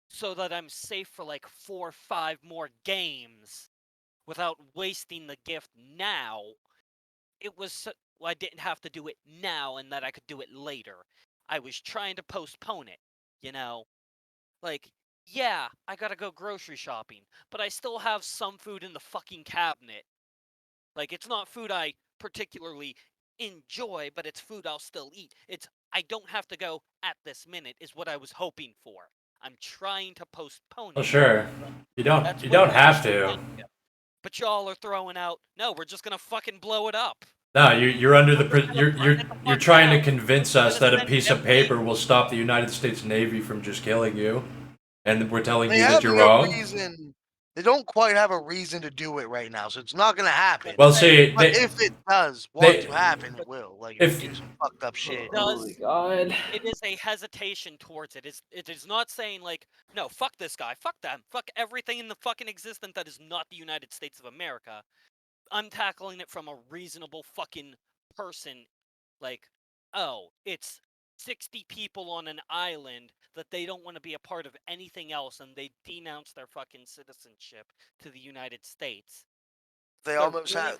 so that I'm safe for like 4 or 5 more games without wasting the gift now. It was well, I didn't have to do it now and that I could do it later. I was trying to postpone it, you know? Like, yeah, I gotta go grocery shopping, but I still have some food in the fucking cabinet. Like, it's not food I particularly enjoy, but it's food I'll still eat. I don't have to go at this minute is what I was hoping for. I'm trying to postpone it. Well, sure. You don't That's you what don't it have is. to. But y'all are throwing out, no, we're just gonna fucking blow it up. No, you're under the We're just gonna burn it the you're fuck trying to down. convince We're us gonna that a send piece of everything. paper will stop the United States Navy from just killing you, and we're telling They you that have you're no wrong. reason. They don't quite have a reason to do it right now, so it's not gonna happen. Well, see, But if it does want to happen, it will. Like if you if do some fucked up shit. Oh my god. It is a hesitation towards it. It is not saying like, no, fuck this guy, fuck them, fuck everything in the fucking existence that is not the United States of America. I'm tackling it from a reasonable fucking person. Like, oh, it's 60 people on an island that they don't want to be a part of anything else and they denounce their fucking citizenship to the United States. They almost have.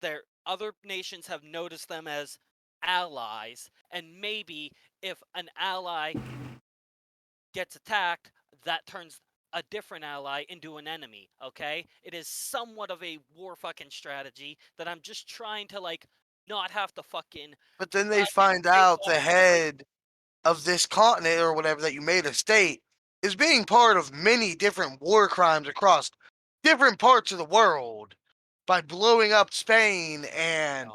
Their other nations have noticed them as allies, and maybe if an ally gets attacked, that turns a different ally into an enemy, okay? It is somewhat of a war fucking strategy that I'm just trying to, like, not have to fucking. But then they find out the head of this continent or whatever that you made a state is being part of many different war crimes across different parts of the world by blowing up Spain and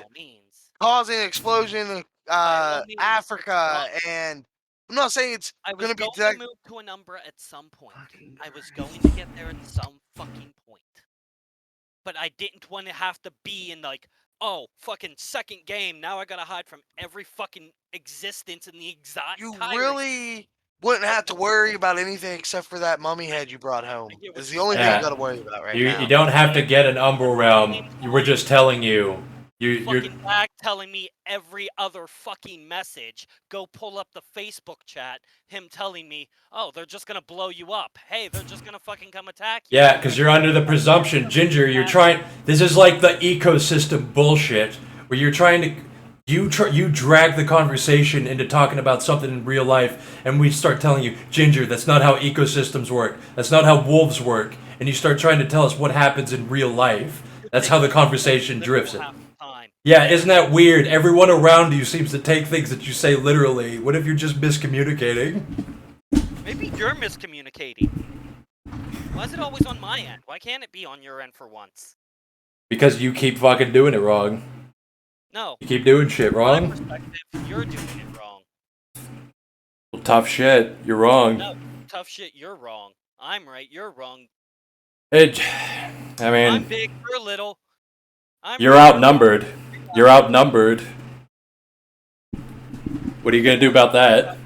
causing an explosion in Africa. And I'm not saying it's I was going to be going to move to an Umbra at some point. I was going to get there at some fucking point. But I didn't want to have to be in, like, oh, fucking second game, now I gotta hide from every fucking existence in the exact You entire really wouldn't have to worry about anything except for that mummy head you brought home. It's the only thing you got to worry about right now. You don't have to get an Umbral Realm. We're just telling you. You're fucking bag telling me every other fucking message. Go pull up the Facebook chat. Him telling me, oh, they're just gonna blow you up. Hey, they're just gonna fucking come attack you. Yeah, because you're under the presumption, Ginger. You're trying. This is like the ecosystem bullshit, where you're trying to. You drag the conversation into talking about something in real life, and we start telling you, Ginger, that's not how ecosystems work. That's not how wolves work. And you start trying to tell us what happens in real life. That's how the conversation drifts it. Yeah, isn't that weird? Everyone around you seems to take things that you say literally. What if you're just miscommunicating? Maybe you're miscommunicating. Why is it always on my end? Why can't it be on your end for once? Because you keep fucking doing it wrong. No. You keep doing shit wrong. From my perspective, you're doing it wrong. Well, tough shit. You're wrong. No, tough shit, you're wrong. I'm right, you're wrong. I I'm mean, big, you're little. you're outnumbered. You're outnumbered. What are you gonna do about that?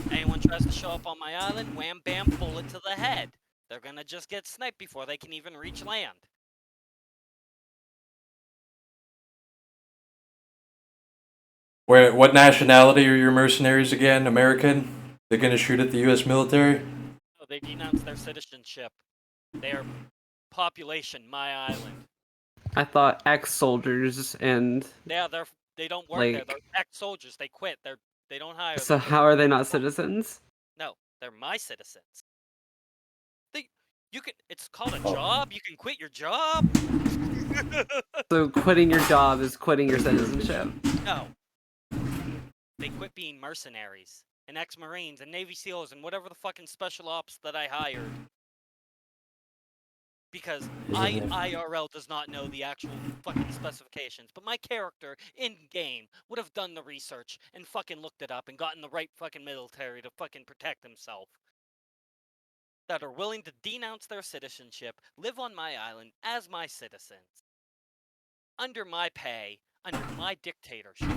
Anyone tries to show up on my island, wham bam, bullet to the head. They're gonna just get sniped before they can even reach land. What nationality are your mercenaries again? American? They're gonna shoot at the U.S. military? No, they denounce their citizenship. Their population, my island. I thought ex-soldiers and Yeah, they don't work there. They're ex-soldiers. They quit. They don't hire. So how are they not citizens? No, they're my citizens. It's called a job. You can quit your job. So quitting your job is quitting your citizenship. No. They quit being mercenaries and ex-Marines and Navy SEALs and whatever the fucking special ops that I hired. Because IRL does not know the actual fucking specifications, but my character in-game would have done the research and fucking looked it up and gotten the right fucking military to fucking protect himself. that are willing to denounce their citizenship, live on my island as my citizens, under my pay, under my dictatorship.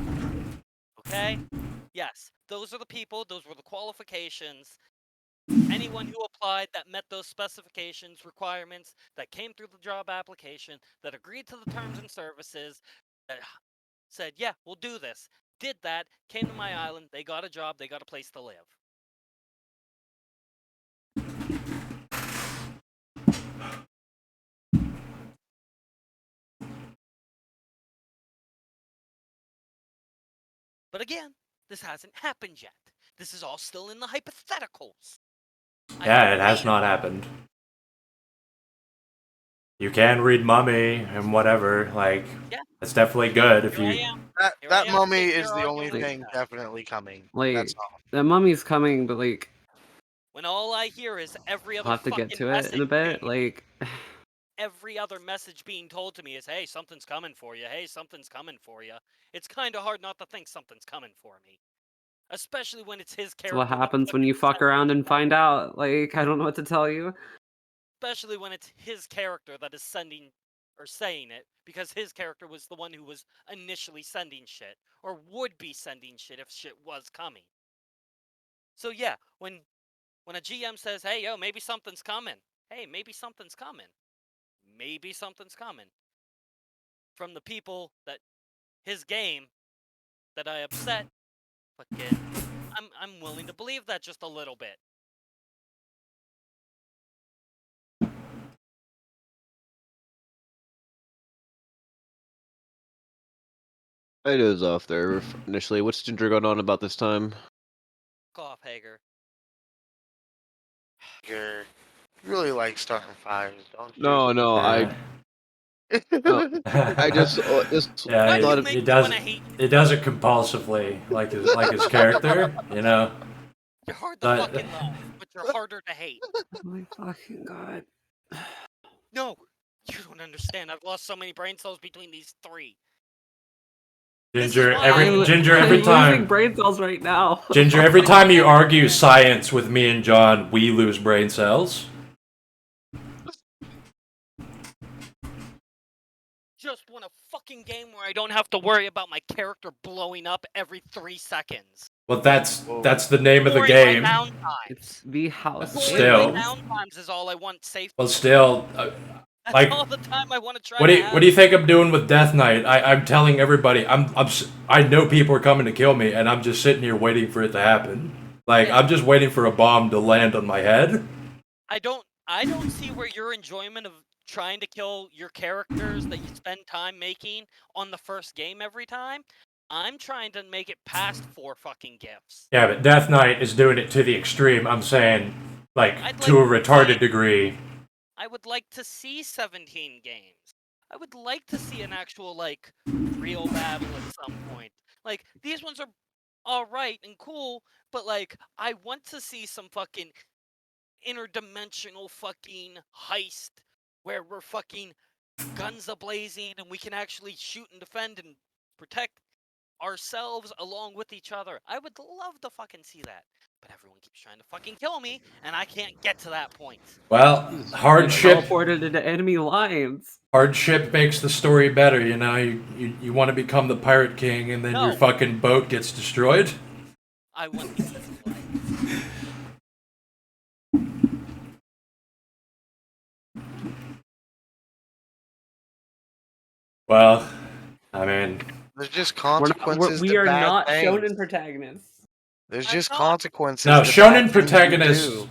Okay? Yes, those are the people, those were the qualifications. Anyone who applied that met those specifications, requirements, that came through the job application, that agreed to the terms and services, that said, yeah, we'll do this, did that, came to my island, they got a job, they got a place to live. But again, this hasn't happened yet. This is all still in the hypotheticals. Yeah, it has not happened. You can read Mummy and whatever, like, Yeah. it's definitely good if Here I you... am. Here That I am mummy sitting is here the arguing only with thing you guys. definitely coming. Like, That's all. the mummy's coming, but like, When all I hear is every other I'll have to fucking get to it in a message bit. being, Like, every other message being told to me is, hey, something's coming for you. Hey, something's coming for you. It's kind of hard not to think something's coming for me. Especially when it's his it's character. what that happens when fucking you fuck sent around me and the find out. Like, I don't know what to tell you. Especially when it's his character that is sending or saying it, because his character was the one who was initially sending shit, or would be sending shit if shit was coming. So yeah, when a GM says, hey, yo, maybe something's coming. Hey, maybe something's coming. Maybe something's coming. From the people that his game that I upset, fucking, I'm willing to believe that just a little bit. I dozed off there initially. What's Ginger going on about this time? Fuck off, Hager. You really like starting fires, don't you? No, Yeah. I just Yeah, Why do thought you of, make it me does. want to hate you? It does it compulsively, like his character, you know. You're hard to But- fucking love, but you're harder to hate. Oh my fucking god. No, you don't understand. I've lost so many brain cells between these three. Ginger, why every I'm- Ginger, I'm every losing time. brain cells right now. Ginger, every time you argue science with me and John, we lose brain cells. Just want a fucking game where I don't have to worry about my character blowing up every 3 seconds. Well, that's the name of the During game. my downtimes. It's the house. Still. During my downtimes is all I want safe. Well, still, That's like, all the time I want to try what to do you have. what do you think I'm doing with Death Knight? I'm telling everybody, I know people are coming to kill me, and I'm just sitting here waiting for it to happen. Like, Yeah. I'm just waiting for a bomb to land on my head. I don't see where your enjoyment of trying to kill your characters that you spend time making on the first game every time. I'm trying to make it past 4 fucking gifts. Yeah, but Death Knight is doing it to the extreme. I'm saying, like, I'd to a like- retarded degree. I would like to see 17 games. I would like to see an actual, like, real battle at some point. Like, these ones are alright and cool, but, like, I want to see some fucking interdimensional fucking heist where we're fucking guns a-blazing and we can actually shoot and defend and protect ourselves along with each other. I would love to fucking see that. But everyone keeps trying to fucking kill me, and I can't get to that point. Well, hardship Teleported into enemy lines. makes the story better, you know? You want to become the Pirate King, and then your No. fucking boat gets destroyed? I want the easy life. Well, I mean, There's just We consequences. we to are bad not things. shonen protagonists. There's I'm just not. consequences. no, to shonen bad things you do.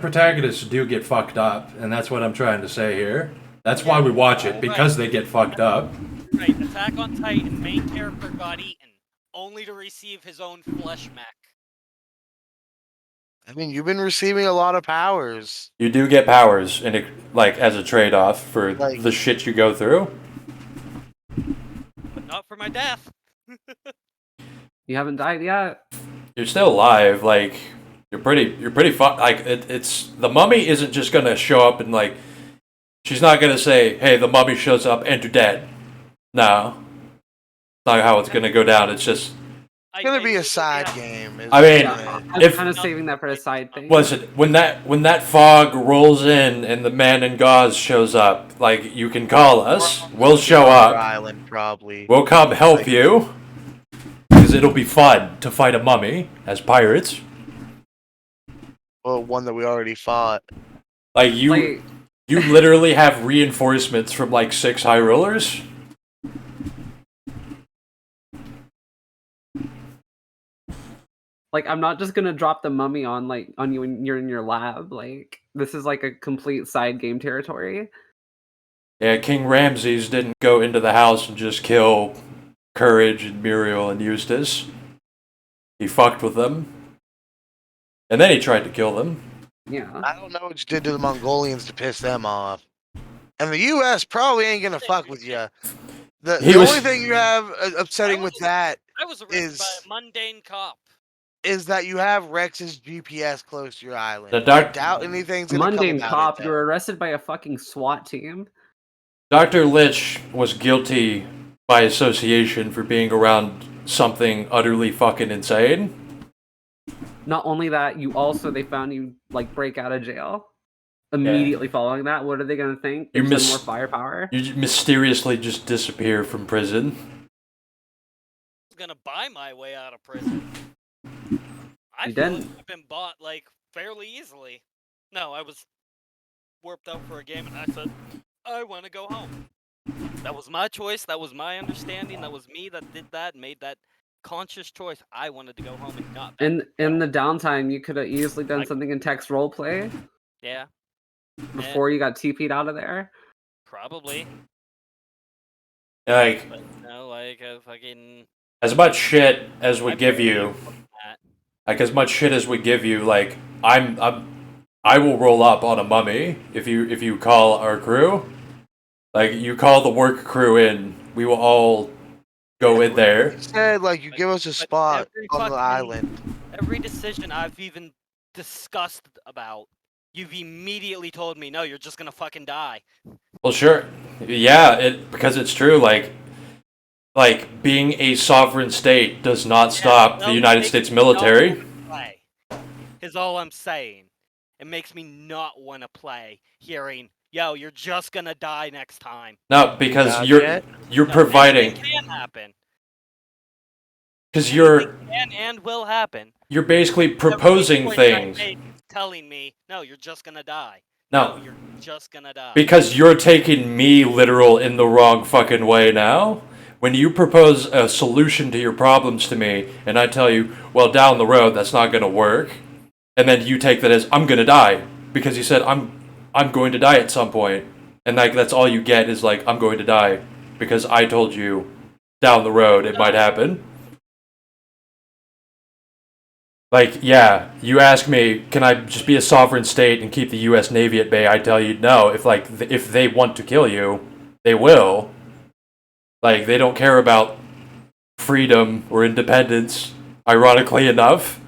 protagonists do get fucked up, and that's what I'm trying to say here. That's why we watch it, because they get fucked up. Right, Attack on Titan, main character got eaten, only to receive his own flesh mech. I mean, you've been receiving a lot of powers. You do get powers, like, as a trade-off for Like- the shit you go through. But not for my death. You haven't died yet. You're still alive, like, you're pretty like, it's, the mummy isn't just gonna show up and, like, she's not gonna say, hey, the mummy shows up and you're dead. No. Not how it's gonna go down, it's just, It's gonna be a literally side have- game. is I what mean, it's Yeah, gonna- I'm if- kind of saving that for a side thing. Listen, when that fog rolls in and the man in gauze shows up, like, you can call us. We'll show Your up. Island probably. We'll come help Like- you. Because it'll be fun to fight a mummy as pirates. Well, one that we already fought. Like, you literally have reinforcements from, like, 6 high rollers. Like, I'm not just gonna drop the mummy on you when you're in your lab. Like, this is like a complete side game territory. Yeah, King Ramses didn't go into the house and just kill Courage and Muriel and Eustace. He fucked with them. And then he tried to kill them. Yeah. I don't know what you did to the Mongolians to piss them off. And the U.S. probably ain't gonna fuck with you. The only thing you have upsetting with that I was arrested by is- a mundane cop. is that you have Rex's GPS close to your island. The I doubt anything's gonna Mundane come cop, about you were arrested by a fucking SWAT team. Dr. Lich was guilty by association for being around something utterly fucking insane. Not only that, they found you like break out of jail. Immediately following that, what are they gonna think? You There's more firepower. You mysteriously just disappear from prison. I was gonna buy my way out of prison. I You feel didn't. like I've been bought like fairly easily. No, I was warped out for a game and I said, I want to go home. That was my choice. That was my understanding. That was me that did that, made that conscious choice. I wanted to go home and not. In the downtime, you could have easily done something in text roleplay Yeah, before you got TP'd out of there. probably. Like, But no, like a fucking. as much shit as we I give barely you, looked at. like, as much shit as we give you, like, I will roll up on a mummy if you call our crew. Like, you call the work crew in, we will all go in there. You said like you give us a But spot every on the fucking- island. Every decision I've even discussed about, you've immediately told me, no, you're just gonna fucking die. Well, sure, yeah, because it's true. Like being a sovereign state does not stop the United States military. Play is all I'm saying. It makes me not want to play. Hearing, yo, you're just gonna die next time. No, because Not you're yet. you're No, providing. anything can happen. Because you're Anything can and will happen. you're basically Every proposing point that I things. make telling me, no, you're just gonna die. No, you're just gonna die. because you're taking me literal in the wrong fucking way now. When you propose a solution to your problems to me, and I tell you, well, down the road that's not gonna work, and then you take that as I'm gonna die because you said I'm going to die at some point, and like that's all you get is like I'm going to die because I told you down the road it might happen. Like, yeah, you ask me, can I just be a sovereign state and keep the U.S. Navy at bay? I tell you, no. If they want to kill you, they will. Like, they don't care about freedom or independence, ironically enough.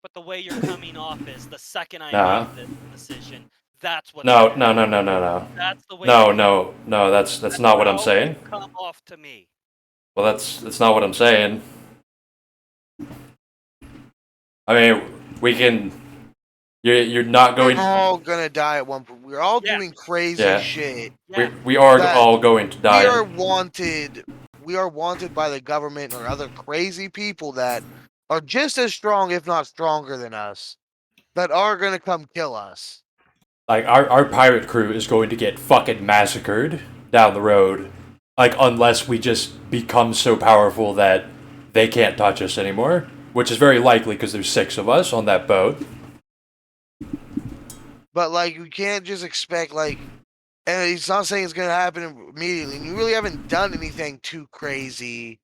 But the way you're coming off is the second I Nah. make this decision, that's what. No. That's the way. No, that's not what I'm saying. Come off to me. Well, that's not what I'm saying. I mean, we can. You're not going. We're all gonna die at one point. We're all Yeah. doing crazy Yeah. shit. Yeah. We are That- all going to We die. are wanted. We are wanted by the government or other crazy people that are just as strong, if not stronger than us, that are gonna come kill us. Like our pirate crew is going to get fucking massacred down the road. Like unless we just become so powerful that they can't touch us anymore, which is very likely because there's 6 of us on that boat. But like, we can't just expect like, and he's not saying it's gonna happen immediately. And you really haven't done anything too crazy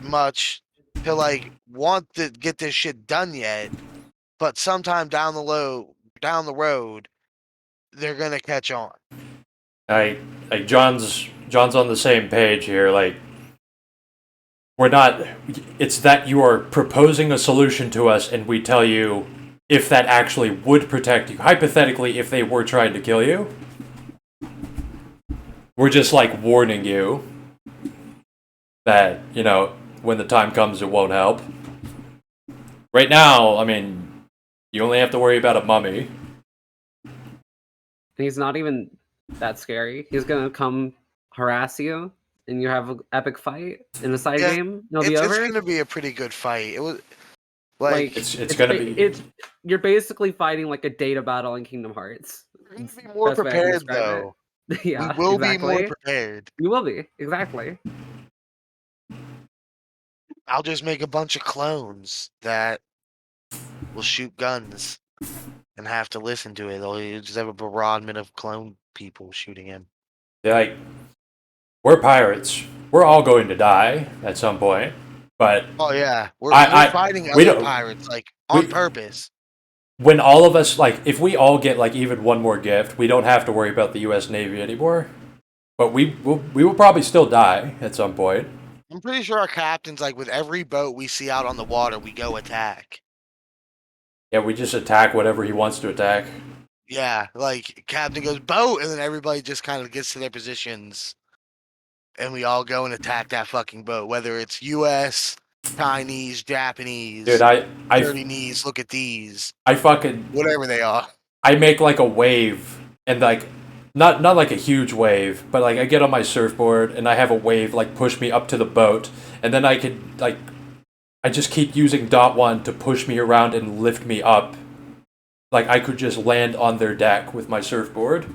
much to like want to get this shit done yet. But sometime down the road, they're gonna catch on. Like John's on the same page here. Like we're not. It's that you are proposing a solution to us, and we tell you if that actually would protect you. Hypothetically, if they were trying to kill you, we're just like warning you that when the time comes, it won't help. Right now, I mean, you only have to worry about a mummy. He's not even that scary. He's gonna come harass you, and you have an epic fight in a side Yeah, game. It'll be It's over. gonna be a pretty good fight. It was Like It's gonna be. It's you're basically fighting like a data battle in Kingdom Hearts. we're gonna It's be more best way I can prepared describe though. it. Yeah, We will be exactly. more prepared. You will be exactly. I'll just make a bunch of clones that will shoot guns and have to listen to it. They'll just have a bombardment of clone people shooting him. Like, we're pirates. We're all going to die at some point. But Oh yeah, we're I- fighting we other don't- pirates like on we- purpose. when all of us, like, if we all get like even one more gift, we don't have to worry about the U.S. Navy anymore. But we will probably still die at some point. I'm pretty sure our captain's like, with every boat we see out on the water, we go attack. Yeah, we just attack whatever he wants to attack. Yeah, like captain goes boat, and then everybody just kind of gets to their positions, and we all go and attack that fucking boat, whether it's U.S., Chinese, Japanese, Dude, dirty knees. Look at these, I fucking whatever they are. I make like a wave and like not like a huge wave, but like I get on my surfboard and I have a wave like push me up to the boat, and then I could like I just keep using dot one to push me around and lift me up. Like I could just land on their deck with my surfboard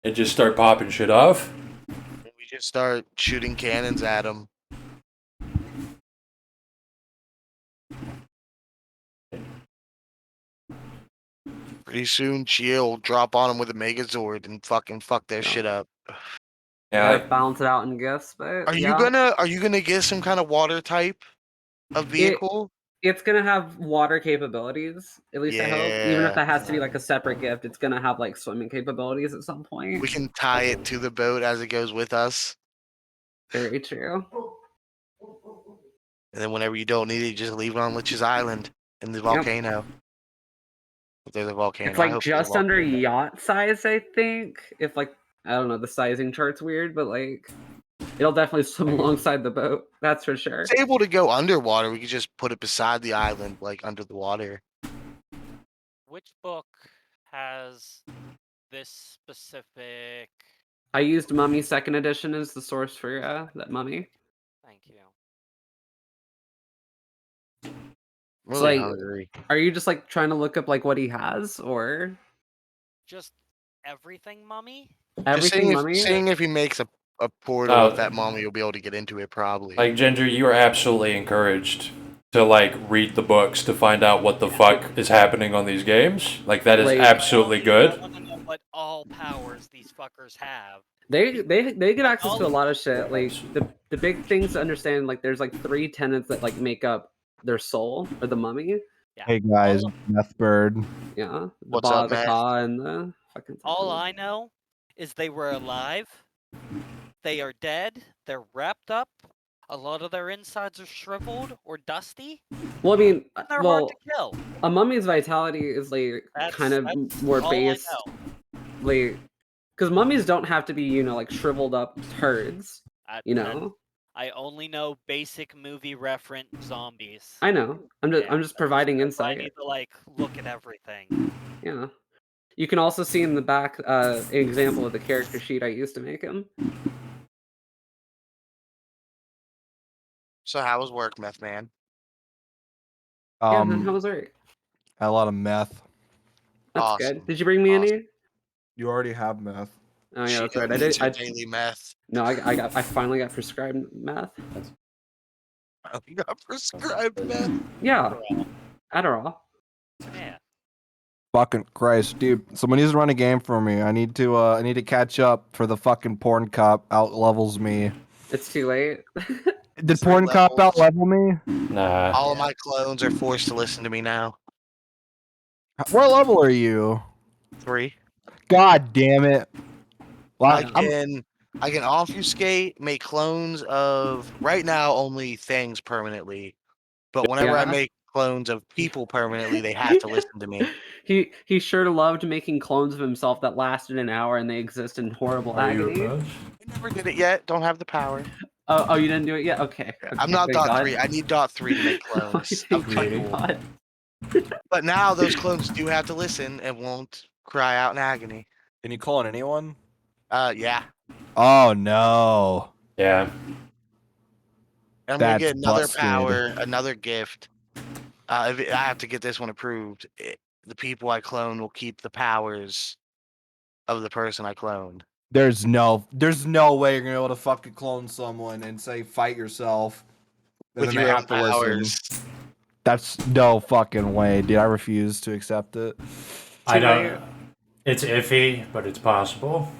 and just start popping shit off. We just start shooting cannons at them. Pretty soon, Chia will drop on them with a Megazord and fucking fuck their shit up. Yeah, Gotta balance it out in gifts, but Are yeah. you gonna get some kind of water type of vehicle? It's gonna have water capabilities, at least I hope. Even if Yeah. that has to be like a separate gift, it's gonna have like swimming capabilities at some point. We can tie it to the boat as it goes with us, Very true. and then whenever you don't need it, you just leave it on Lich's Island in the volcano. If there's a volcano, It's I like hope there's a just under volcano. yacht size, I think. If like I don't know, the sizing chart's weird, but like it'll definitely swim alongside the boat. That's for sure. It's able to go underwater. We could just put it beside the island, like under the water. Which book has this specific? I used Mummy Second Edition as the source for that mummy. Thank you. I'm It's really like- hungry. Are you just like trying to look up like what he has or Just everything, mummy. Just everything mummy? seeing if he makes a portal with that mummy, you'll be able to get into it probably. like Ginger, you are absolutely encouraged to like read the books to find out what the fuck is happening on these games. Like that is Like- absolutely I good. want to know what all powers these fuckers have. They get access to a lot of shit. Like the big things to understand, like there's like 3 tenets that like make up their soul or the mummy. Yeah. Hey guys, Meth Bird. Yeah. The What's ba, up, the Matt? ka, and the fucking All I know is they were alive. They are dead. They're wrapped up. A lot of their insides are shriveled or dusty. Well, I mean, And they're well, hard to kill. a mummy's vitality is like kind of That's more all based, I know. like, because mummies don't have to be like shriveled up turds. You know, I only know basic movie reference zombies. I know. I'm just providing That's why I insight. need to like look at everything. Yeah. You can also see in the back an example of the character sheet I used to make him. So how was work, Meth Man? Yeah, man, how was it? Had a lot of meth. That's Awesome. good. Did you bring me any? You already have meth. Oh yeah, She that's right. I needs did. her I daily meth. no, I finally got prescribed meth. You got prescribed meth. Yeah, Adderall. Yeah. Fucking Christ, dude. Someone needs to run a game for me. I need to catch up for the fucking porn cop out levels me. It's too late. Did 3 porn cop levels. out level me? Nah. All of my clones are forced to listen to me now. What level are you? 3. God damn it. Well, I can obfuscate, make clones of right now only things permanently, but whenever I Yeah. make clones of people permanently, they have to listen to me. He sure loved making clones of himself that lasted an hour and they exist in horrible Are you agony. opposed? I never did it yet. Don't have the power. Oh, you didn't do it yet? Okay. I'm okay, not thank dot God. 3. I need dot 3 to make clones. I'm Thank cool. God. But now those clones do have to listen and won't cry out in agony. Can you clone anyone? Yeah. Oh no. Yeah. And I'm gonna That's get another busted. power, another gift. I have to get this one approved. The people I clone will keep the powers of the person I cloned. There's no way you're gonna be able to fucking clone someone and say fight yourself. And With then your they own have to listen. powers. That's no fucking way, dude. I refuse to accept it. I Too late. don't. It's iffy, but it's possible.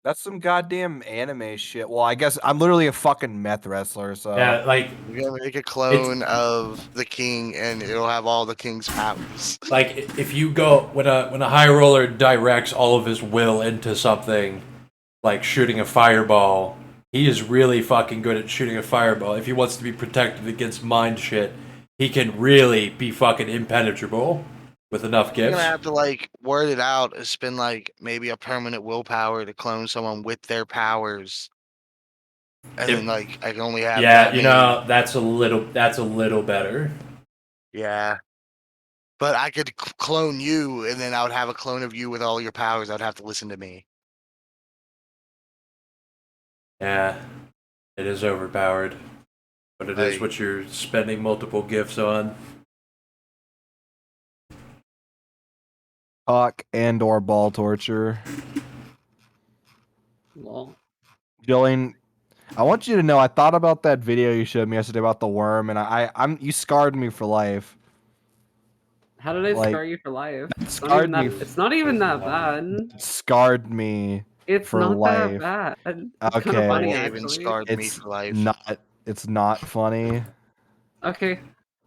That's some goddamn anime shit. Well, I guess I'm literally a fucking meth wrestler, so Yeah, like You're gonna make a clone of the king, and it'll have all the king's powers. like if you go when a high roller directs all of his will into something, like shooting a fireball, he is really fucking good at shooting a fireball. If he wants to be protected against mind shit, he can really be fucking impenetrable with enough You're gifts. gonna have to like word it out and spend like maybe a permanent willpower to clone someone with their powers. And If- then like I can only have Yeah, that you many. know, that's a little better. Yeah. But I could clone you, and then I would have a clone of you with all your powers. I'd have to listen to me. Yeah, it is overpowered, but it is Like- what you're spending multiple gifts on. cock and or ball torture. Lol. Jillian, I want you to know I thought about that video you showed me yesterday about the worm, and I'm you scarred me for life. How did I Like, scar you for life? It's not scarred even that. me It's not even that bad. Scarred me. It's for not life. that bad. It's kind Okay, of funny well, Haven actually. scarred me It's for life. not. It's not funny. Okay.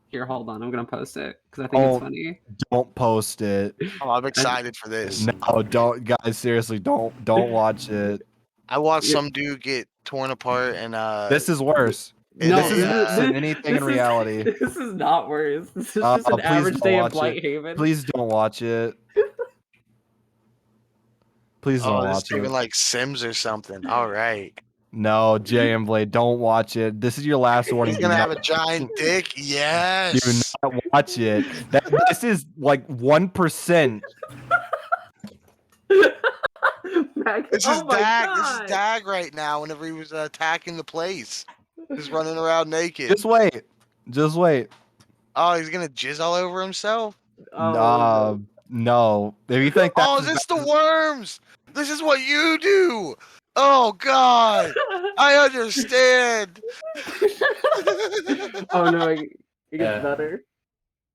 Here, hold on. I'm gonna post it because I think Oh, it's funny. Don't post it. Oh, I'm excited for this. No, don't, guys. Seriously, don't watch it. I watched Yeah. some dude get torn apart, and This is worse. No, this is yeah. worse than anything in reality. This is not worse. This is just an Please average don't day in watch it. Blighthaven. Please don't watch it. Please don't Oh, this watch is even it. like Sims or something. All right. No, JM Blade, don't watch it. This is your last warning. He's Do gonna have not- a giant dick. Do Yes. not watch it. This is like 1%. This is Oh my Dag. This is God. Dag right now. Whenever he was attacking the place, just running around naked. Just wait. Just wait. Oh, he's gonna jizz all over himself. Oh, No. If you think that's Oh, is this the worms? This is what you do. Oh God, I understand. oh no, it gets Yeah. better.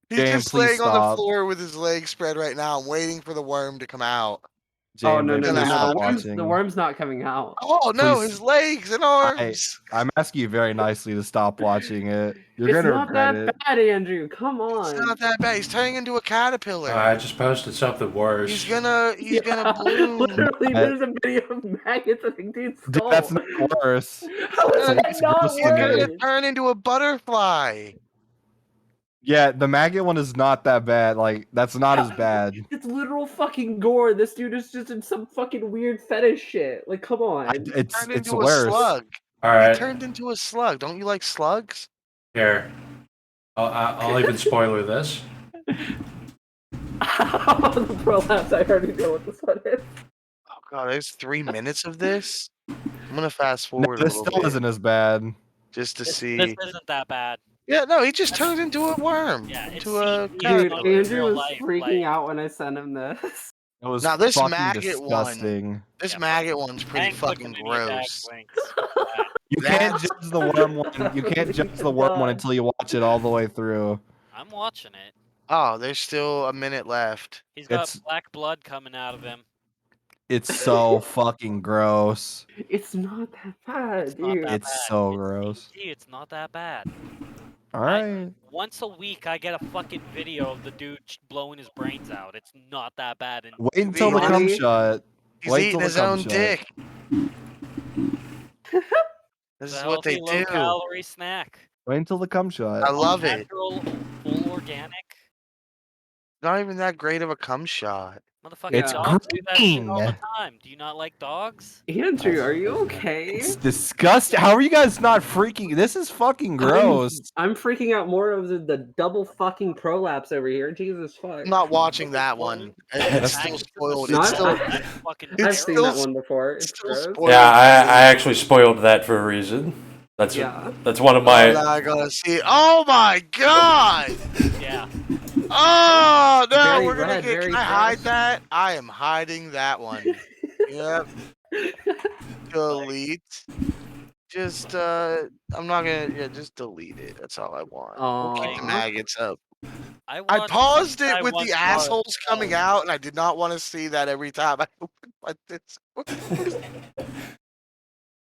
He's James, just please laying on the stop. floor with his legs spread right now. I'm waiting for the worm to come out. Oh JM no, Blade, no, no, please no. stop The watching. worm's not coming out. Oh no, Please- his legs and arms. I'm asking you very nicely to stop watching it. You're It's gonna not regret that it. bad, Andrew. Come on. It's not that bad. He's turning into a caterpillar. I just posted something worse. He's gonna Yeah, bloom. literally, there's a video of maggots in a dude's Dude, skull. that's not worse. How is That's that not gross He's to me. gonna worse? turn into a butterfly. Yeah, the maggot one is not that bad. Like, that's not as bad. It's literal fucking gore. This dude is just in some fucking weird fetish shit. Like, come on. It's Turned it's into a worse. slug. All He right, turned into a slug. Don't you like slugs? here. I'll even spoiler this. The prolapse, I already know what this one is. Oh God, there's 3 minutes of this. I'm gonna fast No, forward a this little still bit isn't as bad. just to This see. isn't that bad. Yeah, no, he just turned into a worm. Yeah, it's into a CG, Dude, caterpillar. in Andrew real was life, freaking like- out when I sent him this. It was Now, this fucking maggot one- disgusting. This Yeah, maggot one's pretty and clicking fucking any of Dag's gross. links. You can't That's- judge the worm one. You can't judge the worm one until you watch it all the way through. I'm watching it. Oh, there's still a minute left. He's got It's- black blood coming out of him. It's so fucking gross. It's not that bad, It's not dude. that It's bad. so It's gross. CG, it's not that bad. All right. Once a week, I get a fucking video of the dude blowing his brains out. It's not that bad. And Wait until the cum Lonnie? shot. He's Wait eating till the his cum own shot. dick. This it's is a what they healthy, do. low-calorie snack. Wait until the cum shot. I love it. Natural, full organic. Not even that great of a cum shot. Motherfucking It's dogs do that shit all the green. time. Do you not like dogs? Andrew, are you okay? It's disgusting. How are you guys not freaking? This is fucking gross. I'm freaking out more of the double fucking prolapse over here. Jesus fuck. I'm not watching that one. It's still Maggots in the spoiled. No, It's I've- still. I- That's fucking I've It's seen still that one before. It's still gross. spoiled. Yeah, I actually spoiled that for a reason. That's Yeah. that's one of I'm my. not gonna see it. Oh my god! Yeah. Oh no, Very we're gonna red, get. very Can I hide fresh. that? I am hiding that one. Yep. Delete. Just I'm not gonna. Yeah, just delete it. That's all I want. We'll keep the Aw. maggots up. I I watched paused One it Guy, with One the Jar assholes coming 12. out, and I did not want to see that every time I opened my Discord.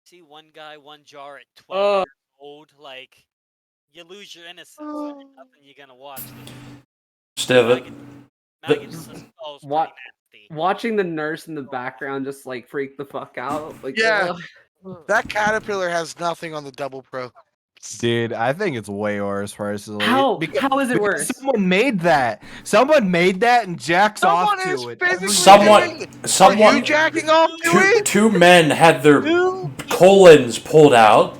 See One Guy, One Jar at 12 Oh. years old, like, you lose your innocence. There's nothing you're gonna watch. Still, Maggots just smells What? pretty nasty. Watching the nurse in the background just like freak the fuck out. Like, Yeah. ugh. That caterpillar has nothing on the double pro. Dude, I think it's way worse personally. How? Because, How is it because worse? someone made that. Someone made that and jacks Someone off is to it. physically Someone- doing it. Are someone- you jacking off to it? two men had their Two? colons pulled out.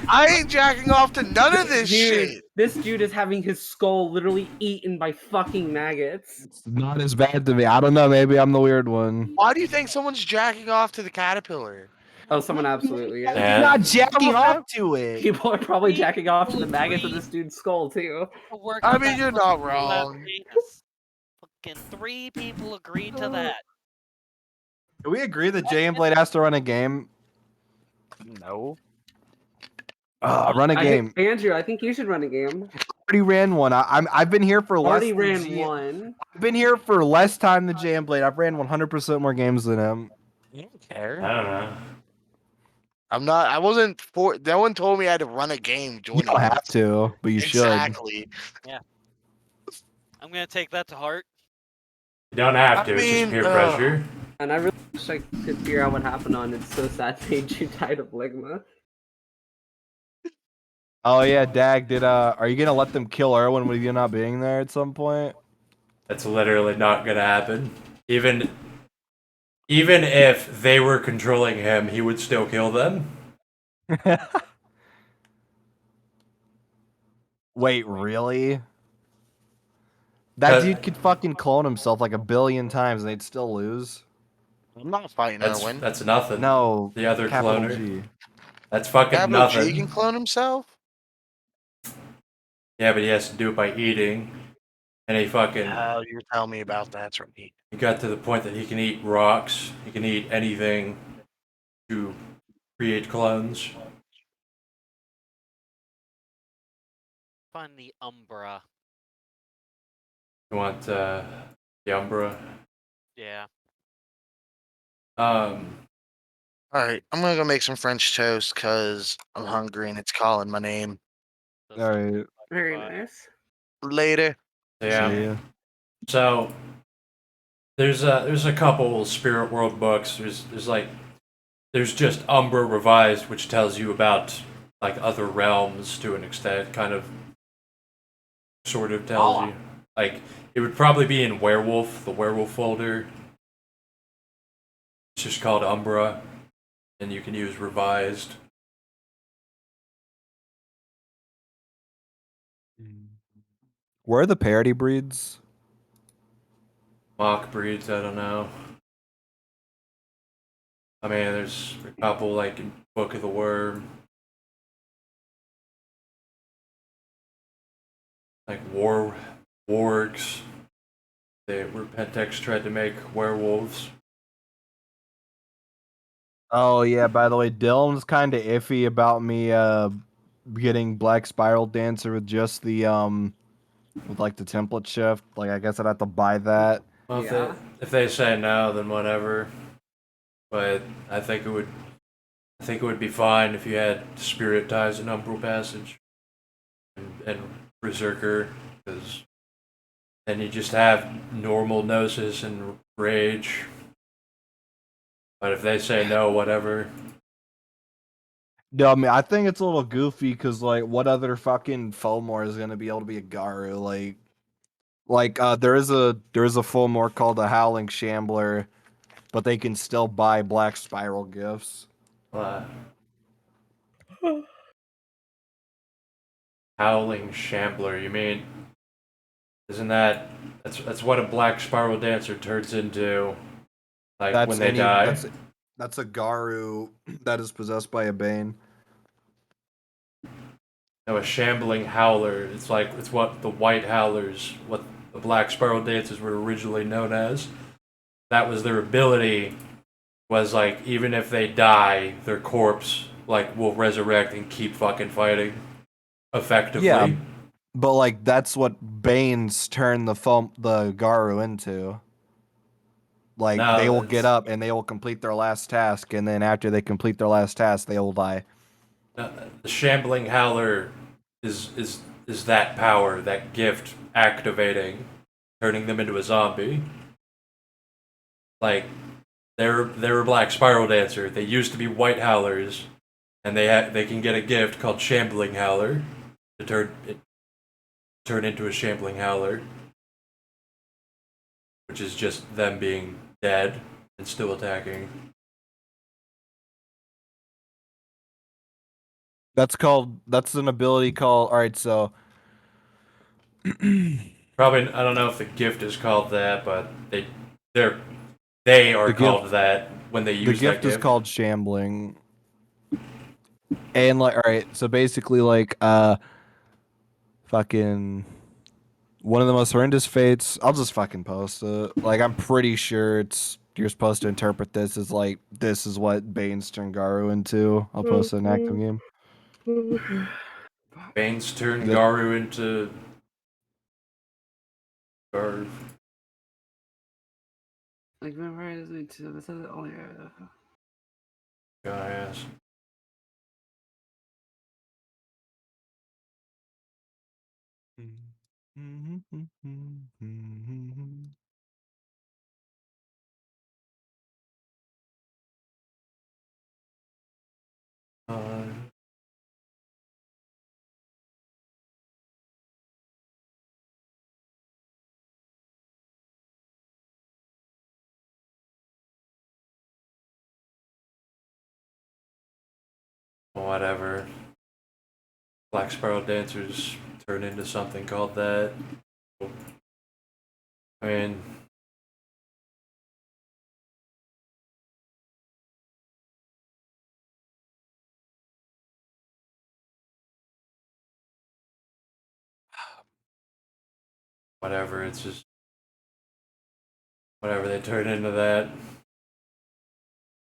I ain't jacking off to none of this Dude, shit. this dude is having his skull literally eaten by fucking maggots. It's not as bad to me. I don't know. Maybe I'm the weird one. Why do you think someone's jacking off to the caterpillar? Oh, someone absolutely is. Yeah. You're not jacking off to it. People are probably jacking off to the maggots of this dude's skull too. People work I at mean, that you're firm not who have wrong. penis. Fucking 3 people agreed to that. Do we agree that Jay and Blade has to run a game? No. Run a game. Andrew, I think you should run a game. Already ran one. I've been here for less. Already than ran G- one. I've been here for less time than Jay and Blade. I've ran 100% more games than him. You don't care. I don't know. I'm not. I wasn't for. No one told me I had to run a game. You Joining don't have this. to, but you should. Exactly. I'm gonna take that to heart. You don't have I to. It's mean, just peer pressure. And I really wish I could figure out what happened on It's So Sad page you died of Ligma. Oh yeah, Dag. Are you gonna let them kill Erwin with you not being there at some point? That's literally not gonna happen. Even if they were controlling him, he would still kill them. Wait, really? That dude could fucking clone himself like 1 billion times and they'd still lose. I'm not fighting Erwin. That's nothing. No, The other capital cloner. G. That's fucking Capital G nothing. can clone himself. Yeah, but he has to do it by eating. And he fucking Oh, you're telling me about that. That's right. he got to the point that he can eat rocks. He can eat anything to create clones. Find the Umbra. You want the Umbra? Yeah. All right, I'm gonna go make some French toast because I'm hungry and it's calling my name. Those All are right. Very fine. nice. Later. Yeah. See ya. So there's a couple spirit world books. There's just Umbra Revised, which tells you about like other realms to an extent, kind of sort of tells you. Like it would probably be in Werewolf, the Werewolf folder. It's just called Umbra, and you can use Revised. Where are the parody breeds? Mock breeds, I don't know. I mean, there's a couple like in Book of the Worm. Like wargs. Repentex tried to make werewolves. Oh yeah, by the way, Dylan's kind of iffy about me getting Black Spiral Dancer with just the with like the template shift. Like I guess I'd have to buy that. Well, Yeah. if they say no, then whatever. But I think it would be fine if you had Spirit Ties and Umbral Passage and Berserker, because then you just have normal Gnosis and Rage. But if they say no, whatever. No, I mean I think it's a little goofy because like what other fucking Fomor is gonna be able to be a Garu? Like Like there is a full more called a Howling Shambler, but they can still buy Black Spiral gifts. Howling Shambler, you mean? Isn't that's what a Black Spiral Dancer turns into? Like That's when they die? That's a Garu that is possessed by a Bane. No, a Shambling Howler. It's what the White Howlers, what the Black Spiral Dancers were originally known as. That was their ability. Was like even if they die, their corpse will resurrect and keep fucking fighting effectively. Yeah, but like that's what Banes turn the Garu into. Like No, they will get up and they will complete their last task, and then after they complete their last task, they will die. The Shambling Howler is that power, that gift activating, turning them into a zombie. Like they're a Black Spiral Dancer. They used to be White Howlers, and they can get a gift called Shambling Howler to turn into a Shambling Howler, which is just them being dead and still attacking. That's an ability called. All right, so Probably I don't know if the gift is called that, but they are called that when they use the gift that is called Shambling. And like, all right, so basically, like, fucking one of the most horrendous fates. I'll just fucking post it. Like, I'm pretty sure you're supposed to interpret this as like this is what Bane's turn Garu into. I'll post it in active game. Bane's turn Garu into Garu. Like, remember, I need to. This is only. Gotta ask. Whatever. Black Spiral Dancers turn into something called that. I mean, whatever. It's just whatever they turn into that.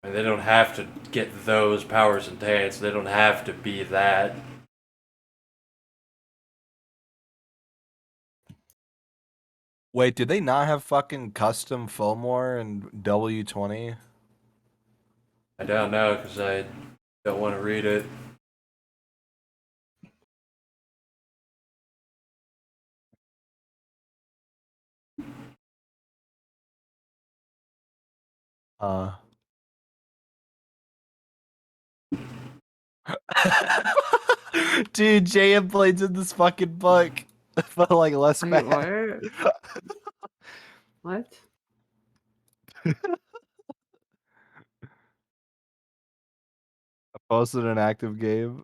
I mean, they don't have to get those powers enhanced. They don't have to be that. Wait, did they not have fucking custom Fillmore and W20? I don't know because I don't want to read it. Dude, JM plays in this fucking book, but like less Wait, bad. What? I posted an active game.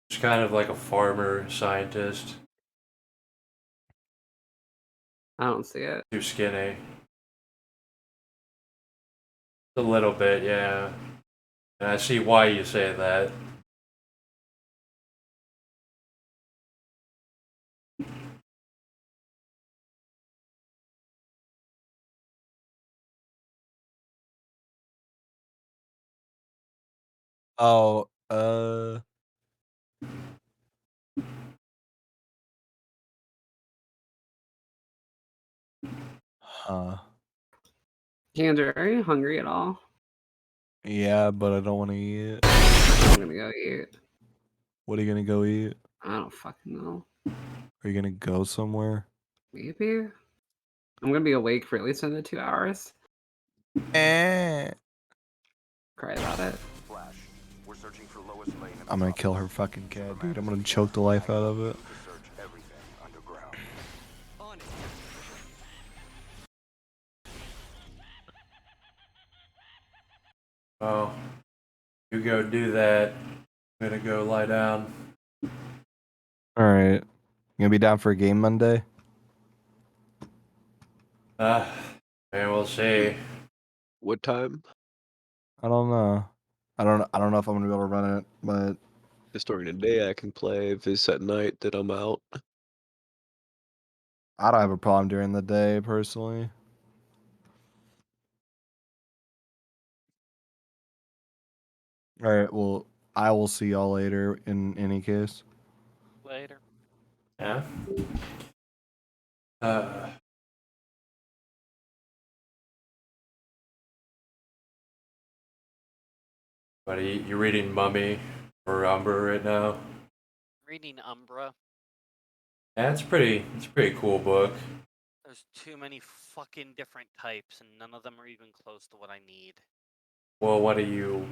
It's kind of like a farmer scientist. I don't see it. Too skinny. A little bit, yeah. And I see why you say that. Oh, Andrew, are you hungry at all? Yeah, but I don't want to eat. I'm gonna go eat. What are you gonna go eat? I don't fucking know. Are you gonna go somewhere? Maybe. I'm gonna be awake for at least another 2 hours. Eh. Cry about it. I'm gonna kill her fucking cat, dude. I'm gonna choke the life out of it. Well, you go do that. I'm gonna go lie down. All right. You gonna be down for a game Monday? Uh, maybe we'll see. What time? I don't know. I don't know if I'm gonna be able to run it, but If it's during the day, I can play. If it's at night, then I'm out. I don't have a problem during the day personally. All right. Well, I will see y'all later. In any case. Later. Yeah. Buddy, you reading Mummy or Umber right now? Reading Umbra. Yeah, it's a pretty cool book. There's too many fucking different types, and none of them are even close to what I need. Well, what are you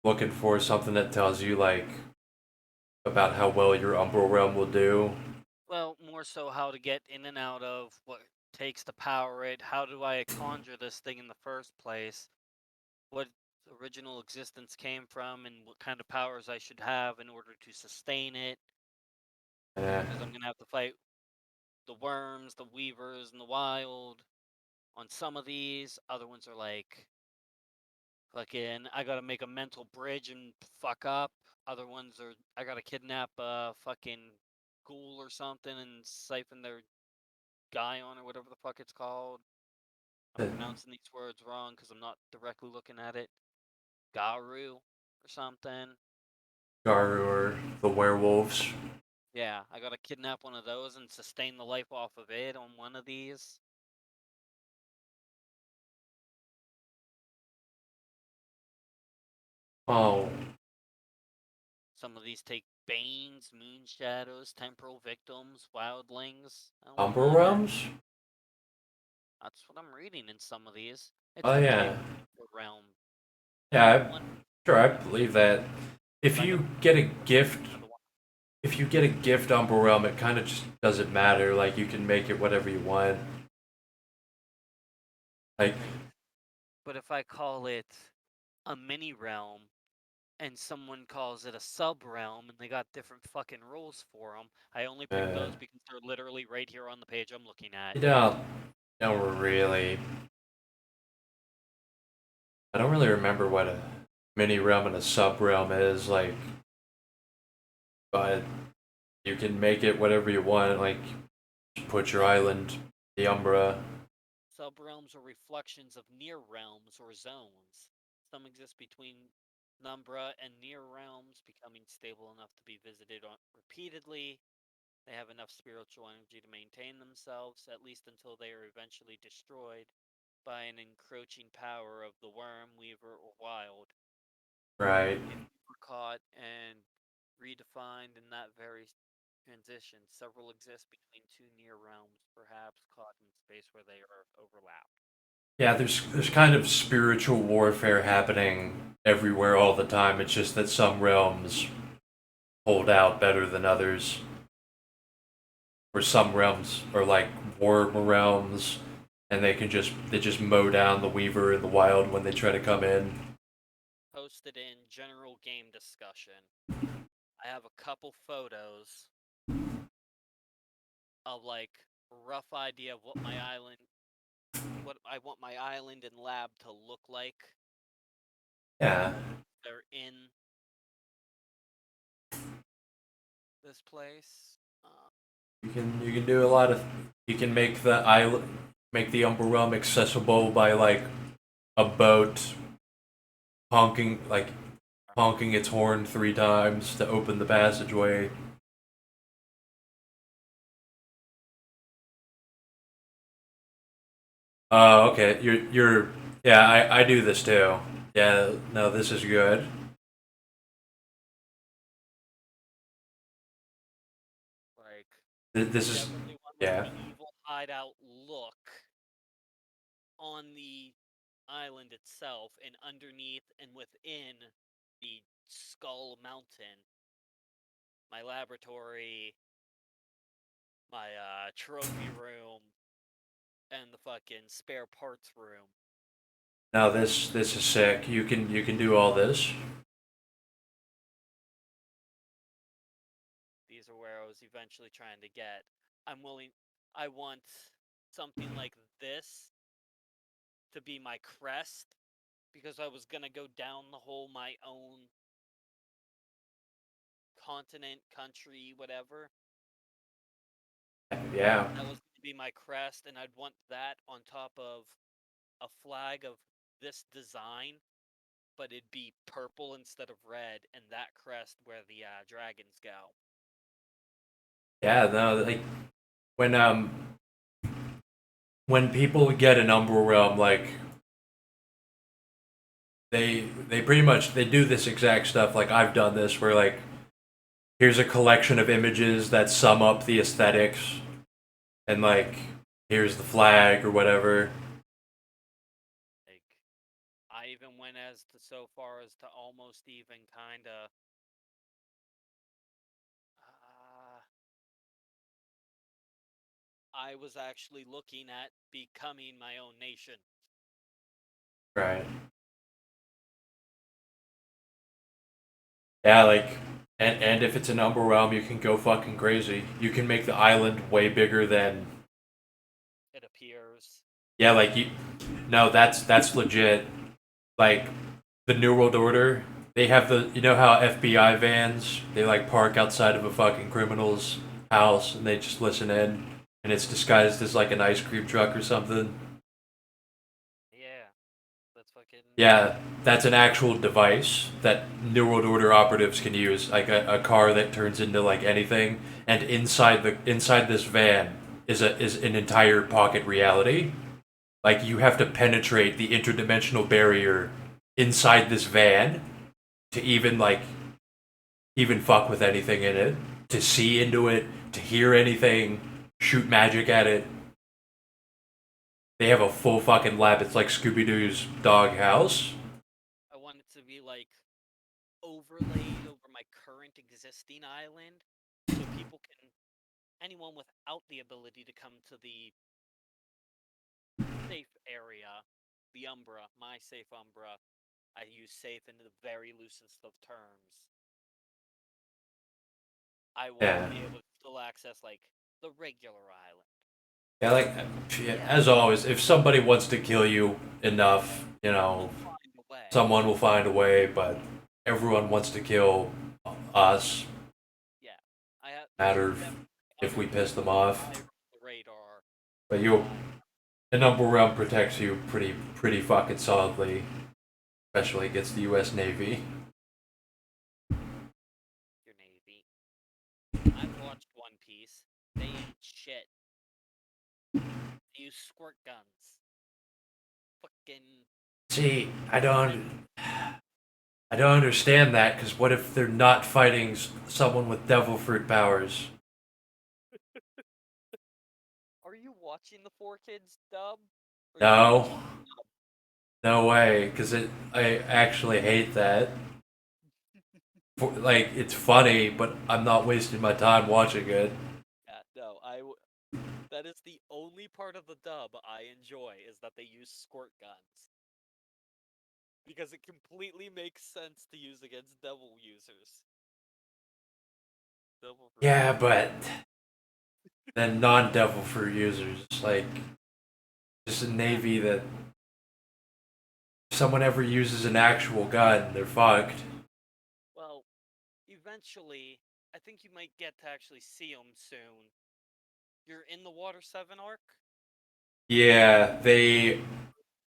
looking for? Something that tells you like about how well your Umbral realm will do? Well, more so how to get in and out of what takes to power it. How do I conjure this thing in the first place? What original existence came from, and what kind of powers I should have in order to sustain it. Yeah. Because I'm gonna have to fight the worms, the weavers, and the wild on some of these. Other ones are like fucking I gotta make a mental bridge and fuck up. Other ones are I gotta kidnap a fucking ghoul or something and siphon their Guyon or whatever the fuck it's called. I'm pronouncing these words wrong because I'm not directly looking at it. Garu or something. Garu or the werewolves. Yeah, I gotta kidnap one of those and sustain the life off of it on one of these. Oh, Some of these take Banes, Moon Shadows, Temporal Victims, Wildlings. I don't Umbral wanna- realms? That's what I'm reading in some of these. It's Oh the yeah. type of realm. Yeah, sure, I believe that. If I you know get a gift, another one. if you get a gift Umbral realm, it kind of just doesn't matter. Like you can make it whatever you want. Like, But if I call it a mini realm and someone calls it a sub realm and they got different fucking rules for them, I only pick those because they're literally right here on the page I'm looking at. you don't really. I don't really remember what a mini realm and a sub realm is like, but you can make it whatever you want. Like, put your island, the Umbra. Sub-realms are reflections of near realms or zones. Some exist between Numbra and near realms, becoming stable enough to be visited repeatedly. They have enough spiritual energy to maintain themselves, at least until they are eventually destroyed by an encroaching power of the worm, weaver, or wild. Right. If you were caught and redefined in that very transition, several exist between two near realms, perhaps caught in space where they are overlapped. Yeah, there's kind of spiritual warfare happening everywhere all the time. It's just that some realms hold out better than others. Or some realms are like worm realms and they just mow down the weaver in the wild when they try to come in. Posted in general game discussion. I have a couple photos of like rough idea of what I want my island and lab to look like. Yeah. They're in this place. You can do a lot of you can make the island make the Umber Realm accessible by like a boat honking its horn 3 times to open the passageway. Oh, okay. You're yeah, I do this too. Yeah, no, this is good. Like This is definitely want yeah. like the evil hideout look on the island itself and underneath and within the Skull Mountain. My laboratory, my trophy room, and the fucking spare parts room. Now this is sick. You can do all this. These are where I was eventually trying to get. I want something like this to be my crest, because I was gonna go down the whole my own continent, country, whatever. Yeah. That was to be my crest, and I'd want that on top of a flag of this design, but it'd be purple instead of red, and that crest where the dragons go. Yeah, no, like when people get an Umbral Realm, like they pretty much they do this exact stuff. Like I've done this, where like here's a collection of images that sum up the aesthetics, and like here's the flag or whatever. Like, I even went so far as to almost even kind of I was actually looking at becoming my own nation. Right. Yeah, like, and if it's an Umbral Realm, you can go fucking crazy. You can make the island way bigger than. It appears. Yeah, like you. No, that's legit. Like, the New World Order, they have you know how FBI vans, they like park outside of a fucking criminal's house and they just listen in, and it's disguised as like an ice cream truck or something. Yeah, that's fucking. Yeah, that's an actual device that New World Order operatives can use, like a car that turns into like anything, and inside this van is an entire pocket reality. Like you have to penetrate the interdimensional barrier inside this van to even fuck with anything in it, to see into it, to hear anything, shoot magic at it. They have a full fucking lab. It's like Scooby-Doo's dog house. I want it to be like overlaid over my current existing island, so anyone without the ability to come to the safe area, the Umbra, my safe Umbra, I use safe in the very loosest of terms. I want to be able to still access like the regular island. Yeah, like as always, if somebody wants to kill you enough, someone will find a way. But everyone wants to kill us. Yeah, Matter if we piss them off. The radar. But the Umbral Realm protects you pretty fucking solidly, especially against the U.S. Navy. Your Navy. I've watched One Piece. They ain't shit. They use squirt guns. Fucking. See, I don't understand that, because what if they're not fighting someone with devil fruit powers? Are you watching the 4Kids dub? No. No way, because I actually hate that. Like, it's funny, but I'm not wasting my time watching it. Yeah, no, that is the only part of the dub I enjoy, is that they use squirt guns. Because it completely makes sense to use against devil users. Yeah, but then non-devil fruit users, like, just a navy that if someone ever uses an actual gun, they're fucked. Well, eventually, I think you might get to actually see them soon. You're in the Water 7 arc? Yeah,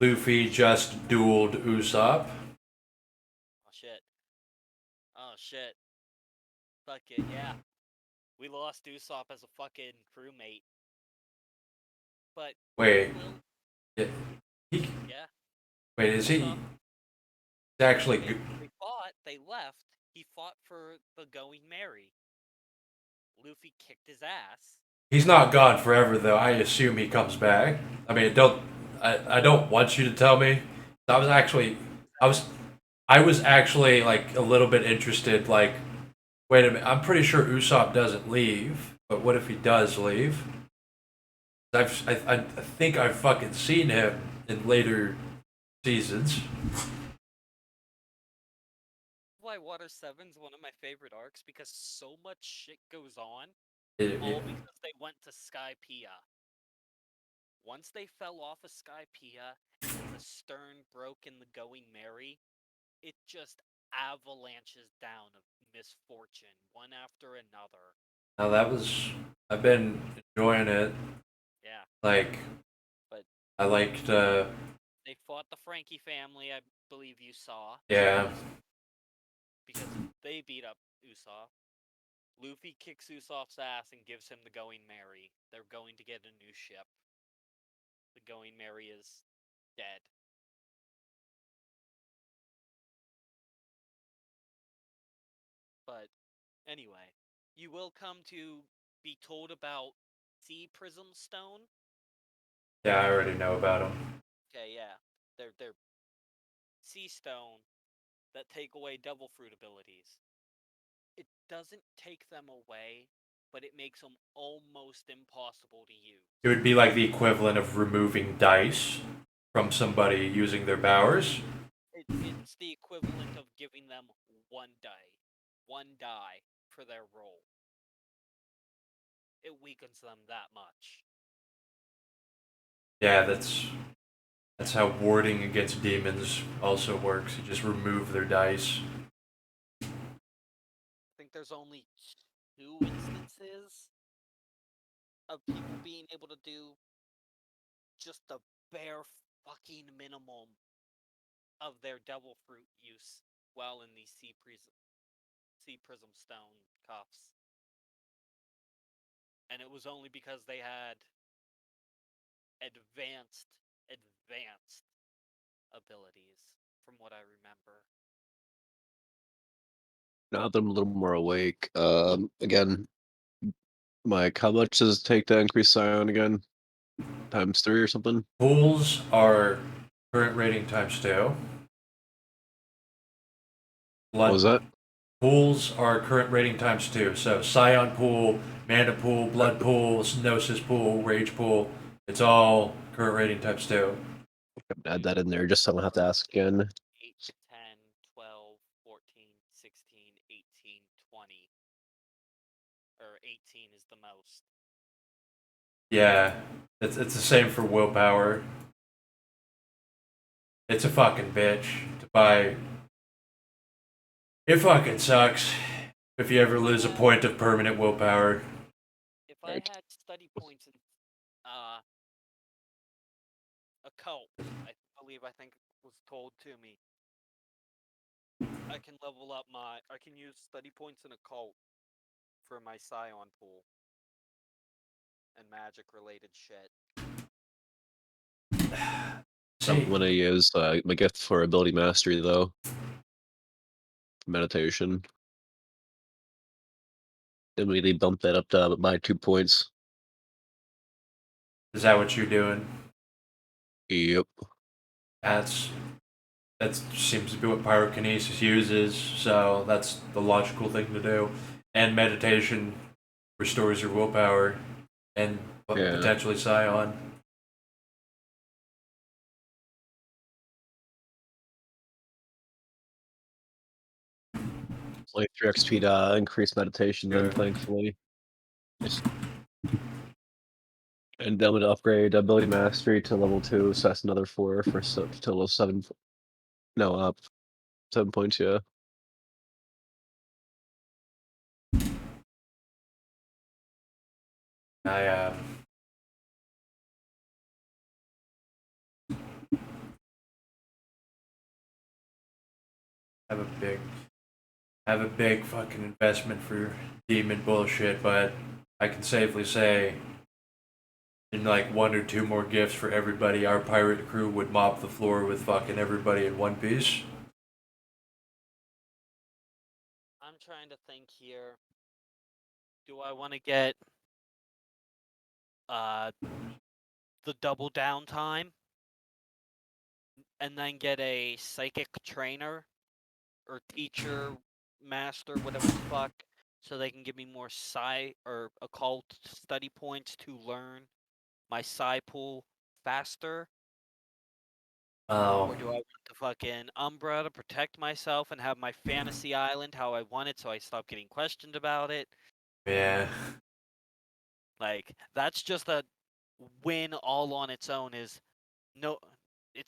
Luffy just dueled Usopp. Oh shit. Fuck it, yeah. We lost Usopp as a fucking crewmate. But wait, yeah. Wait, is he? He's actually. They fought. They left. He fought for the Going Merry. Luffy kicked his ass. He's not gone forever, though. I assume he comes back. I mean, I don't want you to tell me. I was actually like a little bit interested. Like, wait a minute. I'm pretty sure Usopp doesn't leave, but what if he does leave? I think I've fucking seen him in later seasons. Why Water 7's one of my favorite arcs, because so much shit goes on, It- all because they went to Skypiea. Once they fell off of Skypiea and the stern broke in the Going Merry, it just avalanches down of misfortune, one after another. now that was I've been enjoying it. Yeah, Like but I liked they fought the Frankie family, I believe you saw. yeah. Because they beat up Usopp. Luffy kicks Usopp's ass and gives him the Going Merry. They're going to get a new ship. The Going Merry is dead. But anyway, you will come to be told about Sea Prism Stone. Yeah, I already know about them. Okay, yeah. They're sea stone that take away Devil Fruit abilities. It doesn't take them away, but it makes them almost impossible to use. It would be like the equivalent of removing dice from somebody using their powers. It's the equivalent of giving them one die for their roll. It weakens them that much. Yeah, that's how warding against demons also works. You just remove their dice. I think there's only 2 instances of people being able to do just the bare fucking minimum of their Devil Fruit use while in these Sea Prism Stone cuffs. And it was only because they had advanced abilities, from what I remember. Now that I'm a little more awake, again, Mike, how much does it take to increase Scion again? Times 3 or something? Pools are current rating times 2. What was that? Pools are current rating times 2. So Scion pool, Mana pool, Blood pool, Gnosis pool, Rage pool. It's all current rating times 2. Add that in there just so I don't have to ask again. 8, 10, 12, 14, 16, 18, 20. Or 18 is the most. Yeah, it's the same for willpower. It's a fucking bitch to buy. It fucking sucks if you ever lose a point of permanent willpower. If I had study points in a cult, I think was told to me, I can level up I can use study points in a cult for my Scion pool and magic related shit. I'm gonna use my gift for ability mastery though. Meditation. Immediately bump that up to by 2 points. Is that what you're doing? Yep. That seems to be what pyrokinesis uses, so that's the logical thing to do. And meditation restores your willpower and Yeah. potentially Scion. Only 3 XP to increase meditation then, Good. thankfully. And then I'm gonna upgrade ability mastery to level 2, so that's another 4 for total of 7. No, 7 points, yeah. I have a big fucking investment for demon bullshit, but I can safely say in like 1 or 2 more gifts for everybody, our pirate crew would mop the floor with fucking everybody in One Piece. I'm trying to think here. Do I want to get the double downtime and then get a psychic trainer or teacher, master, whatever the fuck, so they can give me more or occult study points to learn my psi pool faster? Or Oh, do I want the fucking Umbra to protect myself and have my fantasy island how I want it so I stop getting questioned about it? yeah. Like, that's just a win all on its own is no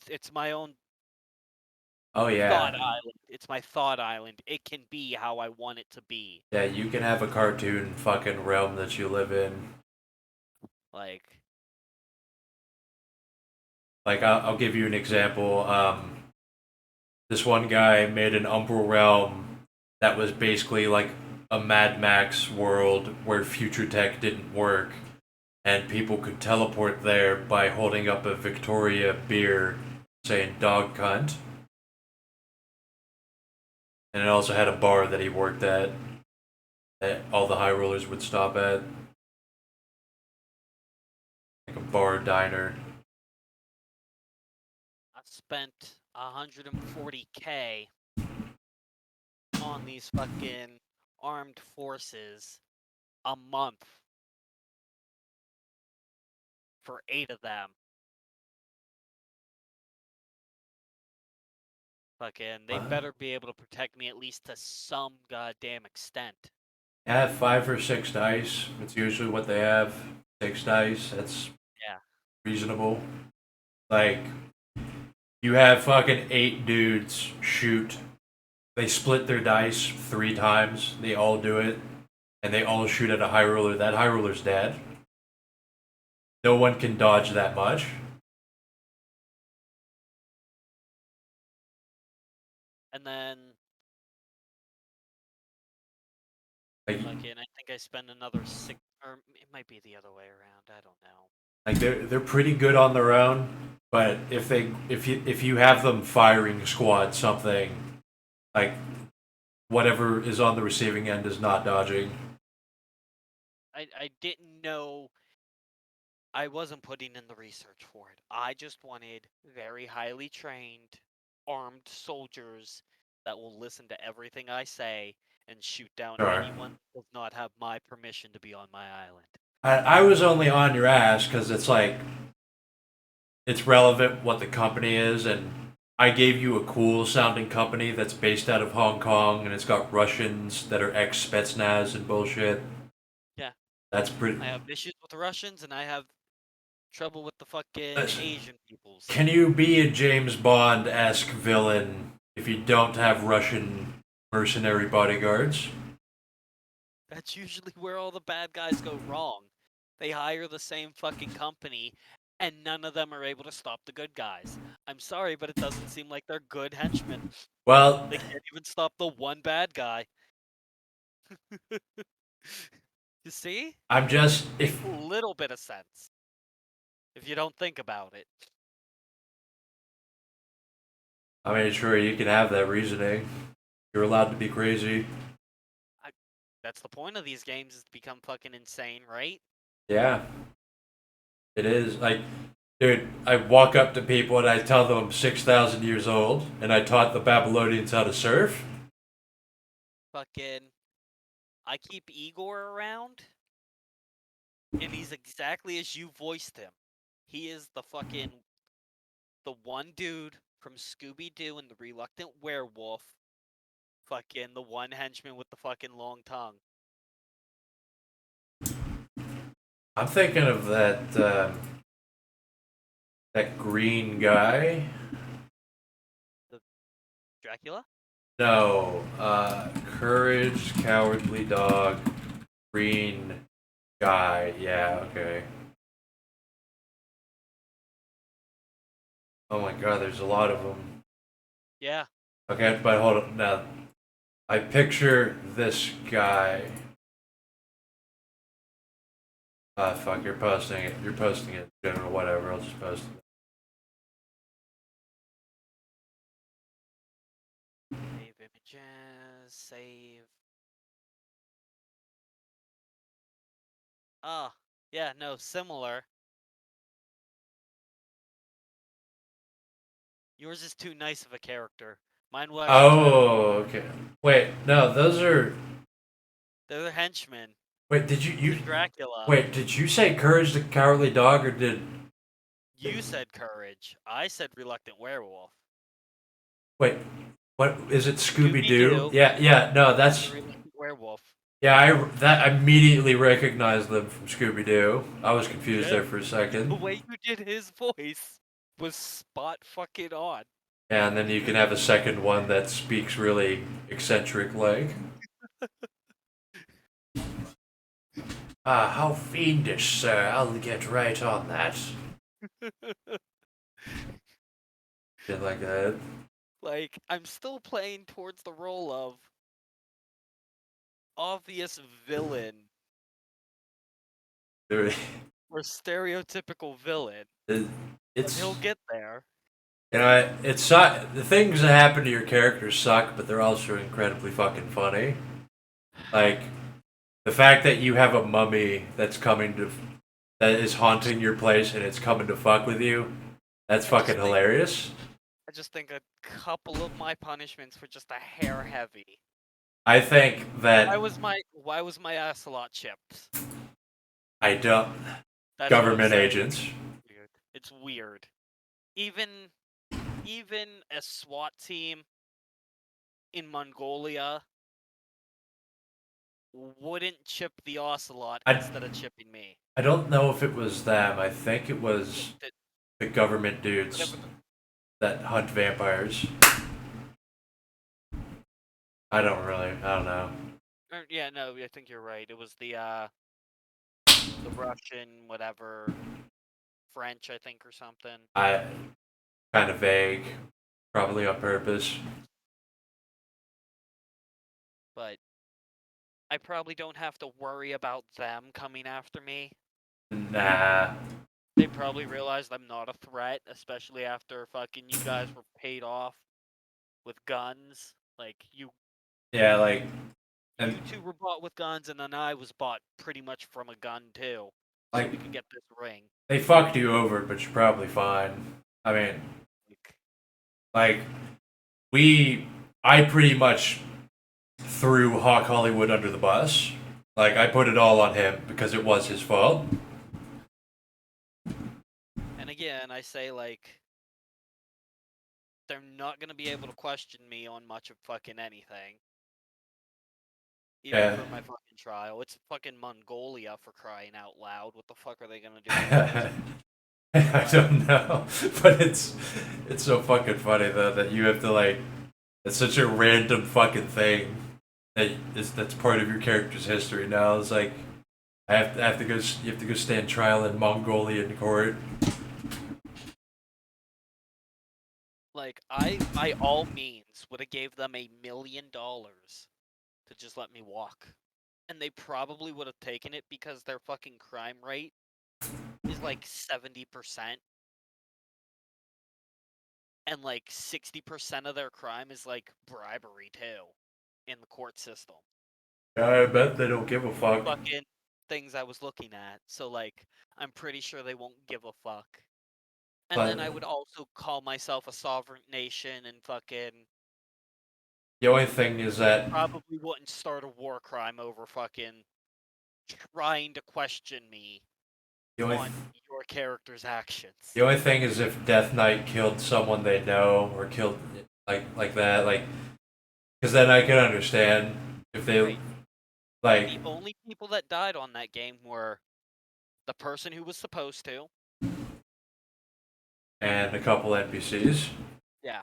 it's my own Oh, yeah. thought island. It's my thought island. It can be how I want it to be. Yeah, you can have a cartoon fucking realm that you live in. Like, Like, I'll give you an example. This one guy made an Umbral realm that was basically like a Mad Max world where future tech didn't work, and people could teleport there by holding up a Victoria beer saying dog cunt. And it also had a bar that he worked at that all the high rollers would stop at. Like a bar diner. I spent 140K on these fucking armed forces a month for 8 of them. Fucking, they Wow. better be able to protect me at least to some goddamn extent. Have 5 or 6 dice. It's usually what they have. 6 dice. That's Yeah. reasonable. Like, you have fucking 8 dudes shoot. They split their dice 3 times. They all do it. And they all shoot at a high roller. That high roller's dead. No one can dodge that much. And then Like, fucking, I think I spend another 6, or it might be the other way around. I don't know. like they're pretty good on their own, but if you have them firing squad something, like whatever is on the receiving end is not dodging. I didn't know. I wasn't putting in the research for it. I just wanted very highly trained, armed soldiers that will listen to everything I say and shoot down Sure. anyone who does not have my permission to be on my island. I was only on your ass because it's like it's relevant what the company is, and I gave you a cool sounding company that's based out of Hong Kong and it's got Russians that are ex Spetsnaz and bullshit. Yeah. That's pretty. I have issues with the Russians and I have trouble with the fucking Listen, Asian peoples. Can you be a James Bond-esque villain if you don't have Russian mercenary bodyguards? That's usually where all the bad guys go wrong. They hire the same fucking company and none of them are able to stop the good guys. I'm sorry, but it doesn't seem like they're good henchmen. Well, They can't even stop the one bad guy. You see? I'm just Makes a little bit of sense. If you don't think about it. I mean, sure, you can have that reasoning. You're allowed to be crazy. That's the point of these games, is to become fucking insane, right? Yeah. It is. Like, dude, I walk up to people and I tell them I'm 6,000 years old and I taught the Babylonians how to surf. Fucking, I keep Igor around, and he's exactly as you voiced him. He is the one dude from Scooby-Doo and the Reluctant Werewolf. Fucking the one henchman with the fucking long tongue. I'm thinking of that green guy. Dracula? No, courage, cowardly dog, green guy. Yeah, okay. Oh my god, there's a lot of them. Yeah. Okay, but hold on. Now, I picture this guy. Fuck, you're posting it. You're posting it in general, whatever. I'll just post it. Save images, save. Ah, yeah, no, similar. Yours is too nice of a character. Mine will actually. Oh, okay. Wait, no, those are. They're the henchmen. Wait, did you Dracula. Wait, did you say courage the cowardly dog, or did You said courage. I said reluctant werewolf. Wait, what is it? Scooby Doo? Scooby-Doo. Yeah. No, that's The reluctant werewolf. yeah. I immediately recognized them from Scooby Doo. I was confused Yeah. there for a The second. way you did his voice was spot fucking on. Yeah, and then you can have a second one that speaks really eccentric like. Ah, how fiendish, sir. I'll get right on that. Shit like that. Like, I'm still playing towards the role of obvious villain There- or stereotypical villain. It's He'll get there. you know it's the things that happen to your characters suck, but they're also incredibly fucking funny. Like the fact that you have a mummy that is haunting your place and it's coming to fuck with you. That's fucking hilarious. I just think a couple of my punishments were just a hair heavy. I think that Why was my ass a lot chipped? I don't That's what I'm government saying. agents. Weird. It's weird. Even a SWAT team in Mongolia wouldn't chip the ocelot instead of chipping me. I don't know if it was them. I think it was the government dudes that hunt vampires. I don't know. Yeah, no, I think you're right. It was the Russian, whatever, French, I think, or something. I kind of vague, probably on purpose. But I probably don't have to worry about them coming after me. Nah. They probably realized I'm not a threat, especially after fucking you guys were paid off with guns. Like, you two were bought with guns, and then I was bought pretty much from a gun, too. So we could get this ring. They fucked you over, but you're probably fine. I mean, I pretty much threw Hawk Hollywood under the bus. Like, I put it all on him because it was his fault. And again, I say, like, they're not going to be able to question me on much of fucking anything. Even for my fucking trial. It's fucking Mongolia, for crying out loud. What the fuck are they going to do? I don't know, but it's so fucking funny though that you have to like. It's such a random fucking thing that's part of your character's history now. It's like I have to go. You have to go stand trial in Mongolian court. Like, I by all means would have gave them $1 million to just let me walk, and they probably would have taken it because their fucking crime rate is like 70%, and like 60% of their crime is like bribery too, in the court system. Yeah, I bet they don't give a fuck. Fucking things I was looking at, so like I'm pretty sure they won't give a fuck. And then I would also call myself a sovereign nation and fucking. The only thing is that Probably wouldn't start a war crime over fucking trying to question me on your character's actions. The only thing is if Death Knight killed someone they know or killed like that, like, because then I can understand if they like. The only people that died on that game were the person who was supposed to, and a couple NPCs. Yeah.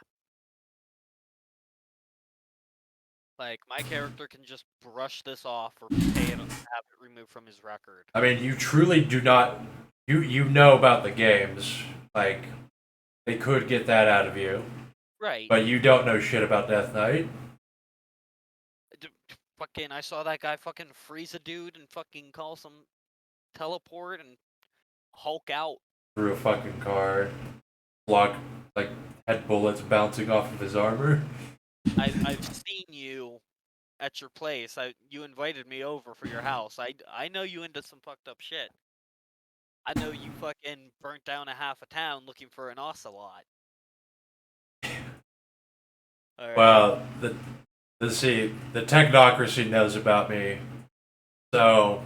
Like, my character can just brush this off or pay it and have it removed from his record. I mean, you truly do not. You know about the games. Like, they could get that out of you. Right. But you don't know shit about Death Knight. Fucking, I saw that guy fucking freeze a dude and fucking call some teleport and Hulk out. Through a fucking car. Block, like, had bullets bouncing off of his armor. I've seen you at your place. You invited me over for your house. I know you into some fucked up shit. I know you fucking burnt down a half a town looking for an ocelot. Right. Well, the technocracy knows about me. So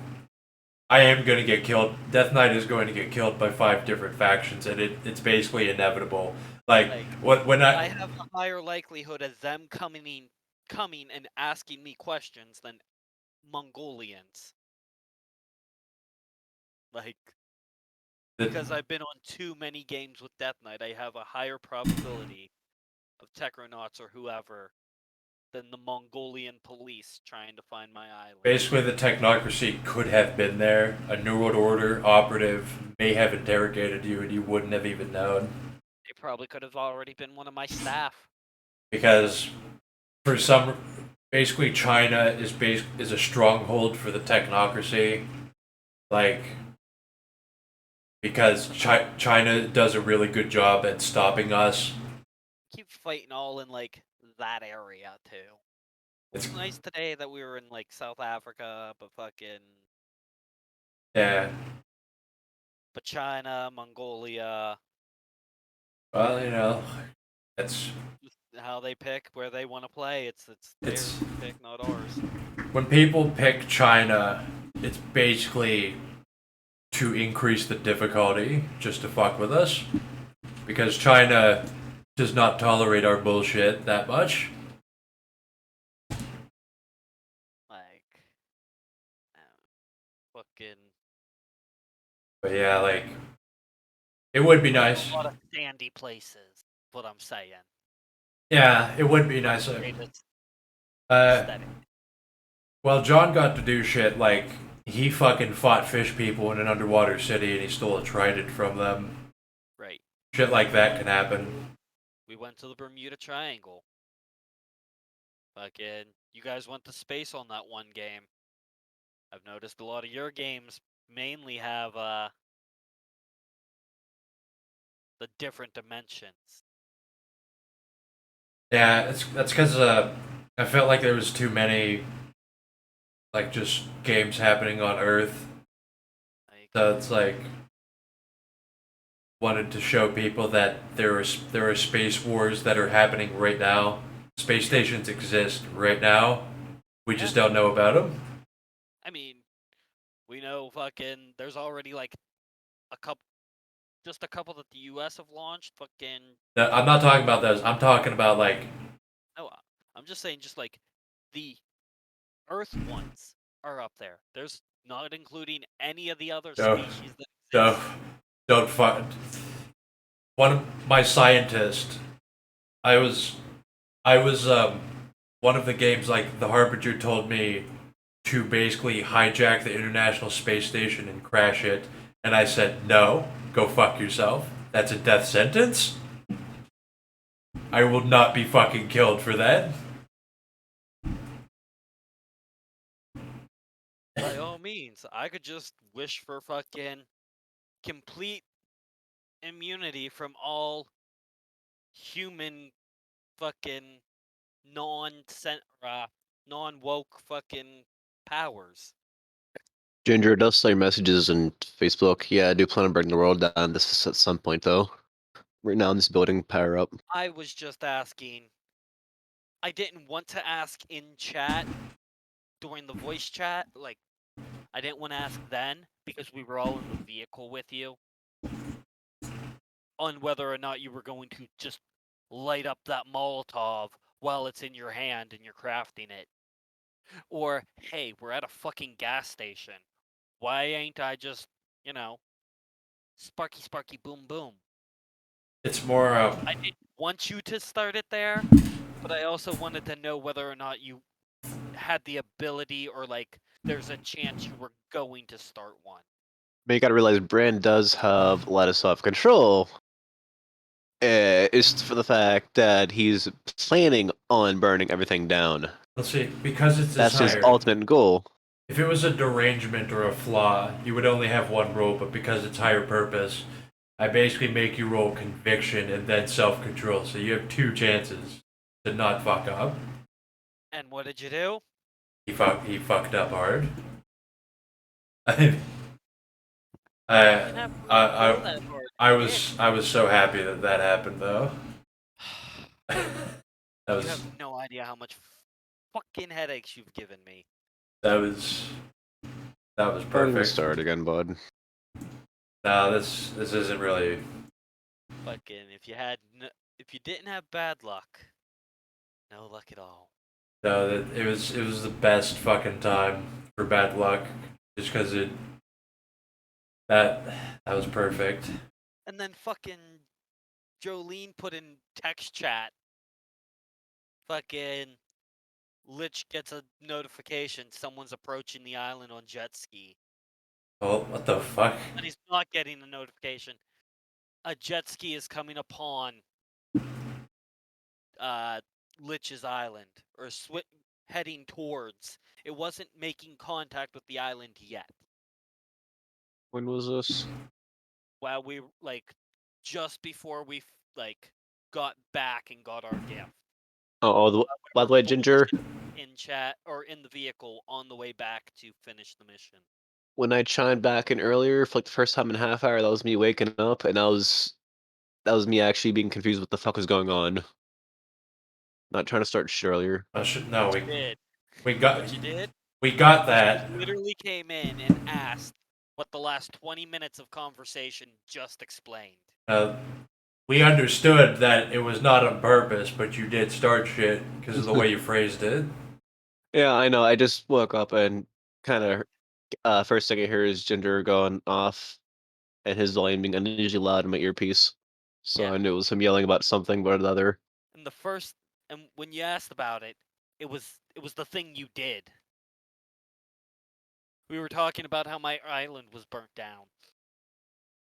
I am going to get killed. Death Knight is going to get killed by 5 different factions, and it's basically inevitable. Like when I have a higher likelihood of them coming and asking me questions than Mongolians. Like, because I've been on too many games with Death Knight, I have a higher probability of Techronauts or whoever than the Mongolian police trying to find my island. basically the technocracy could have been there. A New World Order operative may have interrogated you, and you wouldn't have even known. They probably could have already been one of my staff. Because for some, basically China is a stronghold for the technocracy, like because China does a really good job at stopping us. Keep fighting all in like that area too. It's nice today that we were in like South Africa, but fucking Yeah. but China, Mongolia. Well, you know, that's Just how they pick where they want to play. It's theirs to pick, not ours. when people pick China, it's basically to increase the difficulty just to fuck with us, because China does not tolerate our bullshit that much. Like, fucking. But yeah, like it would be nice. A lot of sandy places. What I'm saying. Yeah, it would be nice. Aesthetic. Well, John got to do shit like he fucking fought fish people in an underwater city and he stole a trident from them. Right. Shit like that can happen. We went to the Bermuda Triangle. Fucking, you guys went to space on that one game. I've noticed a lot of your games mainly have the different dimensions. Yeah, that's because I felt like there was too many like just games happening on Earth. So it's like wanted to show people that there are space wars that are happening right now. Space stations exist right now. We just don't know about them. I mean, we know fucking there's already like a couple that the US have launched. Fucking. No, I'm not talking about those. I'm talking about like. No, I'm just saying, just like the Earth ones are up there. There's not including any of the other species that exist. Don't find. One of my scientists, I was one of the games like the Harbinger told me to basically hijack the International Space Station and crash it, and I said no, go fuck yourself. That's a death sentence. I will not be fucking killed for that. By all means, I could just wish for fucking complete immunity from all human fucking non-woke fucking powers. Ginger does say messages in Facebook. Yeah, I do plan on bringing the world down. This is at some point though. Right now in this building, power up. I was just asking. I didn't want to ask in chat during the voice chat. Like, I didn't want to ask then because we were all in the vehicle with you. On whether or not you were going to just light up that Molotov while it's in your hand and you're crafting it. Or, hey, we're at a fucking gas station. Why ain't I just, sparky, sparky, boom, boom? It's more. I didn't want you to start it there, but I also wanted to know whether or not you had the ability or, like, there's a chance you were going to start one. But you gotta realize Brand does have a lot of self-control. It's for the fact that he's planning on burning everything down. Let's see, because it's That's his higher. ultimate goal. If it was a derangement or a flaw, you would only have one roll, but because it's higher purpose, I basically make you roll conviction and then self-control, so you have 2 chances to not fuck up. And what did you do? He fucked up hard. I was so happy that happened though. You have no idea how much fucking headaches you've given me. That was That was Don't even perfect. start again, bud. No, this isn't really. Fucking, if you didn't have bad luck, no luck at all. No, it was the best fucking time for bad luck, just because that was perfect. And then fucking Jolene put in text chat. Fucking Lich gets a notification someone's approaching the island on jet ski. Oh, what the fuck? But he's not getting a notification. A jet ski is coming upon Lich's island, or heading towards. It wasn't making contact with the island yet. When was this? While we just before we got back and got our gift. By the way, Ginger, In chat or in the vehicle on the way back to finish the mission. when I chimed back in earlier for like the first time in a half hour, that was me waking up, and that was me actually being confused what the fuck was going on. Not trying to start shit earlier. No, You did. we got What you did? we got that. You literally came in and asked what the last 20 minutes of conversation just explained. We understood that it was not on purpose, but you did start shit because of the way you phrased it. Yeah, I know. I just woke up and kind of first thing I hear is Ginger going off, and his volume being unusually loud in my earpiece. So Yeah. I knew it was him yelling about something but another. And when you asked about it, it was the thing you did. We were talking about how my island was burnt down.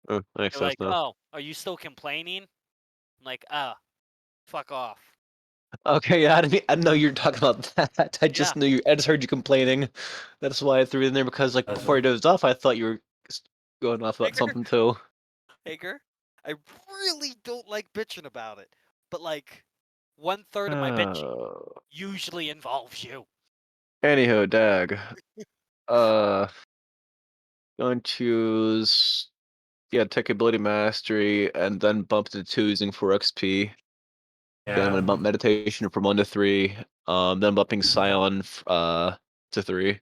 Oh, I You're accept like, now. oh, are you still complaining? I'm like, fuck off. Okay, yeah, I didn't know you were talking about that. I just Yeah. knew I just heard you complaining. That's why I threw it in there because like That's before I dozed off, I thought you were going off about Hager? something too. Hager, I really don't like bitching about it, but like 1/3 of my bitching usually involves you. Anyhow, Dag. Going to choose Tech Ability Mastery and then bump to 2 using 4 XP. Then I'm Yeah. gonna bump Meditation from 1 to 3. Then bumping Scion to 3.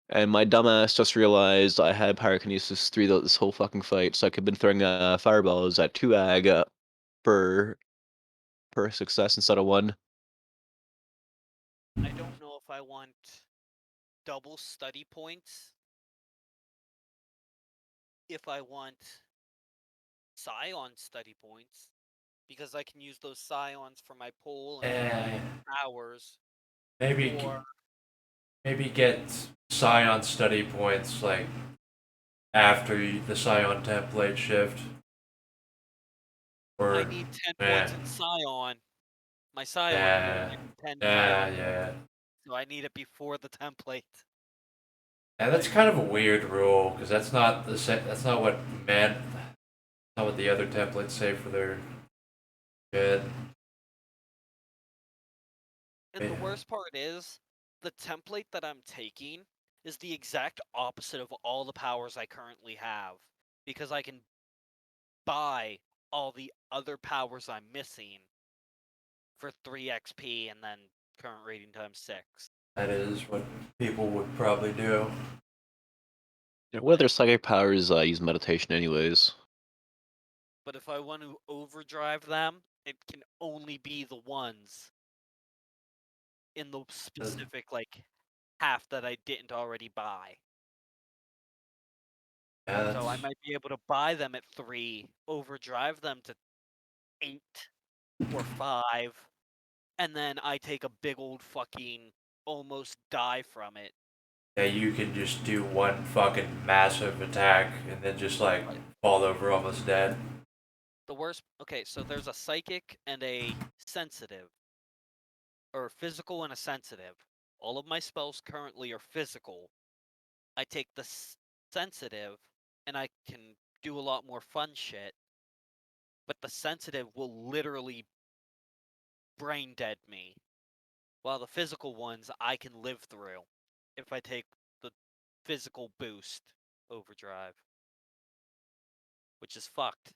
And my dumbass just realized I had Pyrokinesis 3 this whole fucking fight, so I could have been throwing fireballs at 2 ag per success instead of 1. I don't know if I want double study points. If I want Scion study points, because I can use those Scions for my pull and powers. Maybe Or maybe get Scion study points like after the Scion template shift. Or I need 10 points in Scion. My Scion yeah, pull, 10 yeah. So I need it before the template. Yeah, that's kind of a weird rule because that's not the that's not what not what the other templates say for their shit. And the worst part is, the template that I'm taking is the exact opposite of all the powers I currently have. Because I can buy all the other powers I'm missing for 3 XP and then current rating times 6. That is what people would probably do. Yeah, what other psychic powers use meditation anyways? But if I want to overdrive them, it can only be the ones in the specific half that I didn't already buy. Yeah, So I might be able to buy them at 3, overdrive them to 8 or 5, and then I take a big old fucking almost die from it. yeah, you can just do one fucking massive attack and then just like fall over almost dead. The worst. Okay, so there's a psychic and a sensitive, or physical and a sensitive. All of my spells currently are physical. I take the sensitive, and I can do a lot more fun shit. But the sensitive will literally brain dead me, while the physical ones I can live through if I take the physical boost overdrive, which is fucked.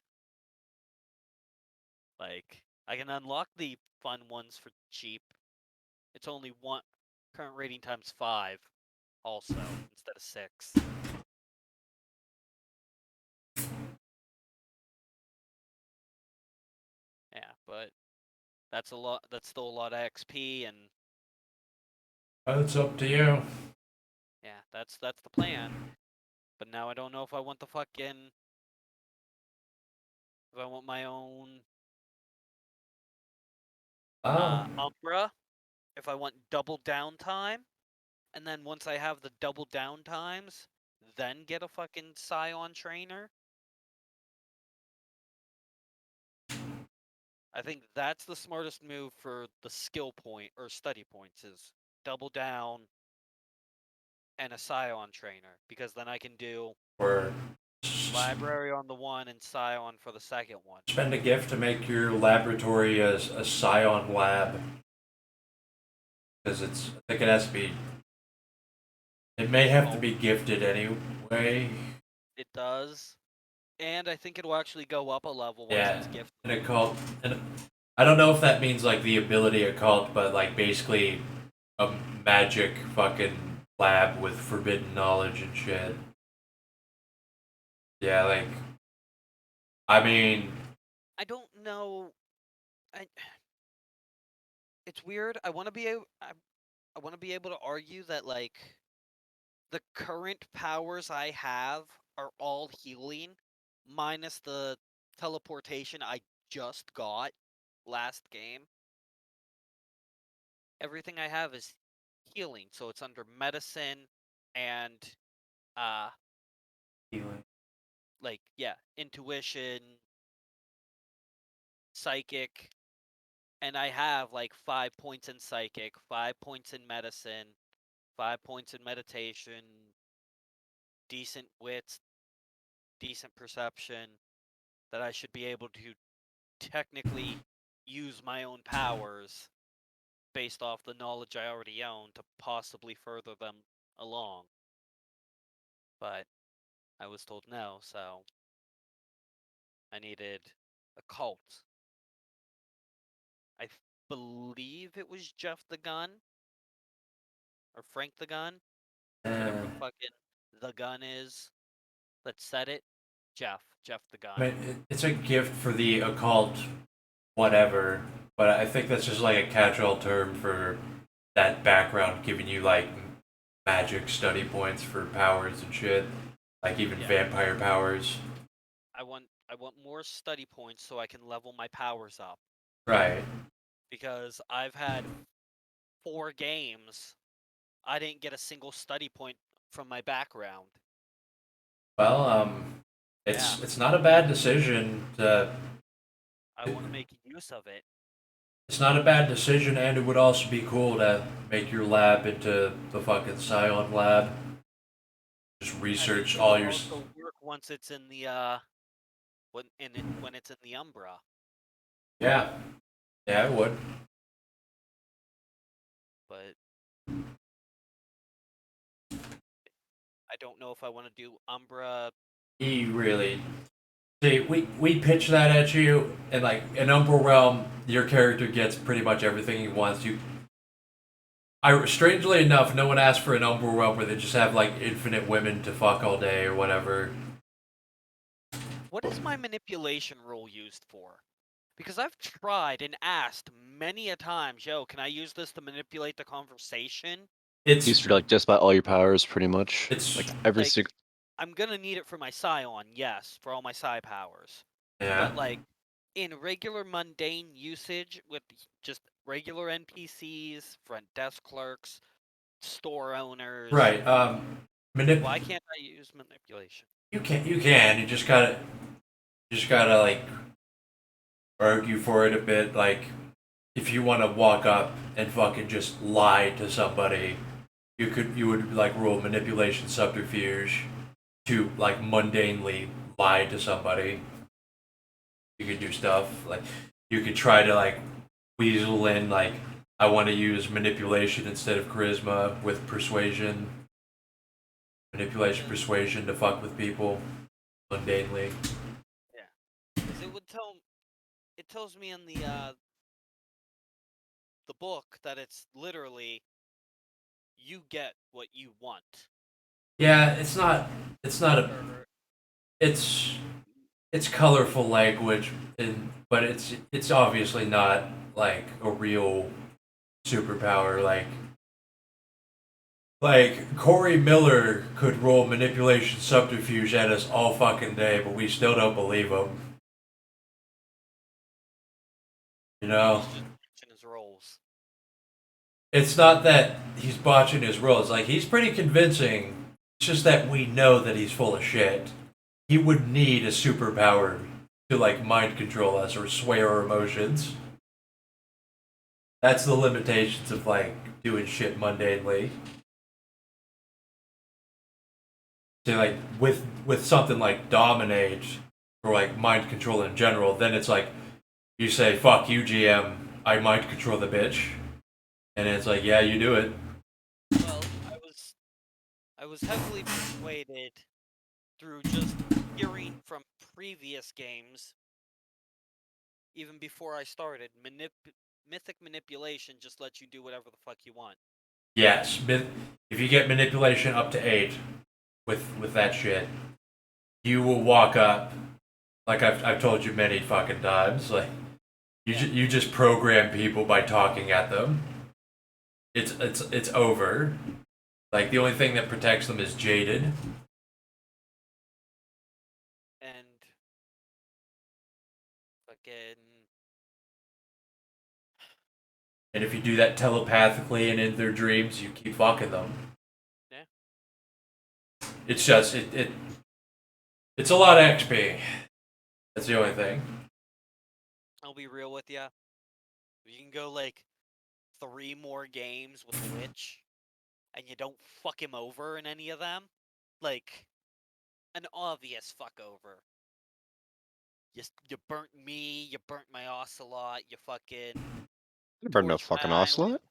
Like, I can unlock the fun ones for cheap. It's only one current rating times 5. also instead of 6. Yeah, but that's a lot. That's still a lot of XP, and It's up to you. yeah, that's the plan. But now I don't know if I want the fucking if I want my own Umbra, if I want double downtime, and then once I have the double downtimes, then get a fucking Scion trainer. I think that's the smartest move for the skill point or study points is double down and a Scion trainer, because then I can do Or library on the one and Scion for the second one. spend a gift to make your laboratory a Scion lab. Because I think it has to be. It may have to be gifted anyway. It does. And I think it'll actually go up a level once Yeah, it's gifted. and a cult. And I don't know if that means like the ability occult, but like basically a magic fucking lab with forbidden knowledge and shit. Yeah, like. I mean, I don't know. It's weird. I want to be able. I want to be able to argue that like the current powers I have are all healing, minus the teleportation I just got last game. Everything I have is healing, so it's under medicine and healing. like yeah, intuition, psychic, and I have like 5 points in psychic, 5 points in medicine, 5 points in meditation, decent wits, decent perception, that I should be able to technically use my own powers based off the knowledge I already own to possibly further them along. But I was told no, so I needed a cult. I believe it was Jeff the Gun or Frank the Gun, whatever the fucking the gun is that said it. Jeff the Gun. I mean, it's a gift for the occult, whatever. But I think that's just like a catch-all term for that background, giving you like magic study points for powers and shit, like even vampire powers. I want more study points so I can level my powers up. Right. Because I've had 4 games, I didn't get a single study point from my background. Well, it's not a bad decision to. I want to make use of it. It's not a bad decision, and it would also be cool to make your lab into the fucking Scion lab. Just research all your. Also work once it's in the when it's in the Umbra. Yeah, it would. But I don't know if I want to do Umbra. Really. See, we pitch that at you, and like in Umbra Realm, your character gets pretty much everything he wants. Strangely enough, no one asked for an Umbra Realm where they just have like infinite women to fuck all day or whatever. What is my manipulation role used for? Because I've tried and asked many a times, yo, can I use this to manipulate the conversation? It's used for like just about all your powers, pretty much. It's like every like, single. I'm gonna need it for my Scion, yes, for all my Psi powers. Yeah. But like in regular mundane usage with just regular NPCs, front desk clerks, store owners. Right. Why can't I use manipulation? You can. You just gotta like argue for it a bit. Like, if you want to walk up and fucking just lie to somebody, you would like roll manipulation subterfuge to like mundanely lie to somebody. You could do stuff like you could try to like weasel in like I want to use manipulation instead of charisma with persuasion. Manipulation, persuasion to fuck with people mundanely. Yeah, because it tells me in the book that it's literally you get what you want. Yeah, it's not a Or- it's colorful language, but it's obviously not like a real superpower. Like Corey Miller could roll manipulation subterfuge at us all fucking day, but we still don't believe him. You know, He's just pitching his roles. it's not that he's botching his roles. Like he's pretty convincing. It's just that we know that he's full of shit. He would need a superpower to like mind control us or sway our emotions. That's the limitations of like doing shit mundanely. So like with something like dominate or like mind control in general, then it's like you say fuck you GM, I mind control the bitch, and it's like yeah you do it. Well, I was heavily persuaded through just hearing from previous games, even before I started. Mythic manipulation just lets you do whatever the fuck you want. Yes, if you get manipulation up to 8 with that shit, you will walk up like I've told you many fucking times. Like you just program people by talking at them. It's over. Like the only thing that protects them is jaded. And fucking And if you do that telepathically and in their dreams, you keep fucking them. Yeah. It's just it's a lot of XP. That's the only thing. I'll be real with you. You can go like 3 more games with Witch, and you don't fuck him over in any of them. Like an obvious fuck over. You burnt me. You burnt my ocelot. You fucking. I burned no torched my fucking island. ocelot.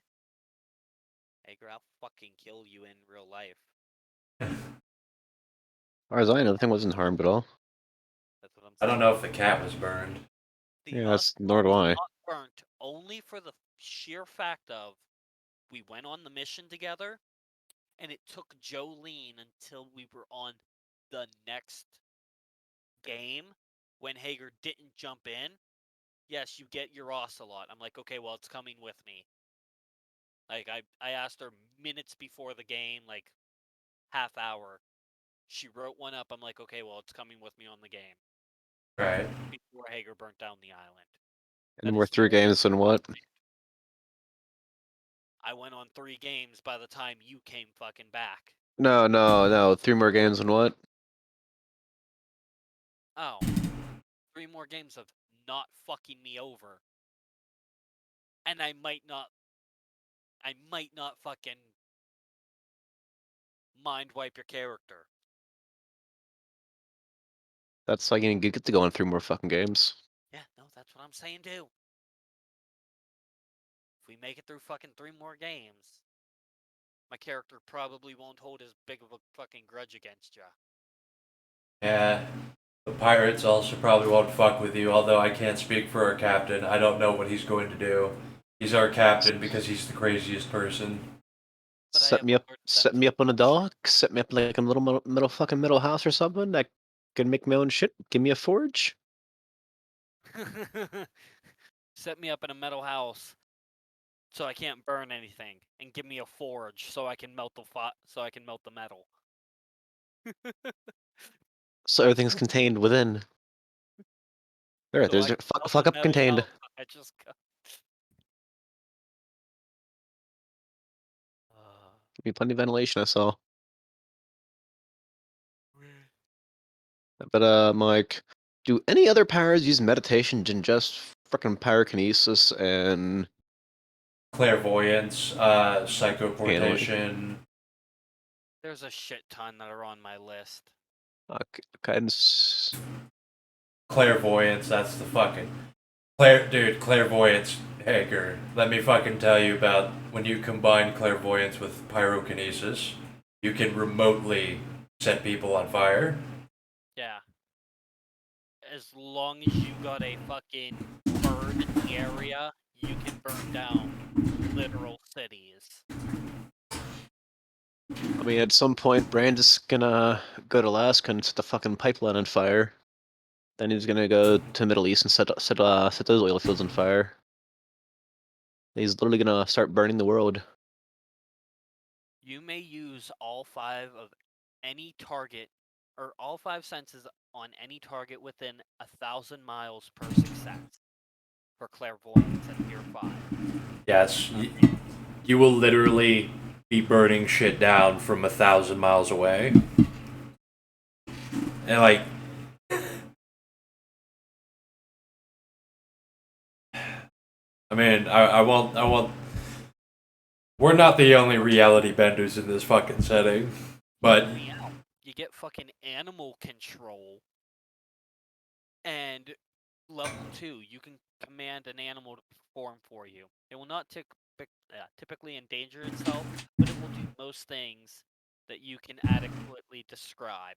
Hey, girl, I'll fucking kill you in real life. As far as I know, the thing wasn't harmed at all. That's what I'm I saying. don't know if the cat was burned. The Yeah, that's ocelot nor do was I. not burnt only for the sheer fact of we went on the mission together, and it took Jolene until we were on the next game when Hager didn't jump in. Yes, you get your ocelot. I'm like, okay, well, it's coming with me. Like, I asked her minutes before the game, like half hour. She wrote one up. I'm like, okay, well, it's coming with me on the game. Right. Before Hager burnt down the island. And That we're is the 3 only games and what? I went on 3 games by the time you came fucking back. No. 3 more games and what? Oh. 3 more games of not fucking me over. And I might not fucking mind wipe your character. That's like you get to go on 3 more fucking games. Yeah, no, that's what I'm saying too. If we make it through fucking 3 more games, my character probably won't hold as big of a fucking grudge against ya. Yeah. The pirates also probably won't fuck with you, although I can't speak for our captain. I don't know what he's going to do. He's our captain because he's the craziest person. But I Set have me up, more set me up on a dock. Set me up like a little middle house or something. I can make my own shit. Give me a forge. Set me up in a metal house so I can't burn anything, and give me a forge so I can melt the metal. So everything's contained within. There, So there's I your can fuck melt the up metal contained. out. I just got. Give me plenty of ventilation. I saw. But Mike, do any other powers use meditation than just frickin' pyrokinesis and Clairvoyance, psychoportation. There's a shit ton that are on my list. guidance? Clairvoyance, that's the fucking dude, clairvoyance, Hager. Let me fucking tell you about when you combine clairvoyance with pyrokinesis, you can remotely set people on fire. Yeah. As long as you got a fucking bird in the area, you can burn down literal cities. I mean, at some point, Brand's gonna go to Alaska and set the fucking pipeline on fire. Then he's gonna go to Middle East and set those oil fields on fire. He's literally gonna start burning the world. You may use all 5 of any target, or all 5 senses on any target within 1,000 miles per success for clairvoyance at tier 5. Yes, you will literally be burning shit down from 1,000 miles away. And like, I mean, I won't. We're not the only reality benders in this fucking setting, but Hear me out. You get fucking animal control, and level 2, you can command an animal to perform for you. It will not typically endanger itself, but it will do most things that you can adequately describe.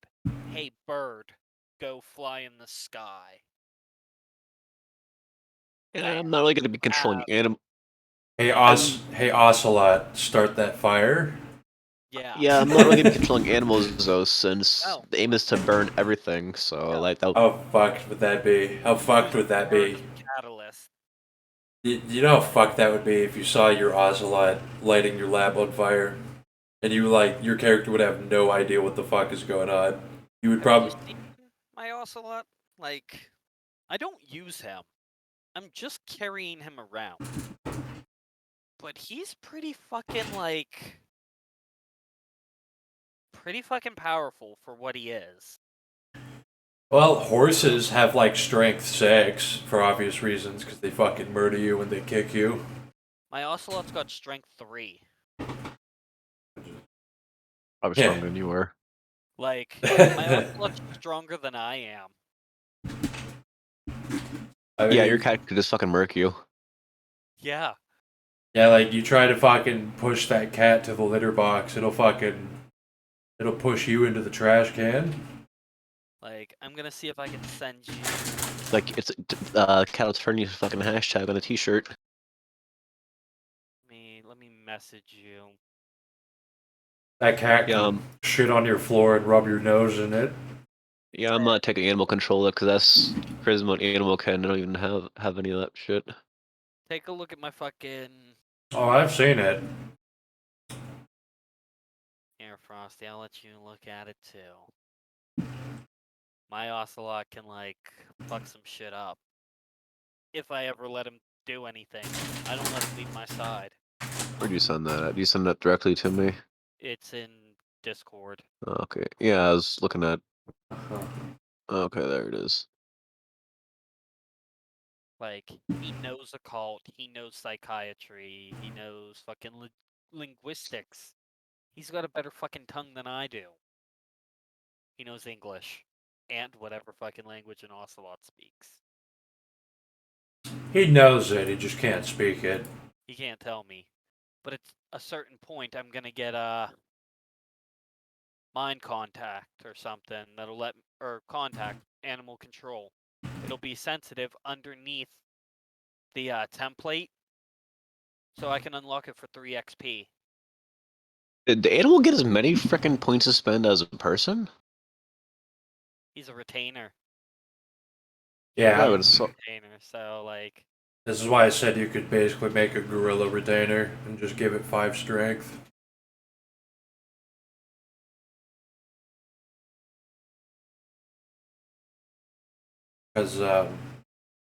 Hey, bird, go fly in the sky. And I'm not really gonna be controlling animal. hey, Ocelot, start that fire. Yeah. Yeah, I'm not really gonna be controlling animals though, since Oh. the aim is to burn everything. So Oh. like that. How fucked would that be? How fucked would that be? Catalyst. You know how fucked that would be if you saw your Ocelot lighting your lab on fire, and your character would have no idea what the fuck is going on. You would probably. Have you seen my Ocelot? Like, I don't use him. I'm just carrying him around. But he's pretty fucking pretty fucking powerful for what he is. Well, horses have like strength 6 for obvious reasons because they fucking murder you when they kick you. My Ocelot's got strength 3. I was stronger than you were. Like, my Ocelot's stronger than I am. I mean, Yeah, your cat could just fucking murk you. Yeah. Yeah, like you try to fucking push that cat to the litter box, it'll push you into the trash can. Like, I'm gonna see if I can send you. Like it's cat will turn you fucking hashtag on a t-shirt. Let me message you. That cat Yeah, can shit on your floor and rub your nose in it. Yeah, I'm not taking animal control because that's charisma and animal can. I don't even have any of that shit. Take a look at my fucking. Oh, I've seen it. Here, Frosty, I'll let you look at it too. My Ocelot can, fuck some shit up. If I ever let him do anything, I don't let him leave my side. Where'd you send that at? You send that directly to me? It's in Discord. Okay. Yeah, I was looking at. Okay, there it is. Like, he knows occult, he knows psychiatry, he knows fucking linguistics. He's got a better fucking tongue than I do. He knows English. And whatever fucking language an Ocelot speaks. He knows it, he just can't speak it. He can't tell me. But at a certain point, I'm gonna get mind contact or something that'll or contact animal control. It'll be sensitive underneath the template, so I can unlock it for 3 XP. Did the animal get as many freaking points to spend as a person? He's a retainer. Yeah, I would have Retainer, so this is why I said you could basically make a gorilla retainer and just give it 5 strength. Because,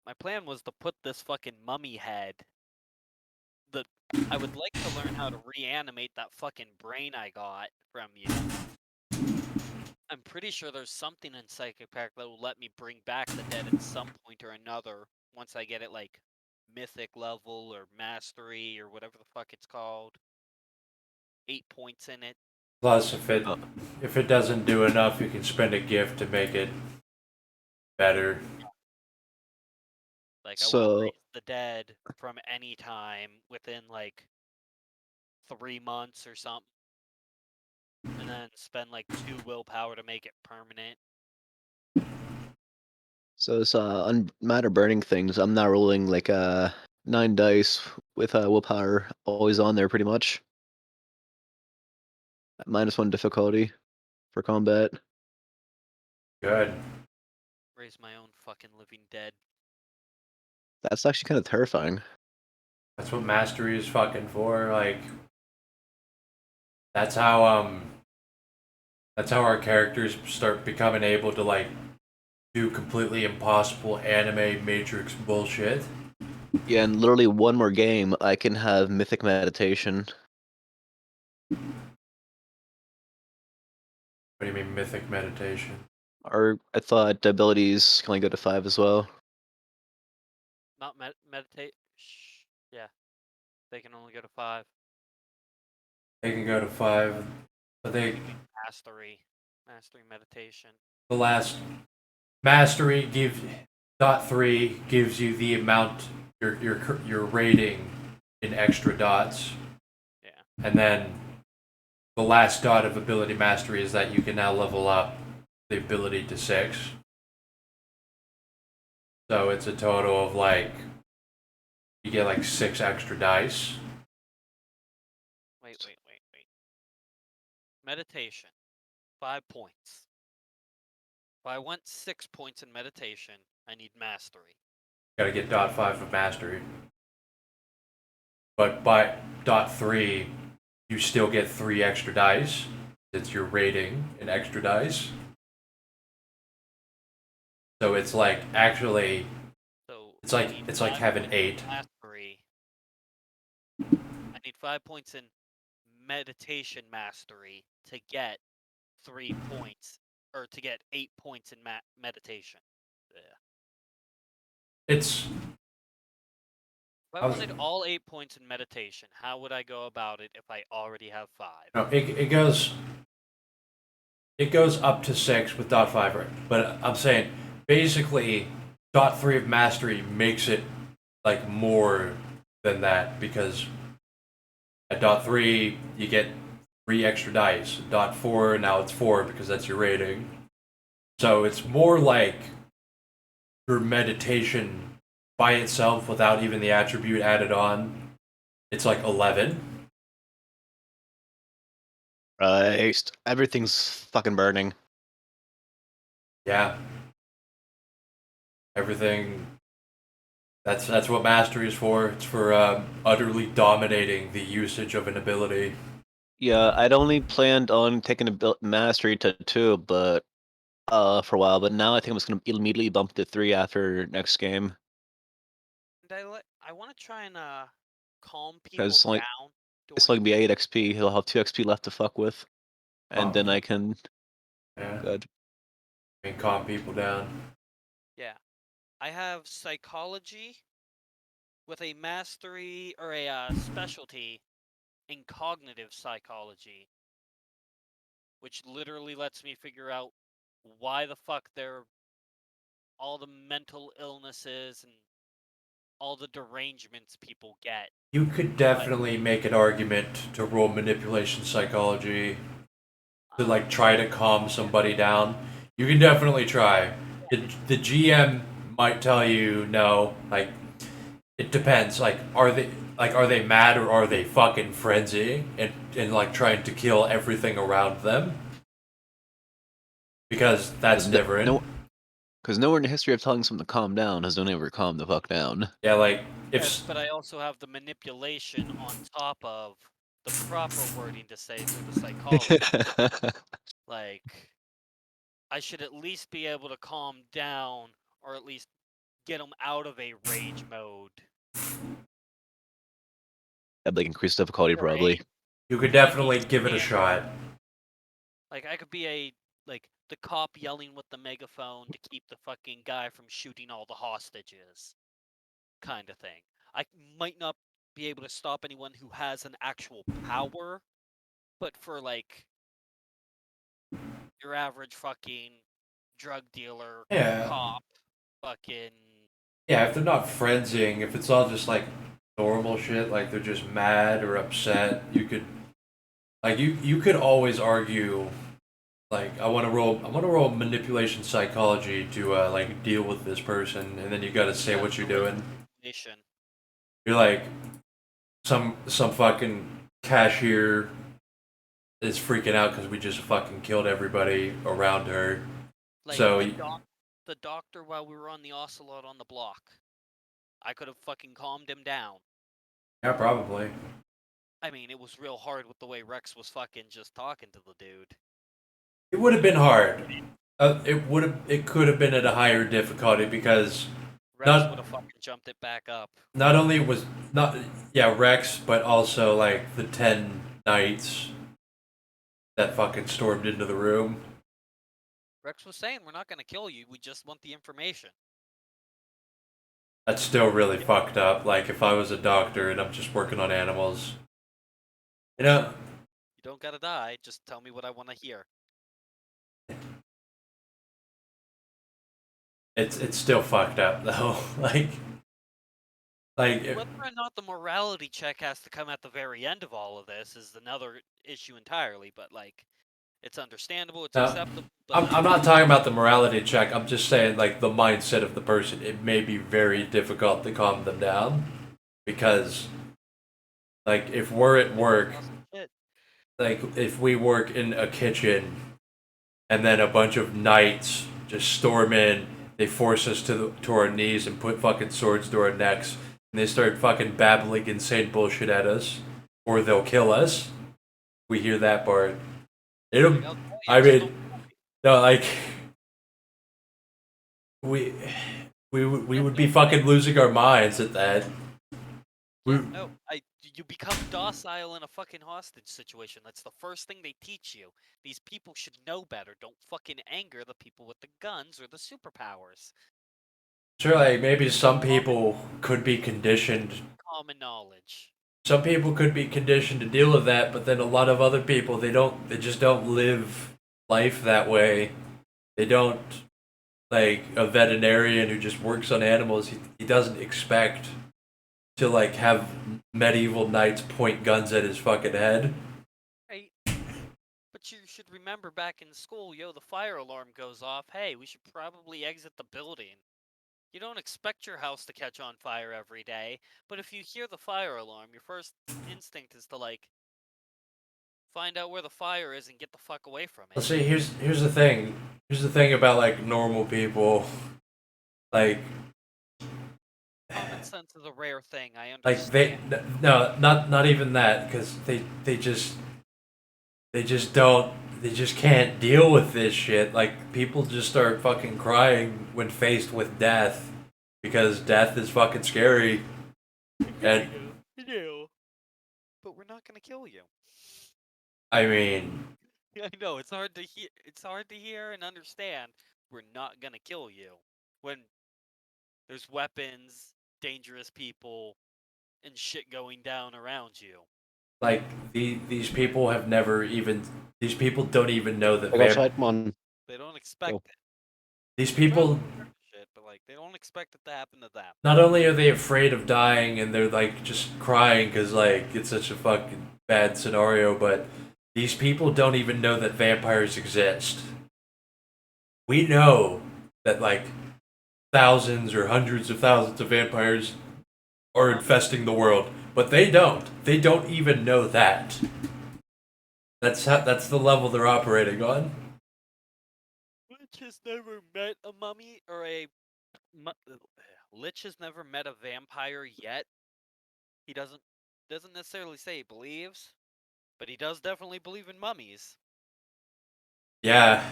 my plan was to put this fucking mummy head. I would like to learn how to reanimate that fucking brain I got from you. I'm pretty sure there's something in Psychic Pack that will let me bring back the dead at some point or another once I get it mythic level or mastery or whatever the fuck it's called. 8 points in it. plus, if it doesn't do enough, you can spend a gift to make it better. I So- want to raise the dead from any time within 3 months or something. And then spend 2 willpower to make it permanent. So this matter burning things, I'm not rolling 9 dice with willpower always on there pretty much. -1 difficulty for combat. Good. Raise my own fucking living dead. That's actually kind of terrifying. That's what mastery is fucking for. Like, that's how our characters start becoming able to like do completely impossible anime Matrix bullshit. Yeah, and literally one more game, I can have Mythic Meditation. What do you mean mythic meditation? Or I thought abilities can only go to 5 as well. Not meditate. Yeah, they can only go to 5. They can go to 5, but Mastery meditation. the last mastery .3 gives you the amount your rating in extra dots. Yeah. And then the last dot of ability mastery is that you can now level up the ability to 6. So it's a total of like you get like 6 extra dice. Wait. Meditation. 5 points. If I want 6 points in meditation, I need mastery. Gotta get .5 of mastery. But by .3, you still get 3 extra dice. It's your rating in extra dice. So it's like actually, So it's like having 8. Mastery. I need 5 points in meditation mastery to get 3 points, or to get 8 points in meditation. Yeah. It's. If I wanted all 8 points in meditation, how would I go about it if I already have 5? No, it goes. It goes up to 6 with .5, right? But I'm saying basically .3 of mastery makes it like more than that, because at .3 you get 3 extra dice. .4 now it's 4 because that's your rating. So it's more like your meditation by itself without even the attribute added on. It's like 11. Everything's fucking burning. Yeah. Everything. That's what mastery is for. It's for utterly dominating the usage of an ability. Yeah, I'd only planned on taking mastery to 2, but for a while. But now I think I'm just gonna immediately bump to 3 after next game. And I want to try and calm people Because down. it's only be 8 XP. He'll have 2 XP left to fuck with, and then I can. Yeah. Good. And calm people down. Yeah, I have psychology with a mastery or a specialty in cognitive psychology, which literally lets me figure out why the fuck all the mental illnesses and all the derangements people get. You could definitely make an argument to roll manipulation psychology to like try to calm somebody down. You can definitely try. The GM might tell you no. Like it depends. Like are they mad or are they fucking frenzy and like trying to kill everything around them? Because that's different. Because nowhere in the history of telling someone to calm down has anyone ever calmed the fuck down. Yeah, like if. Yes, but I also have the manipulation on top of the proper wording to say through the psychology. Like, I should at least be able to calm down, or at least get them out of a rage mode. That'd like increase difficulty probably. You could definitely give it a shot. Like I could be the cop yelling with the megaphone to keep the fucking guy from shooting all the hostages, kind of thing. I might not be able to stop anyone who has an actual power, but for like your average fucking drug dealer, cop, fucking. Yeah, if they're not frenzying, if it's all just like normal shit, like they're just mad or upset, you could, like, you could always argue, like, I want to roll manipulation psychology to like deal with this person, and then you got to say what you're doing. You're like some fucking cashier is freaking out because we just fucking killed everybody around her. Like So the doctor while we were on the ocelot on the block. I could have fucking calmed him down. yeah, probably. I mean, it was real hard with the way Rex was fucking just talking to the dude. It would have been hard. It could have been at a higher difficulty because Rex Not- would have fucking jumped it back up. not only was not Rex, but also like the 10 knights that fucking stormed into the room. Rex was saying, we're not gonna kill you, we just want the information. That's still really fucked up. Like if I was a doctor and I'm just working on animals, you know. You don't gotta die, just tell me what I want to hear. It's still fucked up though. like if, Whether or not the morality check has to come at the very end of all of this is another issue entirely, but like, it's understandable, it's No, acceptable. But I'm not talking about the morality check. I'm just saying like the mindset of the person. It may be very difficult to calm them down because like if we're at work, Shit. like if we work in a kitchen and then a bunch of knights just storm in, they force us to our knees and put fucking swords to our necks, and they start fucking babbling insane bullshit at us, or they'll kill us. We hear that part. It'll. They'll tell you, I just mean, don't- no, like we would be fucking losing our minds at that. No, you become docile in a fucking hostage situation. That's the first thing they teach you. These people should know better. Don't fucking anger the people with the guns or the superpowers. Sure, like maybe some people could be conditioned. Common knowledge. Some people could be conditioned to deal with that, but then a lot of other people they don't. They just don't live life that way. They don't. Like a veterinarian who just works on animals, he doesn't expect to like have medieval knights point guns at his fucking head. Right. But you should remember back in school, the fire alarm goes off. Hey, we should probably exit the building. You don't expect your house to catch on fire every day, but if you hear the fire alarm, your first instinct is to like find out where the fire is and get the fuck away from it. Let's see. Here's the thing. Here's the thing about like normal people. Like Common sense is a rare thing. I like understand. no, not even that, because they just can't deal with this shit. Like people just start fucking crying when faced with death because death is fucking scary. And No. But we're not gonna kill you. I mean, I know it's hard to hear. It's hard to hear and understand. We're not gonna kill you when there's weapons, dangerous people, and shit going down around you. like these people have never even. These people don't even know that Like outside, come on. They don't expect it. these people. Shit, but like they don't expect it to happen to them. Not only are they afraid of dying and they're like just crying because like it's such a fucking bad scenario, but these people don't even know that vampires exist. We know that like thousands or hundreds of thousands of vampires are infesting the world, but they don't. They don't even know that. That's the level they're operating on. Lich has never met a mummy or Lich has never met a vampire yet. He doesn't necessarily say he believes, but he does definitely believe in mummies. Yeah.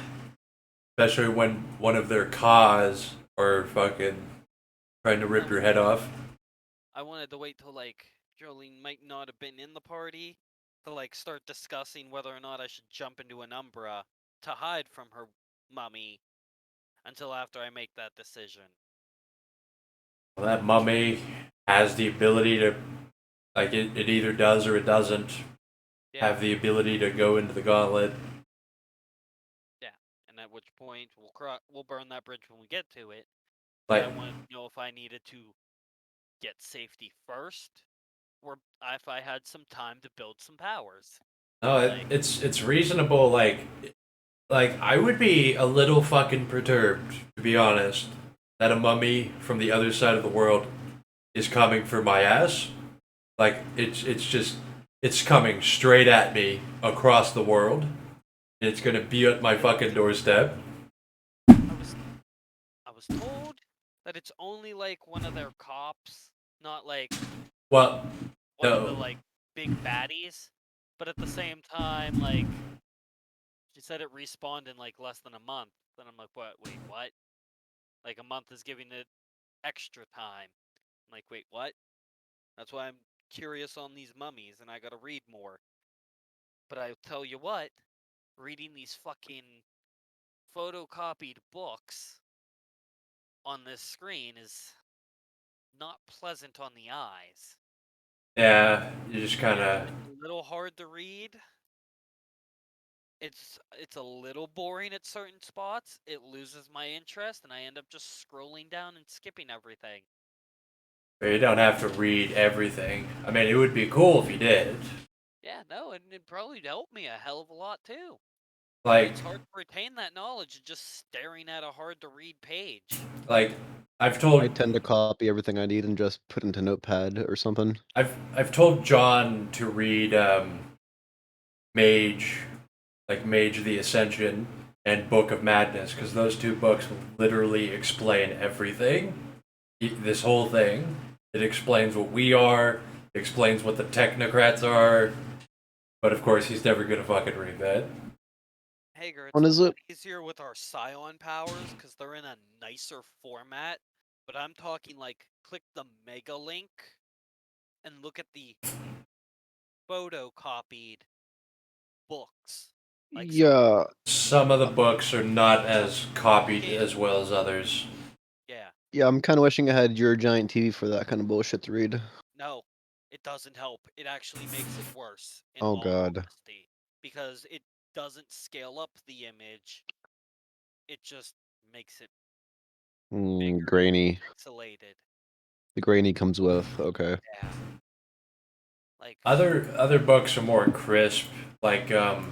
Especially when one of their cause are fucking trying to rip your head off. I wanted to wait till like Jolene might not have been in the party to like start discussing whether or not I should jump into an Umbra to hide from her mummy until after I make that decision. Well, that mummy has the ability to, like, it either does or it doesn't Yeah. have the ability to go into the gauntlet. And at which point we'll burn that bridge when we get to it. But Like, I wanted to know if I needed to get safety first, or if I had some time to build some powers. no, it's reasonable. Like I would be a little fucking perturbed, to be honest, that a mummy from the other side of the world is coming for my ass. Like it's just it's coming straight at me across the world. It's gonna be at my fucking doorstep. I was told that it's only like one of their cops, not like Well, one of no. the like big baddies. But at the same time, like she said it respawned in like less than a month. Then I'm like, what? Wait, what? Like a month is giving it extra time. I'm like, wait, what? That's why I'm curious on these mummies and I gotta read more. But I'll tell you what, reading these fucking photocopied books on this screen is not pleasant on the eyes. Yeah, you just kind of. It's a little hard to read. It's a little boring at certain spots. It loses my interest and I end up just scrolling down and skipping everything. You don't have to read everything. I mean, it would be cool if you did. Yeah, no, and it'd probably help me a hell of a lot too. Like, It's hard to retain that knowledge just staring at a hard to read page. like I've told I tend to copy everything I need and just put into Notepad or something. I've told John to read Mage, like Mage the Ascension and Book of Madness, because those two books literally explain everything. This whole thing. It explains what we are. It explains what the technocrats are. But of course, he's never gonna fucking read that. Hager, it's When is a lot it? easier with our Scion powers because they're in a nicer format. But I'm talking like click the mega link and look at the photocopied books. Like Yeah. Some of the books are not as copied as well as others. Yeah. Yeah, I'm kind of wishing I had your giant TV for that kind of bullshit to read. No, it doesn't help. It actually makes it worse. In Oh all god. honesty, because it doesn't scale up the image. It just makes it bigger, Grainy. pixelated. The grainy comes with. Okay. Yeah. Like Other books are more crisp, like Yeah,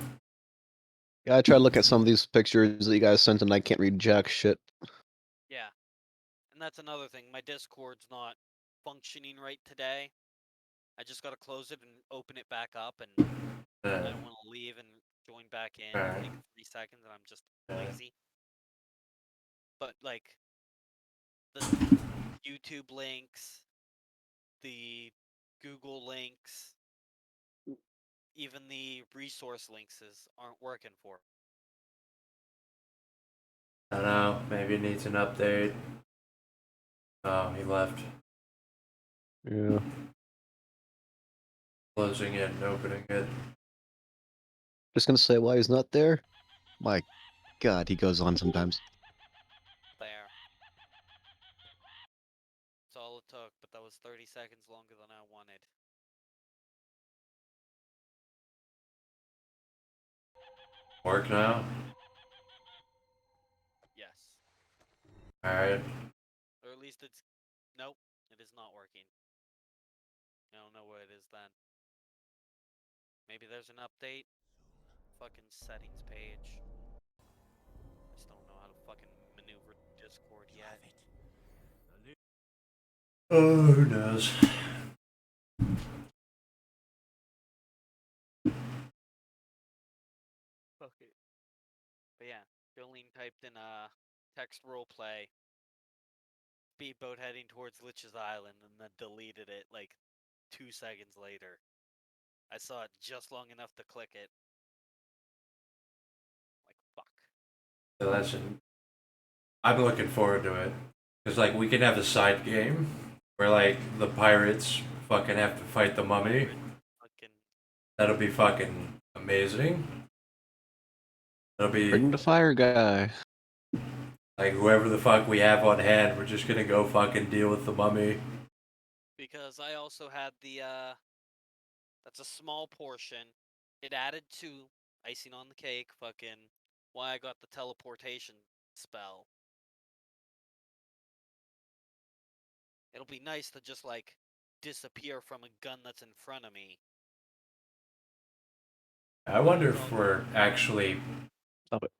I tried to look at some of these pictures that you guys sent and I can't read jack shit. yeah, and that's another thing. My Discord's not functioning right today. I just gotta close it and open it back up, and I don't want to leave and join back in. It'll take 3 seconds, and I'm just lazy. But like the YouTube links, the Google links, even the resource links aren't working for me. I don't know, maybe it needs an update. Oh, he left. Yeah. Closing it and opening it. Just gonna say why he's not there. My god, he goes on sometimes. There. That's all it took, but that was 30 seconds longer than I wanted. Work now? Yes. Alright. Or at least it's... Nope, it is not working. I don't know what it is then. Maybe there's an update? Fucking settings page. I just don't know how to fucking maneuver Discord yet. Oh, who knows? Fuck it. But yeah, Jolene typed in a text roleplay. Speedboat heading towards Lich's Island and then deleted it like 2 seconds later. I saw it just long enough to click it. Like, fuck. So that's I'm looking forward to it. Because, like, we can have a side game where, like, the pirates fucking have to fight the mummy. Fucking... That'll be fucking amazing. That'll be... Bring the fire guy. Like, whoever the fuck we have on hand, we're just gonna go fucking deal with the mummy. Because I also had the, that's a small portion. It added to icing on the cake, fucking, why I got the teleportation spell. It'll be nice to just, like, disappear from a gun that's in front of me. I wonder if we're actually... Stop it.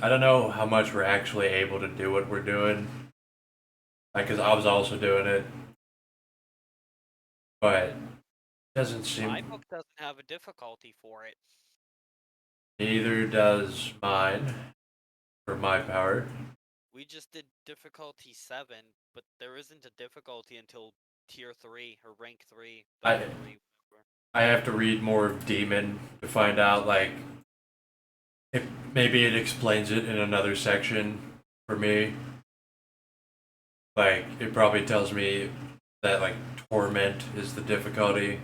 I don't know how much we're actually able to do what we're doing. Like, because I was also doing it. But Doesn't seem. My book doesn't have a difficulty for it. Neither does mine. For my power. We just did difficulty 7, but there isn't a difficulty until tier 3 or rank 3. Battle 3, whatever. I have to read more of Demon to find out, like, if maybe it explains it in another section for me. Like, it probably tells me that, like, Torment is the difficulty.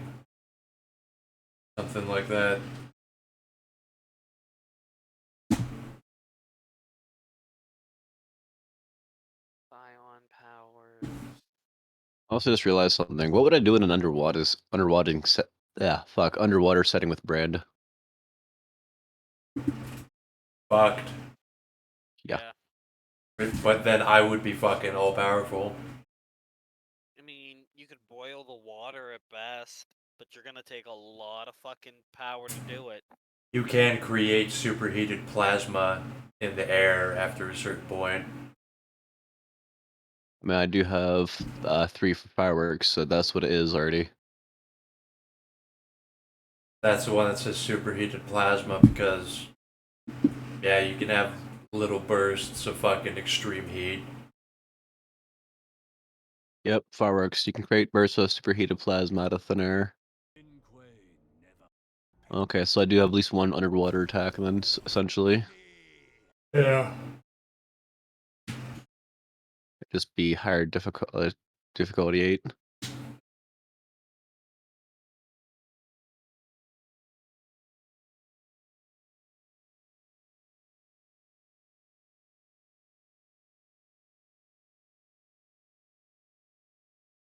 Something like that. Ion powers. I also just realized something. What would I do in an underwater setting with Brand? Fucked. Yeah. But then I would be fucking all powerful. I mean, you could boil the water at best, but you're gonna take a lot of fucking power to do it. You can create superheated plasma in the air after a certain point. I mean, I do have 3 for fireworks, so that's what it is already. That's the one that says superheated plasma because, yeah, you can have little bursts of fucking extreme heat. Yep, fireworks. You can create bursts of superheated plasma out of thin air. Okay, so I do have at least one underwater attack, then essentially. Yeah. Just be higher difficulty 8.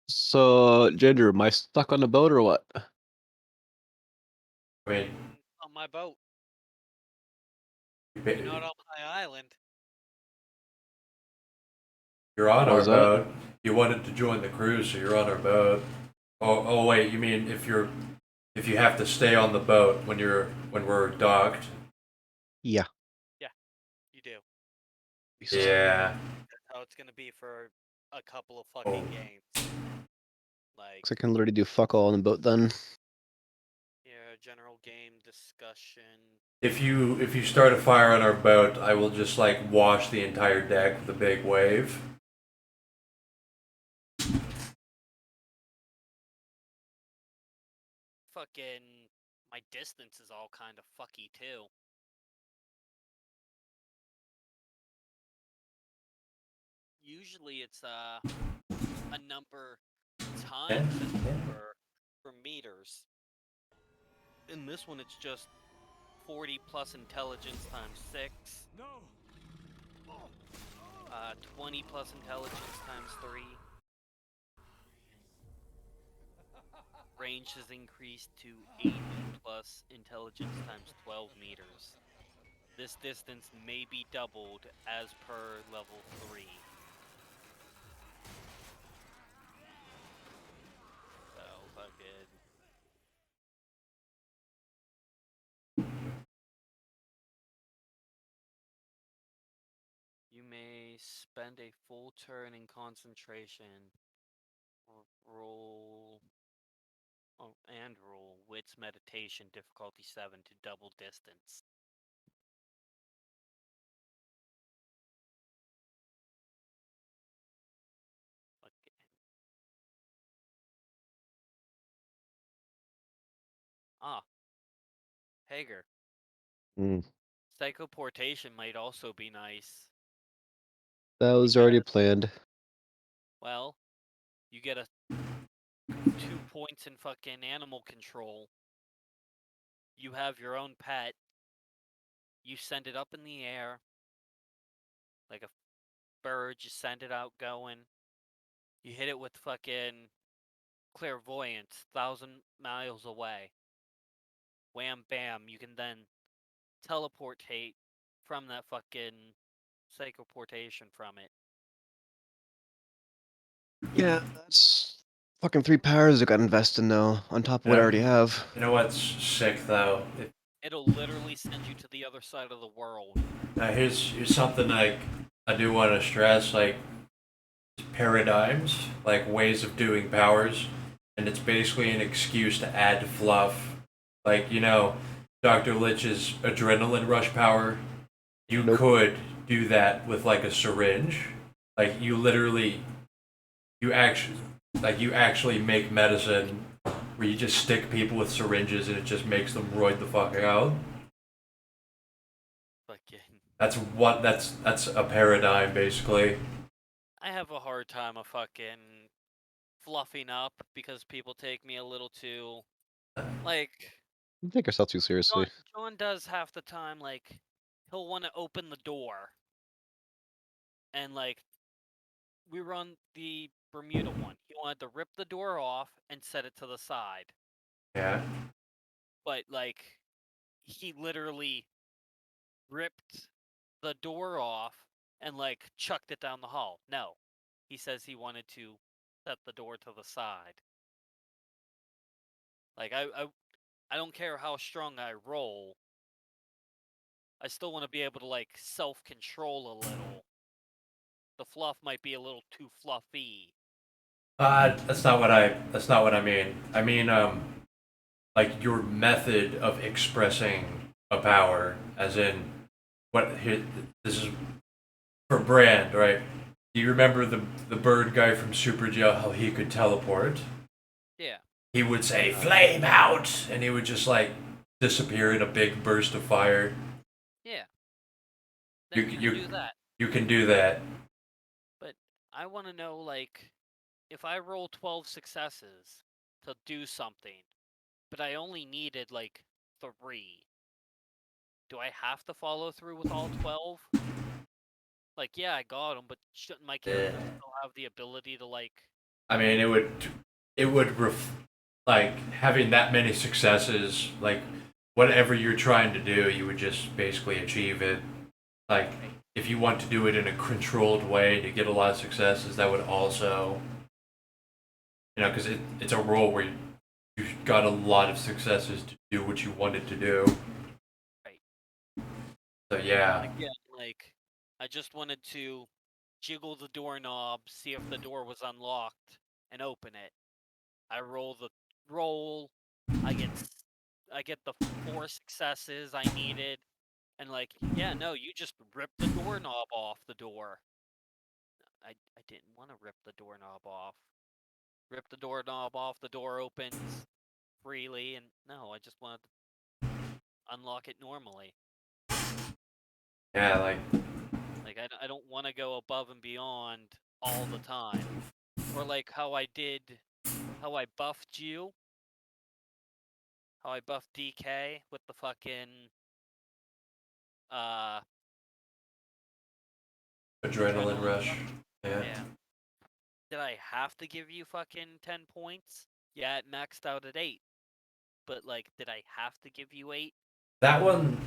So, Ginger, am I stuck on the boat or what? I mean, On my boat. you're You're not on my island. on What our was that? boat. You wanted to join the cruise, so you're on our boat. Oh wait, you mean if you have to stay on the boat when we're docked? Yeah. You do. Yeah. That's how it's gonna be for a couple of fucking games. Like, Looks like I can literally do fuck all on the boat then. yeah, general game discussion. If you start a fire on our boat, I will just like wash the entire deck with a big wave. Fucking, my distance is all kind of fucky too. Usually it's a number times a number for meters. In this one it's just 40 plus intelligence times 6. No. 20 plus intelligence times 3. Range has increased to 80 plus intelligence times 12 meters. This distance may be doubled as per level 3. So, fucking... You may spend a full turn in concentration, or roll Wits Meditation difficulty 7 to double distance. Okay. Hager. Psychoportation might also be nice. That was already planned. Well, you get 2 points in fucking animal control. You have your own pet. You send it up in the air. Like a bird, you send it out going. You hit it with fucking clairvoyance, 1,000 miles away. Wham bam, you can then teleportate from that fucking psychoportation from it. Yeah, that's fucking 3 powers I got invested in though, on top of what I already have. You know what's sick though? It'll literally send you to the other side of the world. Now here's something like I do want to stress, like paradigms, like ways of doing powers. and it's basically an excuse to add fluff. Like, you know, Dr. Lich's adrenaline rush power. You Nope. could do that with like a syringe. Like you literally, you actually make medicine where you just stick people with syringes and it just makes them roid the fuck out. Fucking. That's a paradigm basically. I have a hard time of fucking fluffing up because people take me a little too, like, You take yourself too seriously. John does half the time, like, he'll want to open the door. And, like, we were on the Bermuda one. He wanted to rip the door off and set it to the side. Yeah. But, like, he literally ripped the door off and, like, chucked it down the hall. No. He says he wanted to set the door to the side. Like, I don't care how strong I roll. I still want to be able to, like, self-control a little. The fluff might be a little too fluffy. That's not what I mean. I mean, like your method of expressing a power, as in, what here? This is for Brand, right? Do you remember the bird guy from Super Geo? How he could teleport? Yeah. He would say "flame out," and he would just like disappear in a big burst of fire. Yeah. You Then you do that. you can do that. But I want to know, like, if I roll 12 successes to do something, but I only needed, like, 3, do I have to follow through with all 12? Like, yeah, I got them, but shouldn't my character still have the ability to, like... I mean, it would like having that many successes, like whatever you're trying to do, you would just basically achieve it. Like if you want to do it in a controlled way to get a lot of successes, that would also, you know, because it's a role where you got a lot of successes to do what you wanted to do. Right. So yeah. Again, like, I just wanted to jiggle the doorknob, see if the door was unlocked, and open it. I roll the roll. I get the 4 successes I needed, and, like, yeah, no, you just ripped the doorknob off the door. I didn't want to rip the doorknob off. Rip the doorknob off, the door opens freely, and no, I just wanted to unlock it normally. Yeah, like I don't want to go above and beyond all the time. Or like how I buffed you. How I buffed DK with the fucking adrenaline rush. Yeah. Did I have to give you fucking 10 points? Yeah, it maxed out at 8. But, like, did I have to give you 8? That one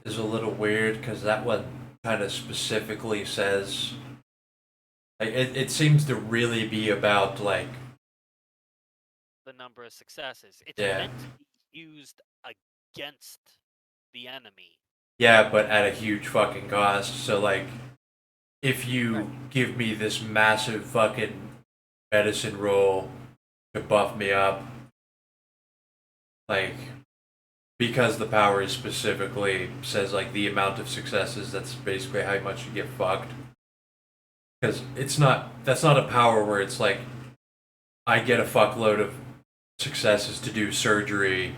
is a little weird because that one kind of specifically says, like, it seems to really be about like The number of successes. It's Yeah. meant to be used against the enemy. Yeah, but at a huge fucking cost. So like, if you give me this massive fucking medicine roll to buff me up, like, because the power is specifically says like the amount of successes, that's basically how much you get fucked. Because that's not a power where it's like I get a fuckload of successes to do surgery.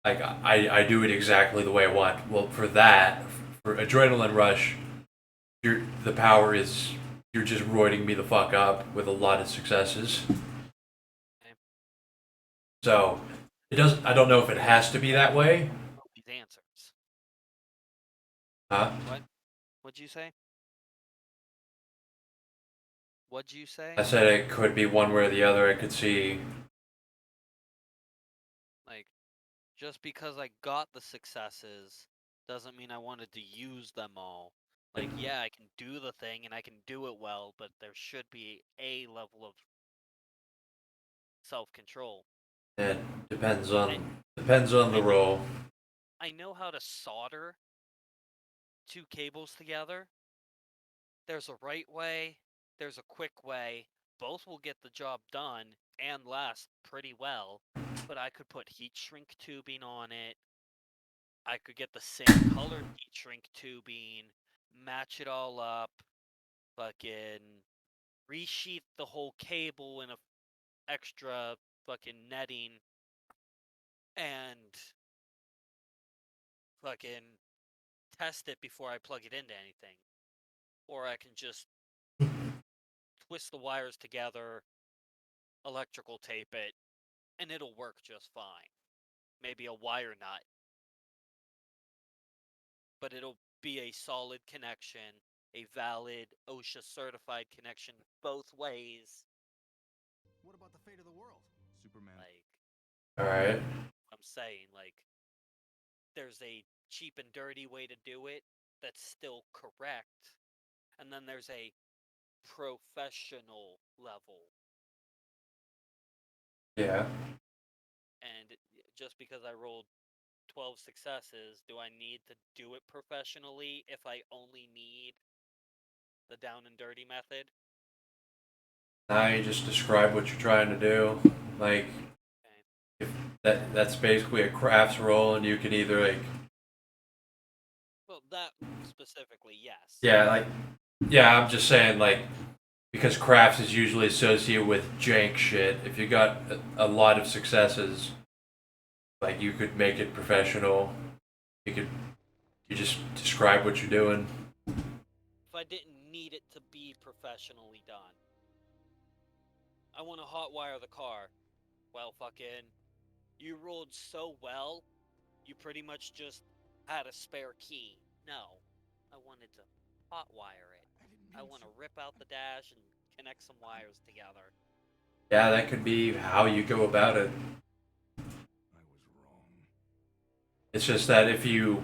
Like I do it exactly the way I want. Well, for adrenaline rush, the power is you're just roiding me the fuck up with a lot of successes. Okay. So it doesn't. I don't know if it has to be that way. These answers. Huh? What? What'd you say? What'd you say? I said it could be one way or the other. I could see. Like, just because I got the successes doesn't mean I wanted to use them all. Like, yeah, I can do the thing and I can do it well, but there should be a level of self-control. It depends on the role. I know how to solder 2 cables together. There's a right way, there's a quick way, both will get the job done and last pretty well, but I could put heat shrink tubing on it. I could get the same colored heat shrink tubing, match it all up, fucking resheath the whole cable in a extra fucking netting, and fucking test it before I plug it into anything. Or I can just twist the wires together, electrical tape it, and it'll work just fine. Maybe a wire nut. But it'll be a solid connection, a valid OSHA certified connection both ways. What about the fate of the world? Superman. Like, Alright. I'm saying, like, there's a cheap and dirty way to do it that's still correct, and then there's a professional level. Yeah. And just because I rolled 12 successes, do I need to do it professionally if I only need the down and dirty method? Now you just describe what you're trying to do. Like, Okay. if that's basically a crafts roll, and you can either like, Well, that specifically, yes. yeah, I'm just saying like, because crafts is usually associated with jank shit. If you got a lot of successes, like you could make it professional. You just describe what you're doing. If I didn't need it to be professionally done, I want to hotwire the car. Well, fucking, you rolled so well, you pretty much just had a spare key. No, I wanted to hotwire it. I want to rip out the dash and connect some wires together. Yeah, that could be how you go about it. I was wrong. It's just that if you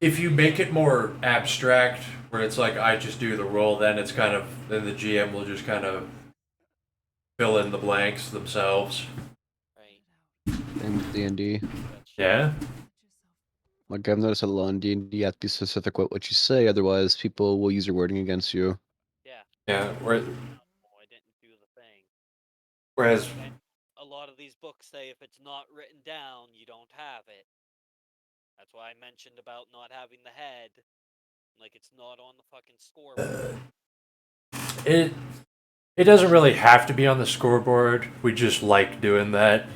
make it more abstract, where it's like I just do the roll, then it's kind of then the GM will just kind of fill in the blanks themselves. Right. And D&D. Yeah. Like I've noticed a lot in D&D, you have to be specific what you say, otherwise people will use your wording against you. Yeah. Yeah. I didn't do the thing. Whereas And a lot of these books say if it's not written down, you don't have it. That's why I mentioned about not having the head. Like, it's not on the fucking scoreboard. it doesn't really have to be on the scoreboard. We just like doing that.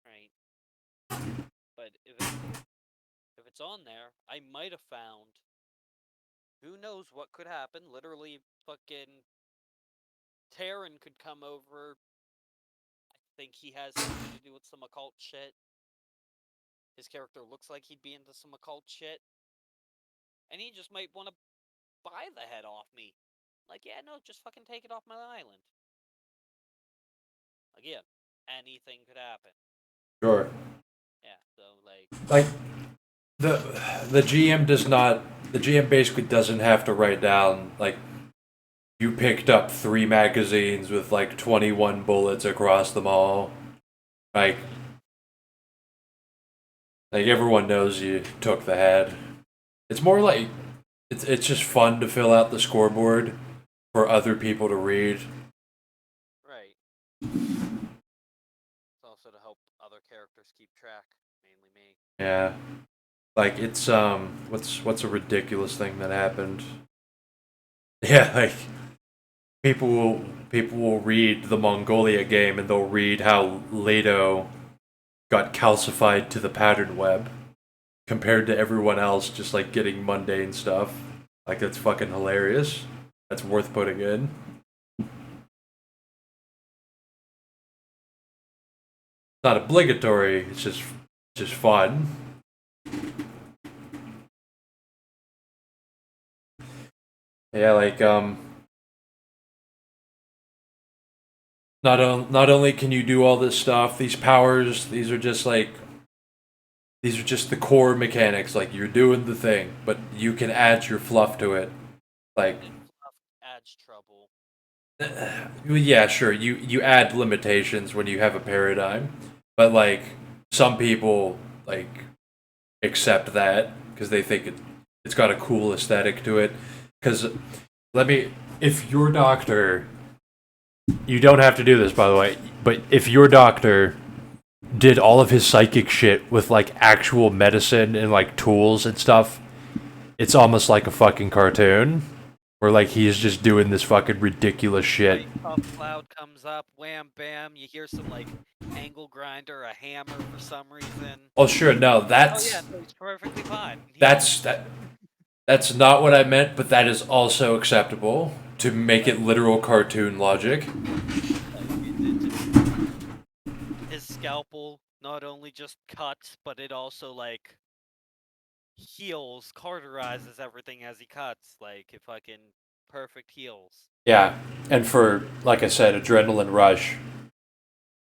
Right. But if it's on there, I might have found. Who knows what could happen? Literally, fucking Terran could come over. I think he has something to do with some occult shit. His character looks like he'd be into some occult shit. And he just might want to buy the head off me. Like, yeah, no, just fucking take it off my island. Again, anything could happen. Sure. Yeah, so like The GM does not. The GM basically doesn't have to write down like you picked up 3 magazines with like 21 bullets across them all. Like everyone knows you took the head. It's more like it's just fun to fill out the scoreboard for other people to read. right. It's also to help other characters keep track, mainly me. Yeah. Like it's what's a ridiculous thing that happened? Yeah, like people will read the Mongolia game and they'll read how Leto got calcified to the pattern web compared to everyone else just like getting mundane stuff. Like that's fucking hilarious. That's worth putting in. Not obligatory, it's just fun. Yeah, like not only can you do all this stuff, these powers, these are just the core mechanics. Like you're doing the thing, but you can add your fluff to it. Like And fluff adds trouble. yeah, sure, you add limitations when you have a paradigm, but like some people like accept that because they think it's got a cool aesthetic to it. Because if your doctor you don't have to do this, by the way, but if your doctor did all of his psychic shit with like actual medicine and like tools and stuff, it's almost like a fucking cartoon. Where like he's just doing this fucking ridiculous shit. Like, puff cloud comes up, wham bam, you hear some like angle grinder, a hammer for some reason. Oh sure, no, Oh that's yeah, no, he's perfectly fine. that's not what I meant, but that is also acceptable to make it literal cartoon logic. His scalpel not only just cuts, but it also like heals, cauterizes everything as he cuts. Like it fucking perfect heals. Yeah, and for like I said, adrenaline rush,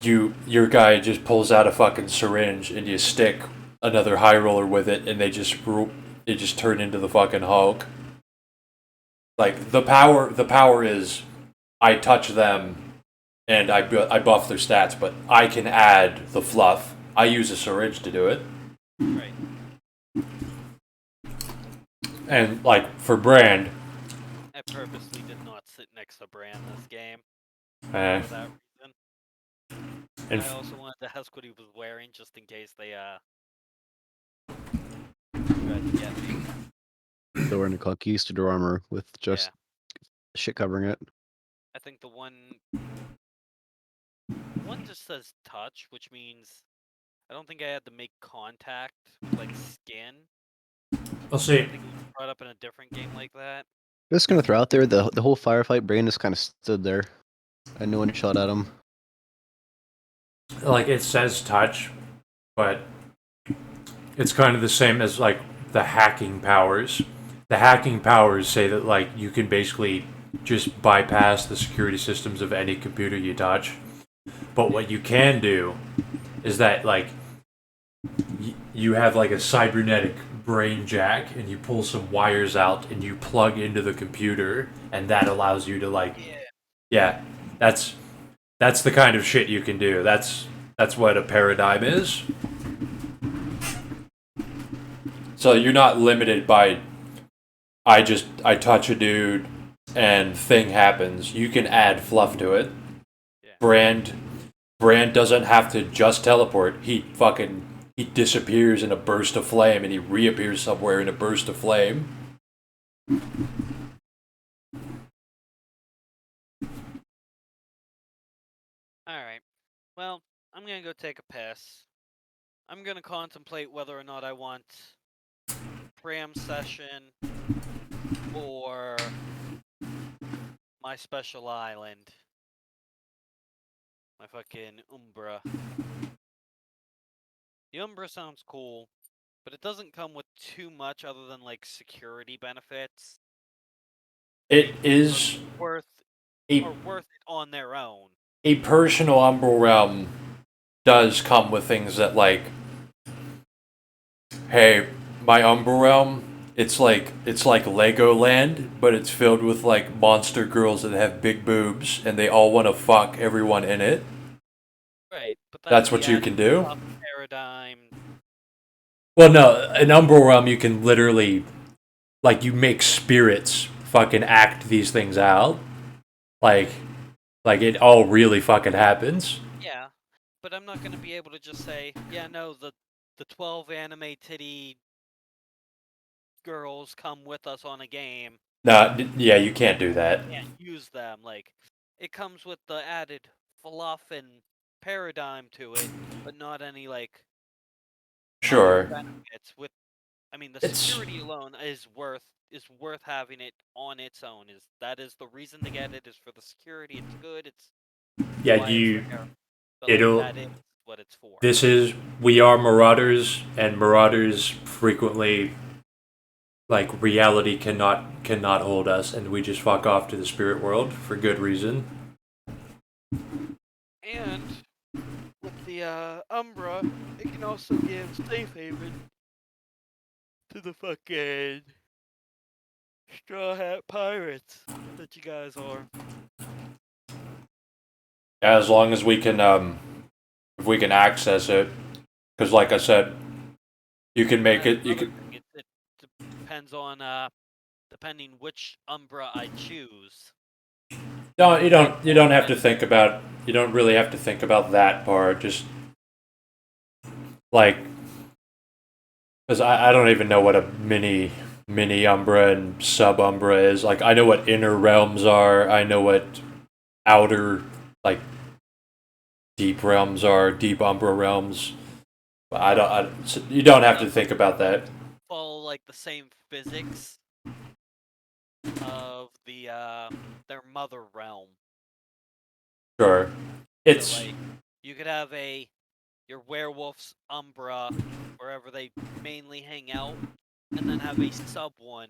your guy just pulls out a fucking syringe and you stick another high roller with it, and they just turn into the fucking Hulk. Like the power is, I touch them, and I buff their stats, but I can add the fluff. I use a syringe to do it. Right. And like for Brand, I purposely did not sit next to Bran this game eh, for that reason. and I f- also wanted to ask what he was wearing just in case they tried to get me. They're wearing a conquistador armor with just Yeah. shit covering it. I think the one just says touch, which means I don't think I had to make contact with like skin. we'll I see. think it was brought up in a different game like that. Just gonna throw out there the whole firefight. Brain just kind of stood there, and no one shot at him. Like it says touch, but it's kind of the same as like the hacking powers. The hacking powers say that like you can basically just bypass the security systems of any computer you touch. But what you can do is that like you have like a cybernetic brain jack, and you pull some wires out and you plug into the computer, and that allows you to like yeah, that's the kind of shit you can do. That's what a paradigm is. So you're not limited by I touch a dude and thing happens. You can add fluff to it. Yeah. Brand doesn't have to just teleport. He disappears in a burst of flame, and he reappears somewhere in a burst of flame. Alright. Well, I'm gonna go take a piss. I'm gonna contemplate whether or not I want Pram session or my special island. My fucking Umbra. The Umbra sounds cool, but it doesn't come with too much other than like security benefits. It is Worth a it on their own. a personal Umbral realm does come with things that like, hey, my Umbral realm, it's like Legoland, but it's filled with like monster girls that have big boobs, and they all want to fuck everyone in it. Right, but That's what you can do. Paradigm. Well, no, an Umbral realm you can literally, like, you make spirits fucking act these things out, like it all really fucking happens. Yeah, but I'm not gonna be able to just say, yeah, no, the 12 anime titty girls come with us on a game. No, yeah, you can't do that. Can't use them. Like, it comes with the added fluff and paradigm to it, but not any like Sure. benefits. With, I mean, the It's- security alone is worth having it on its own. That is the reason to get it, is for the security. It's good. It's Yeah, why it's there. But, it'll- that is what it's for. We are Marauders, and Marauders frequently, like, reality cannot hold us, and we just fuck off to the spirit world for good reason. And with the Umbra, it can also give safe haven to the fucking Straw Hat Pirates that you guys are. As long as we can, if we can access it, because like I said, you can make it. You can. It depends on depending which Umbra I choose. You don't have to think about. You don't really have to think about that part. Just like, because I don't even know what a mini Umbra and sub Umbra is. Like, I know what inner realms are. I know what outer, like, deep realms are. Deep Umbra realms. But so you don't have to think about that. Follow like the same physics of the their mother realm. Sure, it's So, like, you could have your werewolf's Umbra wherever they mainly hang out, and then have a sub one.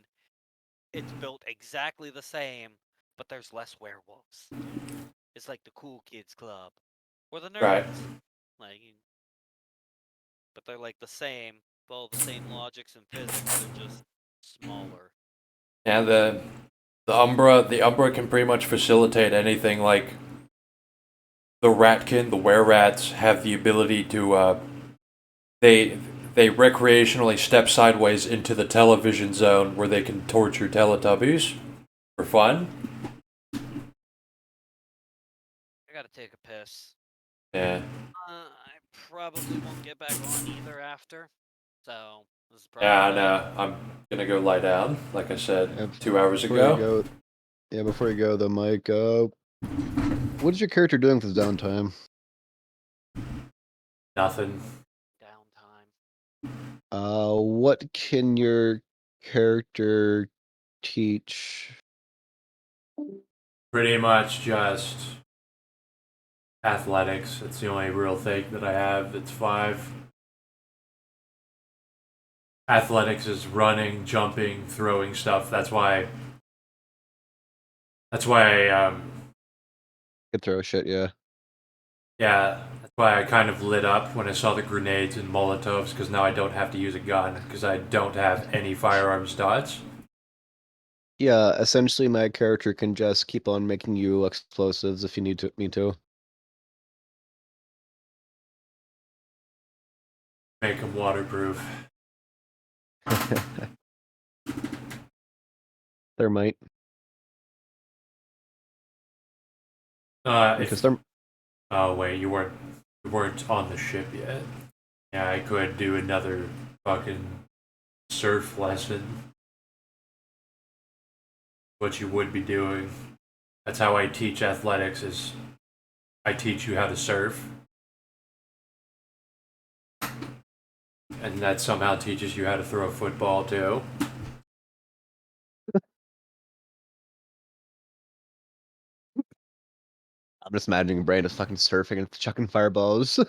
It's built exactly the same, but there's less werewolves. It's like the cool kids club or the nerds. right. Like, but they're like the same, follow the same logics and physics. They're just smaller. Yeah, the Umbra can pretty much facilitate anything. Like the Ratkin, the were rats have the ability to they recreationally step sideways into the television zone where they can torture Teletubbies for fun. I gotta take a piss. Yeah. I probably won't get back on either after. So this is probably. Yeah, I know. I'm gonna go lie down, like I said Yeah, 2 hours before you ago. go, yeah, before you go though, Mike, what is your character doing for the downtime? Nothing. Downtime. What can your character teach? Pretty much just athletics. It's the only real thing that I have. It's 5. Athletics is running, jumping, throwing stuff. That's why I Could throw shit, yeah. yeah, that's why I kind of lit up when I saw the grenades and Molotovs, because now I don't have to use a gun, because I don't have any firearms dots. Yeah, essentially my character can just keep on making you explosives if you need me to. Make them waterproof. Thermite. Because If, oh wait, you weren't on the ship yet. Yeah, I could do another fucking surf lesson. What you would be doing. That's how I teach athletics. Is I teach you how to surf. And that somehow teaches you how to throw a football too. I'm just imagining Brain just fucking surfing and chucking fireballs.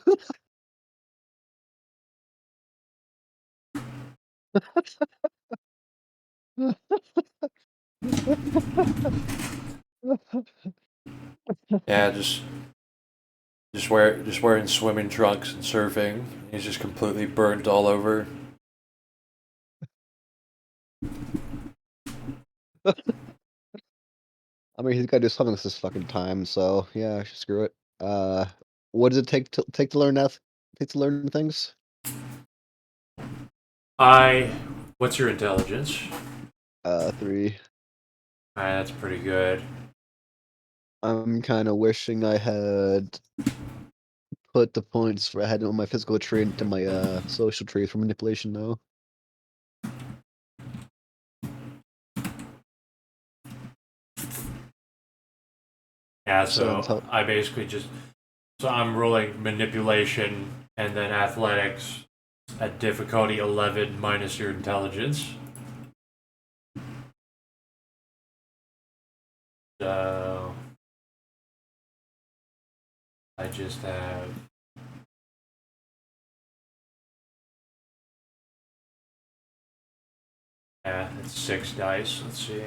Yeah, just wearing swimming trunks and surfing. He's just completely burnt all over. I mean, he's got to do something this fucking time, so yeah, screw it. What does it take to learn that? Take to learn things? What's your intelligence? 3. Alright, that's pretty good. I'm kind of wishing I had put the points I had on my physical tree into my social tree for manipulation, though. Yeah, So so I basically so I'm rolling manipulation and then athletics at difficulty 11 minus your intelligence. So I just have it's 6 dice. Let's see.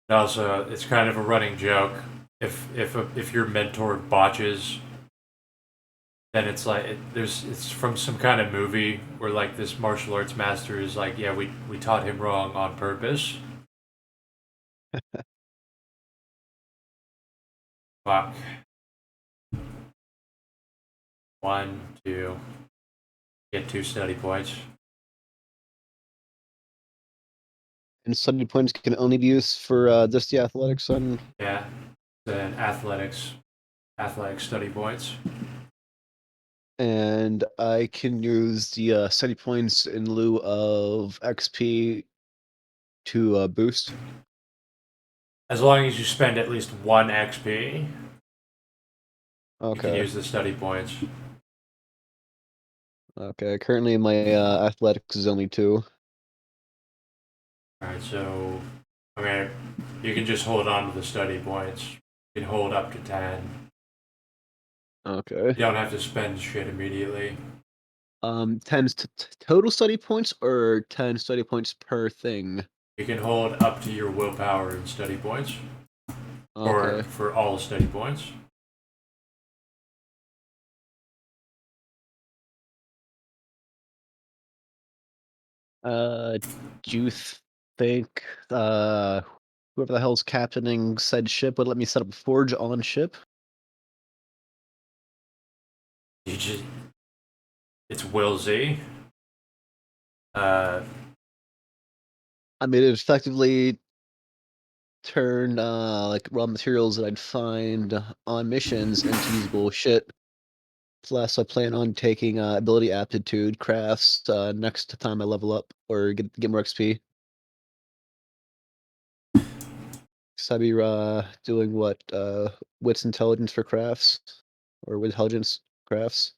And also, it's kind of a running joke. If your mentor botches, then it's like it's from some kind of movie where like this martial arts master is like, yeah, we taught him wrong on purpose. Fuck. 1, 2. Get 2 study points. And study points can only be used for just the athletics on. Yeah. Then athletics study points. And I can use the study points in lieu of XP to boost. As long as you spend at least 1 XP, you can Okay. use the study points. Okay. Currently, my athletics is only 2. Alright, so I mean, you can just hold on to the study points. You can hold up to 10. Okay. You don't have to spend shit immediately. 10 total study points or 10 study points per thing. You can hold up to your willpower and study points. Okay. For all study points. Do you think whoever the hell's captaining said ship would let me set up a forge on ship? It's Will Z. I mean, it effectively turn like raw materials that I'd find on missions into usable shit. Plus, I plan on taking ability aptitude crafts next time I level up or get more XP. So I'd be doing what wits intelligence for crafts or with intelligence crafts.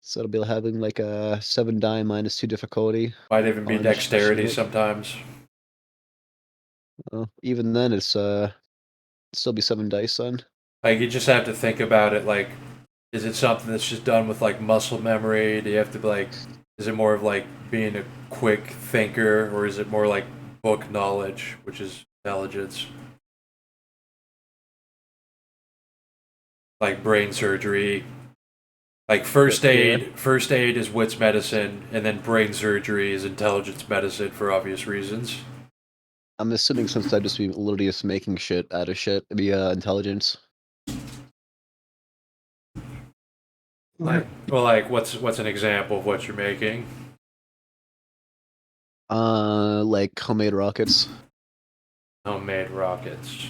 So it'll be having like a 7 die minus 2 difficulty. Might even be on dexterity shit. sometimes. Well, even then, it's still be 7 dice on. Like, you just have to think about it. Like, is it something that's just done with like muscle memory? Do you have to be like, is it more of like being a quick thinker, or is it more like book knowledge, which is intelligence? Like brain surgery. Like first aid is wits medicine, and then brain surgery is intelligence medicine for obvious reasons. I'm assuming since I'd just be literally just making shit out of shit, it'd be intelligence. Like, well, like what's an example of what you're making? Like homemade rockets, Homemade rockets.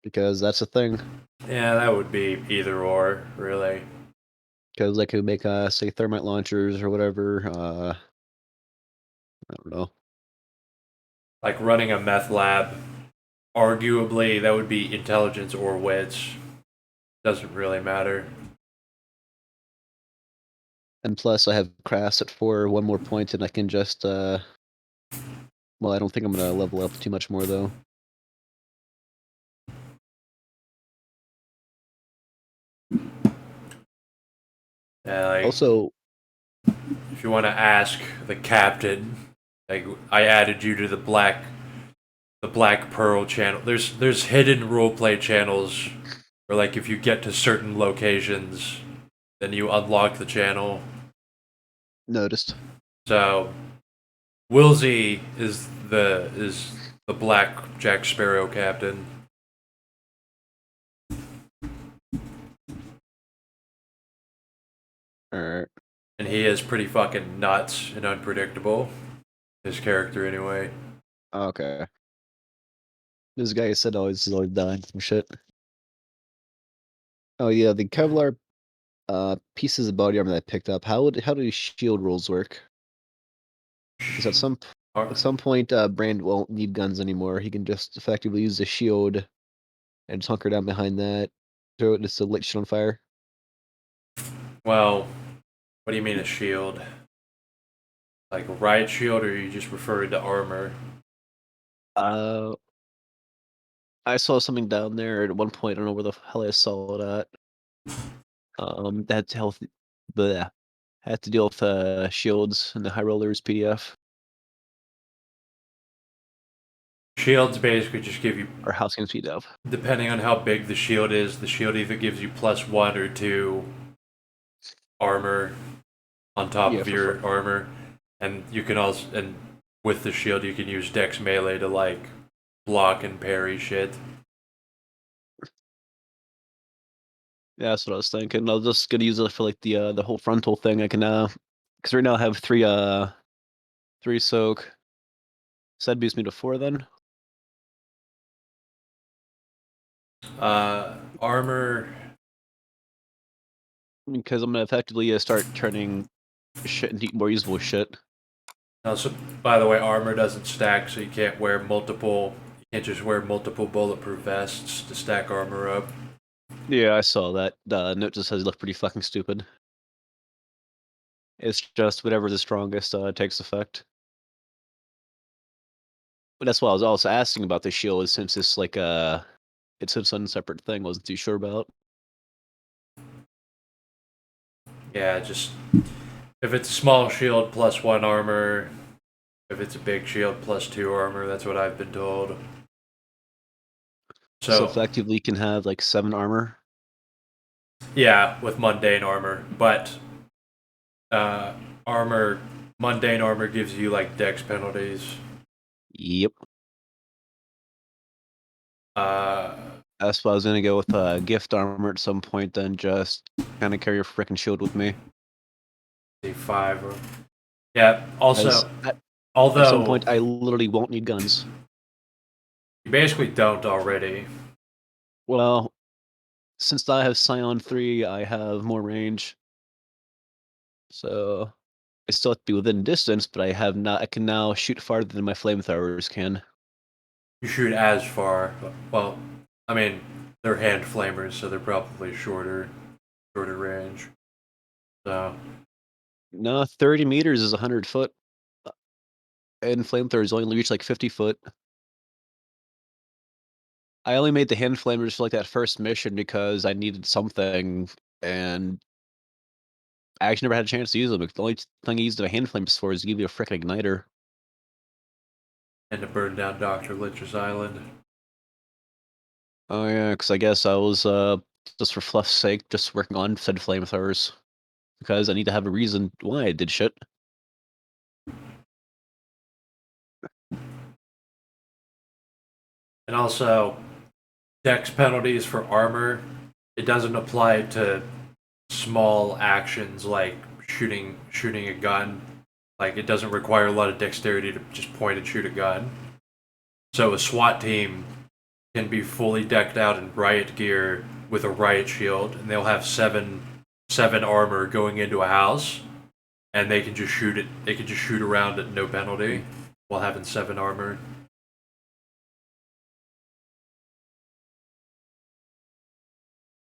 because that's a thing. Yeah, that would be either or, really. Because I could make say thermite launchers or whatever. I don't know. Like running a meth lab, arguably that would be intelligence or wits. Doesn't really matter. And plus, I have crafts at 4, 1 more point, and I can just well, I don't think I'm gonna level up too much more though. Yeah, like, Also, if you want to ask the captain, like I added you to the Black Pearl channel. There's hidden roleplay channels where like if you get to certain locations, then you unlock the channel. noticed. So Wilsey is the Black Jack Sparrow captain. Alright. And he is pretty fucking nuts and unpredictable. His character, anyway. Okay. This guy said always dying from shit. Oh yeah, the Kevlar pieces of body armor that I picked up. How do shield rolls work? Because at some point, Brand won't need guns anymore. He can just effectively use the shield and just hunker down behind that, throw it just to light shit on fire. Well, what do you mean a shield? Like a riot shield, or are you just referring to armor? I saw something down there at one point. I don't know where the hell I saw it at. That had to deal with shields and the high rollers PDF Shields basically just give you, or house games PDF. depending on how big the shield is, the shield either gives you +1 or 2 armor on top of your armor, and you can also, and with the shield you can use Dex melee to like block and parry shit. Yeah, that's what I was thinking. I was just gonna use it for like the whole frontal thing. I can because right now I have 3 soak, So that boosts me to 4 then. Armor. Because I'm gonna effectively start turning shit into more usable shit. Also, by the way, armor doesn't stack, so you can't wear multiple. You can't just wear multiple bulletproof vests to stack armor up. Yeah, I saw that. The note just says you look pretty fucking stupid. It's just whatever the strongest takes effect. But that's why I was also asking about the shield, since it's like it's its own separate thing. Wasn't too sure about. Yeah, just if it's a small shield plus 1 armor, if it's a big shield plus 2 armor, that's what I've been told. So effectively, you can have like 7 armor. Yeah, with mundane armor, but mundane armor gives you like dex penalties. Yep. Uh, That's why I was gonna go with gift armor at some point. Then just kind of carry your freaking shield with me. 5 or yeah. Also, At although some point, I literally won't need guns. you basically don't already. Well, since I have Scion 3, I have more range. So I still have to be within distance, but I can now shoot farther than my flamethrowers can. You shoot as far. Well, I mean, they're hand flamers, so they're probably shorter range. So No, 30 meters is 100 foot. And flamethrowers only reach like 50 foot. I only made the hand flamers for like that first mission because I needed something, and I actually never had a chance to use them. The only thing I used the hand flames for is to give you a frickin' igniter. and to burn down Dr. Lich's island. Oh yeah, because I guess I was just for fluff's sake just working on said flamethrowers because I need to have a reason why I did shit. And also, dex penalties for armor. It doesn't apply to small actions like shooting a gun. Like it doesn't require a lot of dexterity to just point and shoot a gun. So a SWAT team can be fully decked out in riot gear with a riot shield, and they'll have seven armor going into a house, and they can just shoot it. They can just shoot around at no penalty while having 7 armor.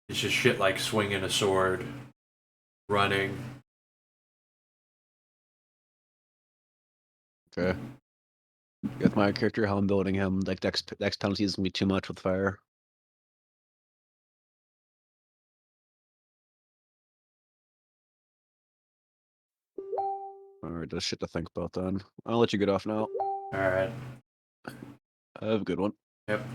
It's just shit like swinging a sword, running. Okay. With my character, how I'm building him, like dex penalty is gonna be too much with fire. Alright, that's shit to think about then. I'll let you get off now. All right. Have a good one. Yep.